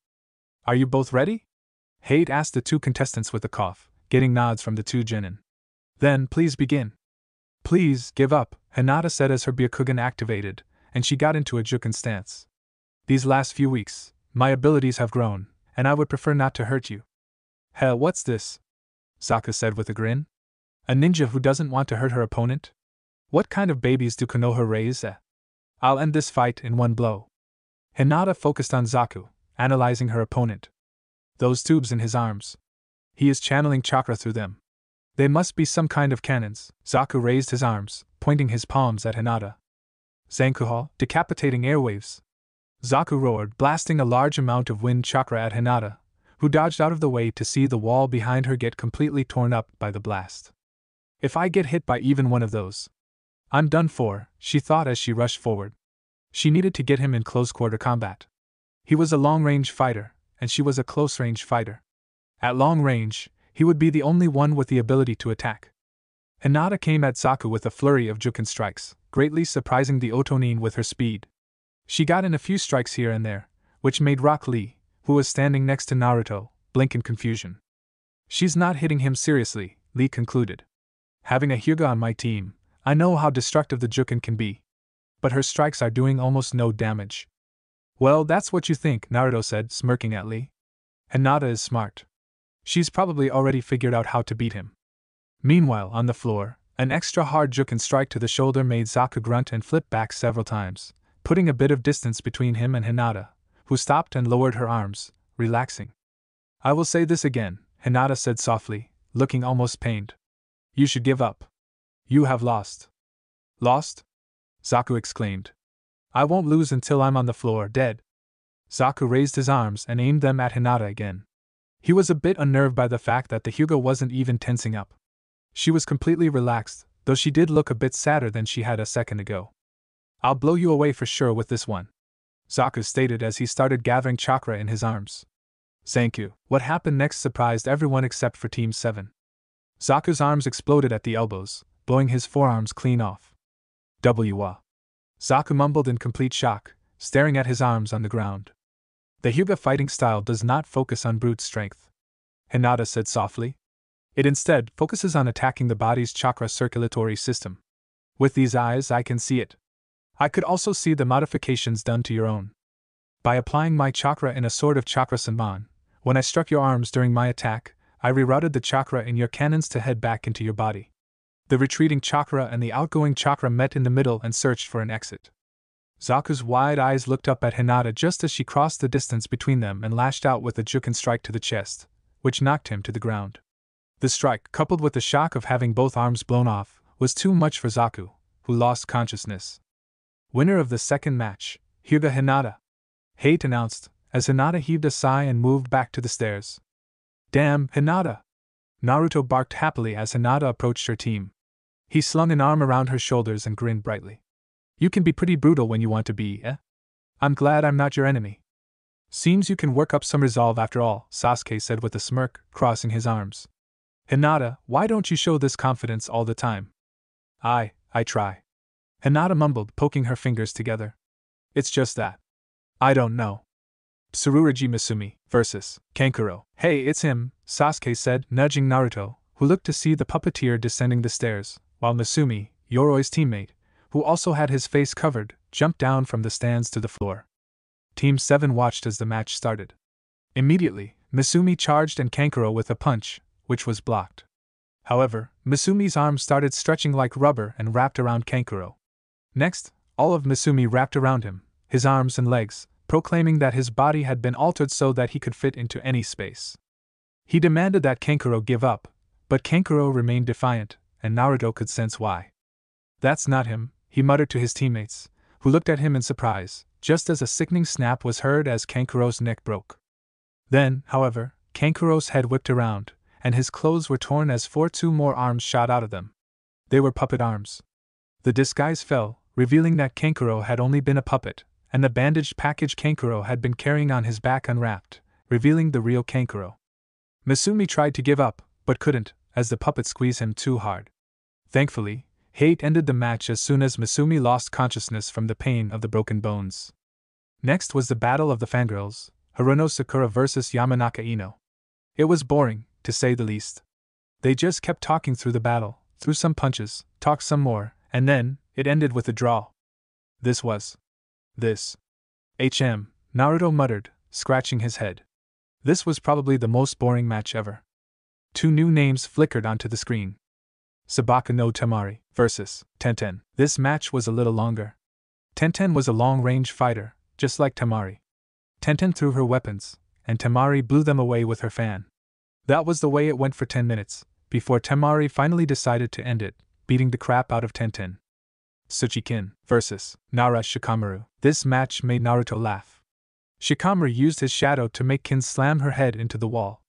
Are you both ready? Hate asked the 2 contestants with a cough, getting nods from the 2 genin. Then please begin. Please give up, Hinata said as her Byakugan activated, and she got into a Juken stance. These last few weeks, my abilities have grown, and I would prefer not to hurt you. Hell, what's this? Zaku said with a grin. A ninja who doesn't want to hurt her opponent? What kind of babies do Konoha raise? I'll end this fight in one blow. Hinata focused on Zaku, analyzing her opponent. Those tubes in his arms. He is channeling chakra through them. They must be some kind of cannons. Zaku raised his arms, pointing his palms at Hinata. Zankuha, decapitating airwaves. Zaku roared, blasting a large amount of wind chakra at Hinata, who dodged out of the way to see the wall behind her get completely torn up by the blast. If I get hit by even one of those, I'm done for, she thought as she rushed forward. She needed to get him in close-quarter combat. He was a long-range fighter, and she was a close-range fighter. At long range, he would be the only one with the ability to attack. Hinata came at Zaku with a flurry of Juken strikes, greatly surprising the Otonin with her speed. She got in a few strikes here and there, which made Rock Lee, who was standing next to Naruto, blink in confusion. She's not hitting him seriously, Lee concluded. Having a Hyuga on my team, I know how destructive the Juken can be. But her strikes are doing almost no damage. Well, that's what you think, Naruto said, smirking at Lee. Hinata is smart. She's probably already figured out how to beat him. Meanwhile, on the floor, an extra hard Juken strike to the shoulder made Zaku grunt and flip back several times, putting a bit of distance between him and Hinata, who stopped and lowered her arms, relaxing. I will say this again, Hinata said softly, looking almost pained. You should give up. You have lost. Lost? Zaku exclaimed. I won't lose until I'm on the floor, dead. Zaku raised his arms and aimed them at Hinata again. He was a bit unnerved by the fact that the Hyuga wasn't even tensing up. She was completely relaxed, though she did look a bit sadder than she had a second ago. I'll blow you away for sure with this one, Zaku stated as he started gathering chakra in his arms. Thank you. What happened next surprised everyone except for Team 7. Zaku's arms exploded at the elbows, blowing his forearms clean off. W-ah. Zaku mumbled in complete shock, staring at his arms on the ground. The Hyuga fighting style does not focus on brute strength, Hinata said softly. It instead focuses on attacking the body's chakra circulatory system. With these eyes, I can see it. I could also see the modifications done to your own. By applying my chakra in a sort of chakra sanban, when I struck your arms during my attack, I rerouted the chakra in your cannons to head back into your body. The retreating chakra and the outgoing chakra met in the middle and searched for an exit. Zaku's wide eyes looked up at Hinata just as she crossed the distance between them and lashed out with a Juken strike to the chest, which knocked him to the ground. The strike, coupled with the shock of having both arms blown off, was too much for Zaku, who lost consciousness. Winner of the second match, Hyuga Hinata, Hate announced, as Hinata heaved a sigh and moved back to the stairs. Damn, Hinata! Naruto barked happily as Hinata approached her team. He slung an arm around her shoulders and grinned brightly. You can be pretty brutal when you want to be, eh? I'm glad I'm not your enemy. Seems you can work up some resolve after all, Sasuke said with a smirk, crossing his arms. Hinata, why don't you show this confidence all the time? I try. Hinata mumbled, poking her fingers together. It's just that. I don't know. Tsurugi Misumi vs. Kankuro. Hey, it's him, Sasuke said, nudging Naruto, who looked to see the puppeteer descending the stairs, while Misumi, Yoroi's teammate, who also had his face covered, jumped down from the stands to the floor. Team 7 watched as the match started. Immediately, Misumi charged and Kankuro with a punch, which was blocked. However, Misumi's arms started stretching like rubber and wrapped around Kankuro. Next, all of Misumi wrapped around him, his arms and legs, proclaiming that his body had been altered so that he could fit into any space. He demanded that Kankuro give up, but Kankuro remained defiant, and Naruto could sense why. That's not him, he muttered to his teammates, who looked at him in surprise, just as a sickening snap was heard as Kankuro's neck broke. Then, however, Kankuro's head whipped around, and his clothes were torn as two more arms shot out of them. They were puppet arms. The disguise fell, revealing that Kankuro had only been a puppet, and the bandaged package Kankuro had been carrying on his back unwrapped, revealing the real Kankuro. Misumi tried to give up, but couldn't, as the puppet squeezed him too hard. Thankfully, Hate ended the match as soon as Misumi lost consciousness from the pain of the broken bones. Next was the battle of the fangirls, Haruno Sakura vs. Yamanaka Ino. It was boring, to say the least. They just kept talking through the battle, threw some punches, talked some more, and then, it ended with a draw. This, Naruto muttered, scratching his head. This was probably the most boring match ever. Two new names flickered onto the screen. Sabaka no Temari vs. Tenten. This match was a little longer. Tenten was a long-range fighter, just like Temari. Tenten threw her weapons, and Temari blew them away with her fan. That was the way it went for 10 minutes, before Temari finally decided to end it, beating the crap out of Tenten. Tsuchikin vs. Nara Shikamaru. This match made Naruto laugh. Shikamaru used his shadow to make Kin slam her head into the wall.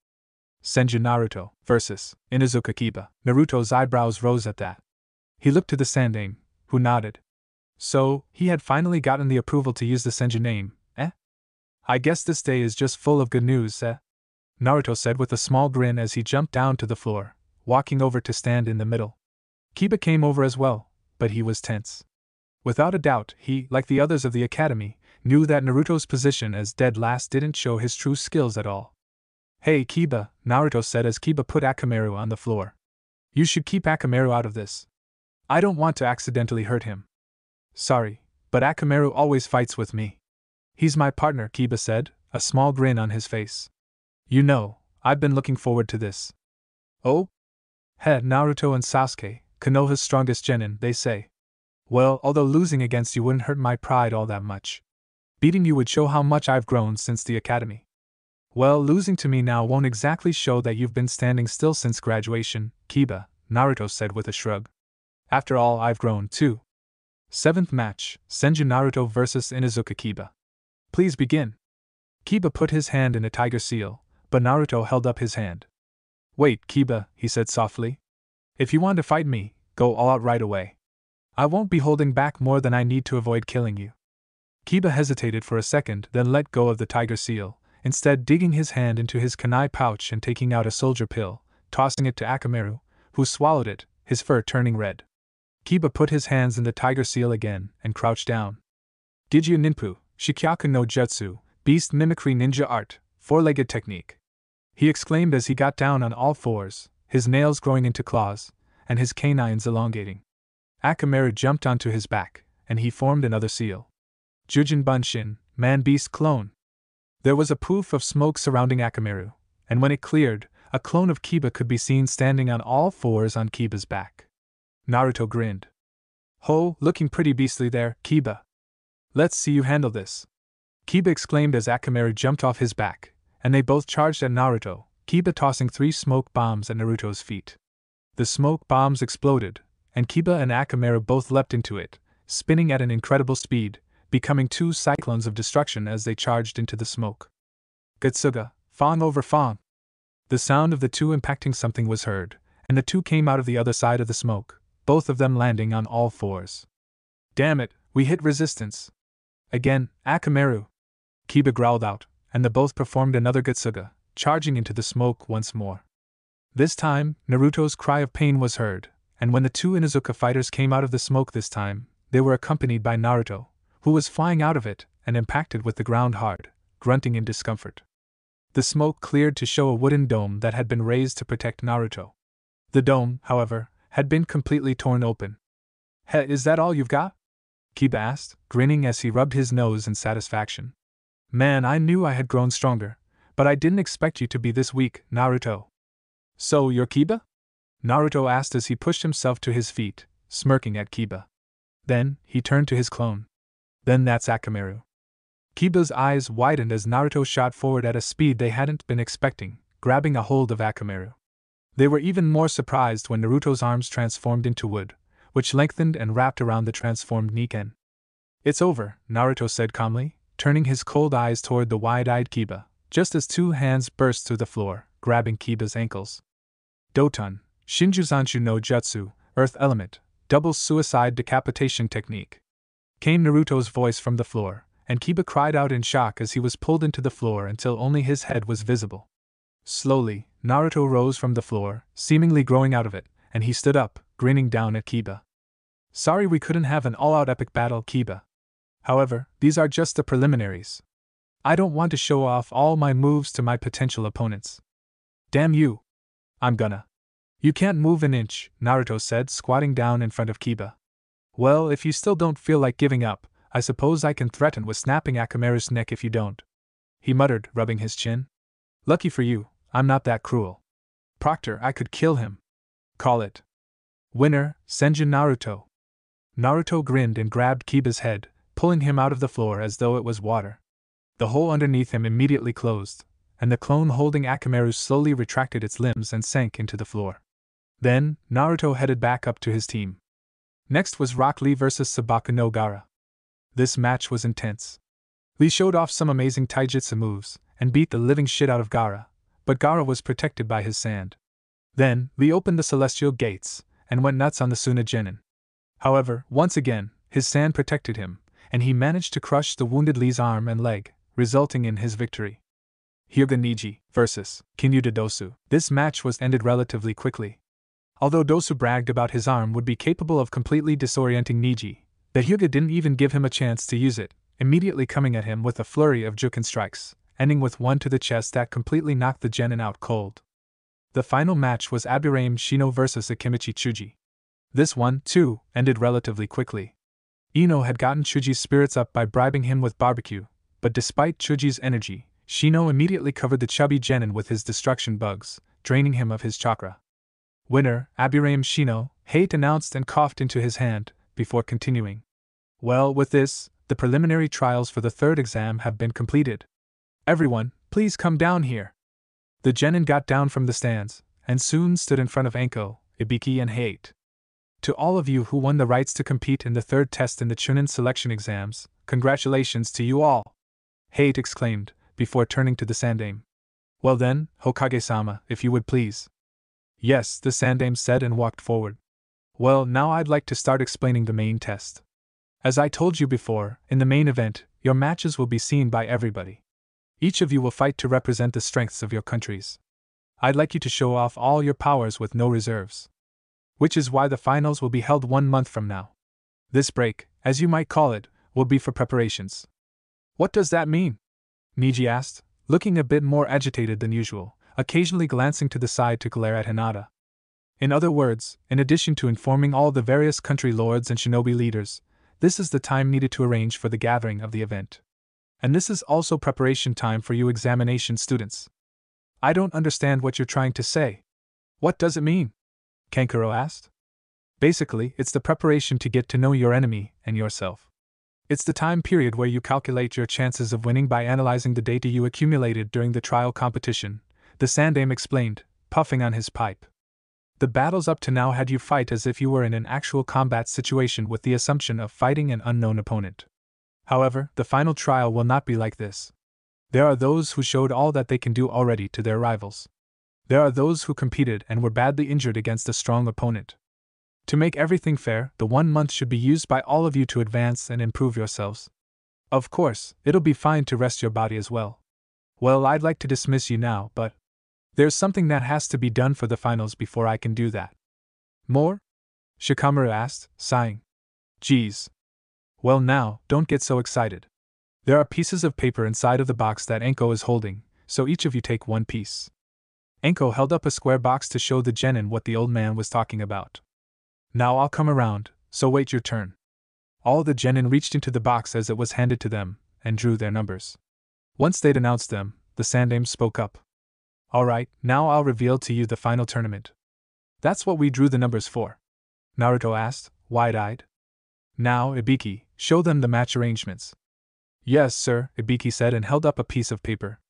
Senju Naruto vs. Inuzuka Kiba. Naruto's eyebrows rose at that. He looked to the Sandaime, who nodded. So, he had finally gotten the approval to use the Senju name, eh? I guess this day is just full of good news, eh? Naruto said with a small grin as he jumped down to the floor, walking over to stand in the middle. Kiba came over as well, but he was tense. Without a doubt, he, like the others of the academy, knew that Naruto's position as dead last didn't show his true skills at all. Hey Kiba, Naruto said as Kiba put Akamaru on the floor. You should keep Akamaru out of this. I don't want to accidentally hurt him. Sorry, but Akamaru always fights with me. He's my partner, Kiba said, a small grin on his face. You know, I've been looking forward to this. Oh? Heh, Naruto and Sasuke, Konoha's strongest genin, they say. Well, although losing against you wouldn't hurt my pride all that much. Beating you would show how much I've grown since the academy. Well, losing to me now won't exactly show that you've been standing still since graduation, Kiba, Naruto said with a shrug. After all, I've grown too. 7th match, Senju Naruto vs. Inuzuka Kiba. Please begin. Kiba put his hand in a tiger seal, but Naruto held up his hand. Wait, Kiba, he said softly. If you want to fight me, go all out right away. I won't be holding back more than I need to avoid killing you. Kiba hesitated for a second, then let go of the tiger seal, instead digging his hand into his kunai pouch and taking out a soldier pill, tossing it to Akamaru, who swallowed it, his fur turning red. Kiba put his hands in the tiger seal again and crouched down. Gijyu Ninpu, Shikyaku no Jutsu, Beast Mimicry Ninja Art, Four-Legged Technique. He exclaimed as he got down on all fours, his nails growing into claws, and his canines elongating. Akamaru jumped onto his back, and he formed another seal. Jujin Bunshin, Man-Beast Clone. There was a poof of smoke surrounding Akamaru, and when it cleared, a clone of Kiba could be seen standing on all fours on Kiba's back. Naruto grinned. Ho, looking pretty beastly there, Kiba. Let's see you handle this. Kiba exclaimed as Akamaru jumped off his back, and they both charged at Naruto, Kiba tossing 3 smoke bombs at Naruto's feet. The smoke bombs exploded, and Kiba and Akamaru both leapt into it, spinning at an incredible speed, becoming 2 cyclones of destruction as they charged into the smoke. Getsuga, Fang over Fang. The sound of the 2 impacting something was heard, and the 2 came out of the other side of the smoke, both of them landing on all fours. Damn it, we hit resistance. Again, Akamaru. Kiba growled out, and the both performed another Getsuga, charging into the smoke once more. This time, Naruto's cry of pain was heard, and when the 2 Inuzuka fighters came out of the smoke this time, they were accompanied by Naruto, who was flying out of it and impacted with the ground hard, grunting in discomfort. The smoke cleared to show a wooden dome that had been raised to protect Naruto. The dome, however, had been completely torn open. Heh, is that all you've got? Kiba asked, grinning as he rubbed his nose in satisfaction. Man, I knew I had grown stronger, but I didn't expect you to be this weak, Naruto. So, you're Kiba? Naruto asked as he pushed himself to his feet, smirking at Kiba. Then, he turned to his clone. Then that's Akamaru. Kiba's eyes widened as Naruto shot forward at a speed they hadn't been expecting, grabbing a hold of Akamaru. They were even more surprised when Naruto's arms transformed into wood, which lengthened and wrapped around the transformed Niken. It's over, Naruto said calmly, turning his cold eyes toward the wide-eyed Kiba, just as 2 hands burst through the floor, grabbing Kiba's ankles. Doton, Shinjuzanshu no Jutsu, Earth Element, Double Suicide Decapitation Technique. Came Naruto's voice from the floor, and Kiba cried out in shock as he was pulled into the floor until only his head was visible. Slowly, Naruto rose from the floor, seemingly growing out of it, and he stood up, grinning down at Kiba. Sorry we couldn't have an all-out epic battle, Kiba. However, these are just the preliminaries. I don't want to show off all my moves to my potential opponents. Damn you. I'm gonna. You can't move an inch, Naruto said, squatting down in front of Kiba. Well, if you still don't feel like giving up, I suppose I can threaten with snapping Akamaru's neck if you don't. He muttered, rubbing his chin. Lucky for you, I'm not that cruel. Proctor, I could kill him. Call it. Winner, Senju Naruto. Naruto grinned and grabbed Kiba's head, pulling him out of the floor as though it was water. The hole underneath him immediately closed, and the clone holding Akamaru slowly retracted its limbs and sank into the floor. Then, Naruto headed back up to his team. Next was Rock Lee vs. Sabaku no Gaara. This match was intense. Lee showed off some amazing taijutsu moves, and beat the living shit out of Gaara, but Gaara was protected by his sand. Then, Lee opened the celestial gates, and went nuts on the Suna Genin. However, once again, his sand protected him, and he managed to crush the wounded Lee's arm and leg, resulting in his victory. Hyuga Niji vs. Kinyuda Dosu. This match was ended relatively quickly. Although Dosu bragged about his arm would be capable of completely disorienting Niji, the Hyuga didn't even give him a chance to use it, immediately coming at him with a flurry of Juken strikes, ending with one to the chest that completely knocked the Genin out cold. The final match was Aburaim Shino vs. Akimichi Chuji. This one, too, ended relatively quickly. Ino had gotten Chuji's spirits up by bribing him with barbecue, but despite Chuji's energy, Shino immediately covered the chubby Genin with his destruction bugs, draining him of his chakra. Winner, Aburaim Shino, Hate announced and coughed into his hand, before continuing. Well, with this, the preliminary trials for the third exam have been completed. Everyone, please come down here. The Genin got down from the stands, and soon stood in front of Anko, Ibiki and Hate. To all of you who won the rights to compete in the third test in the Chunin selection exams, congratulations to you all! Hate exclaimed, before turning to the Sandaime. Well then, Hokage-sama, if you would please. Yes, the Sandaime said and walked forward. Well, now I'd like to start explaining the main test. As I told you before, in the main event, your matches will be seen by everybody. Each of you will fight to represent the strengths of your countries. I'd like you to show off all your powers with no reserves. Which is why the finals will be held 1 month from now. This break, as you might call it, will be for preparations. What does that mean? Niji asked, looking a bit more agitated than usual, occasionally glancing to the side to glare at Hinata. In other words, in addition to informing all the various country lords and shinobi leaders, this is the time needed to arrange for the gathering of the event. And this is also preparation time for you examination students. I don't understand what you're trying to say. What does it mean? Kankuro asked. Basically, it's the preparation to get to know your enemy and yourself. It's the time period where you calculate your chances of winning by analyzing the data you accumulated during the trial competition, the Sandaime explained, puffing on his pipe. The battles up to now had you fight as if you were in an actual combat situation with the assumption of fighting an unknown opponent. However, the final trial will not be like this. There are those who showed all that they can do already to their rivals. There are those who competed and were badly injured against a strong opponent. To make everything fair, the 1 month should be used by all of you to advance and improve yourselves. Of course, it'll be fine to rest your body as well. Well, I'd like to dismiss you now, but there's something that has to be done for the finals before I can do that. More? Shikamaru asked, sighing. Geez. Well now, don't get so excited. There are pieces of paper inside of the box that Anko is holding, so each of you take 1 piece. Anko held up a square box to show the Genin what the old man was talking about. Now I'll come around, so wait your turn. All the Genin reached into the box as it was handed to them, and drew their numbers. Once they'd announced them, the Sandaime spoke up. Alright, now I'll reveal to you the final tournament. That's what we drew the numbers for? Naruto asked, wide-eyed. Now, Ibiki, show them the match arrangements. Yes, sir, Ibiki said and held up a piece of paper.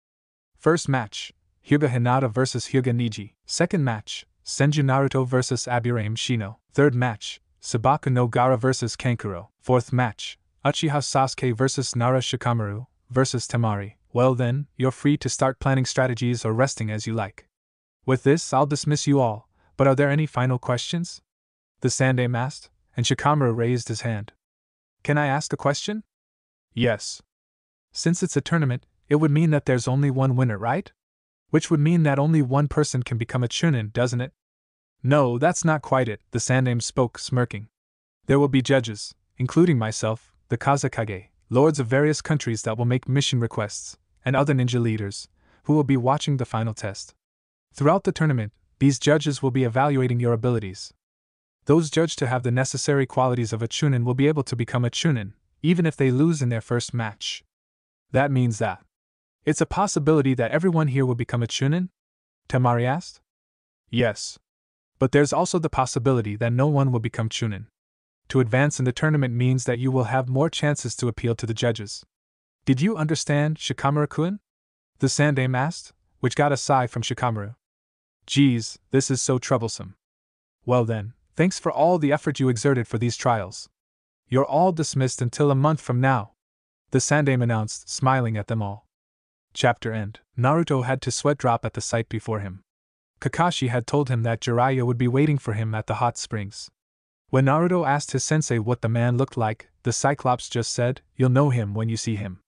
First match, Hyuga Hinata vs. Hyuga Niji. Second match, Senju Naruto vs. Aburaim Shino. Third match, Sabaku no Gaara vs. Kankuro. Fourth match, Uchiha Sasuke vs. Nara Shikamaru vs. Temari. Well then, you're free to start planning strategies or resting as you like. With this, I'll dismiss you all, but are there any final questions? The Sandaime asked, and Shikamaru raised his hand. Can I ask a question? Yes. Since it's a tournament, it would mean that there's only one winner, right? Which would mean that only one person can become a Chunin, doesn't it? No, that's not quite it, the Sandaime spoke, smirking. There will be judges, including myself, the Kazekage, lords of various countries that will make mission requests, and other ninja leaders, who will be watching the final test. Throughout the tournament, these judges will be evaluating your abilities. Those judged to have the necessary qualities of a Chunin will be able to become a Chunin, even if they lose in their first match. That means that it's a possibility that everyone here will become a Chunin? Temari asked. Yes. But there's also the possibility that no one will become Chunin. To advance in the tournament means that you will have more chances to appeal to the judges. Did you understand, Shikamaru-kun? The Sandaime asked, which got a sigh from Shikamaru. Geez, this is so troublesome. Well then, thanks for all the effort you exerted for these trials. You're all dismissed until a month from now, the Sandaime announced, smiling at them all. Chapter end. Naruto had to sweat drop at the sight before him. Kakashi had told him that Jiraiya would be waiting for him at the hot springs. When Naruto asked his sensei what the man looked like, the Cyclops just said, "You'll know him when you see him."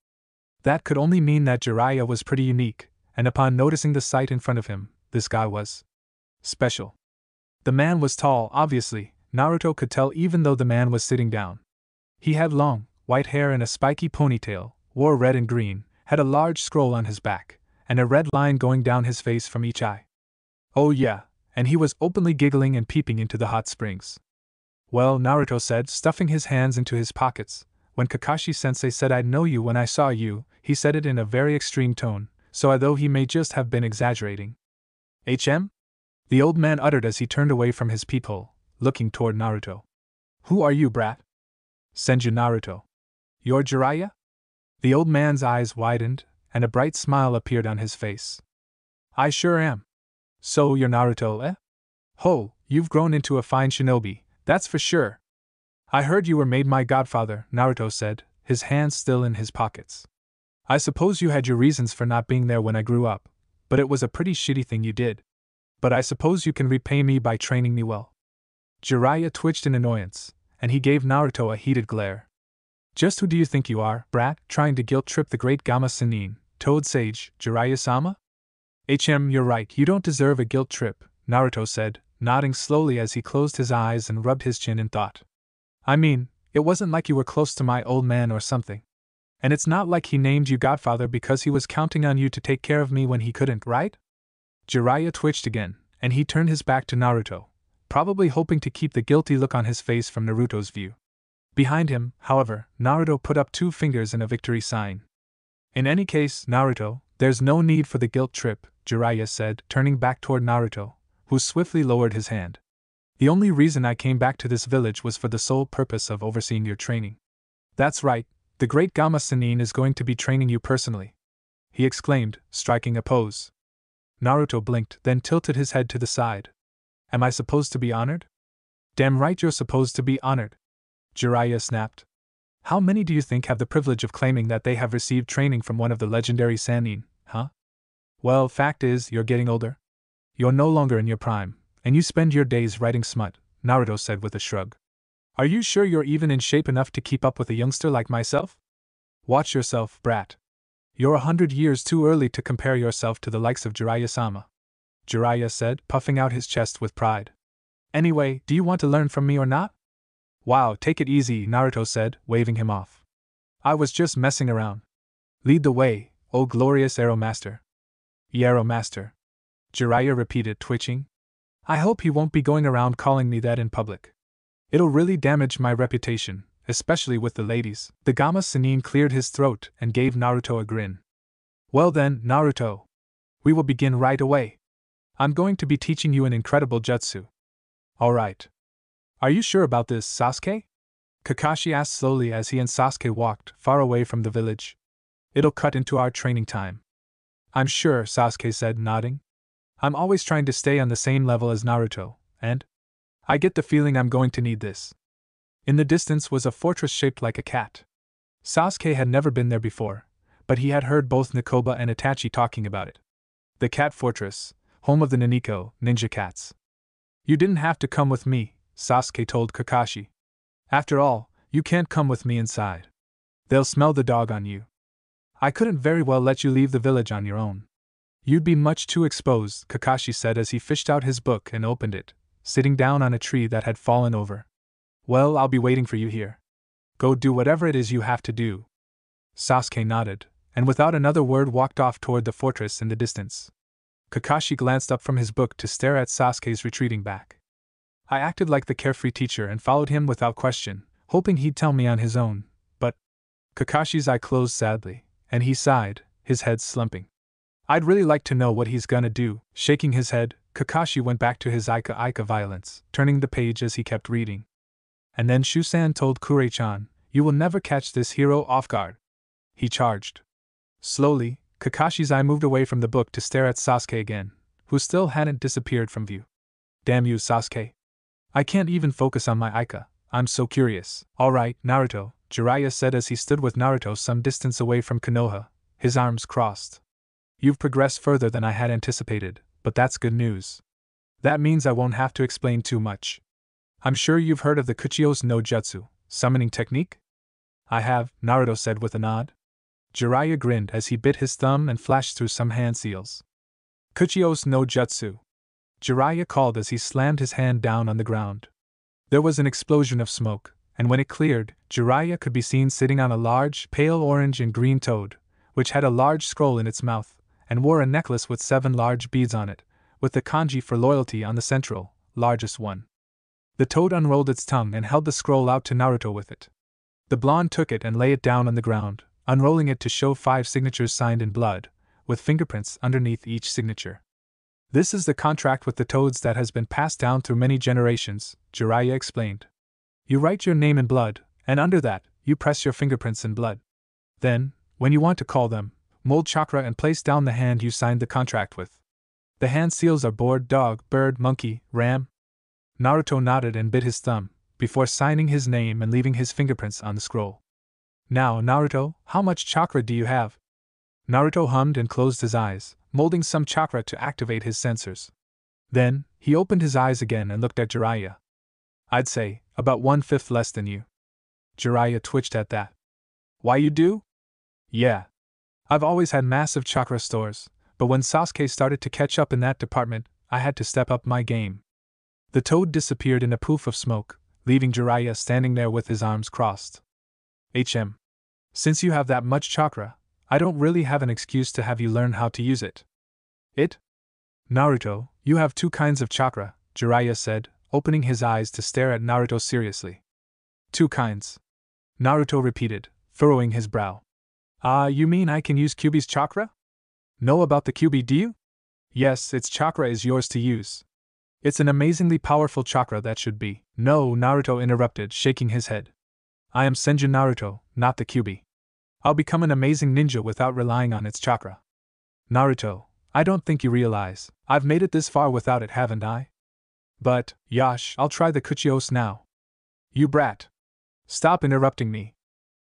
That could only mean that Jiraiya was pretty unique, and upon noticing the sight in front of him, this guy was special. The man was tall, obviously, Naruto could tell even though the man was sitting down. He had long, white hair and a spiky ponytail, wore red and green, had a large scroll on his back, and a red line going down his face from each eye. Oh yeah, and he was openly giggling and peeping into the hot springs. "Well," Naruto said, stuffing his hands into his pockets, "when Kakashi-sensei said I'd know you when I saw you, he said it in a very extreme tone, so although he may just have been exaggerating." "HM?" the old man uttered as he turned away from his peephole, looking toward Naruto. "Who are you, brat?" "Senju Naruto." "You're Jiraiya?" The old man's eyes widened, and a bright smile appeared on his face. "I sure am." "So you're Naruto, eh? Ho, you've grown into a fine shinobi, that's for sure." "I heard you were made my godfather," Naruto said, his hands still in his pockets. "I suppose you had your reasons for not being there when I grew up, but it was a pretty shitty thing you did. But I suppose you can repay me by training me well." Jiraiya twitched in annoyance, and he gave Naruto a heated glare. "Just who do you think you are, brat, trying to guilt-trip the great Gamma Sennin, Toad Sage, Jiraiya-sama?" "You're right, you don't deserve a guilt trip," Naruto said, nodding slowly as he closed his eyes and rubbed his chin in thought. "I mean, it wasn't like you were close to my old man or something. And it's not like he named you godfather because he was counting on you to take care of me when he couldn't, right?" Jiraiya twitched again, and he turned his back to Naruto, probably hoping to keep the guilty look on his face from Naruto's view. Behind him, however, Naruto put up 2 fingers in a victory sign. "In any case, Naruto, there's no need for the guilt trip," Jiraiya said, turning back toward Naruto, who swiftly lowered his hand. "The only reason I came back to this village was for the sole purpose of overseeing your training." "That's right, the great Gamma Sennin is going to be training you personally," he exclaimed, striking a pose. Naruto blinked, then tilted his head to the side. "Am I supposed to be honored?" "Damn right you're supposed to be honored," Jiraiya snapped. "How many do you think have the privilege of claiming that they have received training from one of the legendary Sannin, huh?" "Well, fact is, you're getting older. You're no longer in your prime, and you spend your days writing smut," Naruto said with a shrug. "Are you sure you're even in shape enough to keep up with a youngster like myself? Watch yourself, brat. You're 100 years too early to compare yourself to the likes of Jiraiya-sama," Jiraiya said, puffing out his chest with pride. "Anyway, do you want to learn from me or not?" "Wow, take it easy," Naruto said, waving him off. "I was just messing around. Lead the way, O glorious Arrow Master." "Arrow Master," Jiraiya repeated, twitching. "I hope he won't be going around calling me that in public. It'll really damage my reputation, especially with the ladies." The Gamma Sennin cleared his throat and gave Naruto a grin. "Well then, Naruto. We will begin right away. I'm going to be teaching you an incredible jutsu." "Alright. Are you sure about this, Sasuke?" Kakashi asked slowly as he and Sasuke walked far away from the village. "It'll cut into our training time." "I'm sure," Sasuke said, nodding. "I'm always trying to stay on the same level as Naruto, and I get the feeling I'm going to need this." In the distance was a fortress shaped like a cat. Sasuke had never been there before, but he had heard both Nekoba and Itachi talking about it. The Cat Fortress, home of the Niniko, ninja cats. "You didn't have to come with me," Sasuke told Kakashi. "After all, you can't come with me inside. They'll smell the dog on you. I couldn't very well let you leave the village on your own. You'd be much too exposed," Kakashi said as he fished out his book and opened it, sitting down on a tree that had fallen over. "Well, I'll be waiting for you here. Go do whatever it is you have to do." Sasuke nodded, and without another word walked off toward the fortress in the distance. Kakashi glanced up from his book to stare at Sasuke's retreating back. I acted like the carefree teacher and followed him without question, hoping he'd tell me on his own, but… Kakashi's eye closed sadly, and he sighed, his head slumping. "I'd really like to know what he's gonna do." Shaking his head, Kakashi went back to his Ika violence, turning the page as he kept reading. "And then Shusan told Kurei-chan, 'You will never catch this hero off guard.'" He charged. Slowly, Kakashi's eye moved away from the book to stare at Sasuke again, who still hadn't disappeared from view. "Damn you, Sasuke. I can't even focus on my Ika, I'm so curious." "Alright, Naruto," Jiraiya said as he stood with Naruto some distance away from Konoha, his arms crossed. You've progressed further than I had anticipated, but that's good news. That means I won't have to explain too much. I'm sure you've heard of the Kuchiyose no Jutsu, summoning technique? I have, Naruto said with a nod. Jiraiya grinned as he bit his thumb and flashed through some hand seals. Kuchiyose no Jutsu, Jiraiya called as he slammed his hand down on the ground. There was an explosion of smoke, and when it cleared, Jiraiya could be seen sitting on a large, pale orange and green toad, which had a large scroll in its mouth, and wore a necklace with 7 large beads on it, with the kanji for loyalty on the central, largest one. The toad unrolled its tongue and held the scroll out to Naruto with it. The blonde took it and lay it down on the ground, unrolling it to show 5 signatures signed in blood, with fingerprints underneath each signature. This is the contract with the toads that has been passed down through many generations, Jiraiya explained. You write your name in blood, and under that, you press your fingerprints in blood. Then, when you want to call them, mold chakra and place down the hand you signed the contract with. The hand seals are board, dog, bird, monkey, ram. Naruto nodded and bit his thumb, before signing his name and leaving his fingerprints on the scroll. Now, Naruto, how much chakra do you have? Naruto hummed and closed his eyes, molding some chakra to activate his sensors. Then, he opened his eyes again and looked at Jiraiya. I'd say, about 1/5 less than you. Jiraiya twitched at that. Why you do? Yeah. I've always had massive chakra stores, but when Sasuke started to catch up in that department, I had to step up my game. The toad disappeared in a poof of smoke, leaving Jiraiya standing there with his arms crossed. Since you have that much chakra, I don't really have an excuse to have you learn how to use it. Naruto, you have 2 kinds of chakra, Jiraiya said, opening his eyes to stare at Naruto seriously. 2 kinds. Naruto repeated, furrowing his brow. You mean I can use Kyuubi's chakra? Know about the Kyuubi, do you? Yes, its chakra is yours to use. It's an amazingly powerful chakra that should be. No, Naruto interrupted, shaking his head. I am Senju Naruto, not the Kyuubi. I'll become an amazing ninja without relying on its chakra. Naruto, I don't think you realize, I've made it this far without it, haven't I? But, Yash, I'll try the Kuchiyose now. You brat. Stop interrupting me.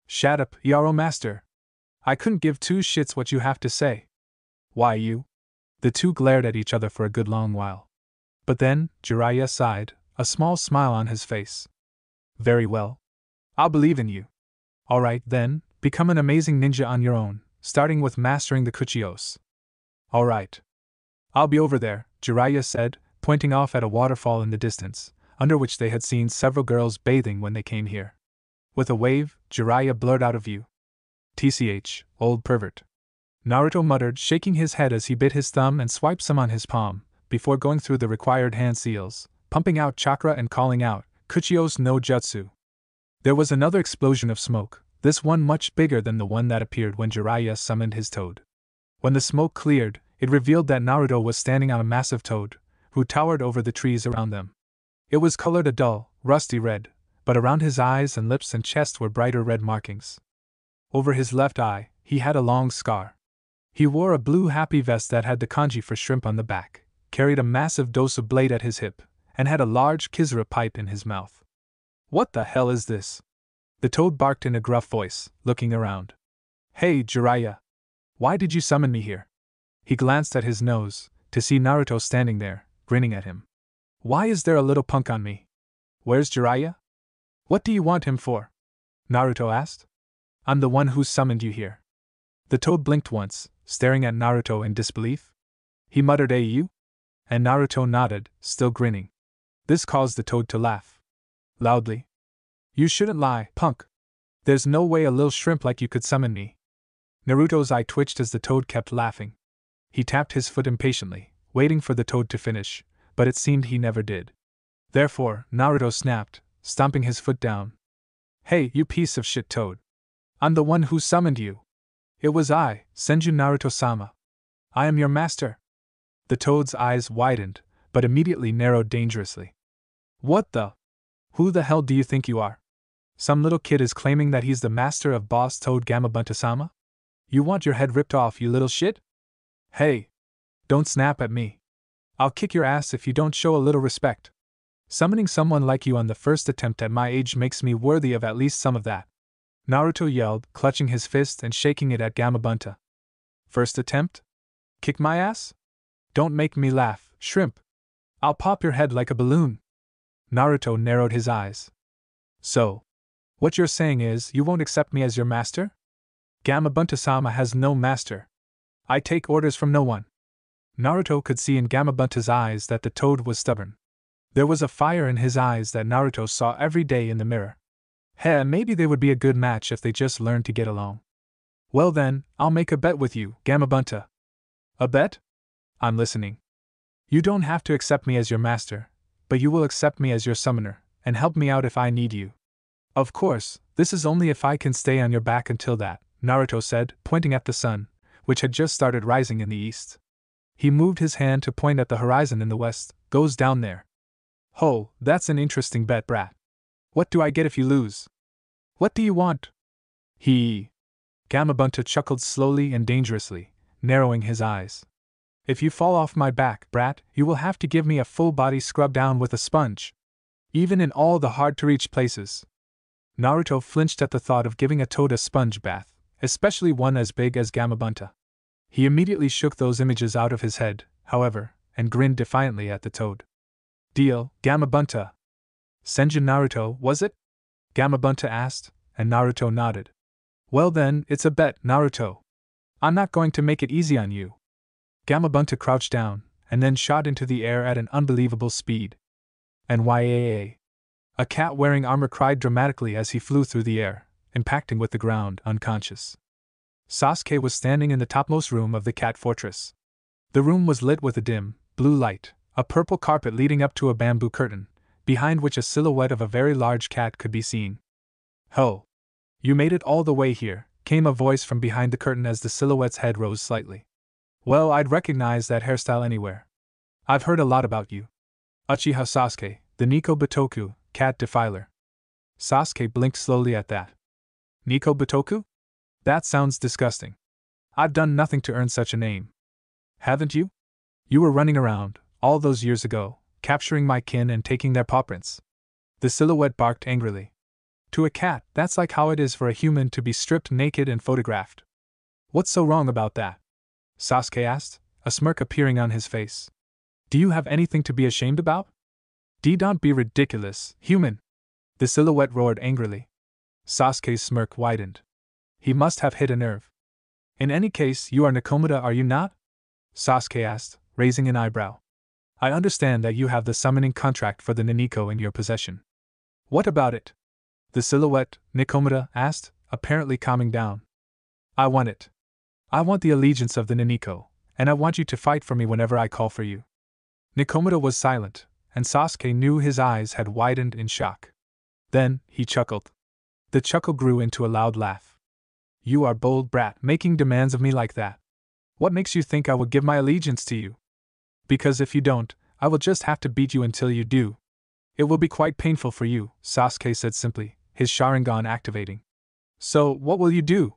Shut up, Yaro Master. I couldn't give 2 shits what you have to say. Why you? The two glared at each other for a good long while. But then, Jiraiya sighed, a small smile on his face. Very well. I'll believe in you. Alright then, become an amazing ninja on your own, starting with mastering the Kuchiyose. Alright. I'll be over there, Jiraiya said, pointing off at a waterfall in the distance, under which they had seen several girls bathing when they came here. With a wave, Jiraiya blurred out of view. TCH, old pervert. Naruto muttered, shaking his head as he bit his thumb and swiped some on his palm, before going through the required hand seals, pumping out chakra and calling out, Kuchiyose no Jutsu. There was another explosion of smoke, this one much bigger than the one that appeared when Jiraiya summoned his toad. When the smoke cleared, it revealed that Naruto was standing on a massive toad, who towered over the trees around them. It was colored a dull, rusty red, but around his eyes and lips and chest were brighter red markings. Over his left eye, he had a long scar. He wore a blue happy vest that had the kanji for shrimp on the back, carried a massive dosa blade at his hip, and had a large kizura pipe in his mouth. What the hell is this? The toad barked in a gruff voice, looking around. Hey, Jiraiya! Why did you summon me here? He glanced at his nose, to see Naruto standing there, grinning at him. Why is there a little punk on me? Where's Jiraiya? What do you want him for? Naruto asked. I'm the one who summoned you here. The toad blinked once, staring at Naruto in disbelief. He muttered, you? And Naruto nodded, still grinning. This caused the toad to laugh. Loudly. You shouldn't lie, punk. There's no way a little shrimp like you could summon me. Naruto's eye twitched as the toad kept laughing. He tapped his foot impatiently, waiting for the toad to finish, but it seemed he never did. Therefore, Naruto snapped, stomping his foot down. Hey, you piece of shit toad. I'm the one who summoned you. It was I, Senju Naruto-sama. I am your master. The toad's eyes widened, but immediately narrowed dangerously. What the? Who the hell do you think you are? Some little kid is claiming that he's the master of Boss Toad Gamabunta-sama? You want your head ripped off, you little shit? Hey! Don't snap at me. I'll kick your ass if you don't show a little respect. Summoning someone like you on the first attempt at my age makes me worthy of at least some of that. Naruto yelled, clutching his fist and shaking it at Gamabunta. First attempt? Kick my ass? Don't make me laugh, shrimp. I'll pop your head like a balloon. Naruto narrowed his eyes. So, what you're saying is you won't accept me as your master? Gamabunta-sama has no master. I take orders from no one. Naruto could see in Gamabunta's eyes that the toad was stubborn. There was a fire in his eyes that Naruto saw every day in the mirror. Maybe they would be a good match if they just learned to get along. Well then, I'll make a bet with you, Gamabunta. A bet? I'm listening. You don't have to accept me as your master, but you will accept me as your summoner, and help me out if I need you. Of course, this is only if I can stay on your back until that, Naruto said, pointing at the sun, which had just started rising in the east. He moved his hand to point at the horizon in the west. Goes down there. Ho, that's an interesting bet, brat. What do I get if you lose? What do you want? Gamabunta chuckled slowly and dangerously, narrowing his eyes. If you fall off my back, brat, you will have to give me a full-body scrub down with a sponge. Even in all the hard-to-reach places. Naruto flinched at the thought of giving a toad a sponge bath, especially one as big as Gamabunta. He immediately shook those images out of his head, however, and grinned defiantly at the toad. Deal, Gamabunta. Senjin Naruto, was it? Gamabunta asked, and Naruto nodded. Well then, it's a bet, Naruto. I'm not going to make it easy on you. Gamabunta crouched down, and then shot into the air at an unbelievable speed. NYAA. A cat wearing armor cried dramatically as he flew through the air, impacting with the ground, unconscious. Sasuke was standing in the topmost room of the cat fortress. The room was lit with a dim, blue light, a purple carpet leading up to a bamboo curtain, behind which a silhouette of a very large cat could be seen. Ho! You made it all the way here, came a voice from behind the curtain as the silhouette's head rose slightly. Well, I'd recognize that hairstyle anywhere. I've heard a lot about you. Uchiha Sasuke, the Nico Bitoku, cat defiler. Sasuke blinked slowly at that. Nico Bitoku? That sounds disgusting. I've done nothing to earn such a name. Haven't you? You were running around, all those years ago, capturing my kin and taking their paw prints. The silhouette barked angrily. To a cat, that's like how it is for a human to be stripped naked and photographed. What's so wrong about that? Sasuke asked, a smirk appearing on his face. Do you have anything to be ashamed about? Don't be ridiculous, human! The silhouette roared angrily. Sasuke's smirk widened. He must have hit a nerve. In any case, you are Nekomata, are you not? Sasuke asked, raising an eyebrow. I understand that you have the summoning contract for the Niniko in your possession. What about it? The silhouette, Nekomata, asked, apparently calming down. I want it. I want the allegiance of the Niniko, and I want you to fight for me whenever I call for you. Nekomata was silent, and Sasuke knew his eyes had widened in shock. Then, he chuckled. The chuckle grew into a loud laugh. You are bold, brat, making demands of me like that. What makes you think I will give my allegiance to you? Because if you don't, I will just have to beat you until you do. It will be quite painful for you, Sasuke said simply, his Sharingan activating. So, what will you do?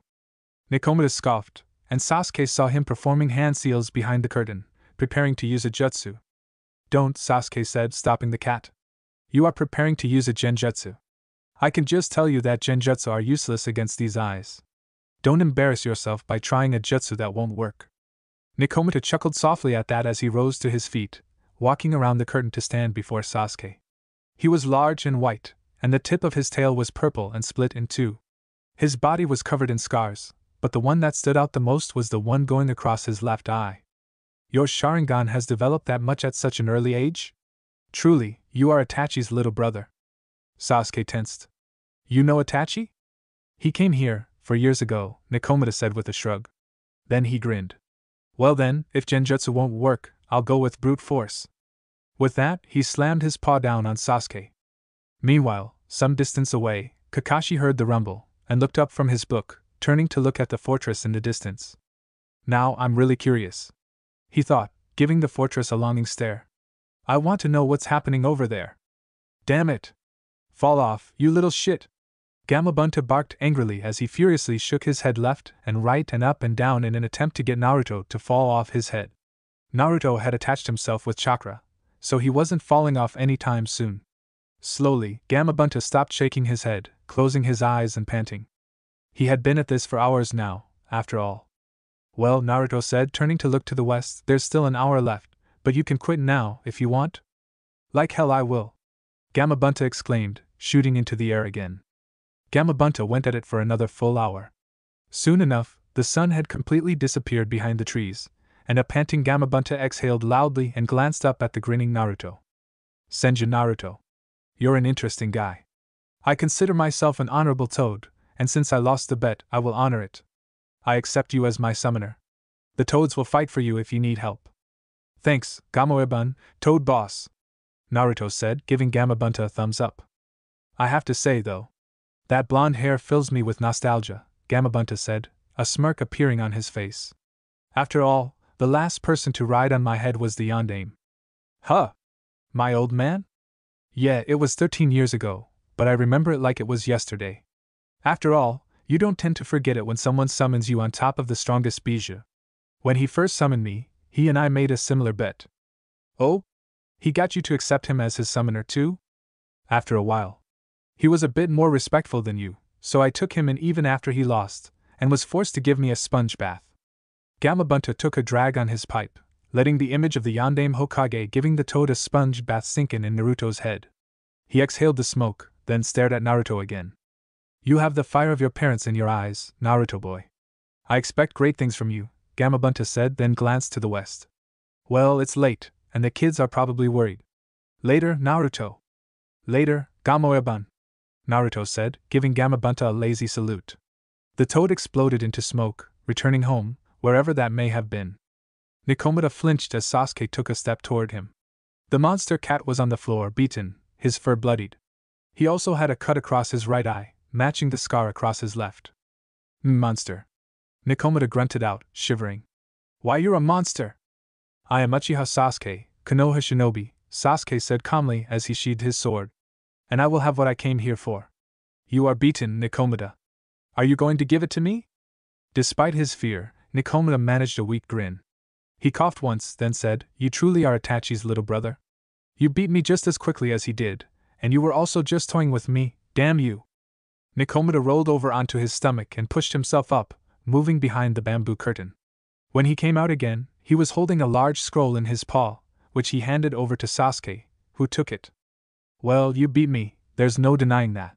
Nekomata scoffed, and Sasuke saw him performing hand seals behind the curtain, preparing to use a jutsu. Don't, Sasuke said, stopping the cat. You are preparing to use a genjutsu. I can just tell you that genjutsu are useless against these eyes. Don't embarrass yourself by trying a jutsu that won't work. Nekomata chuckled softly at that as he rose to his feet, walking around the curtain to stand before Sasuke. He was large and white, and the tip of his tail was purple and split in two. His body was covered in scars, but the one that stood out the most was the one going across his left eye. Your Sharingan has developed that much at such an early age? Truly, you are Itachi's little brother. Sasuke tensed. You know Itachi? He came here, 4 years ago, Nekomata said with a shrug. Then he grinned. Well then, if genjutsu won't work, I'll go with brute force. With that, he slammed his paw down on Sasuke. Meanwhile, some distance away, Kakashi heard the rumble, and looked up from his book, turning to look at the fortress in the distance. Now I'm really curious, he thought, giving the fortress a longing stare. I want to know what's happening over there. Damn it! Fall off, you little shit! Gamabunta barked angrily as he furiously shook his head left and right and up and down in an attempt to get Naruto to fall off his head. Naruto had attached himself with chakra, so he wasn't falling off any time soon. Slowly, Gamabunta stopped shaking his head, closing his eyes and panting. He had been at this for hours now, after all. Well, Naruto said, turning to look to the west, there's still an hour left, but you can quit now if you want. Like hell I will. Gamabunta exclaimed, shooting into the air again. Gamabunta went at it for another full hour. Soon enough, the sun had completely disappeared behind the trees, and a panting Gamabunta exhaled loudly and glanced up at the grinning Naruto. Senju Naruto. You're an interesting guy. I consider myself an honorable toad, and since I lost the bet, I will honor it. I accept you as my summoner. The toads will fight for you if you need help. Thanks, Gamoeban, Toad Boss, Naruto said, giving Gamabunta a thumbs up. I have to say, though, that blonde hair fills me with nostalgia, Gamabunta said, a smirk appearing on his face. After all, the last person to ride on my head was the Yondaime. Huh? My old man? Yeah, it was 13 years ago, but I remember it like it was yesterday. After all, you don't tend to forget it when someone summons you on top of the strongest Bijou. When he first summoned me, he and I made a similar bet. Oh? He got you to accept him as his summoner too? After a while. He was a bit more respectful than you, so I took him in even after he lost, and was forced to give me a sponge bath. Gamabunta took a drag on his pipe, letting the image of the Yondaime Hokage giving the toad a sponge bath sink in Naruto's head. He exhaled the smoke, then stared at Naruto again. You have the fire of your parents in your eyes, Naruto boy. I expect great things from you, Gamabunta said, then glanced to the west. Well, it's late, and the kids are probably worried. Later, Naruto. Later, Gamoeban, Naruto said, giving Gamabunta a lazy salute. The toad exploded into smoke, returning home, wherever that may have been. Nekomata flinched as Sasuke took a step toward him. The monster cat was on the floor, beaten, his fur bloodied. He also had a cut across his right eye, matching the scar across his left. Monster. Nekomata grunted out, shivering. Why, you're a monster! I am Uchiha Sasuke, Konoha Shinobi, Sasuke said calmly as he sheathed his sword. And I will have what I came here for. You are beaten, Nekomata. Are you going to give it to me? Despite his fear, Nekomata managed a weak grin. He coughed once, then said, You truly are Itachi's little brother. You beat me just as quickly as he did, and you were also just toying with me, damn you. Nekomata rolled over onto his stomach and pushed himself up, moving behind the bamboo curtain. When he came out again, he was holding a large scroll in his paw, which he handed over to Sasuke, who took it. Well, you beat me, there's no denying that,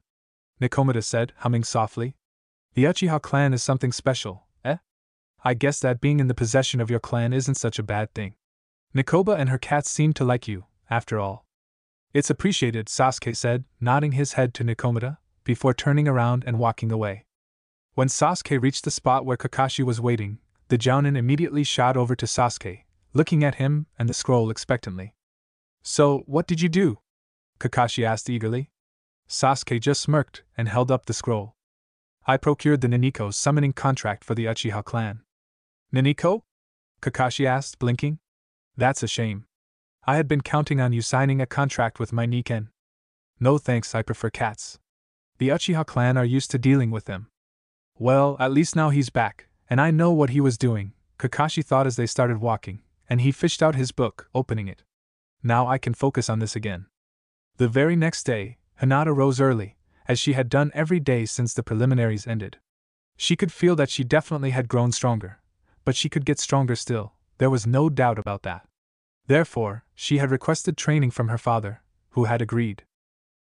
Nekomata said, humming softly. The Uchiha clan is something special, eh? I guess that being in the possession of your clan isn't such a bad thing. Nekoba and her cats seem to like you, after all. It's appreciated, Sasuke said, nodding his head to Nekomata, before turning around and walking away. When Sasuke reached the spot where Kakashi was waiting, the Jounin immediately shot over to Sasuke, looking at him and the scroll expectantly. So, what did you do? Kakashi asked eagerly. Sasuke just smirked and held up the scroll. I procured the Niniko summoning contract for the Uchiha clan. Niniko? Kakashi asked, blinking. That's a shame. I had been counting on you signing a contract with my Niken. No thanks, I prefer cats. The Uchiha clan are used to dealing with them. Well, at least now he's back, and I know what he was doing, Kakashi thought as they started walking, and he fished out his book, opening it. Now I can focus on this again. The very next day, Hinata rose early, as she had done every day since the preliminaries ended. She could feel that she definitely had grown stronger, but she could get stronger still, there was no doubt about that. Therefore, she had requested training from her father, who had agreed.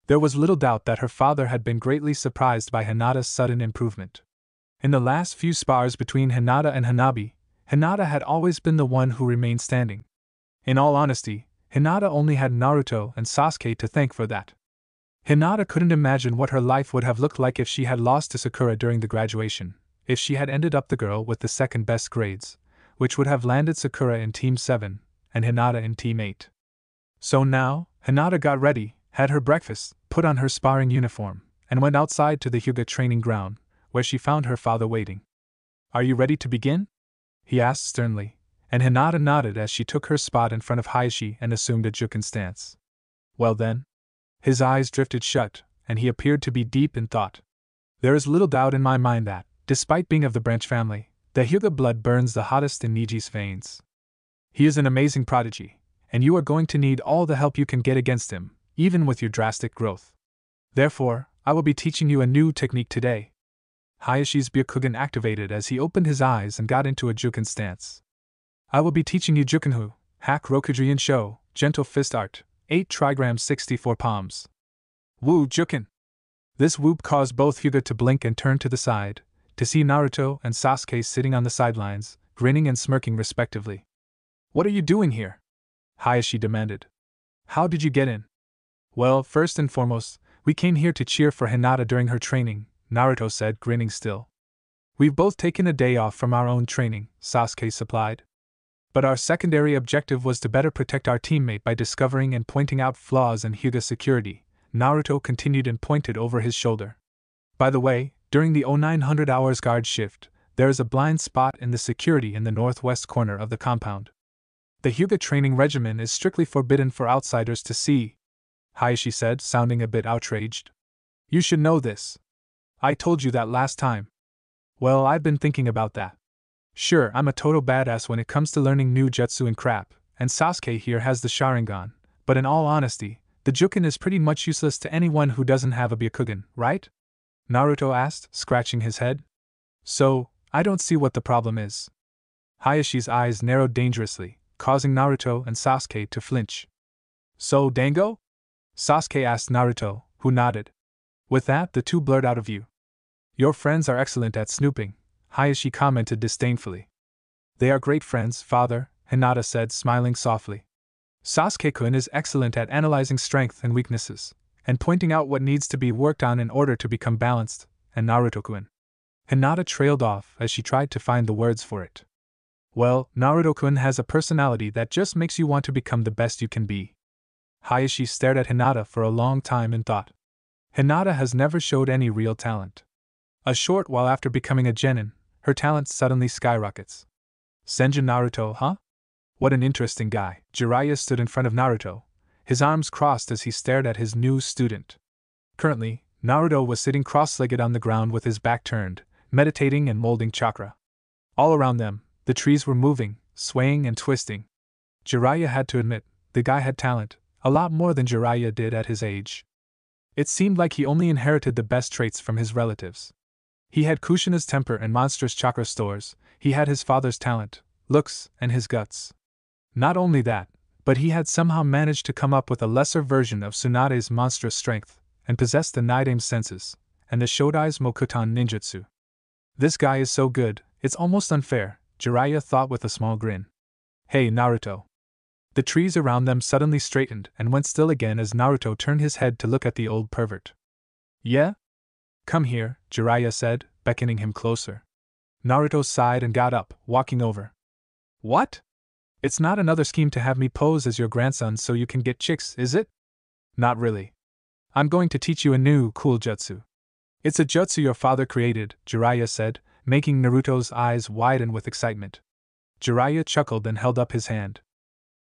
There was little doubt that her father had been greatly surprised by Hinata's sudden improvement. In the last few spars between Hinata and Hanabi, Hinata had always been the one who remained standing. In all honesty, Hinata only had Naruto and Sasuke to thank for that. Hinata couldn't imagine what her life would have looked like if she had lost to Sakura during the graduation, if she had ended up the girl with the second best grades, which would have landed Sakura in Team 7, and Hinata in Team 8. So now, Hinata got ready, had her breakfast, put on her sparring uniform, and went outside to the Hyuga training ground, where she found her father waiting. Are you ready to begin? He asked sternly, and Hinata nodded as she took her spot in front of Heishi and assumed a Juken stance. Well then. His eyes drifted shut, and he appeared to be deep in thought. There is little doubt in my mind that, despite being of the branch family, the Hyuga blood burns the hottest in Niji's veins. He is an amazing prodigy, and you are going to need all the help you can get against him, even with your drastic growth. Therefore, I will be teaching you a new technique today. Hayashi's Byakugan activated as he opened his eyes and got into a Juken stance. I will be teaching you Jukenhu, Hack Rokujin Sho, Gentle Fist Art, 8 trigrams 64 palms. Woo Juken! This whoop caused both Hyuga to blink and turn to the side, to see Naruto and Sasuke sitting on the sidelines, grinning and smirking respectively. What are you doing here? Hayashi demanded. How did you get in? Well, first and foremost, we came here to cheer for Hinata during her training, Naruto said, grinning still. We've both taken a day off from our own training, Sasuke supplied. But our secondary objective was to better protect our teammate by discovering and pointing out flaws in Hyuga's security, Naruto continued and pointed over his shoulder. By the way, during the 0900 hours guard shift, there is a blind spot in the security in the northwest corner of the compound. The Hyuga training regimen is strictly forbidden for outsiders to see, Hayashi said, sounding a bit outraged. You should know this. I told you that last time. Well, I've been thinking about that. Sure, I'm a total badass when it comes to learning new jutsu and crap, and Sasuke here has the Sharingan, but in all honesty, the Juken is pretty much useless to anyone who doesn't have a Byakugan, right? Naruto asked, scratching his head. So, I don't see what the problem is. Hayashi's eyes narrowed dangerously, causing Naruto and Sasuke to flinch. So, Dango? Sasuke asked Naruto, who nodded. With that, the two blurred out of view. Your friends are excellent at snooping, Hayashi commented disdainfully. They are great friends, father, Hinata said, smiling softly. Sasuke-kun is excellent at analyzing strengths and weaknesses, and pointing out what needs to be worked on in order to become balanced, and Naruto-kun. Hinata trailed off as she tried to find the words for it. Well, Naruto-kun has a personality that just makes you want to become the best you can be. Hayashi stared at Hinata for a long time and thought. Hinata has never showed any real talent. A short while after becoming a genin, her talent suddenly skyrockets. Senjin Naruto, huh? What an interesting guy. Jiraiya stood in front of Naruto, his arms crossed as he stared at his new student. Currently, Naruto was sitting cross-legged on the ground with his back turned, meditating and molding chakra. All around them, the trees were moving, swaying and twisting. Jiraiya had to admit, the guy had talent, a lot more than Jiraiya did at his age. It seemed like he only inherited the best traits from his relatives. He had Kushina's temper and monstrous chakra stores, he had his father's talent, looks, and his guts. Not only that, but he had somehow managed to come up with a lesser version of Tsunade's monstrous strength, and possessed the Nidame's senses, and the Shodai's Mokuton ninjutsu. This guy is so good, it's almost unfair, Jiraiya thought with a small grin. Hey Naruto. The trees around them suddenly straightened and went still again as Naruto turned his head to look at the old pervert. Yeah? Come here, Jiraiya said, beckoning him closer. Naruto sighed and got up, walking over. What? It's not another scheme to have me pose as your grandson so you can get chicks, is it? Not really. I'm going to teach you a new, cool jutsu. It's a jutsu your father created, Jiraiya said, making Naruto's eyes widen with excitement. Jiraiya chuckled and held up his hand.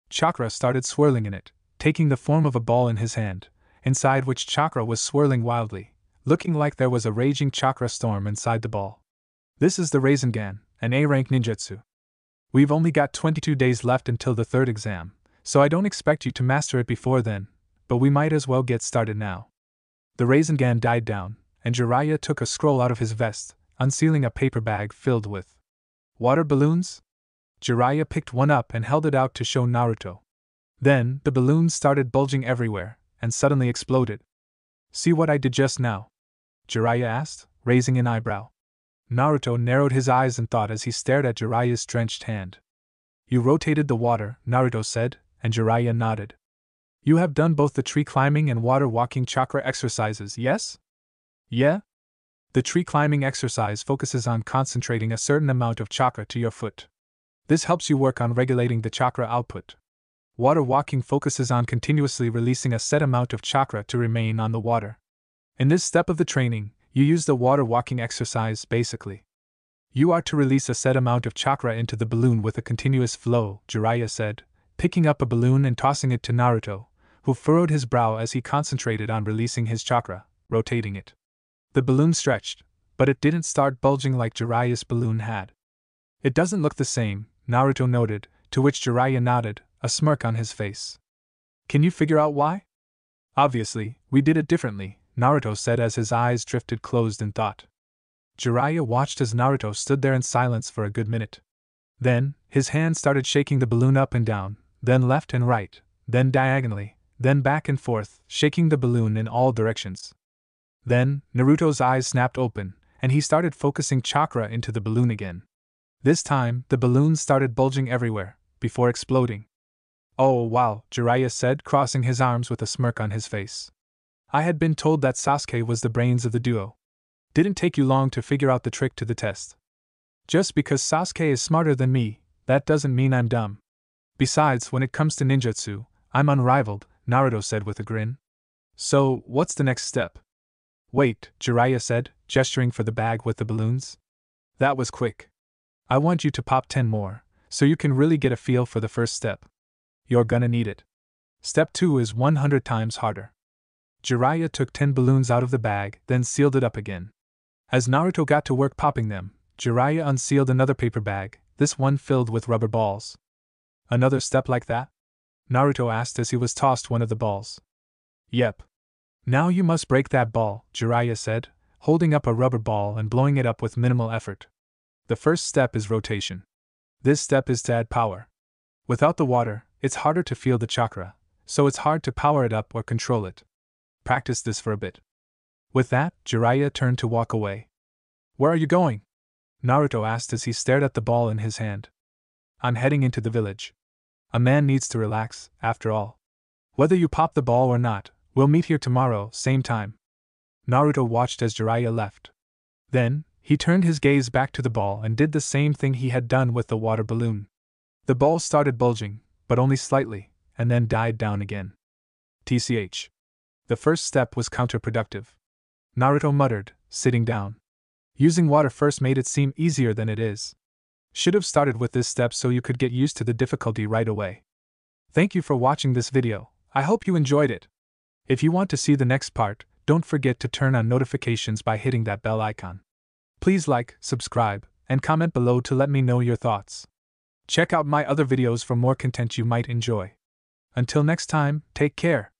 Chakra started swirling in it, taking the form of a ball in his hand, inside which chakra was swirling wildly, looking like there was a raging chakra storm inside the ball. This is the Rasengan, an A-rank ninjutsu. We've only got 22 days left until the third exam, so I don't expect you to master it before then, but we might as well get started now. The Rasengan died down, and Jiraiya took a scroll out of his vest, unsealing a paper bag filled with water balloons? Jiraiya picked one up and held it out to show Naruto. Then, the balloons started bulging everywhere, and suddenly exploded. See what I did just now? Jiraiya asked, raising an eyebrow. Naruto narrowed his eyes in thought as he stared at Jiraiya's drenched hand. You rotated the water, Naruto said, and Jiraiya nodded. You have done both the tree climbing and water walking chakra exercises, yes? Yeah? The tree climbing exercise focuses on concentrating a certain amount of chakra to your foot. This helps you work on regulating the chakra output. Water walking focuses on continuously releasing a set amount of chakra to remain on the water. In this step of the training, you use the water walking exercise basically. You are to release a set amount of chakra into the balloon with a continuous flow, Jiraiya said, picking up a balloon and tossing it to Naruto, who furrowed his brow as he concentrated on releasing his chakra, rotating it. The balloon stretched, but it didn't start bulging like Jiraiya's balloon had. It doesn't look the same, Naruto noted, to which Jiraiya nodded, a smirk on his face. Can you figure out why? Obviously, we did it differently, Naruto said as his eyes drifted closed in thought. Jiraiya watched as Naruto stood there in silence for a good minute. Then, his hand started shaking the balloon up and down, then left and right, then diagonally, then back and forth, shaking the balloon in all directions. Then, Naruto's eyes snapped open, and he started focusing chakra into the balloon again. This time, the balloon started bulging everywhere, before exploding. "Oh wow," Jiraiya said, crossing his arms with a smirk on his face. "I had been told that Sasuke was the brains of the duo. Didn't take you long to figure out the trick to the test. Just because Sasuke is smarter than me, that doesn't mean I'm dumb. Besides, when it comes to ninjutsu, I'm unrivaled," Naruto said with a grin. "So, what's the next step?" "Wait," Jiraiya said, gesturing for the bag with the balloons. "That was quick. I want you to pop 10 more, so you can really get a feel for the first step. You're gonna need it. Step 2 is 100 times harder." Jiraiya took 10 balloons out of the bag, then sealed it up again. As Naruto got to work popping them, Jiraiya unsealed another paper bag, this one filled with rubber balls. "Another step like that?" Naruto asked as he was tossed one of the balls. "Yep. Now you must break that ball," Jiraiya said, holding up a rubber ball and blowing it up with minimal effort. "The first step is rotation. This step is to add power. Without the water, it's harder to feel the chakra, so it's hard to power it up or control it. Practice this for a bit." With that, Jiraiya turned to walk away. "Where are you going?" Naruto asked as he stared at the ball in his hand. "I'm heading into the village. A man needs to relax, after all. Whether you pop the ball or not, we'll meet here tomorrow, same time." Naruto watched as Jiraiya left. Then, he turned his gaze back to the ball and did the same thing he had done with the water balloon. The ball started bulging, but only slightly, and then died down again. "TCH. The first step was counterproductive," Naruto muttered, sitting down. "Using water first made it seem easier than it is. Should have started with this step so you could get used to the difficulty right away." Thank you for watching this video. I hope you enjoyed it. If you want to see the next part, don't forget to turn on notifications by hitting that bell icon. Please like, subscribe, and comment below to let me know your thoughts. Check out my other videos for more content you might enjoy. Until next time, take care.